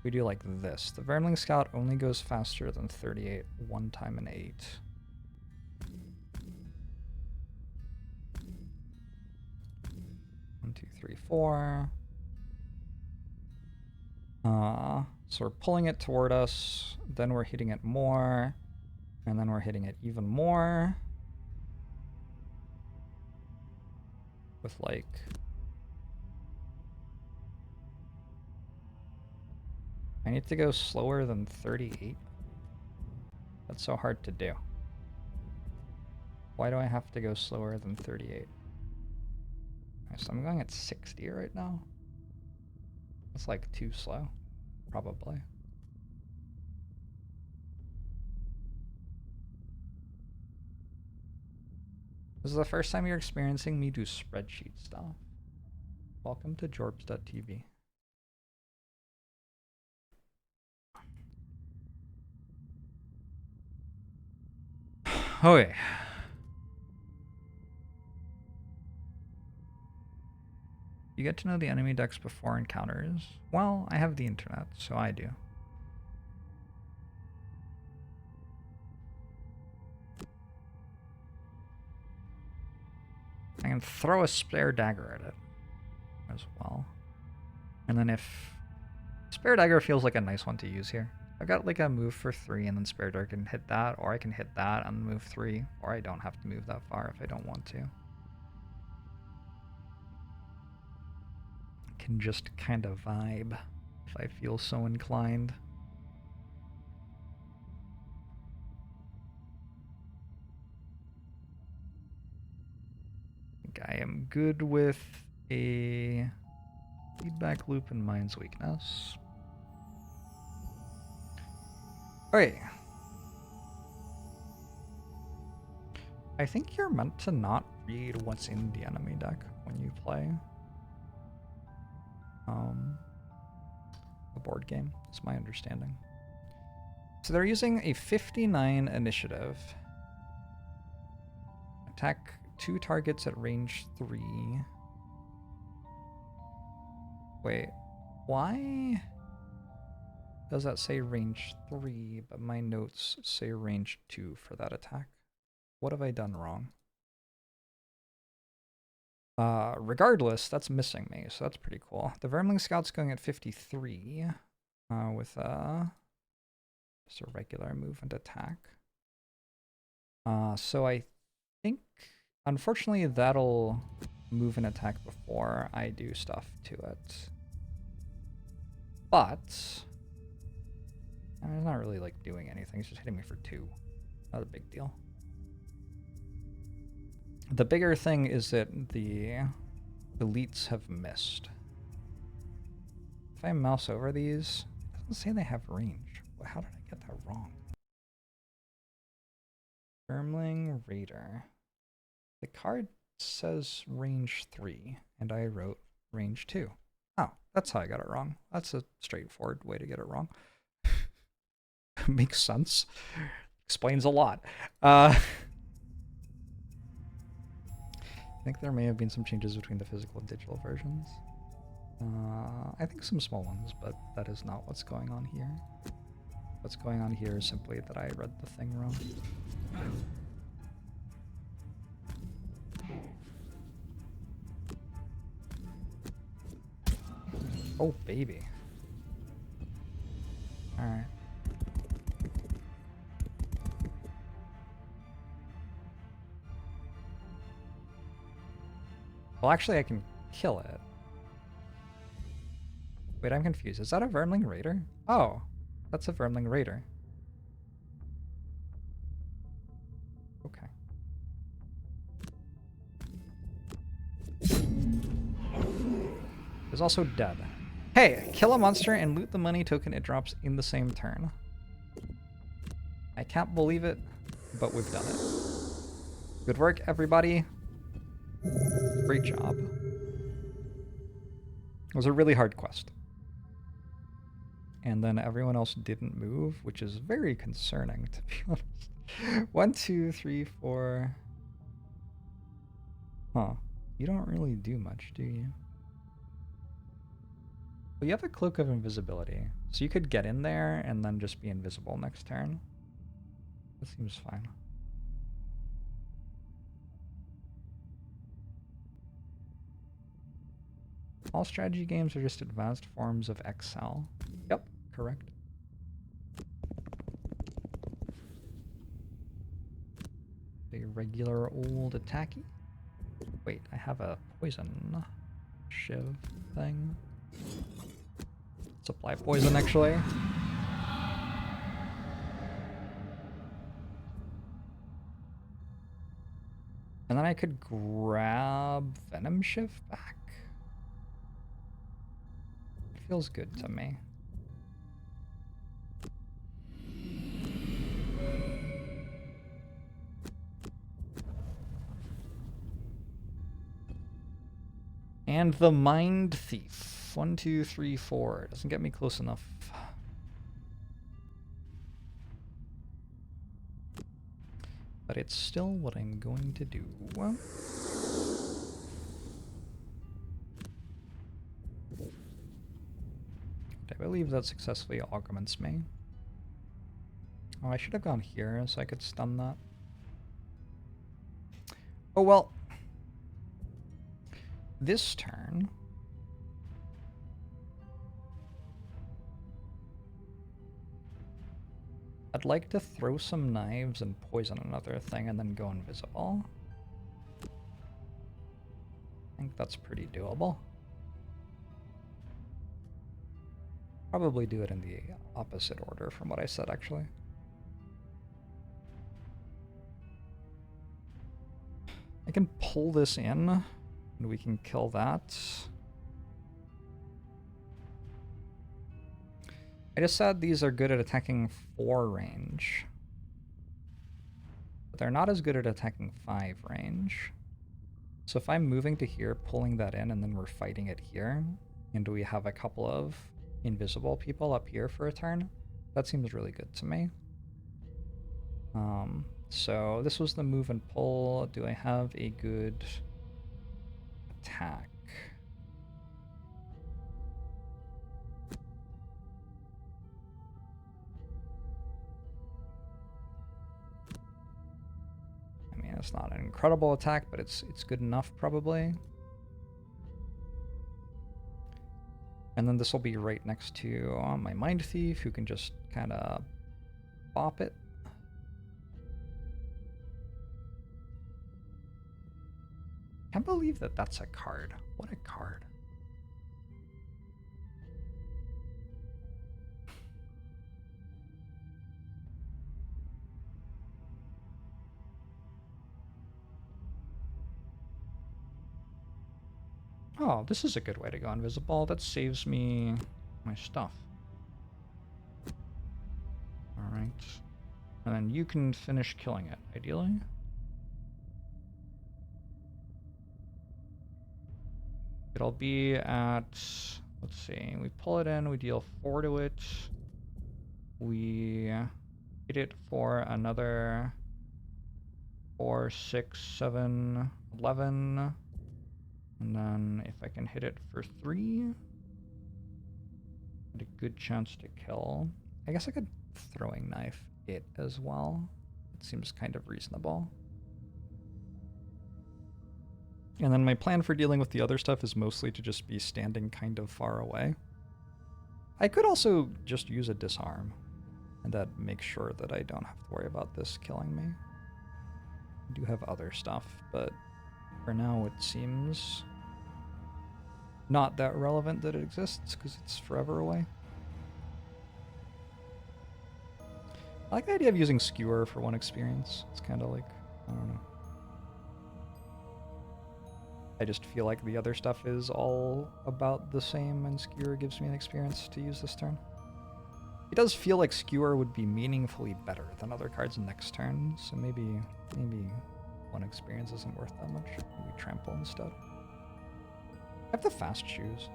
We do like this. The Vermling Scout only goes faster than 38 one time in 8. One, two, three, 4. So we're pulling it toward us, then we're hitting it more, and then we're hitting it even more. With like... I need to go slower than 38. That's so hard to do. Why do I have to go slower than 38? Okay, so I'm going at 60 right now. That's like too slow, probably. This is the first time you're experiencing me do spreadsheet stuff. Welcome to JORBS.tv. Okay. You get to know the enemy decks before encounters. Well, I have the internet, so I do. I can throw a spare dagger at it as well. And then if... Spare dagger feels like a nice one to use here. I've got like a move for 3 and then spare dagger can hit that, or I can hit that and move 3, or I don't have to move that far if I don't want to. I can just kind of vibe if I feel so inclined. I think I am good with a feedback loop and Mind's Weakness. Okay. I think you're meant to not read what's in the enemy deck when you play the board game. That's my understanding. So they're using a 59 initiative. Attack 2 targets at range 3. Wait, why does that say range 3, but my notes say range 2 for that attack? What have I done wrong? Regardless, that's missing me, so that's pretty cool. The Vermling Scout's going at 53 with just a regular movement attack. So I think, unfortunately, that'll move an attack before I do stuff to it. But it's not really like doing anything. It's just hitting me for 2. Not a big deal. The bigger thing is that the elites have missed. If I mouse over these, it doesn't say they have range. How did I get that wrong? Vermling Raider. The card says range 3, and I wrote range 2. Oh, that's how I got it wrong. That's a straightforward way to get it wrong. Makes sense. Explains a lot. I think there may have been some changes between the physical and digital versions. I think some small ones, but that is not what's going on here. What's going on here is simply that I read the thing wrong. Oh, baby. Alright. Well, actually, I can kill it. Wait, I'm confused. Is that a Vermling Raider? Oh, that's a Vermling Raider. Okay. It's also dead. Hey, kill a monster and loot the money token it drops in the same turn. I can't believe it, but we've done it. Good work, everybody. Great job. It was a really hard quest. And then everyone else didn't move, which is very concerning, to be honest. 1, 2, 3, 4. Huh. You don't really do much, do you? Well, you have a Cloak of Invisibility, so you could get in there and then just be invisible next turn. That seems fine. All strategy games are just advanced forms of Excel. Yep, correct. A regular old attacky. Wait, I have a poison shiv thing. Supply poison, actually. And then I could grab Venom Shiv back. It feels good to me. And the Mind Thief. 1, 2, 3, 4. Doesn't get me close enough. But it's still what I'm going to do. I believe that successfully augments me. Oh, I should have gone here so I could stun that. Oh well. This turn, I'd like to throw some knives and poison another thing and then go invisible. I think that's pretty doable. Probably do it in the opposite order from what I said, actually. I can pull this in, and we can kill that. I just said these are good at attacking 4 range. But they're not as good at attacking 5 range. So if I'm moving to here, pulling that in, and then we're fighting it here, and we have a couple of invisible people up here for a turn, that seems really good to me. So this was the move and pull. Do I have a good attack? I mean, it's not an incredible attack, but it's good enough probably. And then this will be right next to my Mind Thief, who can just kind of bop it. Can't believe that that's a card. What a card. Oh, this is a good way to go invisible. That saves me my stuff. Alright. And then you can finish killing it, ideally. It'll be at, let's see, we pull it in, we deal 4 to it. We hit it for another 4, 6, 7, 11. And then if I can hit it for 3, a good chance to kill. I guess I could throwing knife it as well. It seems kind of reasonable. And then my plan for dealing with the other stuff is mostly to just be standing kind of far away. I could also just use a disarm, and that makes sure that I don't have to worry about this killing me. I do have other stuff, but for now it seems not that relevant that it exists because it's forever away. I like the idea of using Skewer for 1 experience. It's kind of like, I don't know. I just feel like the other stuff is all about the same, and Skewer gives me an experience to use this turn. It does feel like Skewer would be meaningfully better than other cards next turn, so maybe 1 experience isn't worth that much. Maybe Trample instead. I have the fast shoes.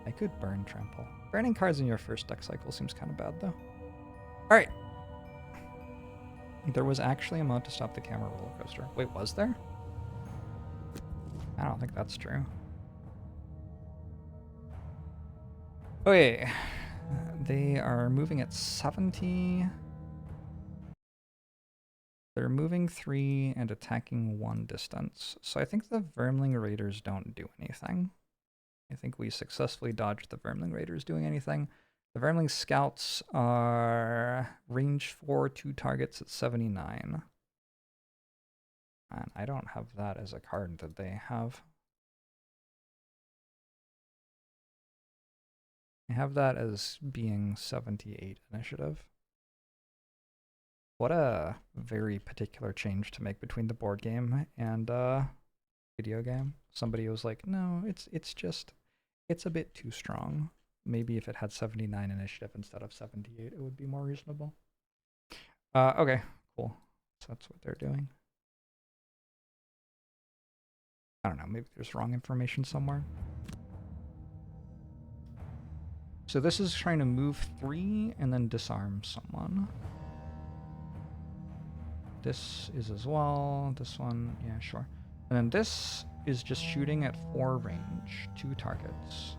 I could burn Trample. Burning cards in your first deck cycle seems kind of bad, though. Alright. There was actually a mode to stop the camera roller coaster. Wait, was there? I don't think that's true. Okay. They are moving at 70. They're moving 3 and attacking 1 distance. So I think the Vermling Raiders don't do anything. I think we successfully dodged the Vermling Raiders doing anything. The Vermling Scouts are range 4, 2 targets at 79. And I don't have that as a card that they have. I have that as being 78 initiative. What a very particular change to make between the board game and video game. Somebody was like, no, it's a bit too strong. Maybe if it had 79 initiative instead of 78, it would be more reasonable. Okay, cool. So that's what they're doing. I don't know, maybe there's wrong information somewhere. So this is trying to move 3 and then disarm someone. This is as well. This one, yeah, sure. And then this is just shooting at 4 range, 2 targets.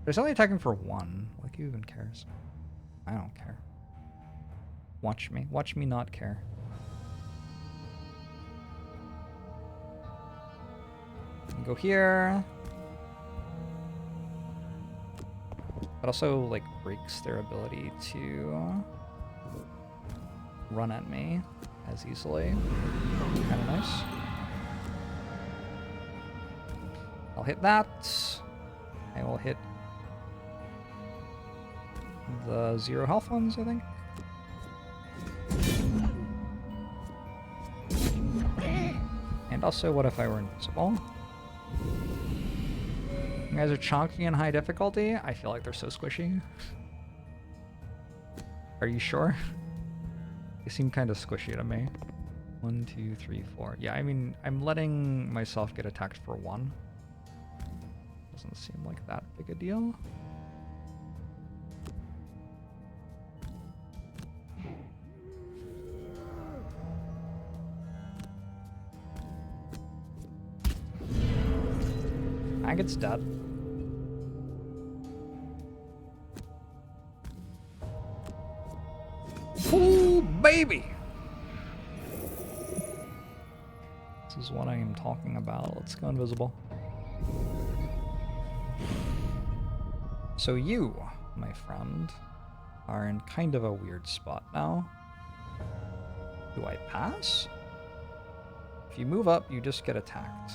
But it's only attacking for 1. Like, who even cares? I don't care. Watch me. Watch me not care. Go here. But also, like, breaks their ability to run at me as easily. Kind of nice. I'll hit that. I will hit the 0 health ones, I think. And also, what if I were invisible? You guys are chonky and high difficulty. I feel like they're so squishy. Are you sure? They seem kind of squishy to me. 1, 2, 3, 4. Yeah, I mean, I'm letting myself get attacked for 1. Doesn't seem like that big a deal. I think it's dead. Ooh, baby! This is what I am talking about. Let's go invisible. So you, my friend, are in kind of a weird spot now. Do I pass? If you move up, you just get attacked.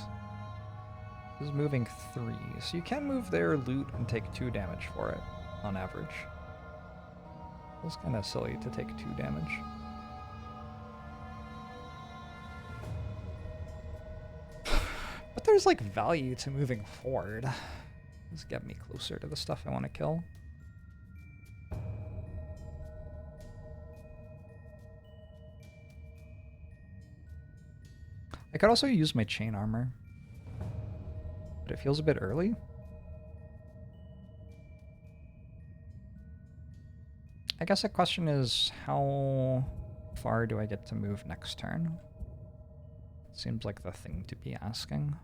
This is moving 3, so you can move there, loot, and take 2 damage for it, on average. It's kind of silly to take 2 damage. But there's like value to moving forward. Just get me closer to the stuff I want to kill. I could also use my chain armor, but it feels a bit early. I guess the question is, how far do I get to move next turn? Seems like the thing to be asking.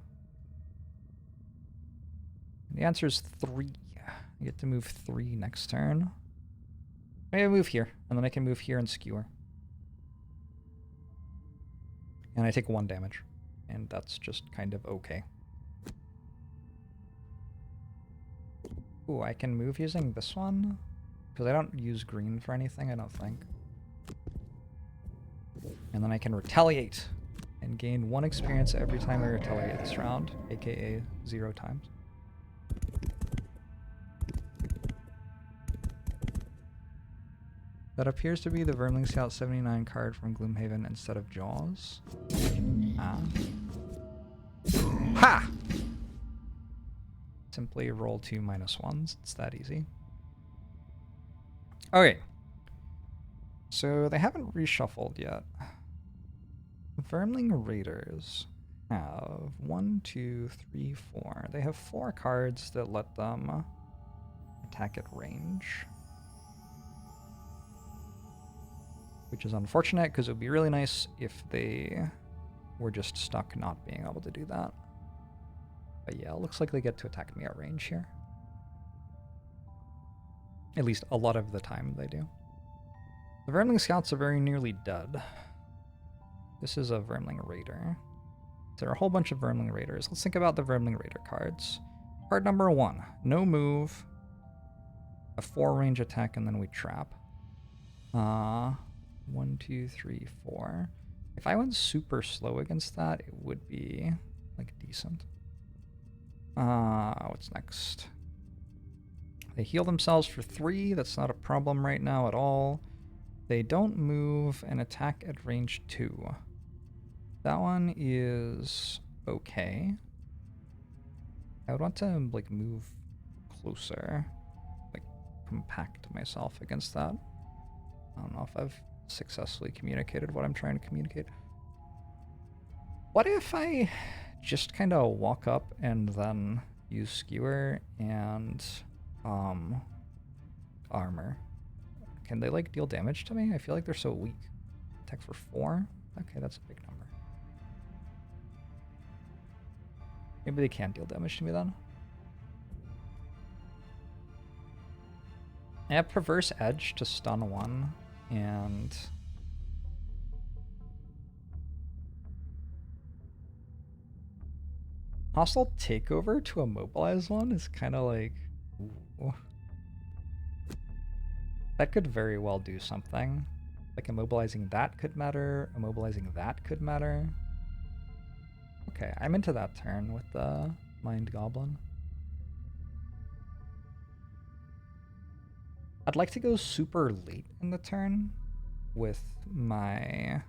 The answer is 3. I get to move 3 next turn. Maybe I move here, and then I can move here and skewer. And I take 1 damage, and that's just kind of okay. Ooh, I can move using this one, because I don't use green for anything, I don't think. And then I can retaliate, and gain 1 experience every time I retaliate this round, aka 0 times. That appears to be the Vermling Scout 79 card from Gloomhaven instead of JAWS. Ah. Ha! Simply roll 2 -1s. It's that easy. Okay. So they haven't reshuffled yet. Vermling Raiders have 1, 2, 3, 4. They have 4 cards that let them attack at range. Which is unfortunate, because it would be really nice if they were just stuck not being able to do that. But yeah, it looks like they get to attack me at range here. At least a lot of the time they do. The Vermling Scouts are very nearly dead. This is a Vermling Raider. There are a whole bunch of Vermling Raiders. Let's think about the Vermling Raider cards. Card number 1, no move, a 4 range attack, and then we trap. 1, 2, 3, 4. If I went super slow against that, it would be like decent. What's next? They heal themselves for 3. That's not a problem right now at all. They don't move and attack at range 2. That one is okay. I would want to like move closer, like compact myself against that. I don't know if I've successfully communicated what I'm trying to communicate. What if I just kind of walk up and then use skewer and armor? Can they like deal damage to me? I feel like they're so weak. Attack for 4? Okay, that's a big number. Maybe they can deal damage to me then. I have Perverse Edge to stun 1, and Hostile Takeover to immobilize 1 is kind of like, ooh. That could very well do something. Like immobilizing that could matter, immobilizing that could matter. Okay, I'm into that turn with the Mind Goblin. I'd like to go super late in the turn with my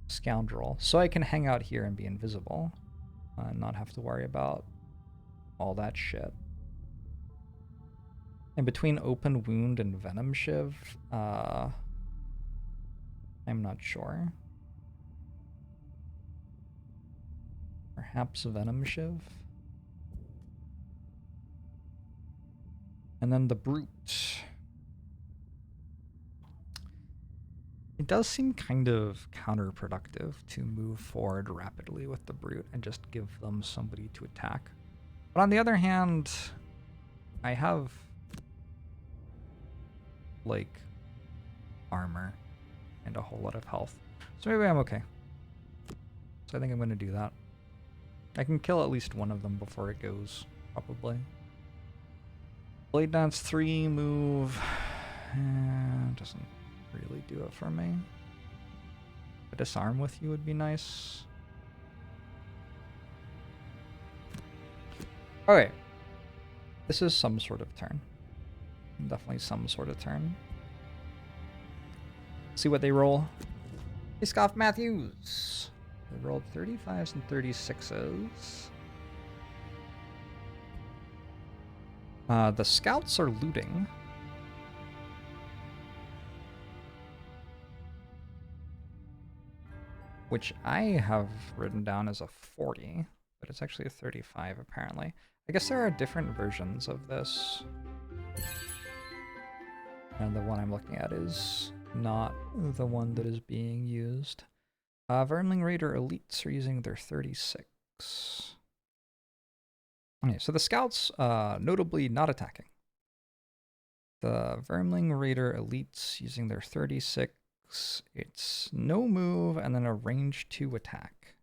Scoundrel, so I can hang out here and be invisible and not have to worry about all that shit. And between Open Wound and Venom Shiv, I'm not sure. Perhaps Venom Shiv? And then the Brute. It does seem kind of counterproductive to move forward rapidly with the Brute and just give them somebody to attack. But on the other hand, I have, like, armor and a whole lot of health. So maybe I'm okay. So I think I'm going to do that. I can kill at least one of them before it goes, probably. Blade Dance 3 move. Doesn't really do it for me. A disarm with you would be nice. Okay. This is some sort of turn. Definitely some sort of turn. See what they roll. Hey, Scoff Matthews. They rolled 35s and 36s. The scouts are looting. Which I have written down as a 40, but it's actually a 35 apparently. I guess there are different versions of this. And the one I'm looking at is not the one that is being used. Vermling Raider Elites are using their 36. Okay, so the scouts, notably not attacking. The Vermling Raider Elites using their 36. It's no move and then a range 2 attack.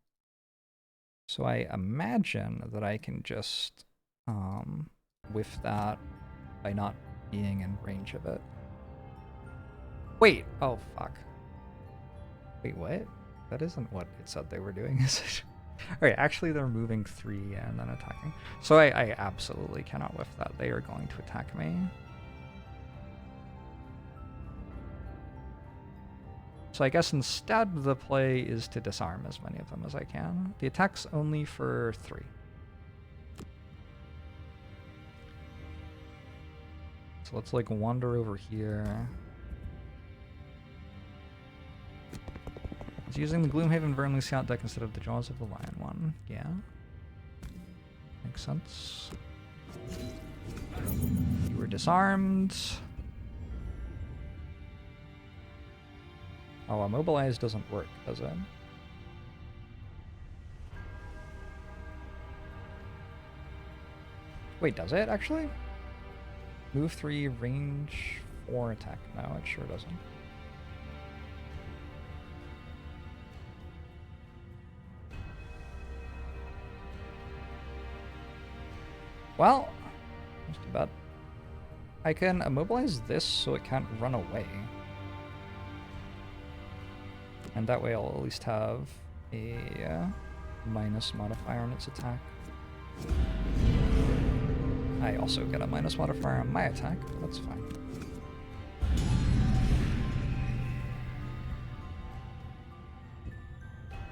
So I imagine that I can just whiff that by not being in range of it. Wait, oh fuck. Wait, what? That isn't what it said they were doing, is it? Alright, actually they're moving 3 and then attacking. So I absolutely cannot whiff that. They are going to attack me. So I guess instead the play is to disarm as many of them as I can. The attack's only for 3. So let's like wander over here. It's using the Gloomhaven Vermling Scout deck instead of the Jaws of the Lion one. Yeah. Makes sense. You were disarmed. Oh, immobilize doesn't work, does it? Wait, does it actually? Move 3, range 4 attack. No, it sure doesn't. Well, that's too bad. I can immobilize this so it can't run away. And that way I'll at least have a minus modifier on its attack. I also get a minus modifier on my attack, but that's fine.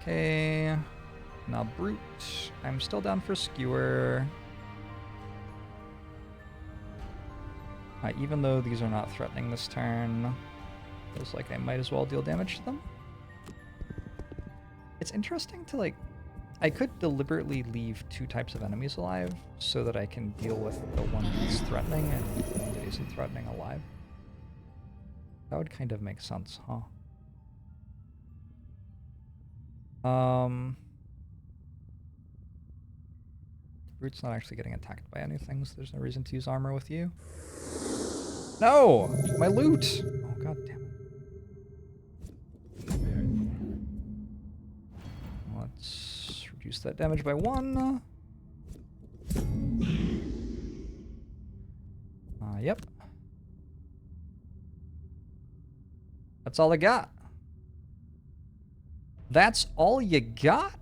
Okay, now Brute. I'm still down for Skewer. Even though these are not threatening this turn, feels like I might as well deal damage to them. It's interesting to like, I could deliberately leave 2 types of enemies alive so that I can deal with the one that's threatening and the one that isn't threatening alive. That would kind of make sense, huh? Brute's not actually getting attacked by anything, so there's no reason to use armor with you. No! My loot! Oh, god damn it. Let's reduce that damage by 1. Yep. That's all I got. That's all you got?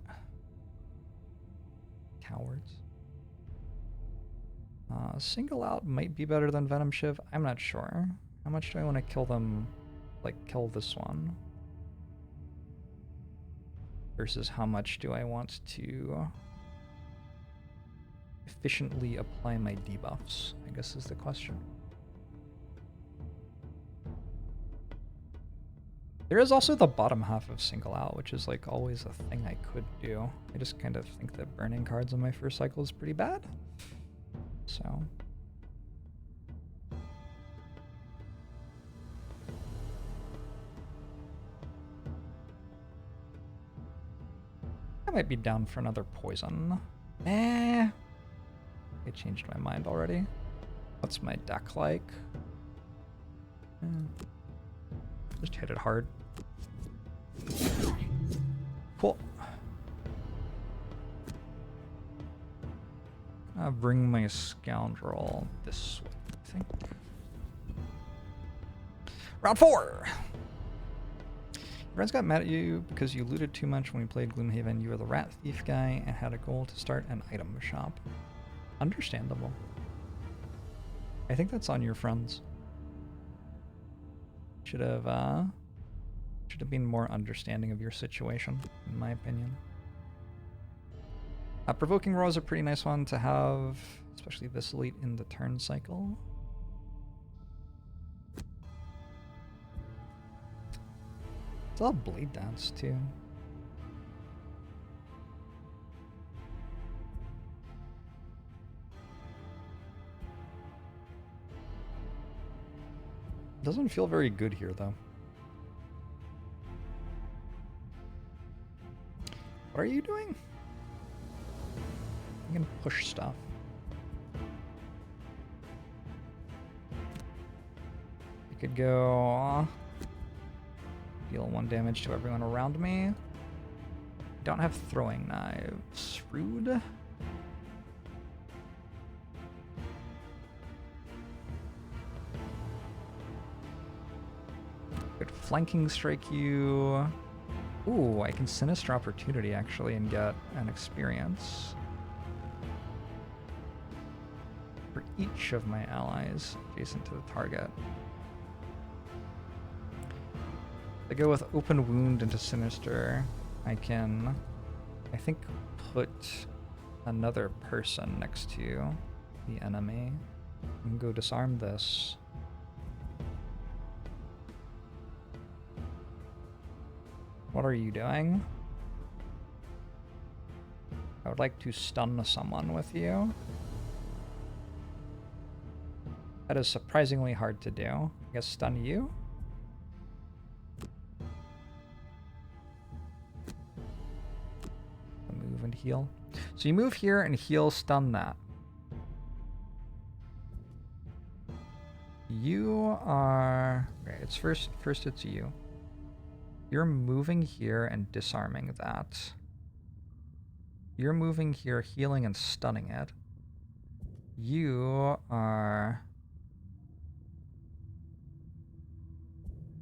Cowards. Single out might be better than Venom Shiv. I'm not sure. How much do I want to kill them? Like, kill this one? Versus how much do I want to efficiently apply my debuffs, I guess is the question. There is also the bottom half of single out, which is like always a thing I could do. I just kind of think that burning cards on my first cycle is pretty bad. So. I might be down for another poison. I changed my mind already. What's my deck like? Just hit it hard. Cool. I'll bring my scoundrel this way, I think. Round 4! Your friends got mad at you because you looted too much when we played Gloomhaven. You were the rat thief guy and had a goal to start an item shop. Understandable. I think that's on your friends. Should have been more understanding of your situation, in my opinion. Provoking Roar is a pretty nice one to have, especially this late in the turn cycle. It's all Blade Dance too. Doesn't feel very good here though. What are you doing? You can push stuff. You could go deal 1 damage to everyone around me. Don't have throwing knives. Rude. Could flanking strike you. Ooh, I can Sinister Opportunity actually and get an experience for each of my allies adjacent to the target. I go with Open Wound into Sinister. I can, I think, put another person next to the enemy and go disarm this. What are you doing? I would like to stun someone with you. That is surprisingly hard to do. I guess stun you? Move and heal. So you move here and heal, stun that. You are... Okay, it's first it's you. You're moving here and disarming that. You're moving here, healing and stunning it. You are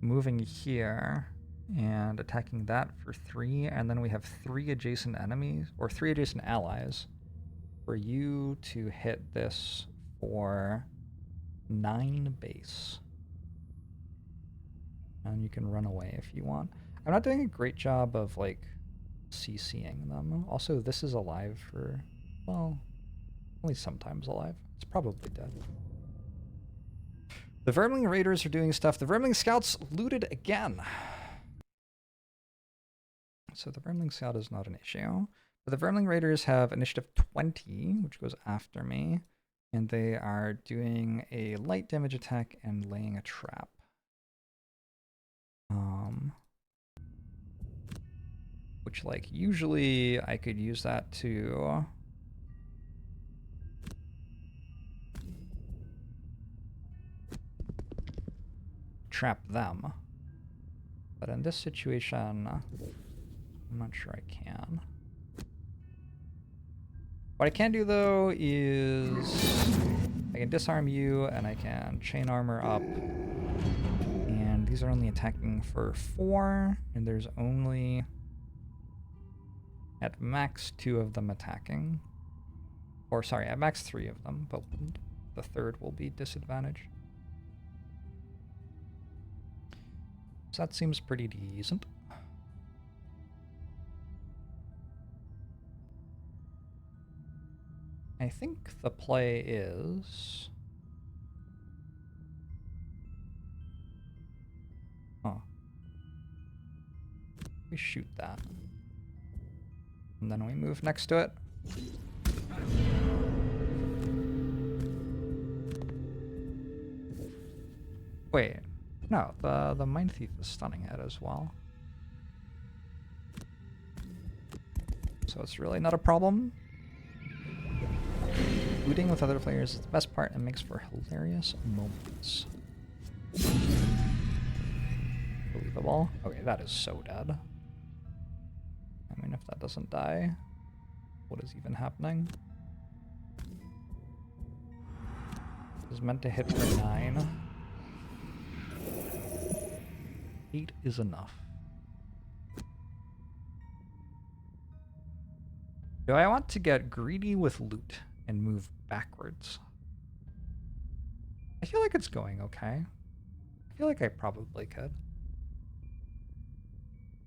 moving here and attacking that for 3, and then we have 3 adjacent enemies, or 3 adjacent allies, for you to hit this for 9 base. And you can run away if you want. I'm not doing a great job of, like, CCing them. Also, this is alive for, well, only sometimes alive. It's probably dead. The Vermling Raiders are doing stuff. The Vermling Scouts looted again. So the Vermling Scout is not an issue. But the Vermling Raiders have initiative 20, which goes after me. And they are doing a light damage attack and laying a trap. Which, like, usually I could use that to trap them. But in this situation, I'm not sure I can. What I can do, though, is I can disarm you and I can chain armor up. And these are only attacking for 4, and there's only at max 2 of them attacking. Or sorry, at max 3 of them, but the third will be disadvantaged. So that seems pretty decent. I think the play is... Huh. We shoot that. And then we move next to it. Wait, no, the Mind Thief is stunning it as well. So it's really not a problem. Looting with other players is the best part and makes for hilarious moments. Believable. Okay, that is so dead. I mean, if that doesn't die, what is even happening? It was meant to hit for 9. 8 is enough. Do I want to get greedy with loot and move backwards? I feel like it's going okay. I feel like I probably could.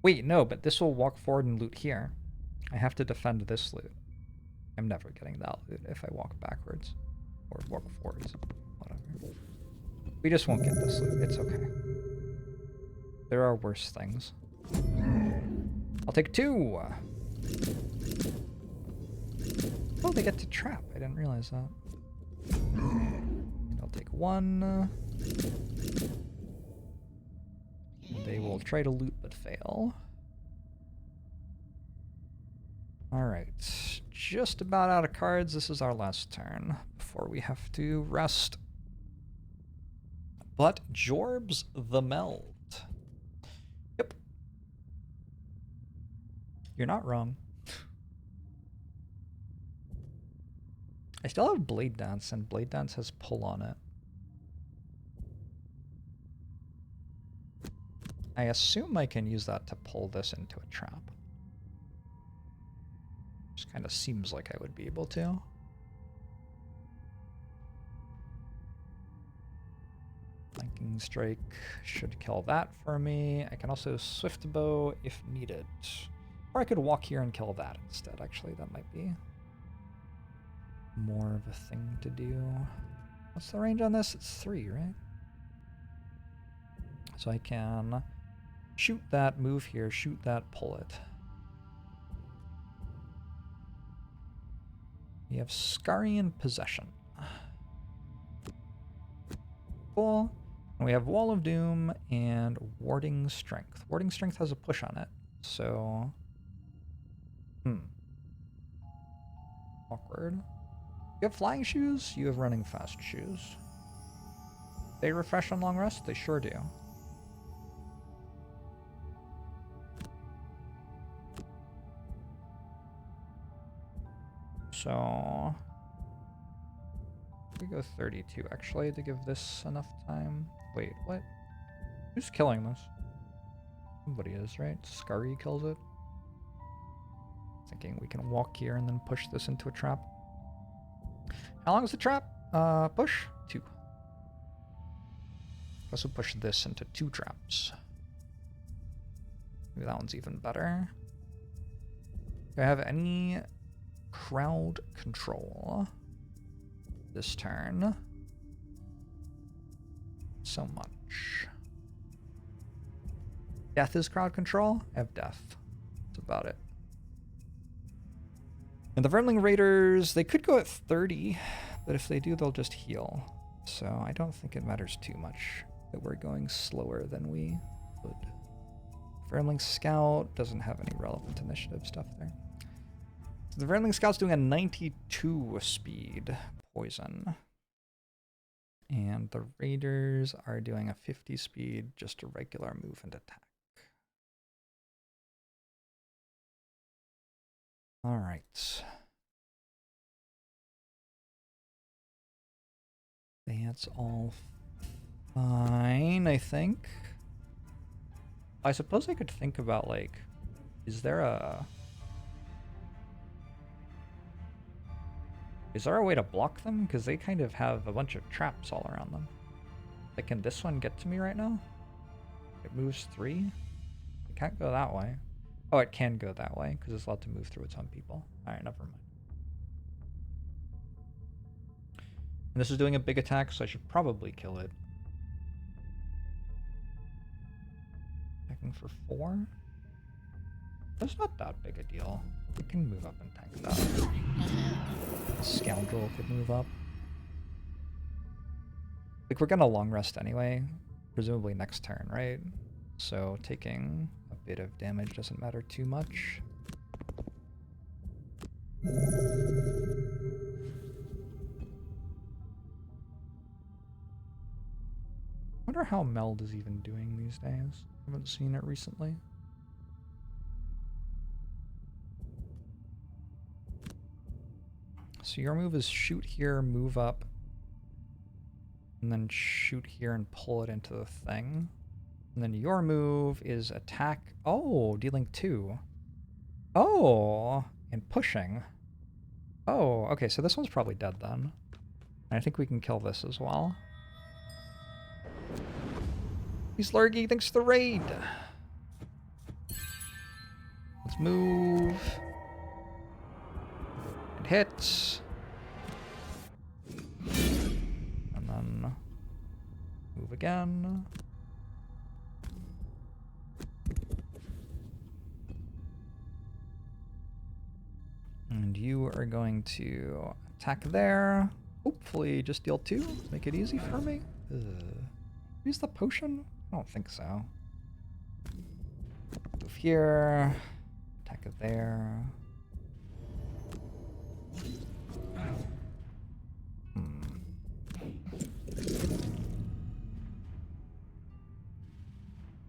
Wait, no, but this will walk forward and loot here. I have to defend this loot. I'm never getting that loot if I walk backwards. Or walk forwards. Whatever. We just won't get this loot. It's okay. There are worse things. I'll take 2! Oh, they get to trap. I didn't realize that. And I'll take 1. They will try to loot but fail. Alright. Just about out of cards. This is our last turn before we have to rest. But Jorbs the Meld. Yep. You're not wrong. I still have Blade Dance, and Blade Dance has pull on it. I assume I can use that to pull this into a trap. Just kind of seems like I would be able to. Flanking Strike should kill that for me. I can also Swift Bow if needed. Or I could walk here and kill that instead. Actually, that might be more of a thing to do. What's the range on this? It's 3, right? So I can shoot that, move here, shoot that, pull it. We have Scarian Possession. Cool. And we have Wall of Doom and Warding Strength. Warding Strength has a push on it, so... Awkward. You have Flying Shoes, you have Running Fast Shoes. They refresh on long rest? They sure do. So... we go 32 actually to give this enough time. Wait, what? Who's killing this? Somebody is, right? Scurry kills it. Thinking we can walk here and then push this into a trap. How long is the trap? Push? 2. Also push this into 2 traps. Maybe that one's even better. Do I have any crowd control this turn? So much. Death is crowd control? I have death. That's about it. And the Vermling Raiders, they could go at 30, but if they do, they'll just heal. So I don't think it matters too much that we're going slower than we would. Vermling Scout doesn't have any relevant initiative stuff there. So the Vermling Scout's doing a 92 speed poison. And the Raiders are doing a 50 speed, just a regular move and attack. All right. That's all fine, I think. I suppose I could think about, like, is there a way to block them? Because they kind of have a bunch of traps all around them. Like, can this one get to me right now? It moves 3? It can't go that way. Oh, it can go that way, because it's allowed to move through its own people. Alright, never mind. And this is doing a big attack, so I should probably kill it. Attacking for 4? That's not that big a deal. We can move up and tank that. Scoundrel could move up. Like, we're gonna long rest anyway, presumably next turn, right? So taking a bit of damage doesn't matter too much. Wonder how Meld is even doing these days. Haven't seen it recently. So your move is shoot here, move up, and then shoot here and pull it into the thing. And then your move is attack. Oh, dealing 2. Oh, and pushing. Oh, okay, so this one's probably dead then. And I think we can kill this as well. He's Lurgy, thanks for the raid. Let's move. It hits. And then move again. And you are going to attack there. Hopefully just deal 2. Make it easy for me. Use the potion? I don't think so. Move here. Attack it there.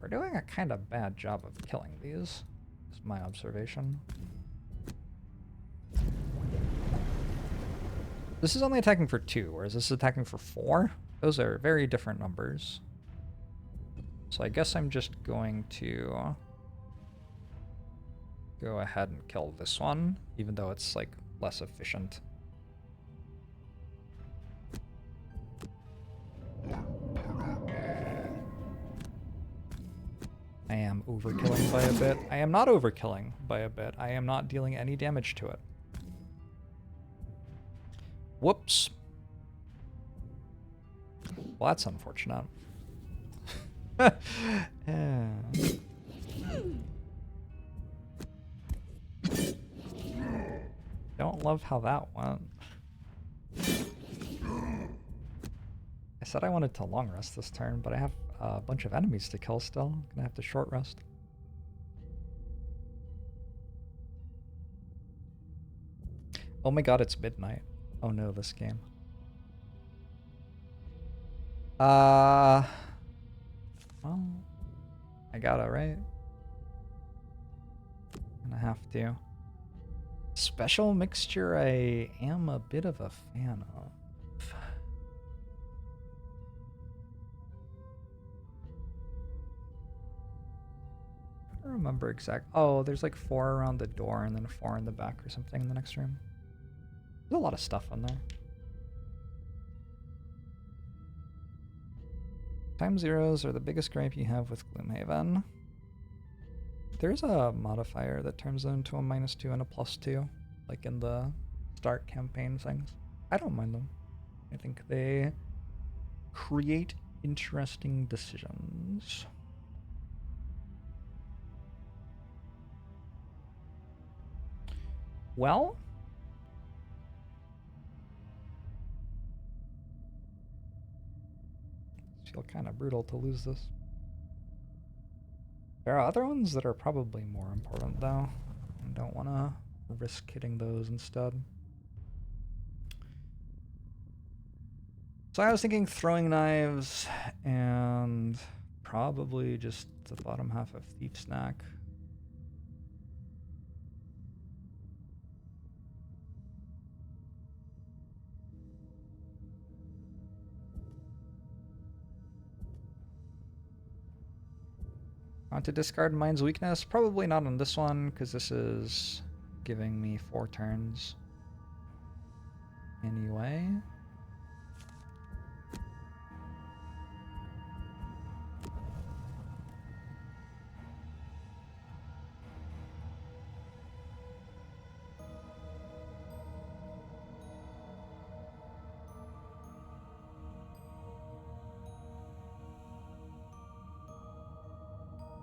We're doing a kind of bad job of killing these, is my observation. This is only attacking for 2, whereas this is attacking for 4. Those are very different numbers. So I guess I'm just going to go ahead and kill this one, even though it's like less efficient. I am overkilling by a bit. I am not overkilling by a bit. I am not dealing any damage to it. Whoops. Well, that's unfortunate. Yeah. Don't love how that went. I said I wanted to long rest this turn, but I have a bunch of enemies to kill still. I'm gonna have to short rest. Oh my god, it's midnight. Oh no, this game. Well, I gotta, right? I'm gonna have to. Special mixture I am a bit of a fan of. I don't remember exact. Oh, there's like 4 around the door and then 4 in the back or something in the next room. There's a lot of stuff on there. Time zeros are the biggest gripe you have with Gloomhaven. There's a modifier that turns them into a -2 and a +2, like in the start campaign things. I don't mind them. I think they create interesting decisions. Well, I feel kind of brutal to lose this. There are other ones that are probably more important, though. I don't want to risk hitting those instead. So I was thinking throwing knives and probably just the bottom half of Thief Snack. Want to discard Mind's Weakness? Probably not on this one, because this is giving me 4 turns. Anyway.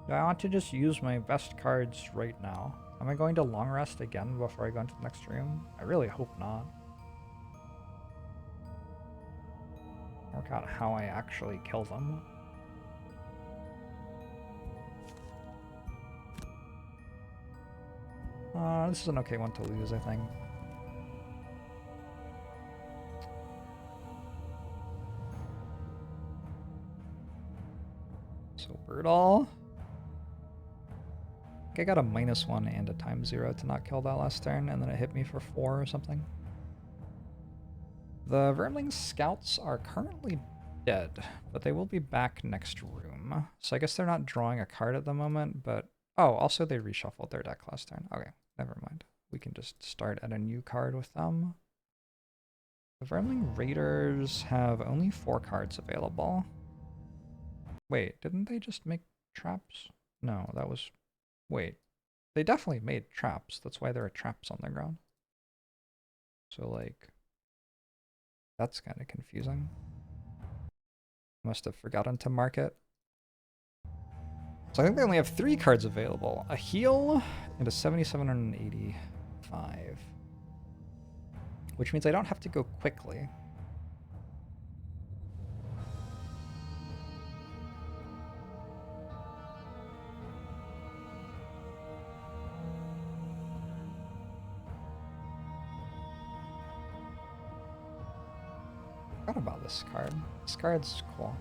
Do I want to just use my best cards right now? Am I going to long rest again before I go into the next room? I really hope not. Work out how I actually kill them. This is an okay one to lose, I think. So brutal. I think I got a -1 and a ×0 to not kill that last turn, and then it hit me for 4 or something. The Vermling Scouts are currently dead, but they will be back next room. So I guess they're not drawing a card at the moment, but... Oh, also they reshuffled their deck last turn. Okay, never mind. We can just start at a new card with them. The Vermling Raiders have only 4 cards available. Wait, didn't they just make traps? No, that was... Wait. They definitely made traps. That's why there are traps on the ground. So, like... That's kind of confusing. Must have forgotten to mark it. So I think they only have 3 cards available. A heal and a 77 and an 85. Which means I don't have to go quickly. Forgot about this card. This card's cool.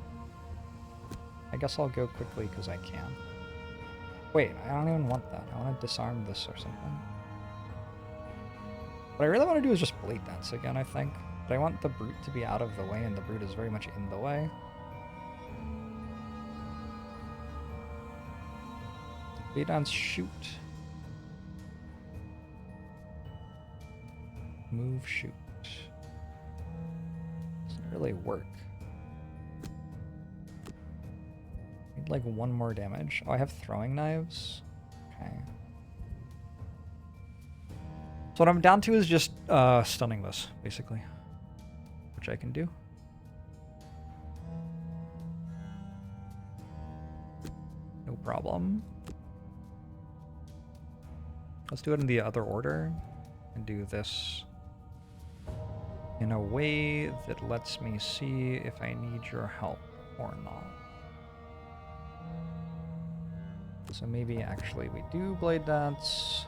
I guess I'll go quickly because I can. Wait, I don't even want that. I want to disarm this or something. What I really want to do is just Blade Dance again, I think. But I want the Brute to be out of the way, and the Brute is very much in the way. Blade Dance, shoot. Move, shoot. Doesn't really work. Need like 1 more damage. Oh, I have throwing knives? Okay. So what I'm down to is just stunning this, basically. Which I can do. No problem. Let's do it in the other order. And do this in a way that lets me see if I need your help or not. So maybe actually we do Blade Dance.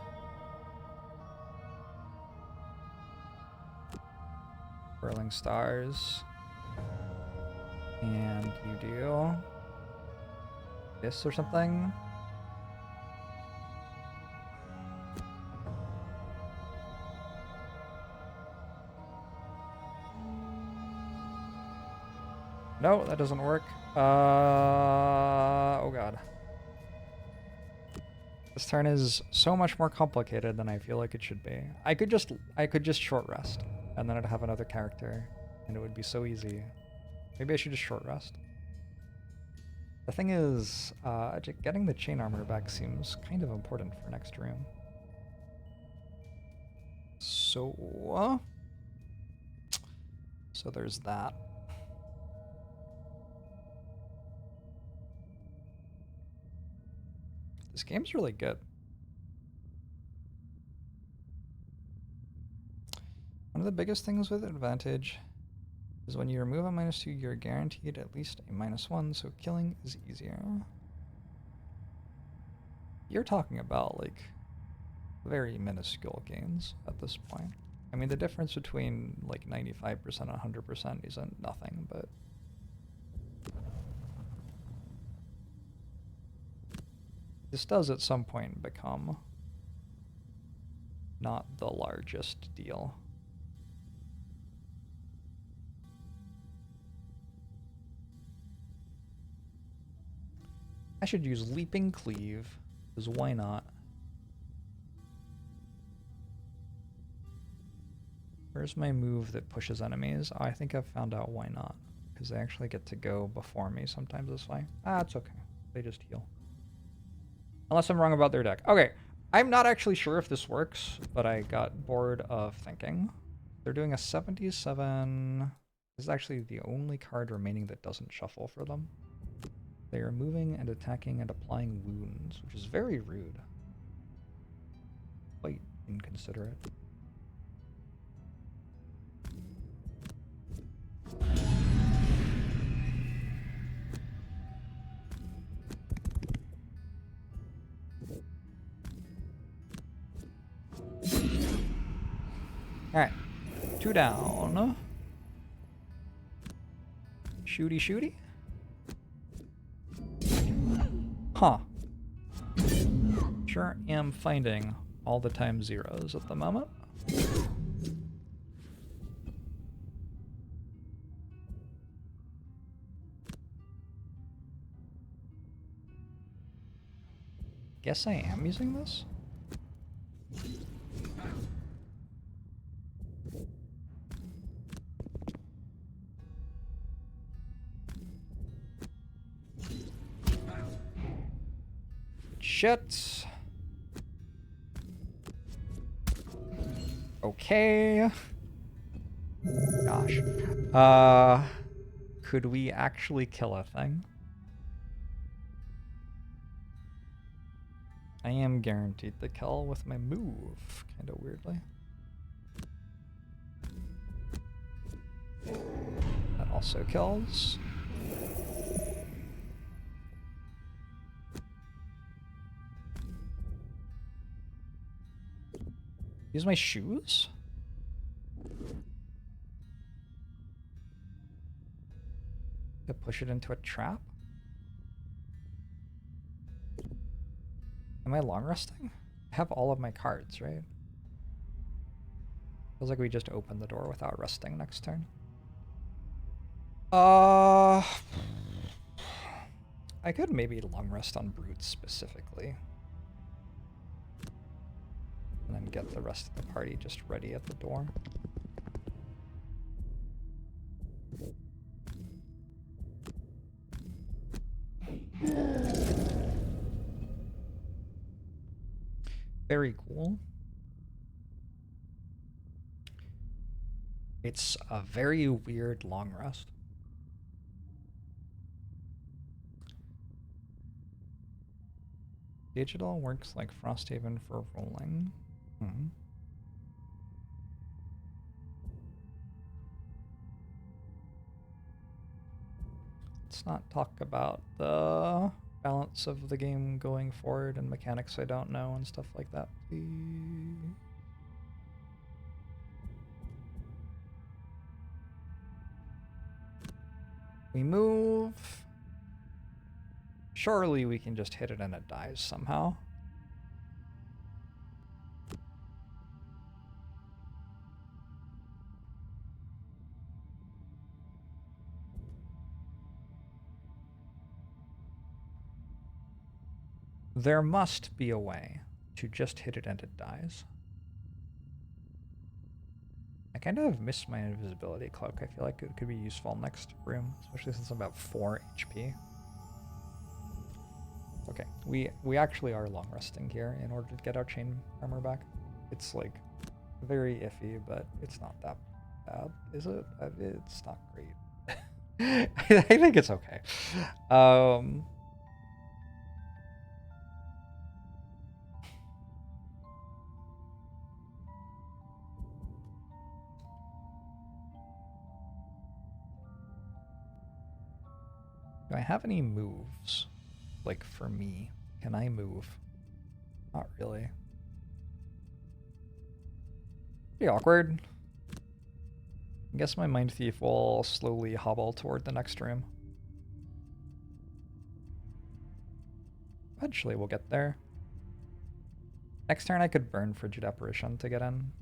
Whirling Stars. And you do this or something. No, that doesn't work. Oh god. This turn is so much more complicated than I feel like it should be. I could just short rest, and then I'd have another character, and it would be so easy. Maybe I should just short rest. The thing is, getting the chain armor back seems kind of important for next room. So there's that. This game's really good. One of the biggest things with Advantage is when you remove a -2, you're guaranteed at least a -1, so killing is easier. You're talking about, like, very minuscule gains at this point. I mean, the difference between, like, 95% and 100% isn't nothing, but... This does at some point become not the largest deal. I should use Leaping Cleave, because why not? Where's my move that pushes enemies? Oh, I think I've found out why not. Because they actually get to go before me sometimes this way. Ah, it's okay. They just heal. Unless I'm wrong about their deck. Okay, I'm not actually sure if this works, but I got bored of thinking. They're doing a 77. This is actually the only card remaining that doesn't shuffle for them. They are moving and attacking and applying wounds, which is very rude. Quite inconsiderate. Alright. 2 down. Shooty shooty. Huh. Sure am finding all the time zeros at the moment. Guess I am using this? Shit. Okay. Gosh. Could we actually kill a thing? I am guaranteed the kill with my move, kind of weirdly. That also kills. Use my shoes? To push it into a trap? Am I long resting? I have all of my cards, right? Feels like we just opened the door without resting next turn. I could maybe long rest on brutes specifically. And then get the rest of the party just ready at the door. Very cool. It's a very weird long rest. Digital works like Frosthaven for rolling. Let's not talk about the balance of the game going forward and mechanics I don't know and stuff like that, please. We move. Surely we can just hit it and it dies somehow. There must be a way to just hit it and it dies. I kind of miss my invisibility cloak. I feel like it could be useful next room, especially since I'm about 4 HP. Okay, we actually are long resting here in order to get our chain armor back. It's like very iffy, but it's not that bad, is it? It's not great. I think it's okay. Do I have any moves? Like, for me, can I move? Not really. Pretty awkward. I guess my Mind Thief will slowly hobble toward the next room. Eventually we'll get there. Next turn I could burn Frigid Apparition to get in.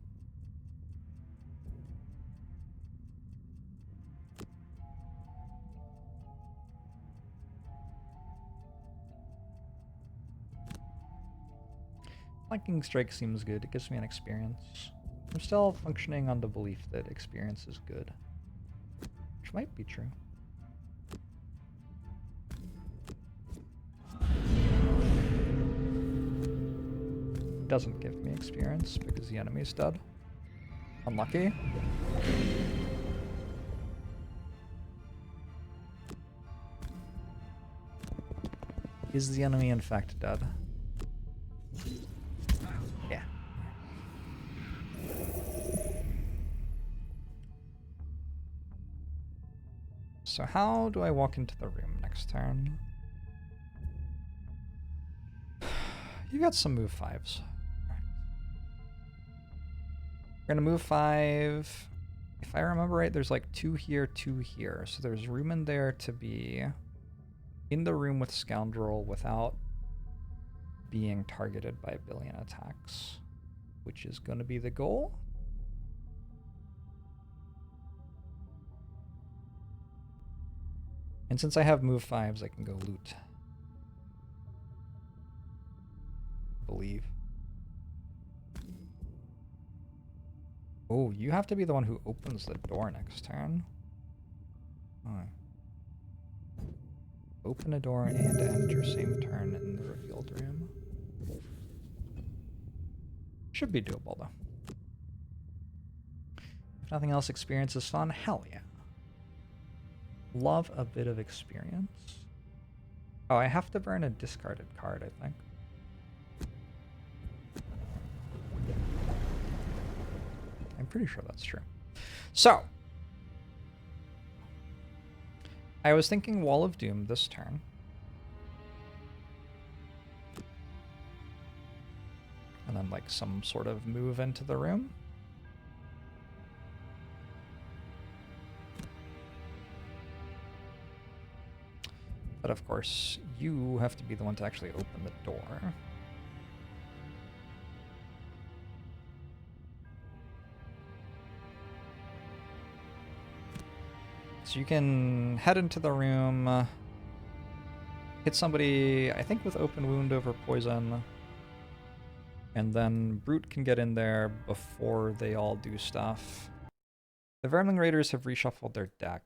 Flanking Strike seems good. It gives me an experience. I'm still functioning on the belief that experience is good, which might be true. It doesn't give me experience because the enemy's dead. Unlucky. Is the enemy in fact dead? Yeah. So how do I walk into the room next turn? You got some move 5s. We're gonna move 5. If I remember right, there's like 2 here, 2 here. So there's room in there to be in the room with Scoundrel without being targeted by a billion attacks, which is gonna be the goal. And since I have move 5s, I can go loot. Believe. Oh, you have to be the one who opens the door next turn. Alright. Open a door and end your same turn in the revealed room. Should be doable, though. If nothing else, experience is fun. Hell yeah. Love a bit of experience. Oh, I have to burn a discarded card, I think. I'm pretty sure that's true. So, I was thinking Wall of Doom this turn. And then like some sort of move into the room. But of course, you have to be the one to actually open the door. So you can head into the room, hit somebody, I think with open wound over poison, and then Brute can get in there before they all do stuff. The Vermling Raiders have reshuffled their deck.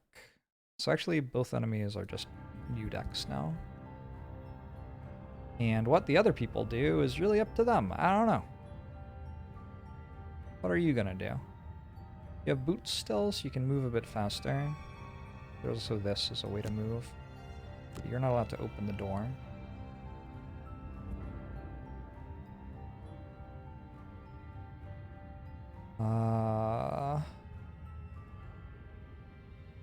So actually both enemies are just new decks now. And what the other people do is really up to them. I don't know. What are you gonna do? You have boots still, so you can move a bit faster. There's also this as a way to move. But you're not allowed to open the door.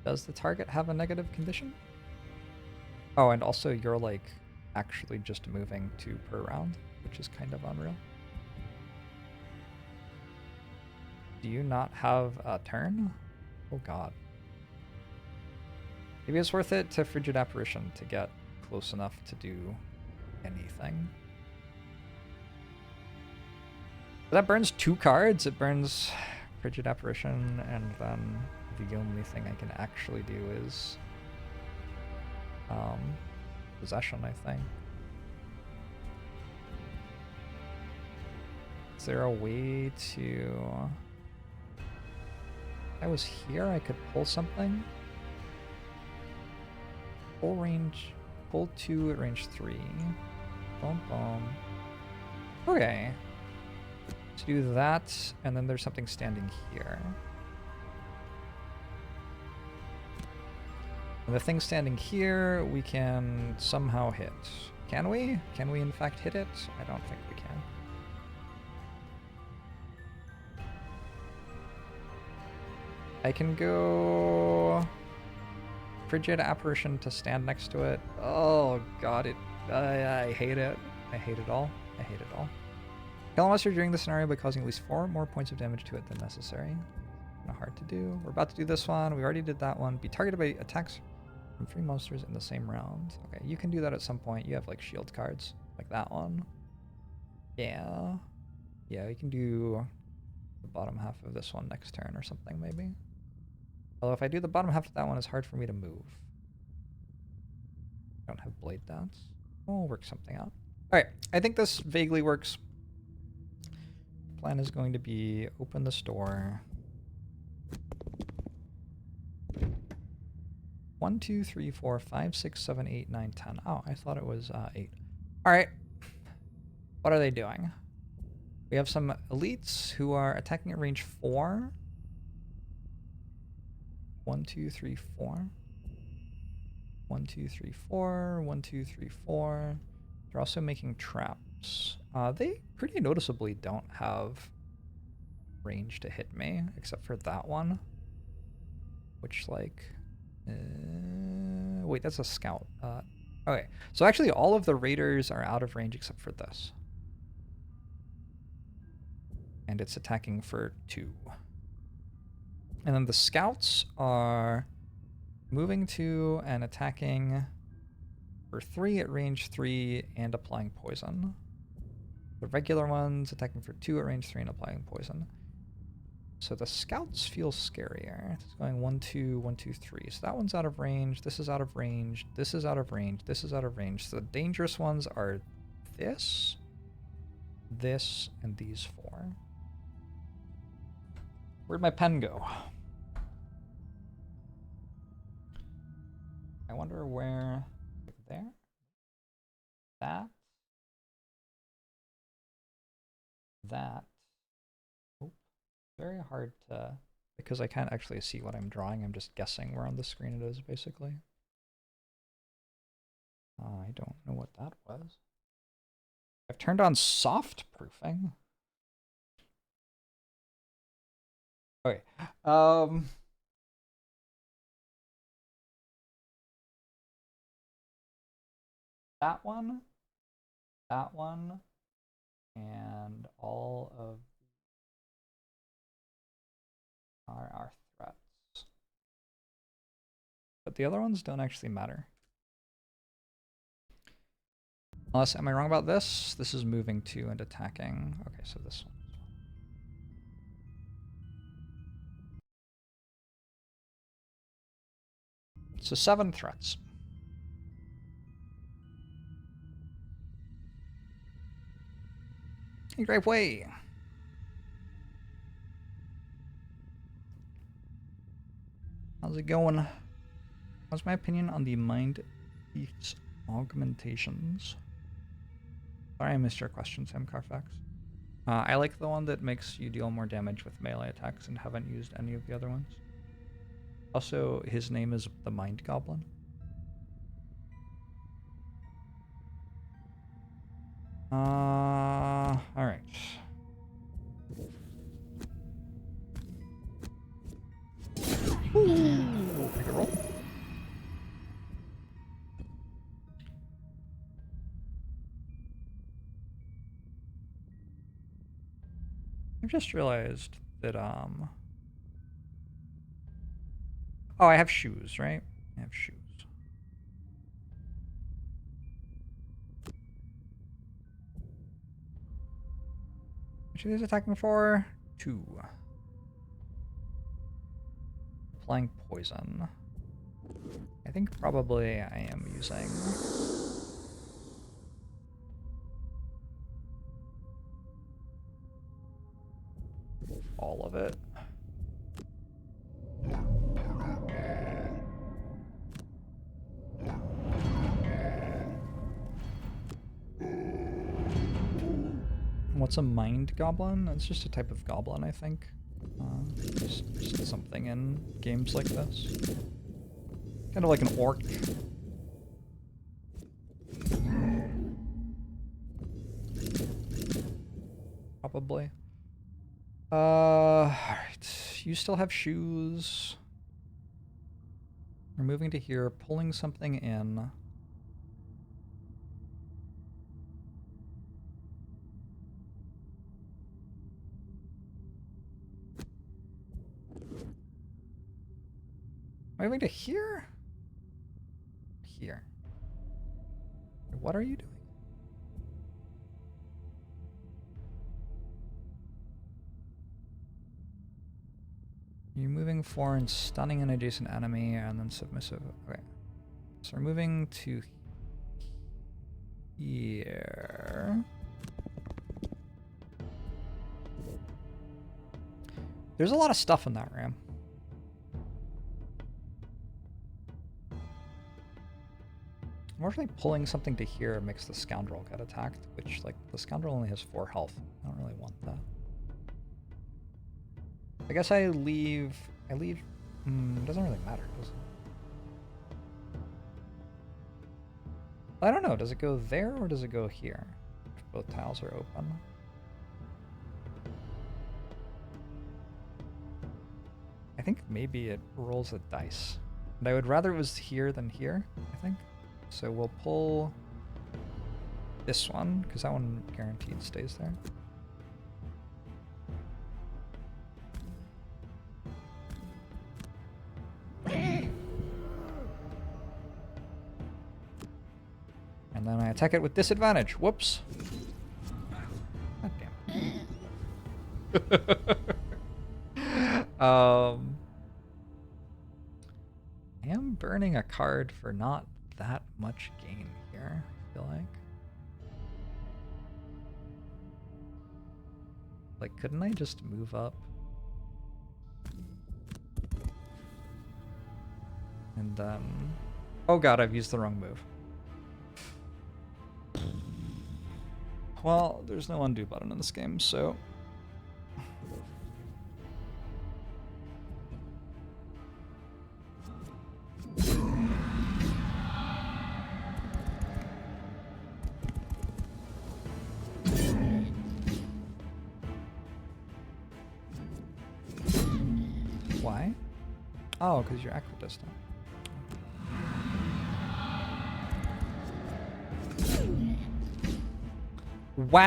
Does the target have a negative condition? Oh, and also you're like actually just moving 2 per round, which is kind of unreal. Do you not have a turn? Oh god. Maybe it's worth it to Frigid Apparition to get close enough to do anything. But that burns 2 cards. It burns Frigid Apparition, and then the only thing I can actually do is Possession, I think. Is there a way to... If I was here, I could pull something? Pull range... Pull 2 at range 3. Boom, boom. Okay. To do that, and then there's something standing here. And the thing standing here, we can somehow hit. Can we? Can we in fact hit it? I don't think we can. I can go... Frigid Apparition to stand next to it. Oh god, I hate it. I hate it all. I hate it all. Kill a monster during the scenario by causing at least 4 more points of damage to it than necessary. Kind of hard to do. We're about to do this one. We already did that one. Be targeted by attacks from 3 monsters in the same round. Okay, you can do that at some point. You have like shield cards, like that one. Yeah. Yeah, we can do the bottom half of this one next turn or something, maybe. Although if I do the bottom half of that one, it's hard for me to move. I don't have blade dance. We'll work something out. Alright, I think this vaguely works. Plan is going to be open the store. 1, 2, 3, 4, 5, 6, 7, 8, 9, 10. Oh, I thought it was 8. Alright. What are they doing? We have some elites who are attacking at range 4. 1, 2, 3, 4. 1, 2, 3, 4. 1, 2, 3, 4. They're also making traps. They pretty noticeably don't have range to hit me, except for that one. Which, like... wait, that's a scout. Okay, so actually all of the raiders are out of range except for this. And it's attacking for 2. And then the scouts are moving to and attacking for 3 at range 3 and applying poison. The regular ones attacking for 2 at range 3 and applying poison. So the scouts feel scarier. It's going 1, 2, 1, 2, 3. So that one's out of range. This is out of range. This is out of range. This is out of range. So the dangerous ones are this, this, and these 4. Where'd my pen go? I wonder where... There? That? That? Oh, very hard to... Because I can't actually see what I'm drawing, I'm just guessing where on the screen it is, basically. I don't know what that was. I've turned on soft proofing. Okay. That one, and all of our threats. But the other ones don't actually matter. Unless, am I wrong about this? This is moving to and attacking. Okay, so this one. So 7 threats. Hey, great way. How's it going? How's my opinion on the Mind Thief's augmentations? Sorry I missed your question, Sam Carfax. I like the one that makes you deal more damage with melee attacks and haven't used any of the other ones. Also, his name is the Mind Goblin. Alright. Ooh, take a roll. I've just realized that, oh, I have shoes, right? I have shoes. Which are these attacking for? 2. Applying poison. I think probably I am using... all of it. What's a mind goblin? It's just a type of goblin, I think. Just something in games like this. Kind of like an orc. Probably. Alright. You still have shoes. We're moving to here, pulling something in. Moving to here? Here. What are you doing? You're moving for and stunning an adjacent enemy and then submissive. Okay. So we're moving to here. There's a lot of stuff in that RAM. Unfortunately, pulling something to here makes the scoundrel get attacked, which, like, the scoundrel only has 4 health. I don't really want that. I guess I leave... it doesn't really matter, does it? I don't know. Does it go there or does it go here? If both tiles are open. I think maybe it rolls a dice. And I would rather it was here than here, I think. So we'll pull this one, because that one guaranteed stays there. And then I attack it with disadvantage. Whoops. God damn it. I am burning a card for not that much gain here, I feel like. Like, couldn't I just move up? And then... Oh god, I've used the wrong move. Well, there's no undo button in this game, so... Why? Oh, because you're equidistant. Wow!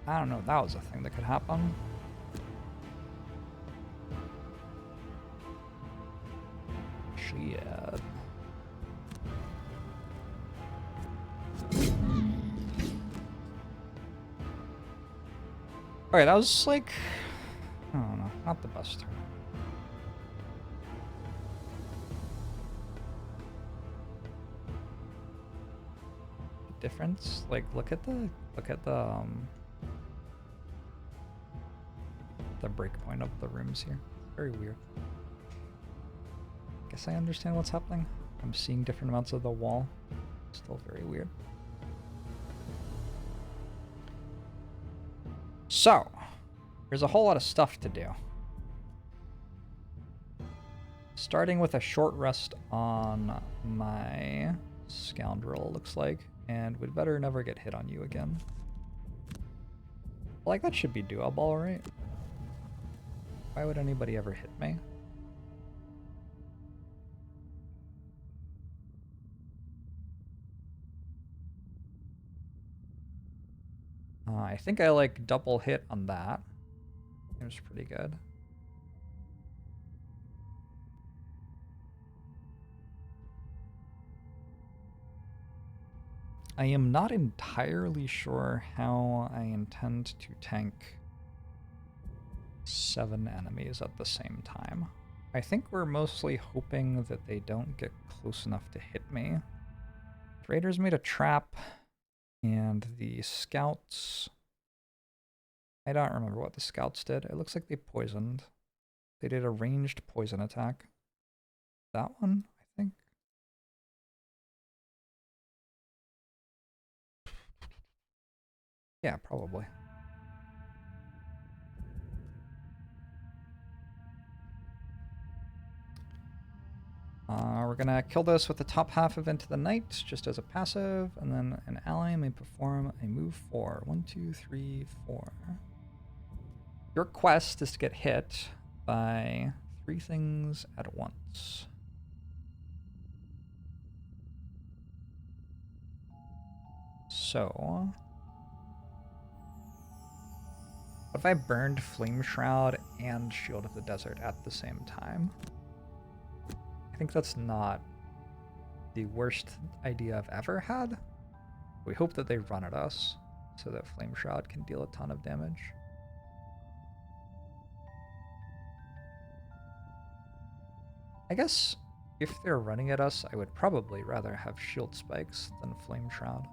I don't know if that was a thing that could happen. Shit. Alright, that was like... I don't know, not the best turn. Difference? Like, look at the breakpoint of the rooms here. Very weird. Guess I understand what's happening. I'm seeing different amounts of the wall. Still very weird. So, there's a whole lot of stuff to do. Starting with a short rest on my scoundrel, looks like. And we'd better never get hit on you again. Like, that should be doable, right? Why would anybody ever hit me? I think I like double hit on that. It was pretty good. I am not entirely sure how I intend to tank 7 enemies at the same time. I think we're mostly hoping that they don't get close enough to hit me. The raiders made a trap, and the scouts... I don't remember what the scouts did. It looks like they poisoned. They did a ranged poison attack. That one, I think. Yeah, probably. We're gonna kill this with the top half of Into the Night, just as a passive, and then an ally may perform a move 4. 1, 2, 3, 4. Your quest is to get hit by 3 things at once. So... what if I burned Flame Shroud and Shield of the Desert at the same time? I think that's not the worst idea I've ever had. We hope that they run at us so that Flame Shroud can deal a ton of damage. I guess if they're running at us, I would probably rather have Shield Spikes than Flame Shroud.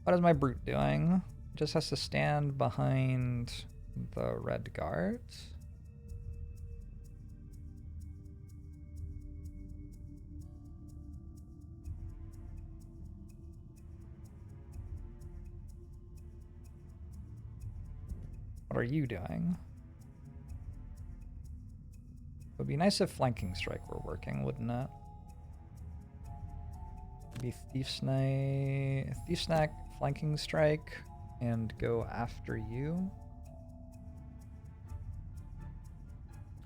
What is my brute doing? It just has to stand behind the red guards. What are you doing? It would be nice if flanking strike were working, wouldn't it? Maybe thief snack, flanking strike, and go after you.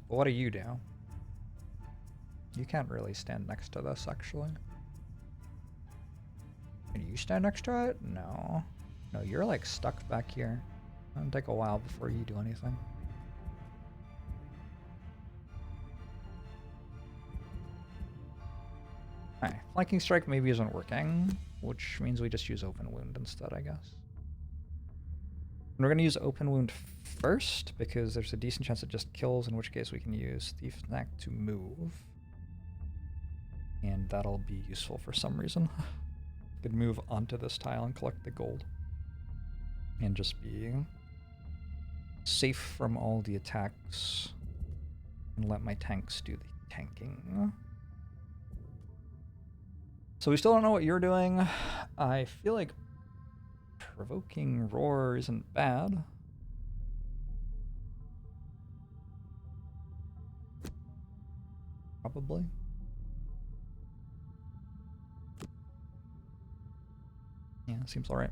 But what do you do? You can't really stand next to this, actually. Can you stand next to it? No. No, you're like stuck back here. It'll take a while before you do anything. Alright, flanking strike maybe isn't working, which means we just use open wound instead, I guess. And we're going to use open wound first, because there's a decent chance it just kills, in which case we can use thief snack to move. And that'll be useful for some reason. Could move onto this tile and collect the gold. And just be safe from all the attacks. And let my tanks do the tanking. So we still don't know what you're doing. I feel like provoking roar isn't bad. Probably. Yeah, seems alright.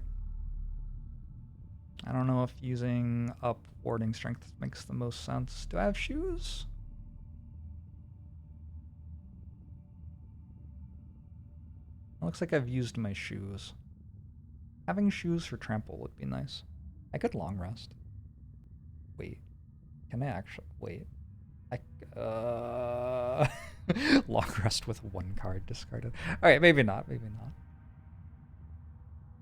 I don't know if using up warding strength makes the most sense. Do I have shoes? It looks like I've used my shoes. Having shoes for trample would be nice. I could long rest. Wait. Can I actually... Wait. Long rest with one card discarded. Alright, maybe not, maybe not.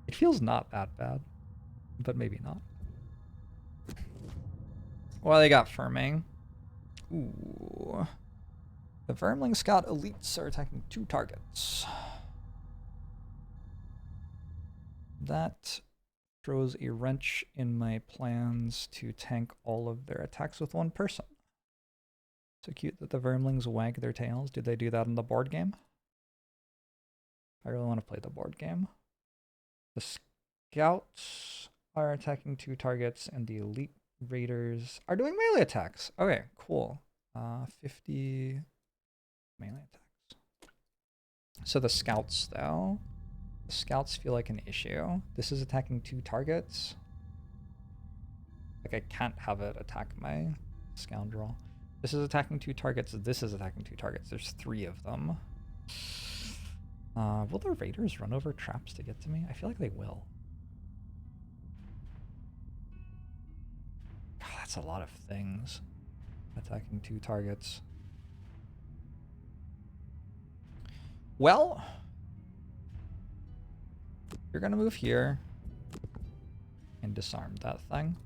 It feels not that bad, but maybe not. Well, they got firming. Ooh. The Vermling Scout elites are attacking 2 targets. That throws a wrench in my plans to tank all of their attacks with 1 person. So cute that the Vermlings wag their tails. Did they do that in the board game? I really want to play the board game. The Scouts are attacking 2 targets, and the Elite Raiders are doing melee attacks. Okay, cool. 50 melee attacks. So the Scouts, though. The Scouts feel like an issue. This is attacking 2 targets. Like, I can't have it attack my scoundrel. This is attacking 2 targets. This is attacking 2 targets. There's 3 of them. Will the Raiders run over traps to get to me? I feel like they will. God, that's a lot of things. Attacking 2 targets. Well, you're gonna move here and disarm that thing.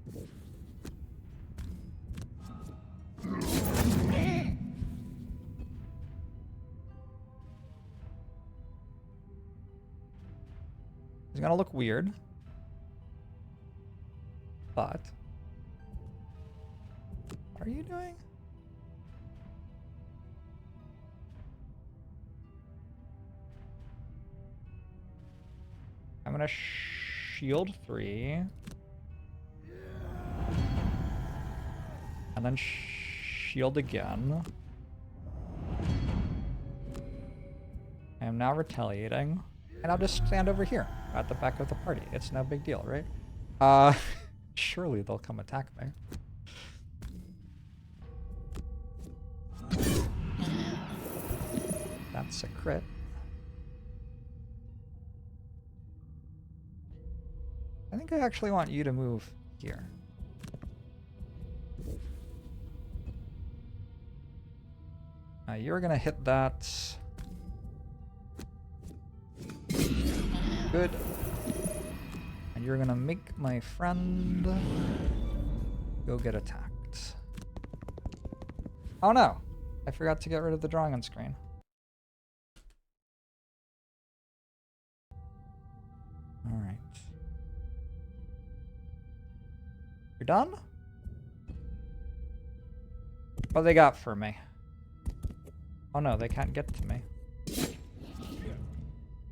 It's gonna look weird, but what are you doing? I'm gonna shield 3 and then shield again. I am now retaliating, and I'll just stand over here at the back of the party. It's no big deal, right? Surely they'll come attack me. That's a crit. I think I actually want you to move here. You're gonna hit that. Good. And you're gonna make my friend go get attacked. Oh no! I forgot to get rid of the drawing on screen. Alright. You're done? What they got for me? Oh no, they can't get to me.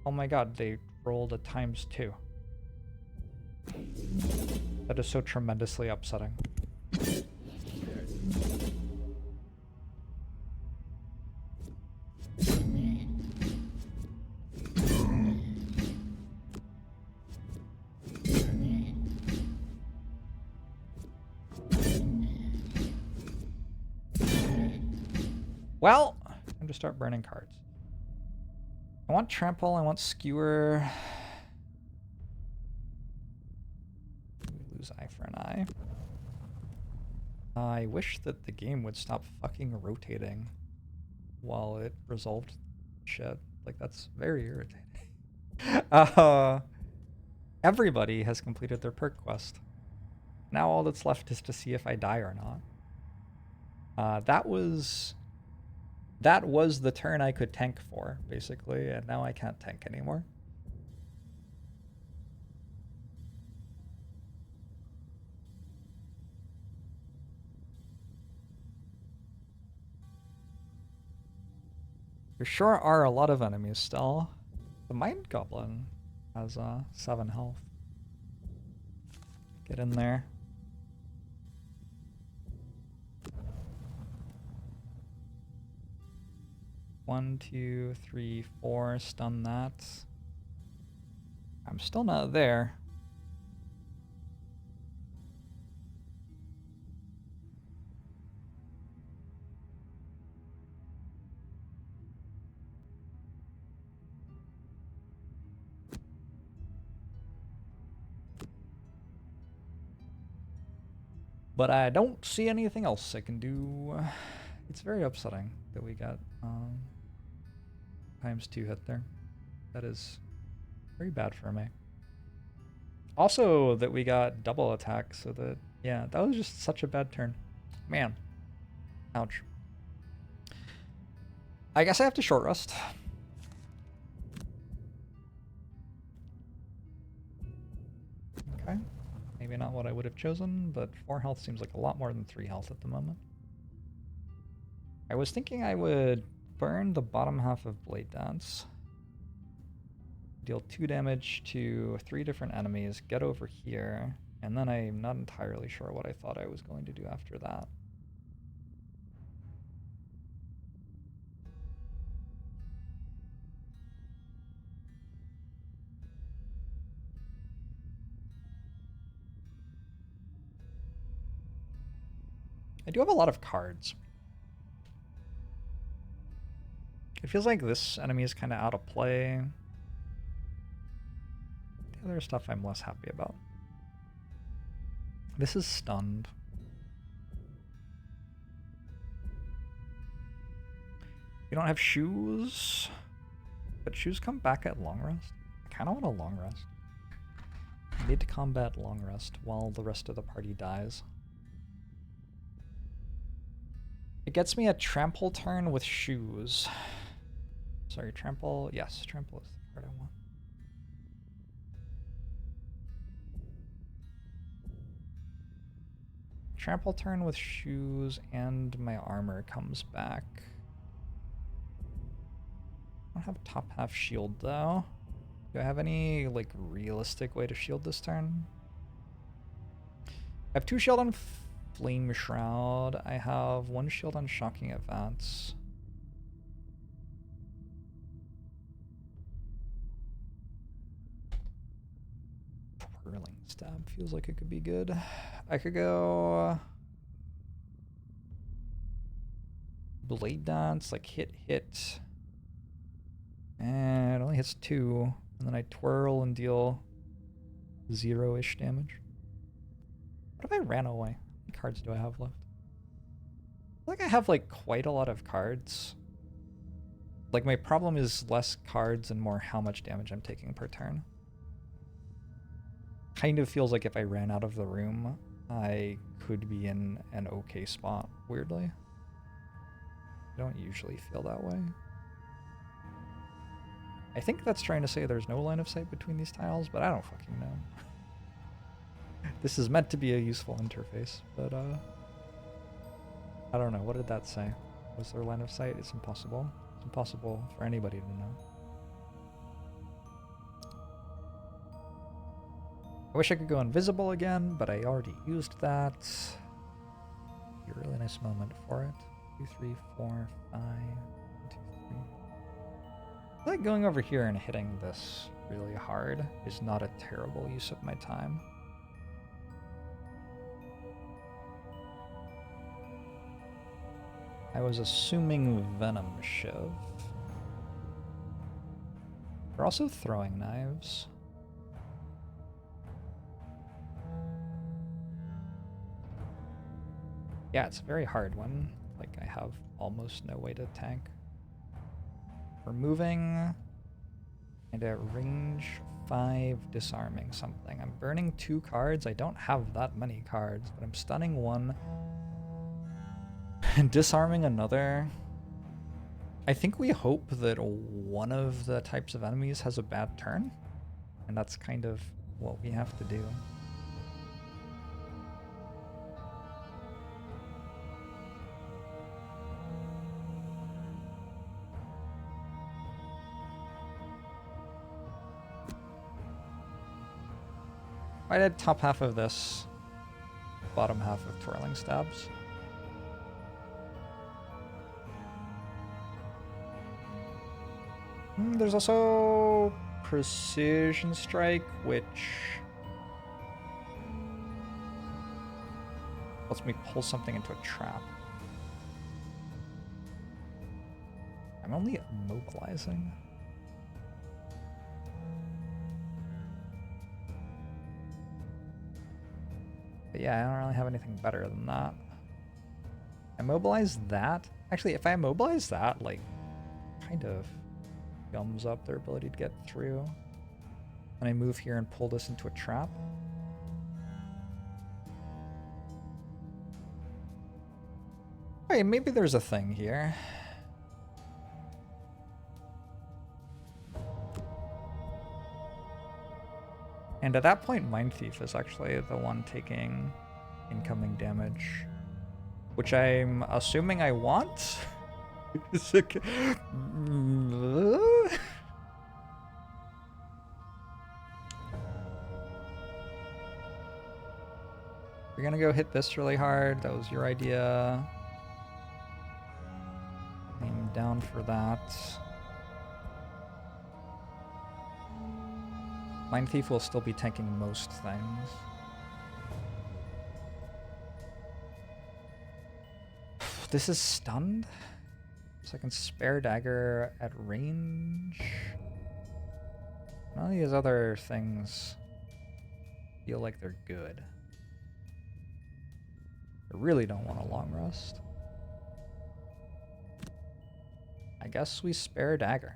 Oh my god, they rolled a ×2. That is so tremendously upsetting. Well, time to start burning cards. I want trample, I want skewer. We lose eye for an eye. I wish that the game would stop fucking rotating while it resolved shit. Like, that's very irritating. Everybody has completed their perk quest. Now all that's left is to see if I die or not. That was the turn I could tank for, basically, and now I can't tank anymore. There sure are a lot of enemies still. The Mind Goblin has 7 health. Get in there. One, two, three, four. Stun that. I'm still not there. But I don't see anything else I can do. It's very upsetting that we got ×2 hit there. That is very bad for me. Also that we got double attack, so that, yeah, that was just such a bad turn. Man. Ouch. I guess I have to short rest. Okay. Maybe not what I would have chosen, but 4 health seems like a lot more than 3 health at the moment. I was thinking I would burn the bottom half of Blade Dance. Deal 2 damage to 3 different enemies, get over here, and then I'm not entirely sure what I thought I was going to do after that. I do have a lot of cards. It feels like this enemy is kind of out of play. The other stuff I'm less happy about. This is stunned. You don't have shoes, but shoes come back at long rest. I kind of want a long rest. I need to combat long rest while the rest of the party dies. It gets me a trample turn with shoes. Sorry, trample. Yes, trample is the card I want. Trample turn with shoes and my armor comes back. I don't have top half shield though. Do I have any like realistic way to shield this turn? I have 2 shield on Flame Shroud. I have 1 shield on Shocking Advance. Twirling Stab feels like it could be good. I could go Blade Dance, like hit. And it only hits 2. And then I twirl and deal 0-ish damage. What if I ran away? How many cards do I have left? I feel like I have like quite a lot of cards. Like my problem is less cards and more how much damage I'm taking per turn. Kind of feels like if I ran out of the room, I could be in an okay spot, weirdly. I don't usually feel that way. I think that's trying to say there's no line of sight between these tiles, but I don't fucking know. This is meant to be a useful interface, but I don't know. What did that say? Was there line of sight? It's impossible. It's impossible for anybody to know. I wish I could go invisible again, but I already used that. Be a really nice moment for it. 2, 3, 4, 5, 1, 2, 3. I feel like going over here and hitting this really hard is not a terrible use of my time. I was assuming Venom Shiv. They're also throwing knives. Yeah, it's a very hard one. Like, I have almost no way to tank. We're moving. And at range 5, disarming something. I'm burning 2 cards. I don't have that many cards, but I'm stunning one. And disarming another. I think we hope that one of the types of enemies has a bad turn. And that's kind of what we have to do. I did top half of this, bottom half of twirling stabs. There's also precision strike, which lets me pull something into a trap. I'm only immobilizing. But yeah, I don't really have anything better than that. Immobilize that. Actually, if I immobilize that, like, kind of gums up their ability to get through. And I move here and pull this into a trap. Wait, maybe there's a thing here. And at that point, Mind Thief is actually the one taking incoming damage, which I'm assuming I want. You're gonna go hit this really hard. That was your idea. I'm down for that. Mind Thief will still be tanking most things. This is stunned? So I can spare dagger at range? None of these other things feel like they're good. I really don't want a long rest. I guess we spare dagger.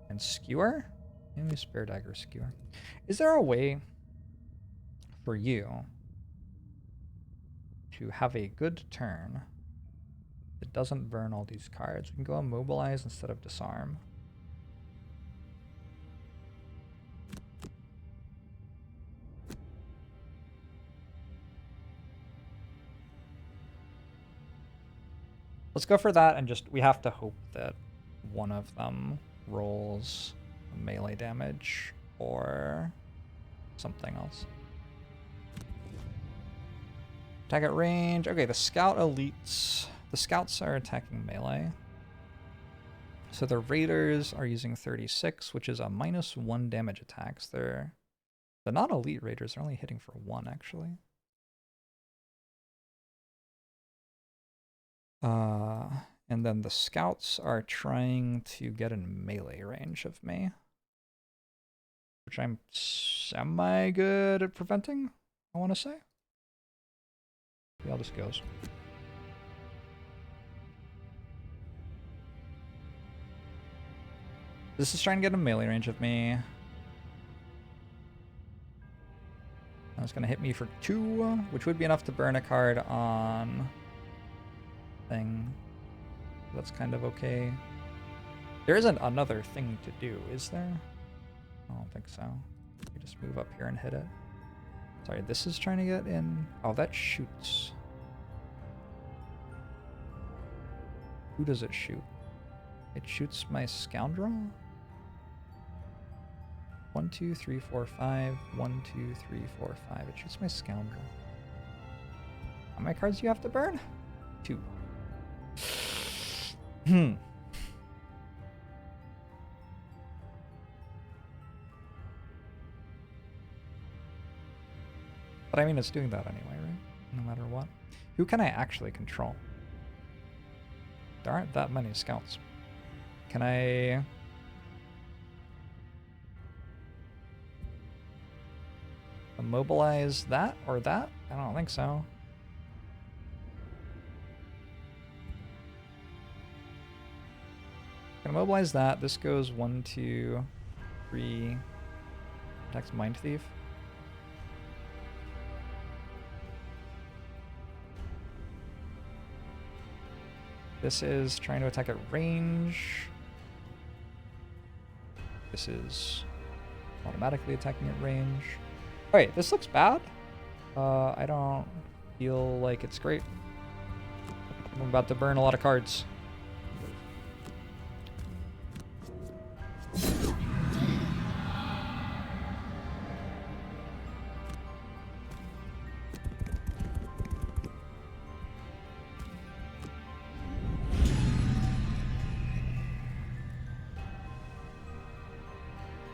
And skewer? Maybe spare dagger skewer. Is there a way for you to have a good turn that doesn't burn all these cards? We can go immobilize instead of disarm. Let's go for that, and just, we have to hope that one of them rolls melee damage or something else. Attack at range. Okay, the scout elites. The scouts are attacking melee. So the raiders are using 36, which is a -1 damage attacks. The non-elite raiders are only hitting for 1, actually. And then the scouts are trying to get in melee range of me, which I'm semi-good at preventing, I want to say. See how this goes. This is trying to get in melee range of me. That's going to hit me for 2, which would be enough to burn a card on thing. That's kind of okay. There isn't another thing to do, is there? I don't think so. You just move up here and hit it. Sorry, this is trying to get in. Oh, that shoots. Who does it shoot? It shoots my scoundrel? 1, 2, 3, 4, 5. 1, 2, 3, 4, 5. It shoots my scoundrel. How many cards do you have to burn? 2. But I mean, it's doing that anyway, right? No matter what. Who can I actually control? There aren't that many scouts. Can I... immobilize that or that? I don't think so. Can immobilize that. This goes 1, 2, 3. Attacks Mind Thief. This is trying to attack at range. This is automatically attacking at range. Wait, this looks bad? I don't feel like it's great. I'm about to burn a lot of cards.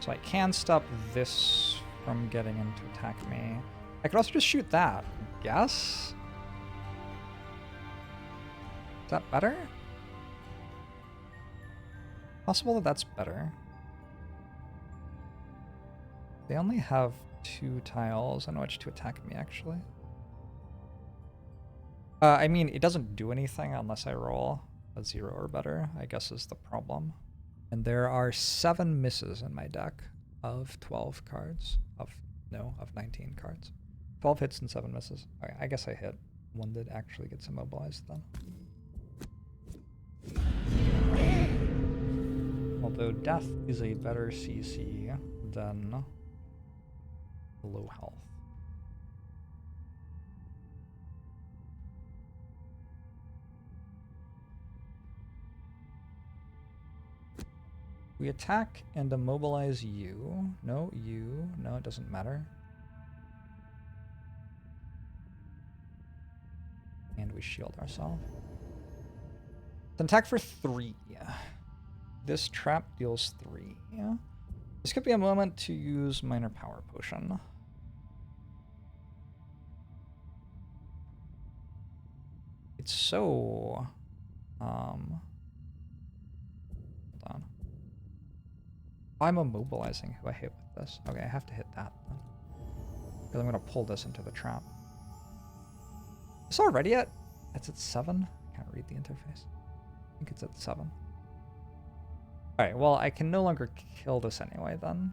So I can stop this from getting him to attack me. I could also just shoot that, I guess? Is that better? Possible that that's better. They only have 2 tiles. I know which to attack me, actually. I mean, it doesn't do anything unless I roll a 0 or better, I guess is the problem. And there are 7 misses in my deck of 12 cards. Of 19 cards. 12 hits and 7 misses. Okay, I guess I hit one that actually gets immobilized then. Although death is a better CC than low health. We attack and immobilize you. No, you. No, it doesn't matter. And we shield ourselves. Then attack for 3. This trap deals 3. This could be a moment to use Minor Power Potion. It's so... hold on. I'm immobilizing who I hit with this. Okay, I have to hit that then. Because I'm going to pull this into the trap. It's not ready yet? It's at 7? I can't read the interface. I think it's at 7. Alright, well, I can no longer kill this anyway then.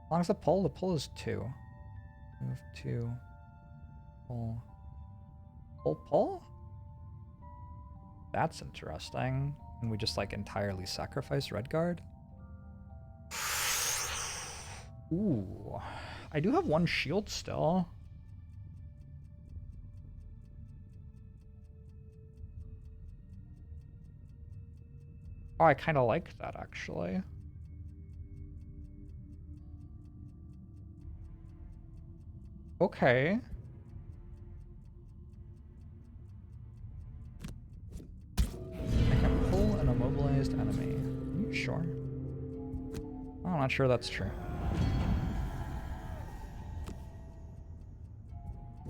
As long as the pull is 2. Move 2. Pull. Pull? That's interesting. And we just like entirely sacrifice Redguard? Ooh. I do have 1 shield still. Oh, I kind of like that actually. Okay. I can pull an immobilized enemy. Are you sure? I'm not sure that's true.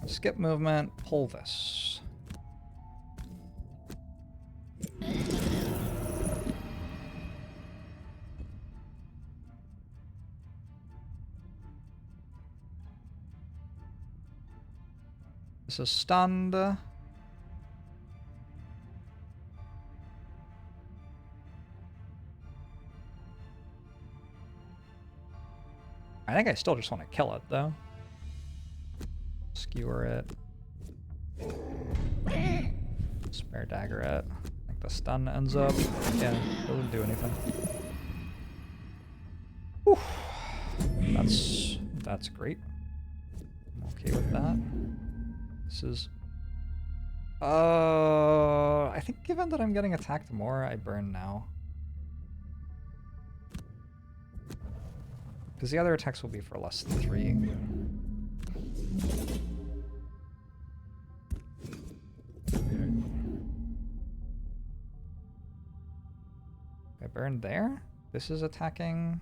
Skip movement, pull this. This is stunned. I think I still just want to kill it, though. Skewer it. Spare dagger it. I think the stun ends up. Yeah, it doesn't do anything. Whew. That's great. I'm okay with that. This is... I think given that I'm getting attacked more, I burn now. Because the other attacks will be for less than 3. I burned there? This is attacking...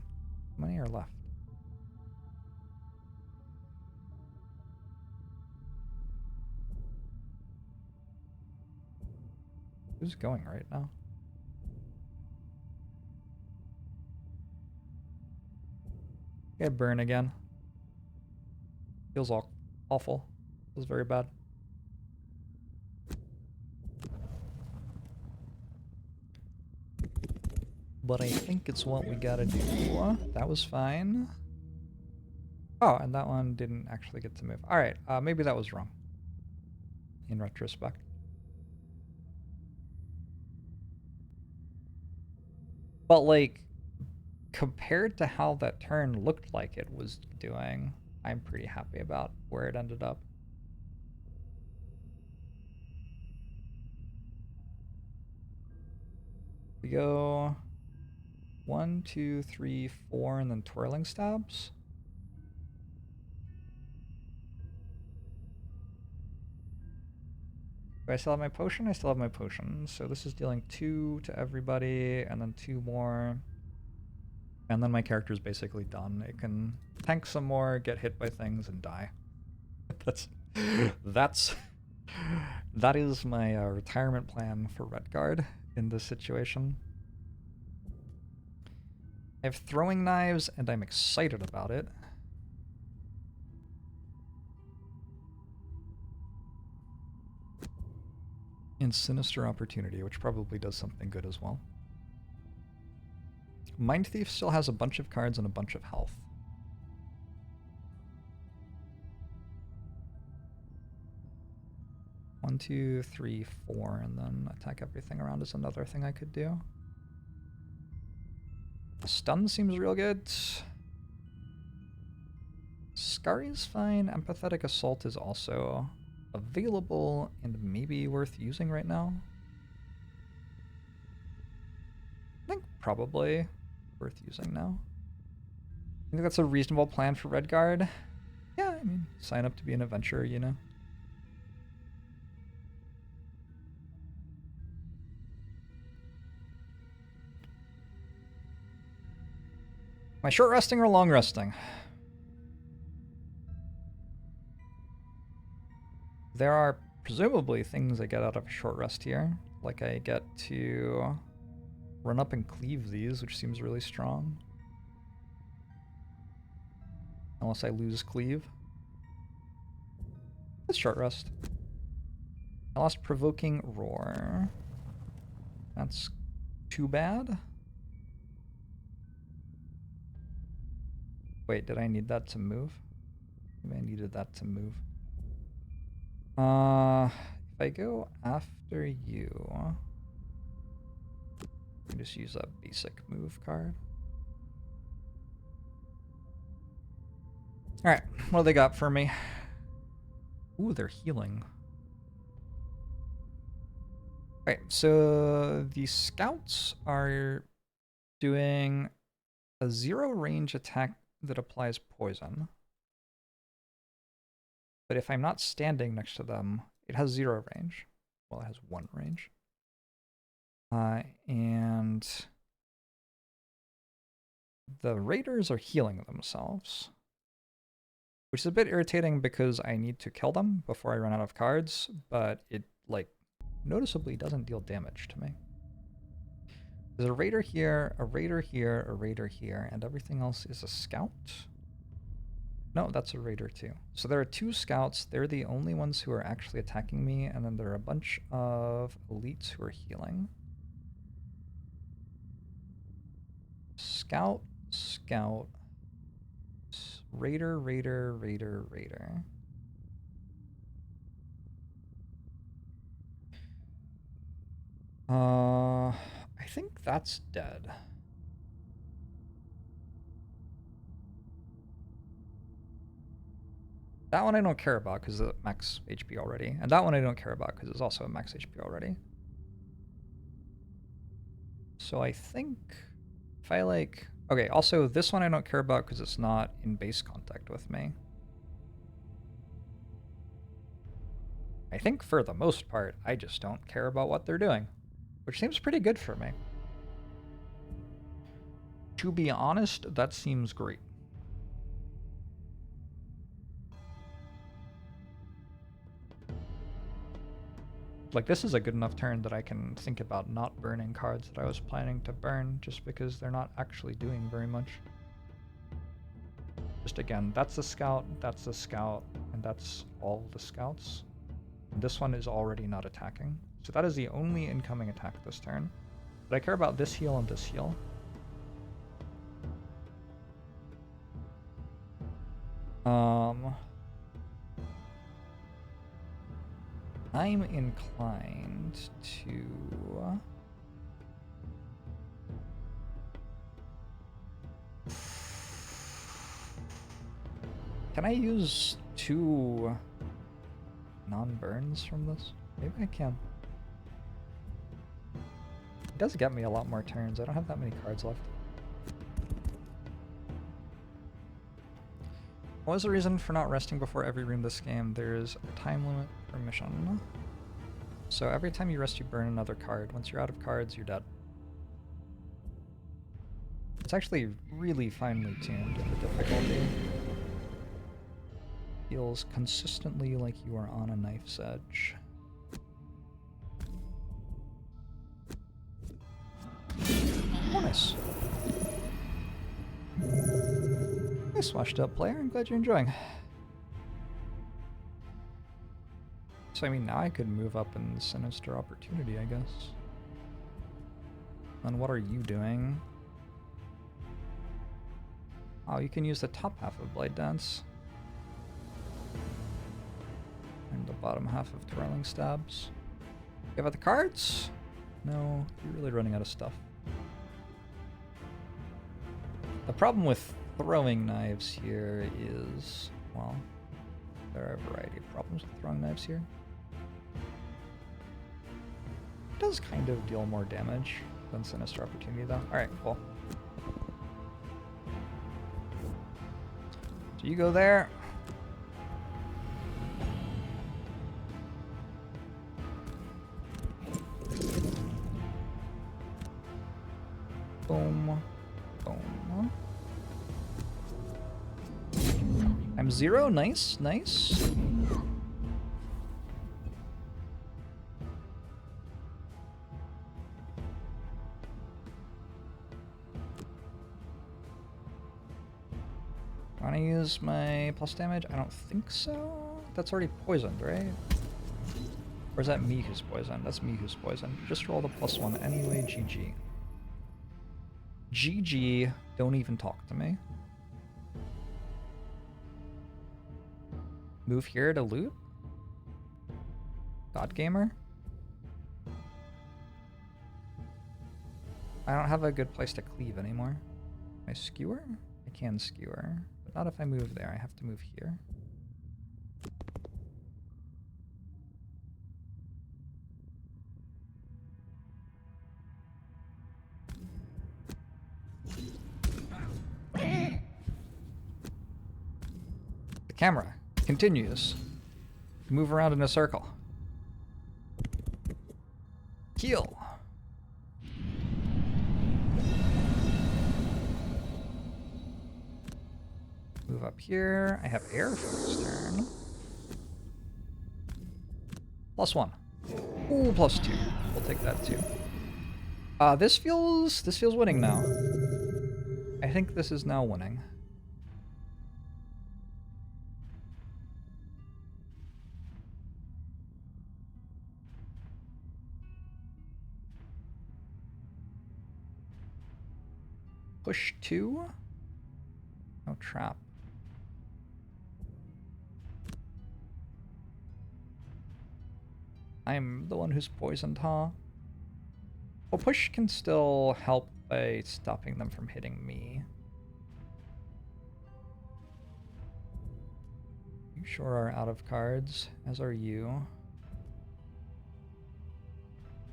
How many are left? Who's going right now? Okay, burn again. Feels awful. Feels very bad. But I think it's what we gotta do. That was fine. Oh, and that one didn't actually get to move. Alright, maybe that was wrong. In retrospect. But, like, compared to how that turn looked like it was doing, I'm pretty happy about where it ended up. We go 1, 2, 3, 4, and then twirling stabs. Do I still have my potion? I still have my potion. So this is dealing 2 to everybody, and then 2 more. And then my character is basically done. It can tank some more, get hit by things, and die. That is my retirement plan for Redguard in this situation. I have throwing knives, and I'm excited about it. And Sinister Opportunity, which probably does something good as well. Mind Thief still has a bunch of cards and a bunch of health. One, 2, 3, 4, and then attack everything around is another thing I could do. Stun seems real good. Scurry's fine. Empathetic Assault is also available and maybe worth using right now. I think probably worth using now. I think that's a reasonable plan for Redguard. Yeah, I mean, sign up to be an adventurer, you know. Am I short resting or long resting? There are presumably things I get out of a short rest here. Like I get to run up and cleave these, which seems really strong. Unless I lose cleave. Let's short rest. I lost Provoking Roar. That's too bad. Wait, did I need that to move? Maybe I needed that to move. If I go after you, I can just use a basic move card. Alright, what do they got for me? Ooh, they're healing. Alright, so the scouts are doing a 0 range attack that applies poison. But if I'm not standing next to them, it has 0 range. Well, it has 1 range. And the raiders are healing themselves, which is a bit irritating because I need to kill them before I run out of cards, but it, like, noticeably doesn't deal damage to me. There's a raider here, a raider here, a raider here, and everything else is a scout. No, that's a raider too. So there are 2 scouts. They're the only ones who are actually attacking me, and then there are a bunch of elites who are healing. Scout, scout, raider, raider, raider, raider. I think that's dead. That one I don't care about because it's max HP already. And that one I don't care about because it's also a max HP already. So I think if I like... Okay, also this one I don't care about because it's not in base contact with me. I think for the most part, I just don't care about what they're doing, which seems pretty good for me. To be honest, that seems great. Like, this is a good enough turn that I can think about not burning cards that I was planning to burn, just because they're not actually doing very much. Just again, that's a scout, and that's all the scouts. And this one is already not attacking. So that is the only incoming attack this turn. But I care about this heal and this heal. I'm inclined to... Can I use 2 non-burns from this? Maybe I can. It does get me a lot more turns. I don't have that many cards left. What was the reason for not resting before every room this game? There's a time limit per mission. So every time you rest, you burn another card. Once you're out of cards, you're dead. It's actually really finely tuned, the difficulty. Feels consistently like you are on a knife's edge. Oh, nice. Nice washed up player. I'm glad you're enjoying. So I mean, now I could move up in Sinister Opportunity, I guess. And what are you doing? Oh, you can use the top half of Blade Dance. And the bottom half of Twirling Stabs. You have other cards? No, you're really running out of stuff. The problem with throwing knives here is, well, there are a variety of problems with throwing knives here. It does kind of deal more damage than Sinister Opportunity, though. Alright, cool. So you go there. Boom. Boom. I'm 0. Nice, nice. Wanna use my plus damage? I don't think so. That's already poisoned, right? Or is that me who's poisoned? That's me who's poisoned. Just roll the +1 anyway, GG. GG, don't even talk to me. Move here to loot? God Gamer? I don't have a good place to cleave anymore. Can I skewer? I can skewer, but not if I move there. I have to move here. The camera continues to move around in a circle. Heal. Move up here. I have air for this turn. +1. Ooh, +2. We'll take that too. This feels winning now. I think this is now winning. Push 2. No trap. I'm the one who's poisoned, huh? Well, push can still help by stopping them from hitting me. You sure are out of cards, as are you.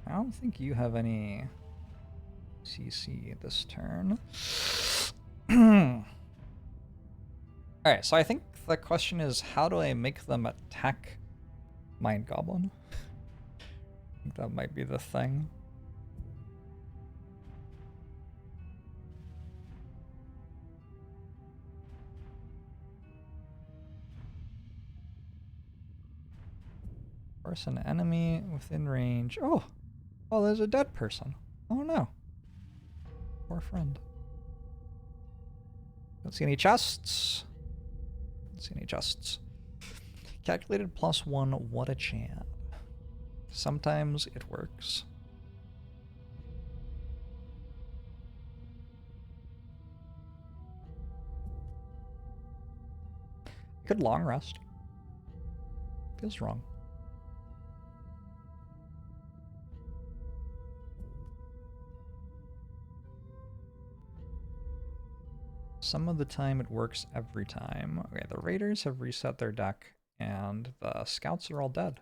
I don't think you have any CC this turn. Alright, so I think the question is, how do I make them attack Mind Goblin? I think that might be the thing. Force an enemy within range. Oh! Oh, there's a dead person. Oh no. Poor friend. Don't see any chests. Don't see any chests. Calculated +1, what a chance. Sometimes it works. Could long rest. Feels wrong. Some of the time it works every time. Okay, the raiders have reset their deck and the scouts are all dead.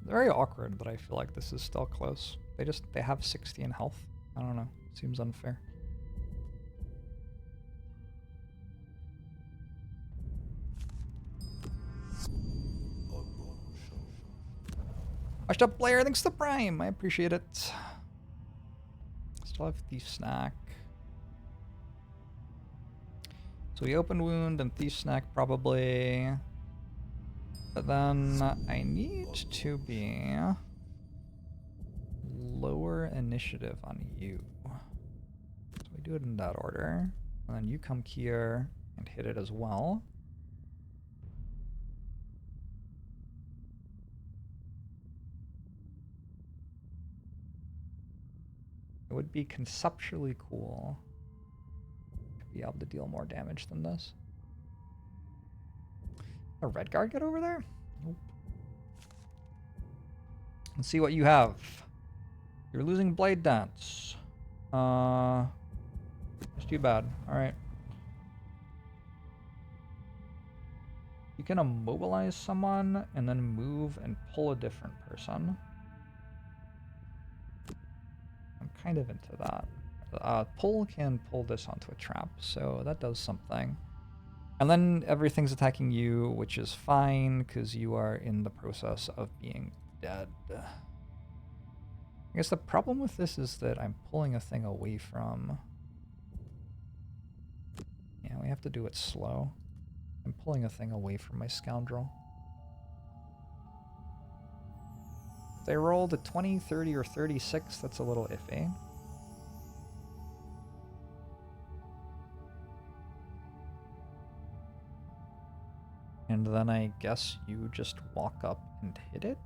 Very awkward that I feel like this is still close. They have 60 in health. I don't know. Seems unfair. Washed up player, thanks to Prime. I appreciate it. Still have Thief Snack. So we open wound and Thief Snack probably. But then I need to be lower initiative on you. So we do it in that order. And then you come here and hit it as well. It would be conceptually cool to be able to deal more damage than this. A red guard get over there? Nope. Let's see what you have. You're losing blade dance. That's too bad. Alright. You can immobilize someone and then move and pull a different person. I'm kind of into that. Pull can pull this onto a trap, so that does something. And then everything's attacking you, which is fine, because you are in the process of being dead. I guess the problem with this is that I'm pulling a thing away from... Yeah, we have to do it slow. I'm pulling a thing away from my scoundrel. If they rolled a 20, 30, or 36, that's a little iffy. And then I guess you just walk up and hit it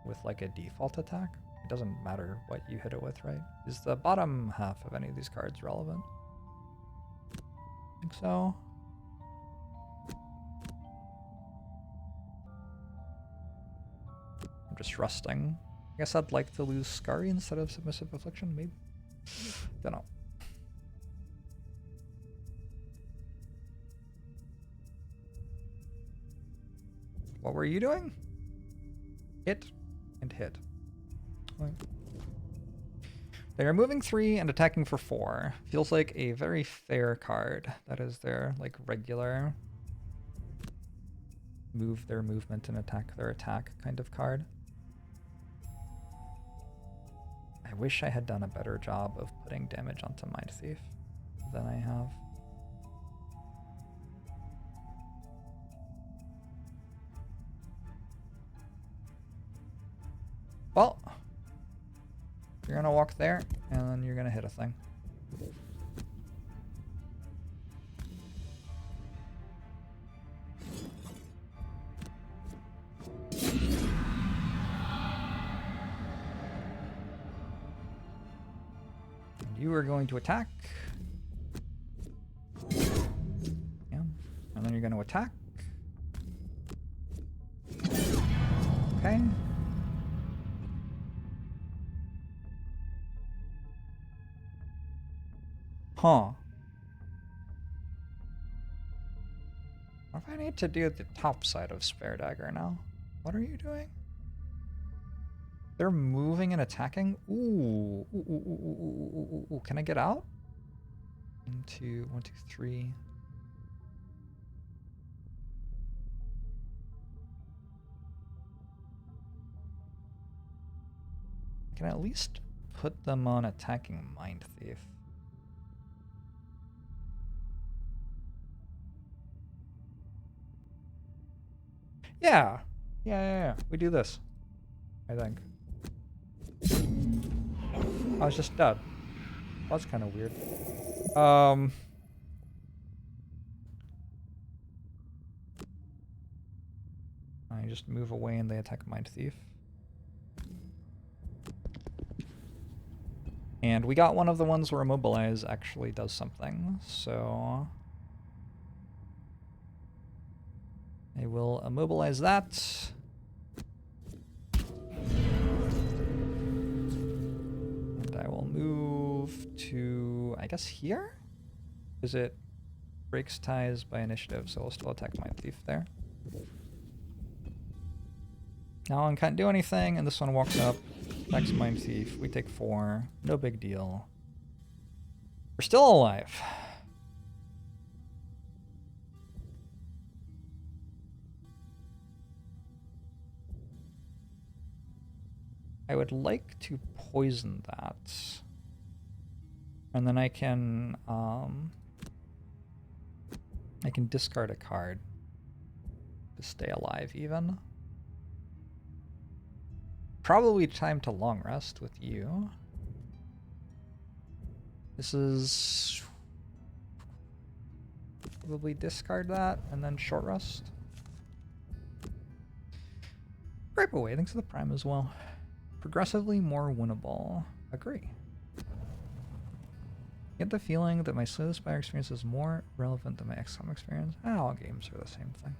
with like a default attack. It doesn't matter what you hit it with, right? Is the bottom half of any of these cards relevant? I think so. I'm just rusting. I guess I'd like to lose Scurry instead of Submissive Affliction, maybe? Don't know. What were you doing? Hit and hit. Right. They are moving 3 and attacking for 4. Feels like a very fair card. That is their like regular move their movement and attack their attack kind of card. I wish I had done a better job of putting damage onto Mind Thief than I have. Well, you're gonna walk there, and then you're gonna hit a thing. And you are going to attack. Yeah, and then you're gonna attack. Okay. Huh. What if I need to do the top side of Spare Dagger now? What are you doing? They're moving and attacking? Ooh. Ooh. Can I get out? 1, 2, 3. Can at least put them on attacking Mind Thief. Yeah. Yeah. We do this. I think. I was just dead. That's kind of weird. I just move away and they attack Mind Thief. And we got one of the ones where Immobilize actually does something, so I will immobilize that. And I will move to, I guess, here? Is it breaks ties by initiative, so we'll still attack Mind Thief there. That one can't do anything, and this one walks up, attacks Mind Thief. We take 4. No big deal. We're still alive. I would like to poison that. And then I can discard a card to stay alive even. Probably time to long rest with you. This is probably discard that and then short rest. Grape away, thanks to the prime as well. Progressively more winnable. Agree. Get the feeling that my Slay the Spire experience is more relevant than my XCOM experience. All games are the same thing.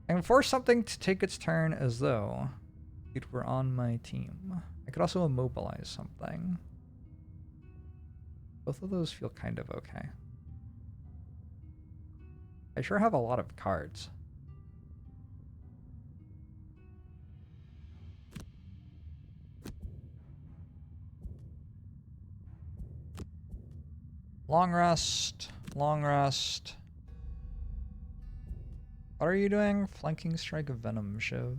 I can force something to take its turn as though it were on my team. I could also immobilize something. Both of those feel kind of okay. I sure have a lot of cards. Long rest, long rest. What are you doing? Flanking strike of Venom Shiv.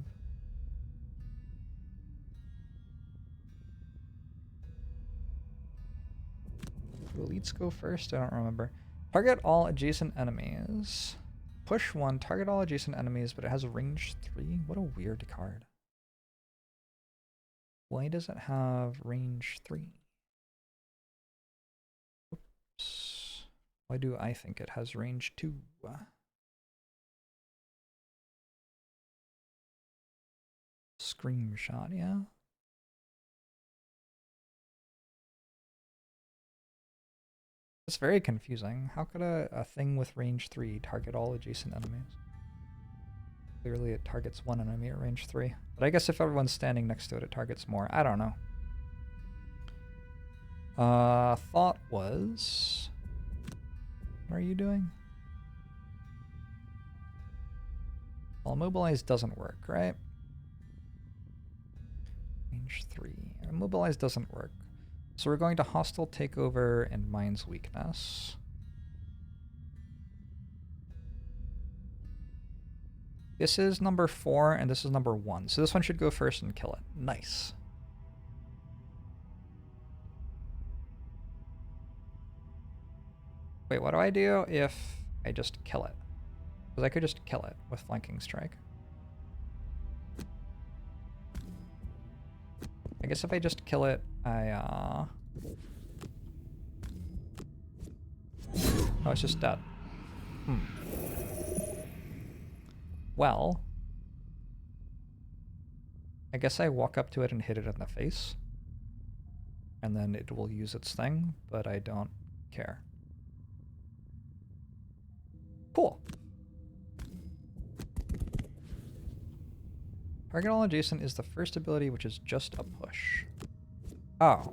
Do elites go first? I don't remember. Target all adjacent enemies. Push 1, target all adjacent enemies, but it has range 3? What a weird card. Why does it have range 3? Oops. Why do I think it has range 2? Scream shot, yeah. It's very confusing. How could a thing with range 3 target all adjacent enemies? Clearly it targets one enemy at range 3. But I guess if everyone's standing next to it, it targets more. I don't know. Thought was... What are you doing? Well, immobilize doesn't work, right? Range 3. Immobilize doesn't work. So we're going to hostile takeover and Mind's weakness. This is number 4 and this is number 1. So this one should go first and kill it. Nice. Wait, what do I do if I just kill it? Because I could just kill it with flanking strike. I guess if I just kill it, oh, it's just dead. Well, I guess I walk up to it and hit it in the face. And then it will use its thing, but I don't care. Cool. Target all adjacent is the first ability, which is just a push. Oh.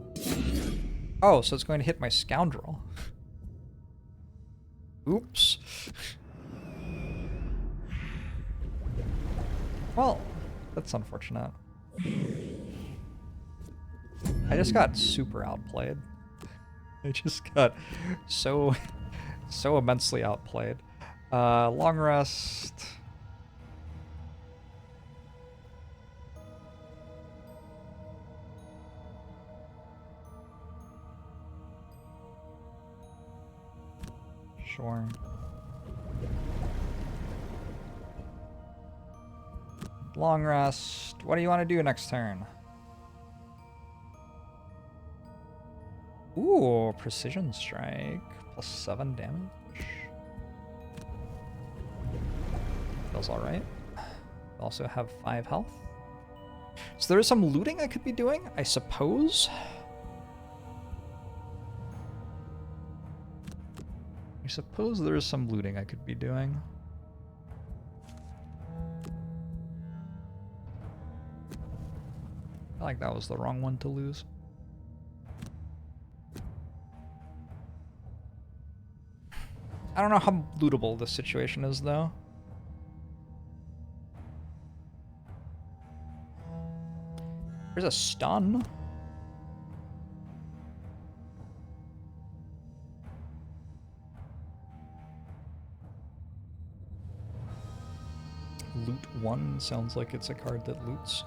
Oh, so it's going to hit my scoundrel. Oops. Well, that's unfortunate. I just got super outplayed. I just got so immensely outplayed. Long rest. Sure. Long rest. What do you want to do next turn? Ooh, precision strike. +7 damage. Feels alright. Also have 5 health. So there is some looting I could be doing, I suppose. I suppose there is some looting I could be doing. I feel like that was the wrong one to lose. I don't know how lootable this situation is, though. There's a stun. Loot 1 sounds like it's a card that loots.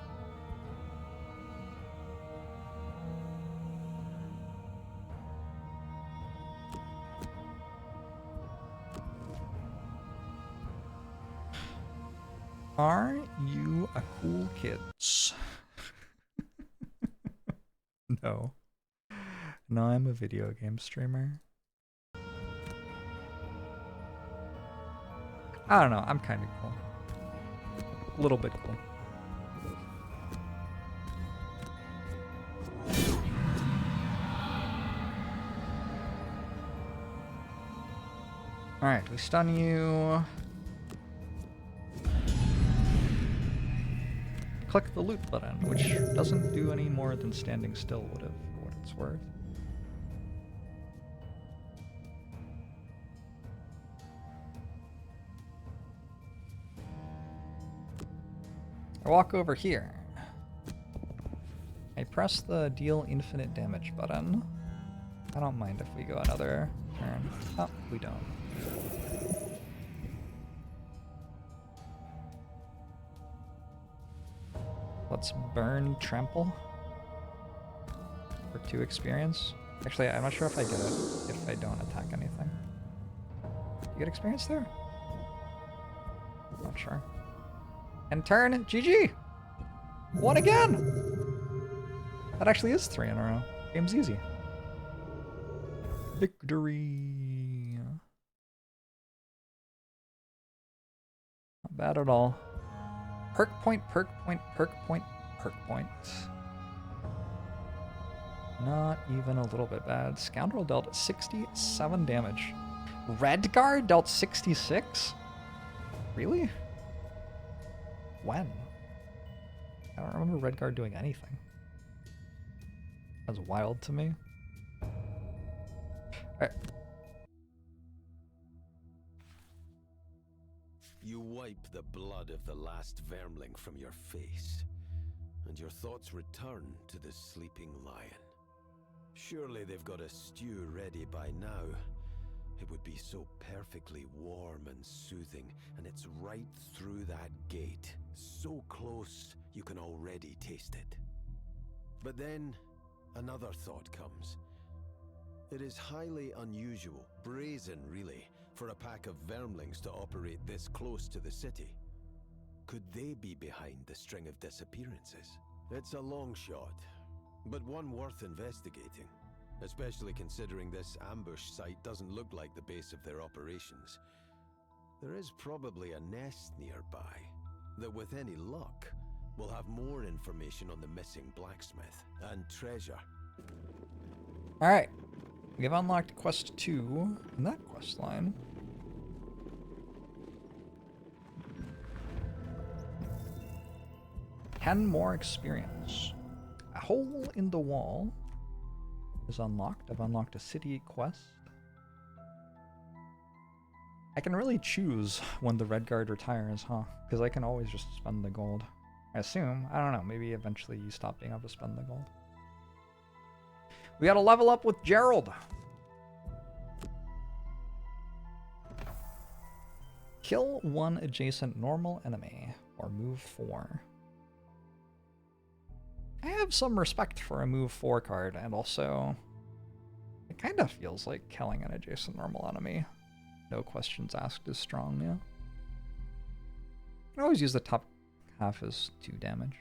Are you a cool kids? No. No, I'm a video game streamer. I don't know, I'm kind of cool. A little bit cool. Alright, we stun you. Click the loot button, which doesn't do any more than standing still would have, for what it's worth. I walk over here. I press the deal infinite damage button. I don't mind if we go another turn. Oh, we don't. Let's burn Trample for 2 experience. Actually, I'm not sure if I get it if I don't attack anything. You get experience there? Not sure. And turn, GG! Won again! That actually is 3 in a row. Game's easy. Victory! Not bad at all. Perk point, perk point, perk point, perk point. Not even a little bit bad. Scoundrel dealt 67 damage. Redguard dealt 66? Really? When? I don't remember Redguard doing anything. That's wild to me. Alright. You wipe the blood of the last vermling from your face, and your thoughts return to the sleeping lion. Surely they've got a stew ready by now. It would be so perfectly warm and soothing, and it's right through that gate. So close, you can already taste it. But then, another thought comes. It is highly unusual, brazen really, for a pack of vermlings to operate this close to the city. Could they be behind the string of disappearances? It's a long shot, but one worth investigating, especially considering this ambush site doesn't look like the base of their operations. There is probably a nest nearby that, with any luck, will have more information on the missing blacksmith and treasure. Alright. We have unlocked quest 2 in that quest line. Ten more experience. A hole in the wall is unlocked. I've unlocked a city quest. I can really choose when the Redguard retires, huh? Because I can always just spend the gold. I assume. I don't know. Maybe eventually you stop being able to spend the gold. We gotta level up with Gerald. Kill 1 adjacent normal enemy, or move 4. I have some respect for a move 4 card, and also it kind of feels like killing an adjacent normal enemy no questions asked is strong, yeah. I always use the top half as 2 damage.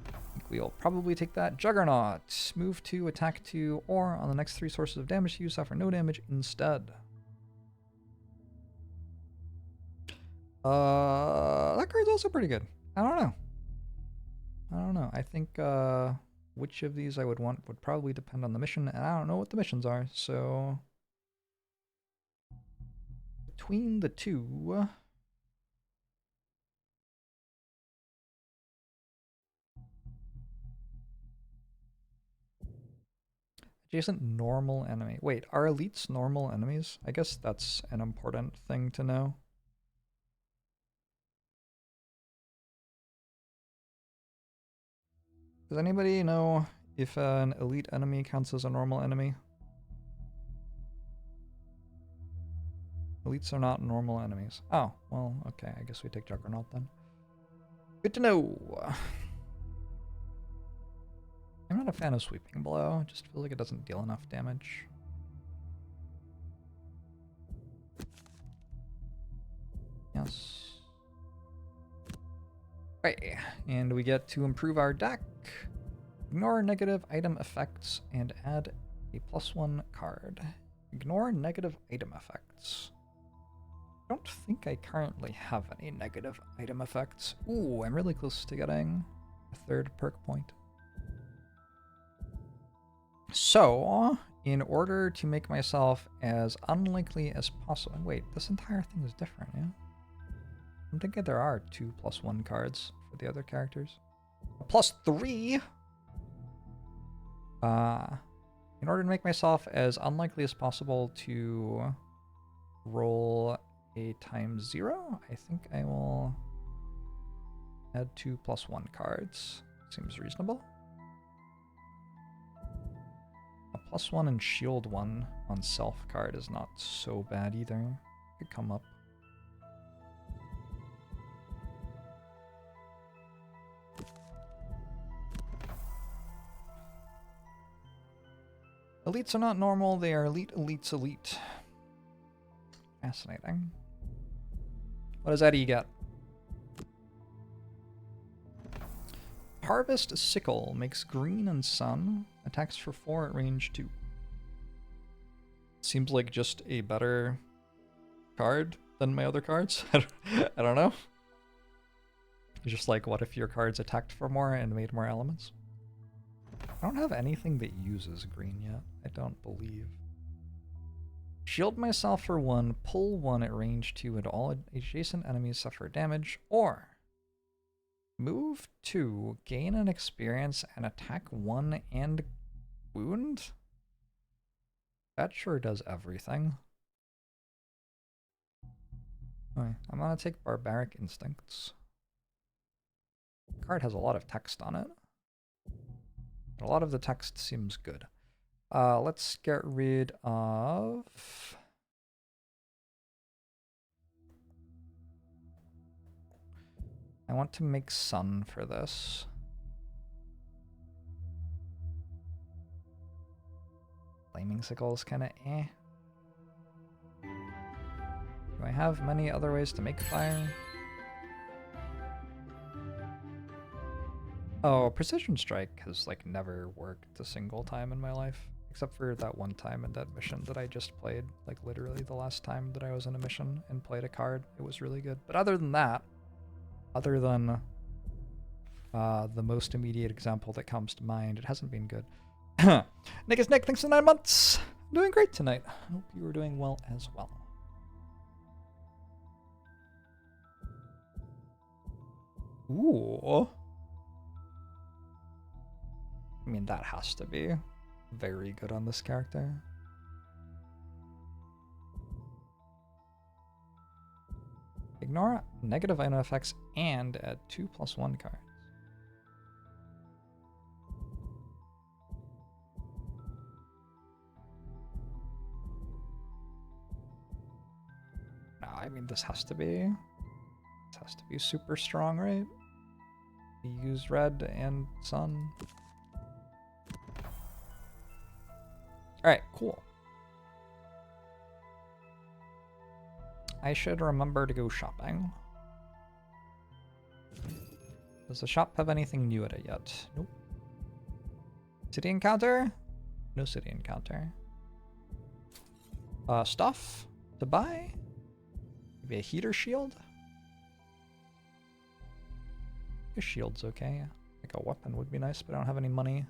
I think we'll probably take that. Juggernaut. Move 2, attack 2, or on the next 3 sources of damage you suffer no damage instead. That card's also pretty good. I don't know. I think which of these I would want would probably depend on the mission, and I don't know what the missions are, so between the two, adjacent normal enemy. Wait, are elites normal enemies? I guess that's an important thing to know. Does anybody know if an elite enemy counts as a normal enemy? Elites are not normal enemies. Oh, well, okay. I guess we take Juggernaut then. Good to know. I'm not a fan of Sweeping Blow. I just feel like it doesn't deal enough damage. Yes. Right, and we get to improve our deck. Ignore negative item effects and add a +1 card. Ignore negative item effects. I don't think I currently have any negative item effects. Ooh, I'm really close to getting a 3rd perk point. So, in order to make myself as unlikely as possible... Wait, this entire thing is different, yeah? I'm thinking there are 2 +1 cards for the other characters. A +3! In order to make myself as unlikely as possible to roll a ×0, I think I will add 2 +1 cards. Seems reasonable. A +1 and shield 1 on self card is not so bad either. Could come up. Elites are not normal, they are elite, elites, elite. Fascinating. What does Eddie get? Harvest Sickle makes green and sun. Attacks for 4 at range 2. Seems like just a better card than my other cards. I don't know. It's just like, what if your cards attacked for more and made more elements? I don't have anything that uses green yet. I don't believe. Shield myself for 1, pull 1 at range 2, and all adjacent enemies suffer damage, or move 2, gain an experience, and attack 1 and wound? That sure does everything. Alright, I'm gonna take Barbaric Instincts. The card has a lot of text on it. A lot of the text seems good. Let's get rid of... I want to make sun for this. Flaming Sickle is kind of eh. Do I have many other ways to make fire? Oh, Precision Strike has like never worked a single time in my life. Except for that one time in that mission that I just played. Like literally the last time that I was in a mission and played a card. It was really good. But other than that, other than the most immediate example that comes to mind, it hasn't been good. Nick is Nick, thanks for 9 months. I'm doing great tonight. I hope you are doing well as well. Ooh. I mean, that has to be very good on this character. Ignore negative item effects and add 2 +1 cards. No, I mean, this has to be super strong, right? You use red and sun. Alright, cool. I should remember to go shopping. Does the shop have anything new at it yet? Nope. City encounter? No city encounter. Stuff to buy? Maybe a heater shield? A shield's okay. Like a weapon would be nice, but I don't have any money.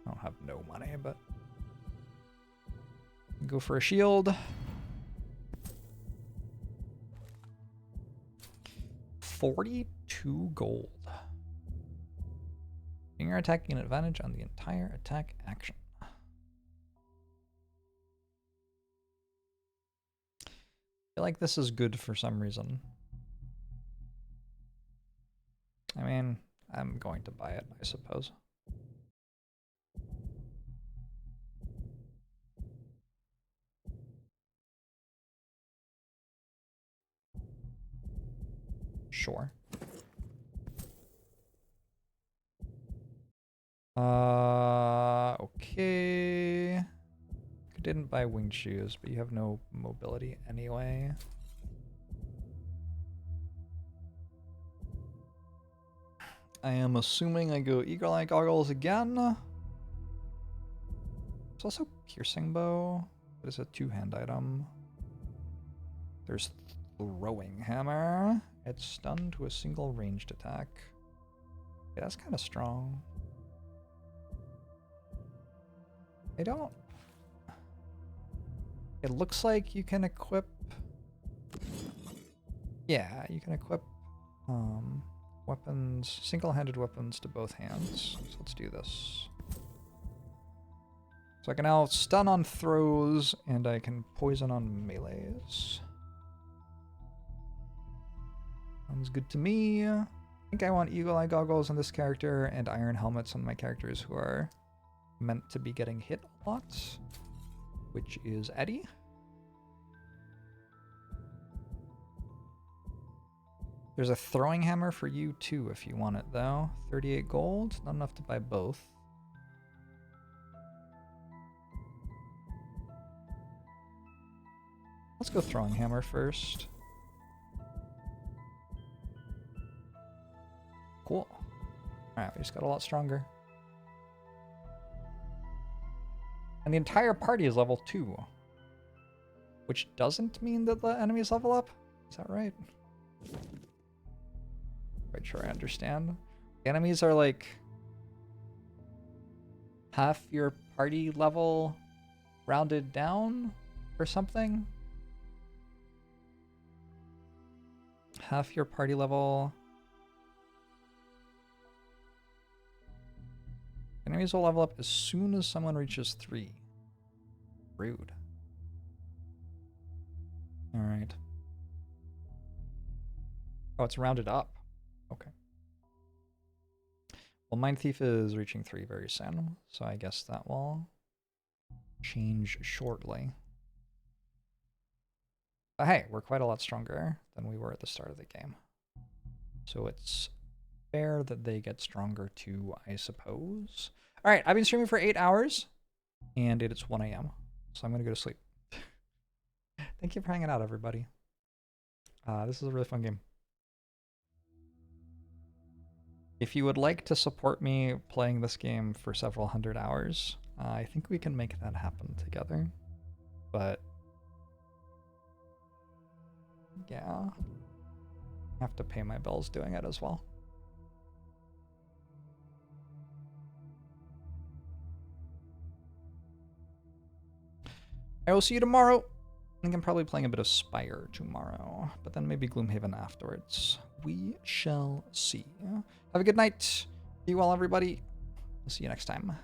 I don't have no money, but... Go for a shield. 42 gold. Giving your attack an advantage on the entire attack action. I feel like this is good for some reason. I mean, I'm going to buy it, I suppose. Sure. Okay. You didn't buy winged shoes, but you have no mobility anyway. I am assuming I go eagle eye goggles again. There's also piercing bow. That is a two-hand item. There's throwing hammer. It's stunned to a single ranged attack. Yeah, that's kind of strong. I don't... It looks like you can equip... Yeah, you can equip weapons, single-handed weapons to both hands. So let's do this. So I can now stun on throws, and I can poison on melees. Sounds good to me. I think I want eagle eye goggles on this character and iron helmets on my characters who are meant to be getting hit a lot, which is Eddie. There's a throwing hammer for you too if you want it though. 38 gold, not enough to buy both. Let's go throwing hammer first. Cool. Alright, we just got a lot stronger. And the entire party is level 2. Which doesn't mean that the enemies level up? Is that right? Quite sure I understand. The enemies are like half your party level rounded down or something? Half your party level. Enemies will level up as soon as someone reaches 3. Rude. Alright. Oh, it's rounded up. Okay. Well, Mind Thief is reaching 3 very soon, so I guess that will change shortly. But hey, we're quite a lot stronger than we were at the start of the game. So it's fair that they get stronger too, I suppose. Alright, I've been streaming for 8 hours, and it's 1 a.m., so I'm going to go to sleep. Thank you for hanging out, everybody. This is a really fun game. If you would like to support me playing this game for several hundred hours, I think we can make that happen together. But yeah, I have to pay my bills doing it as well. I will see you tomorrow. I think I'm probably playing a bit of Spire tomorrow, but then maybe Gloomhaven afterwards. We shall see. Have a good night. Be well, everybody. We'll see you next time.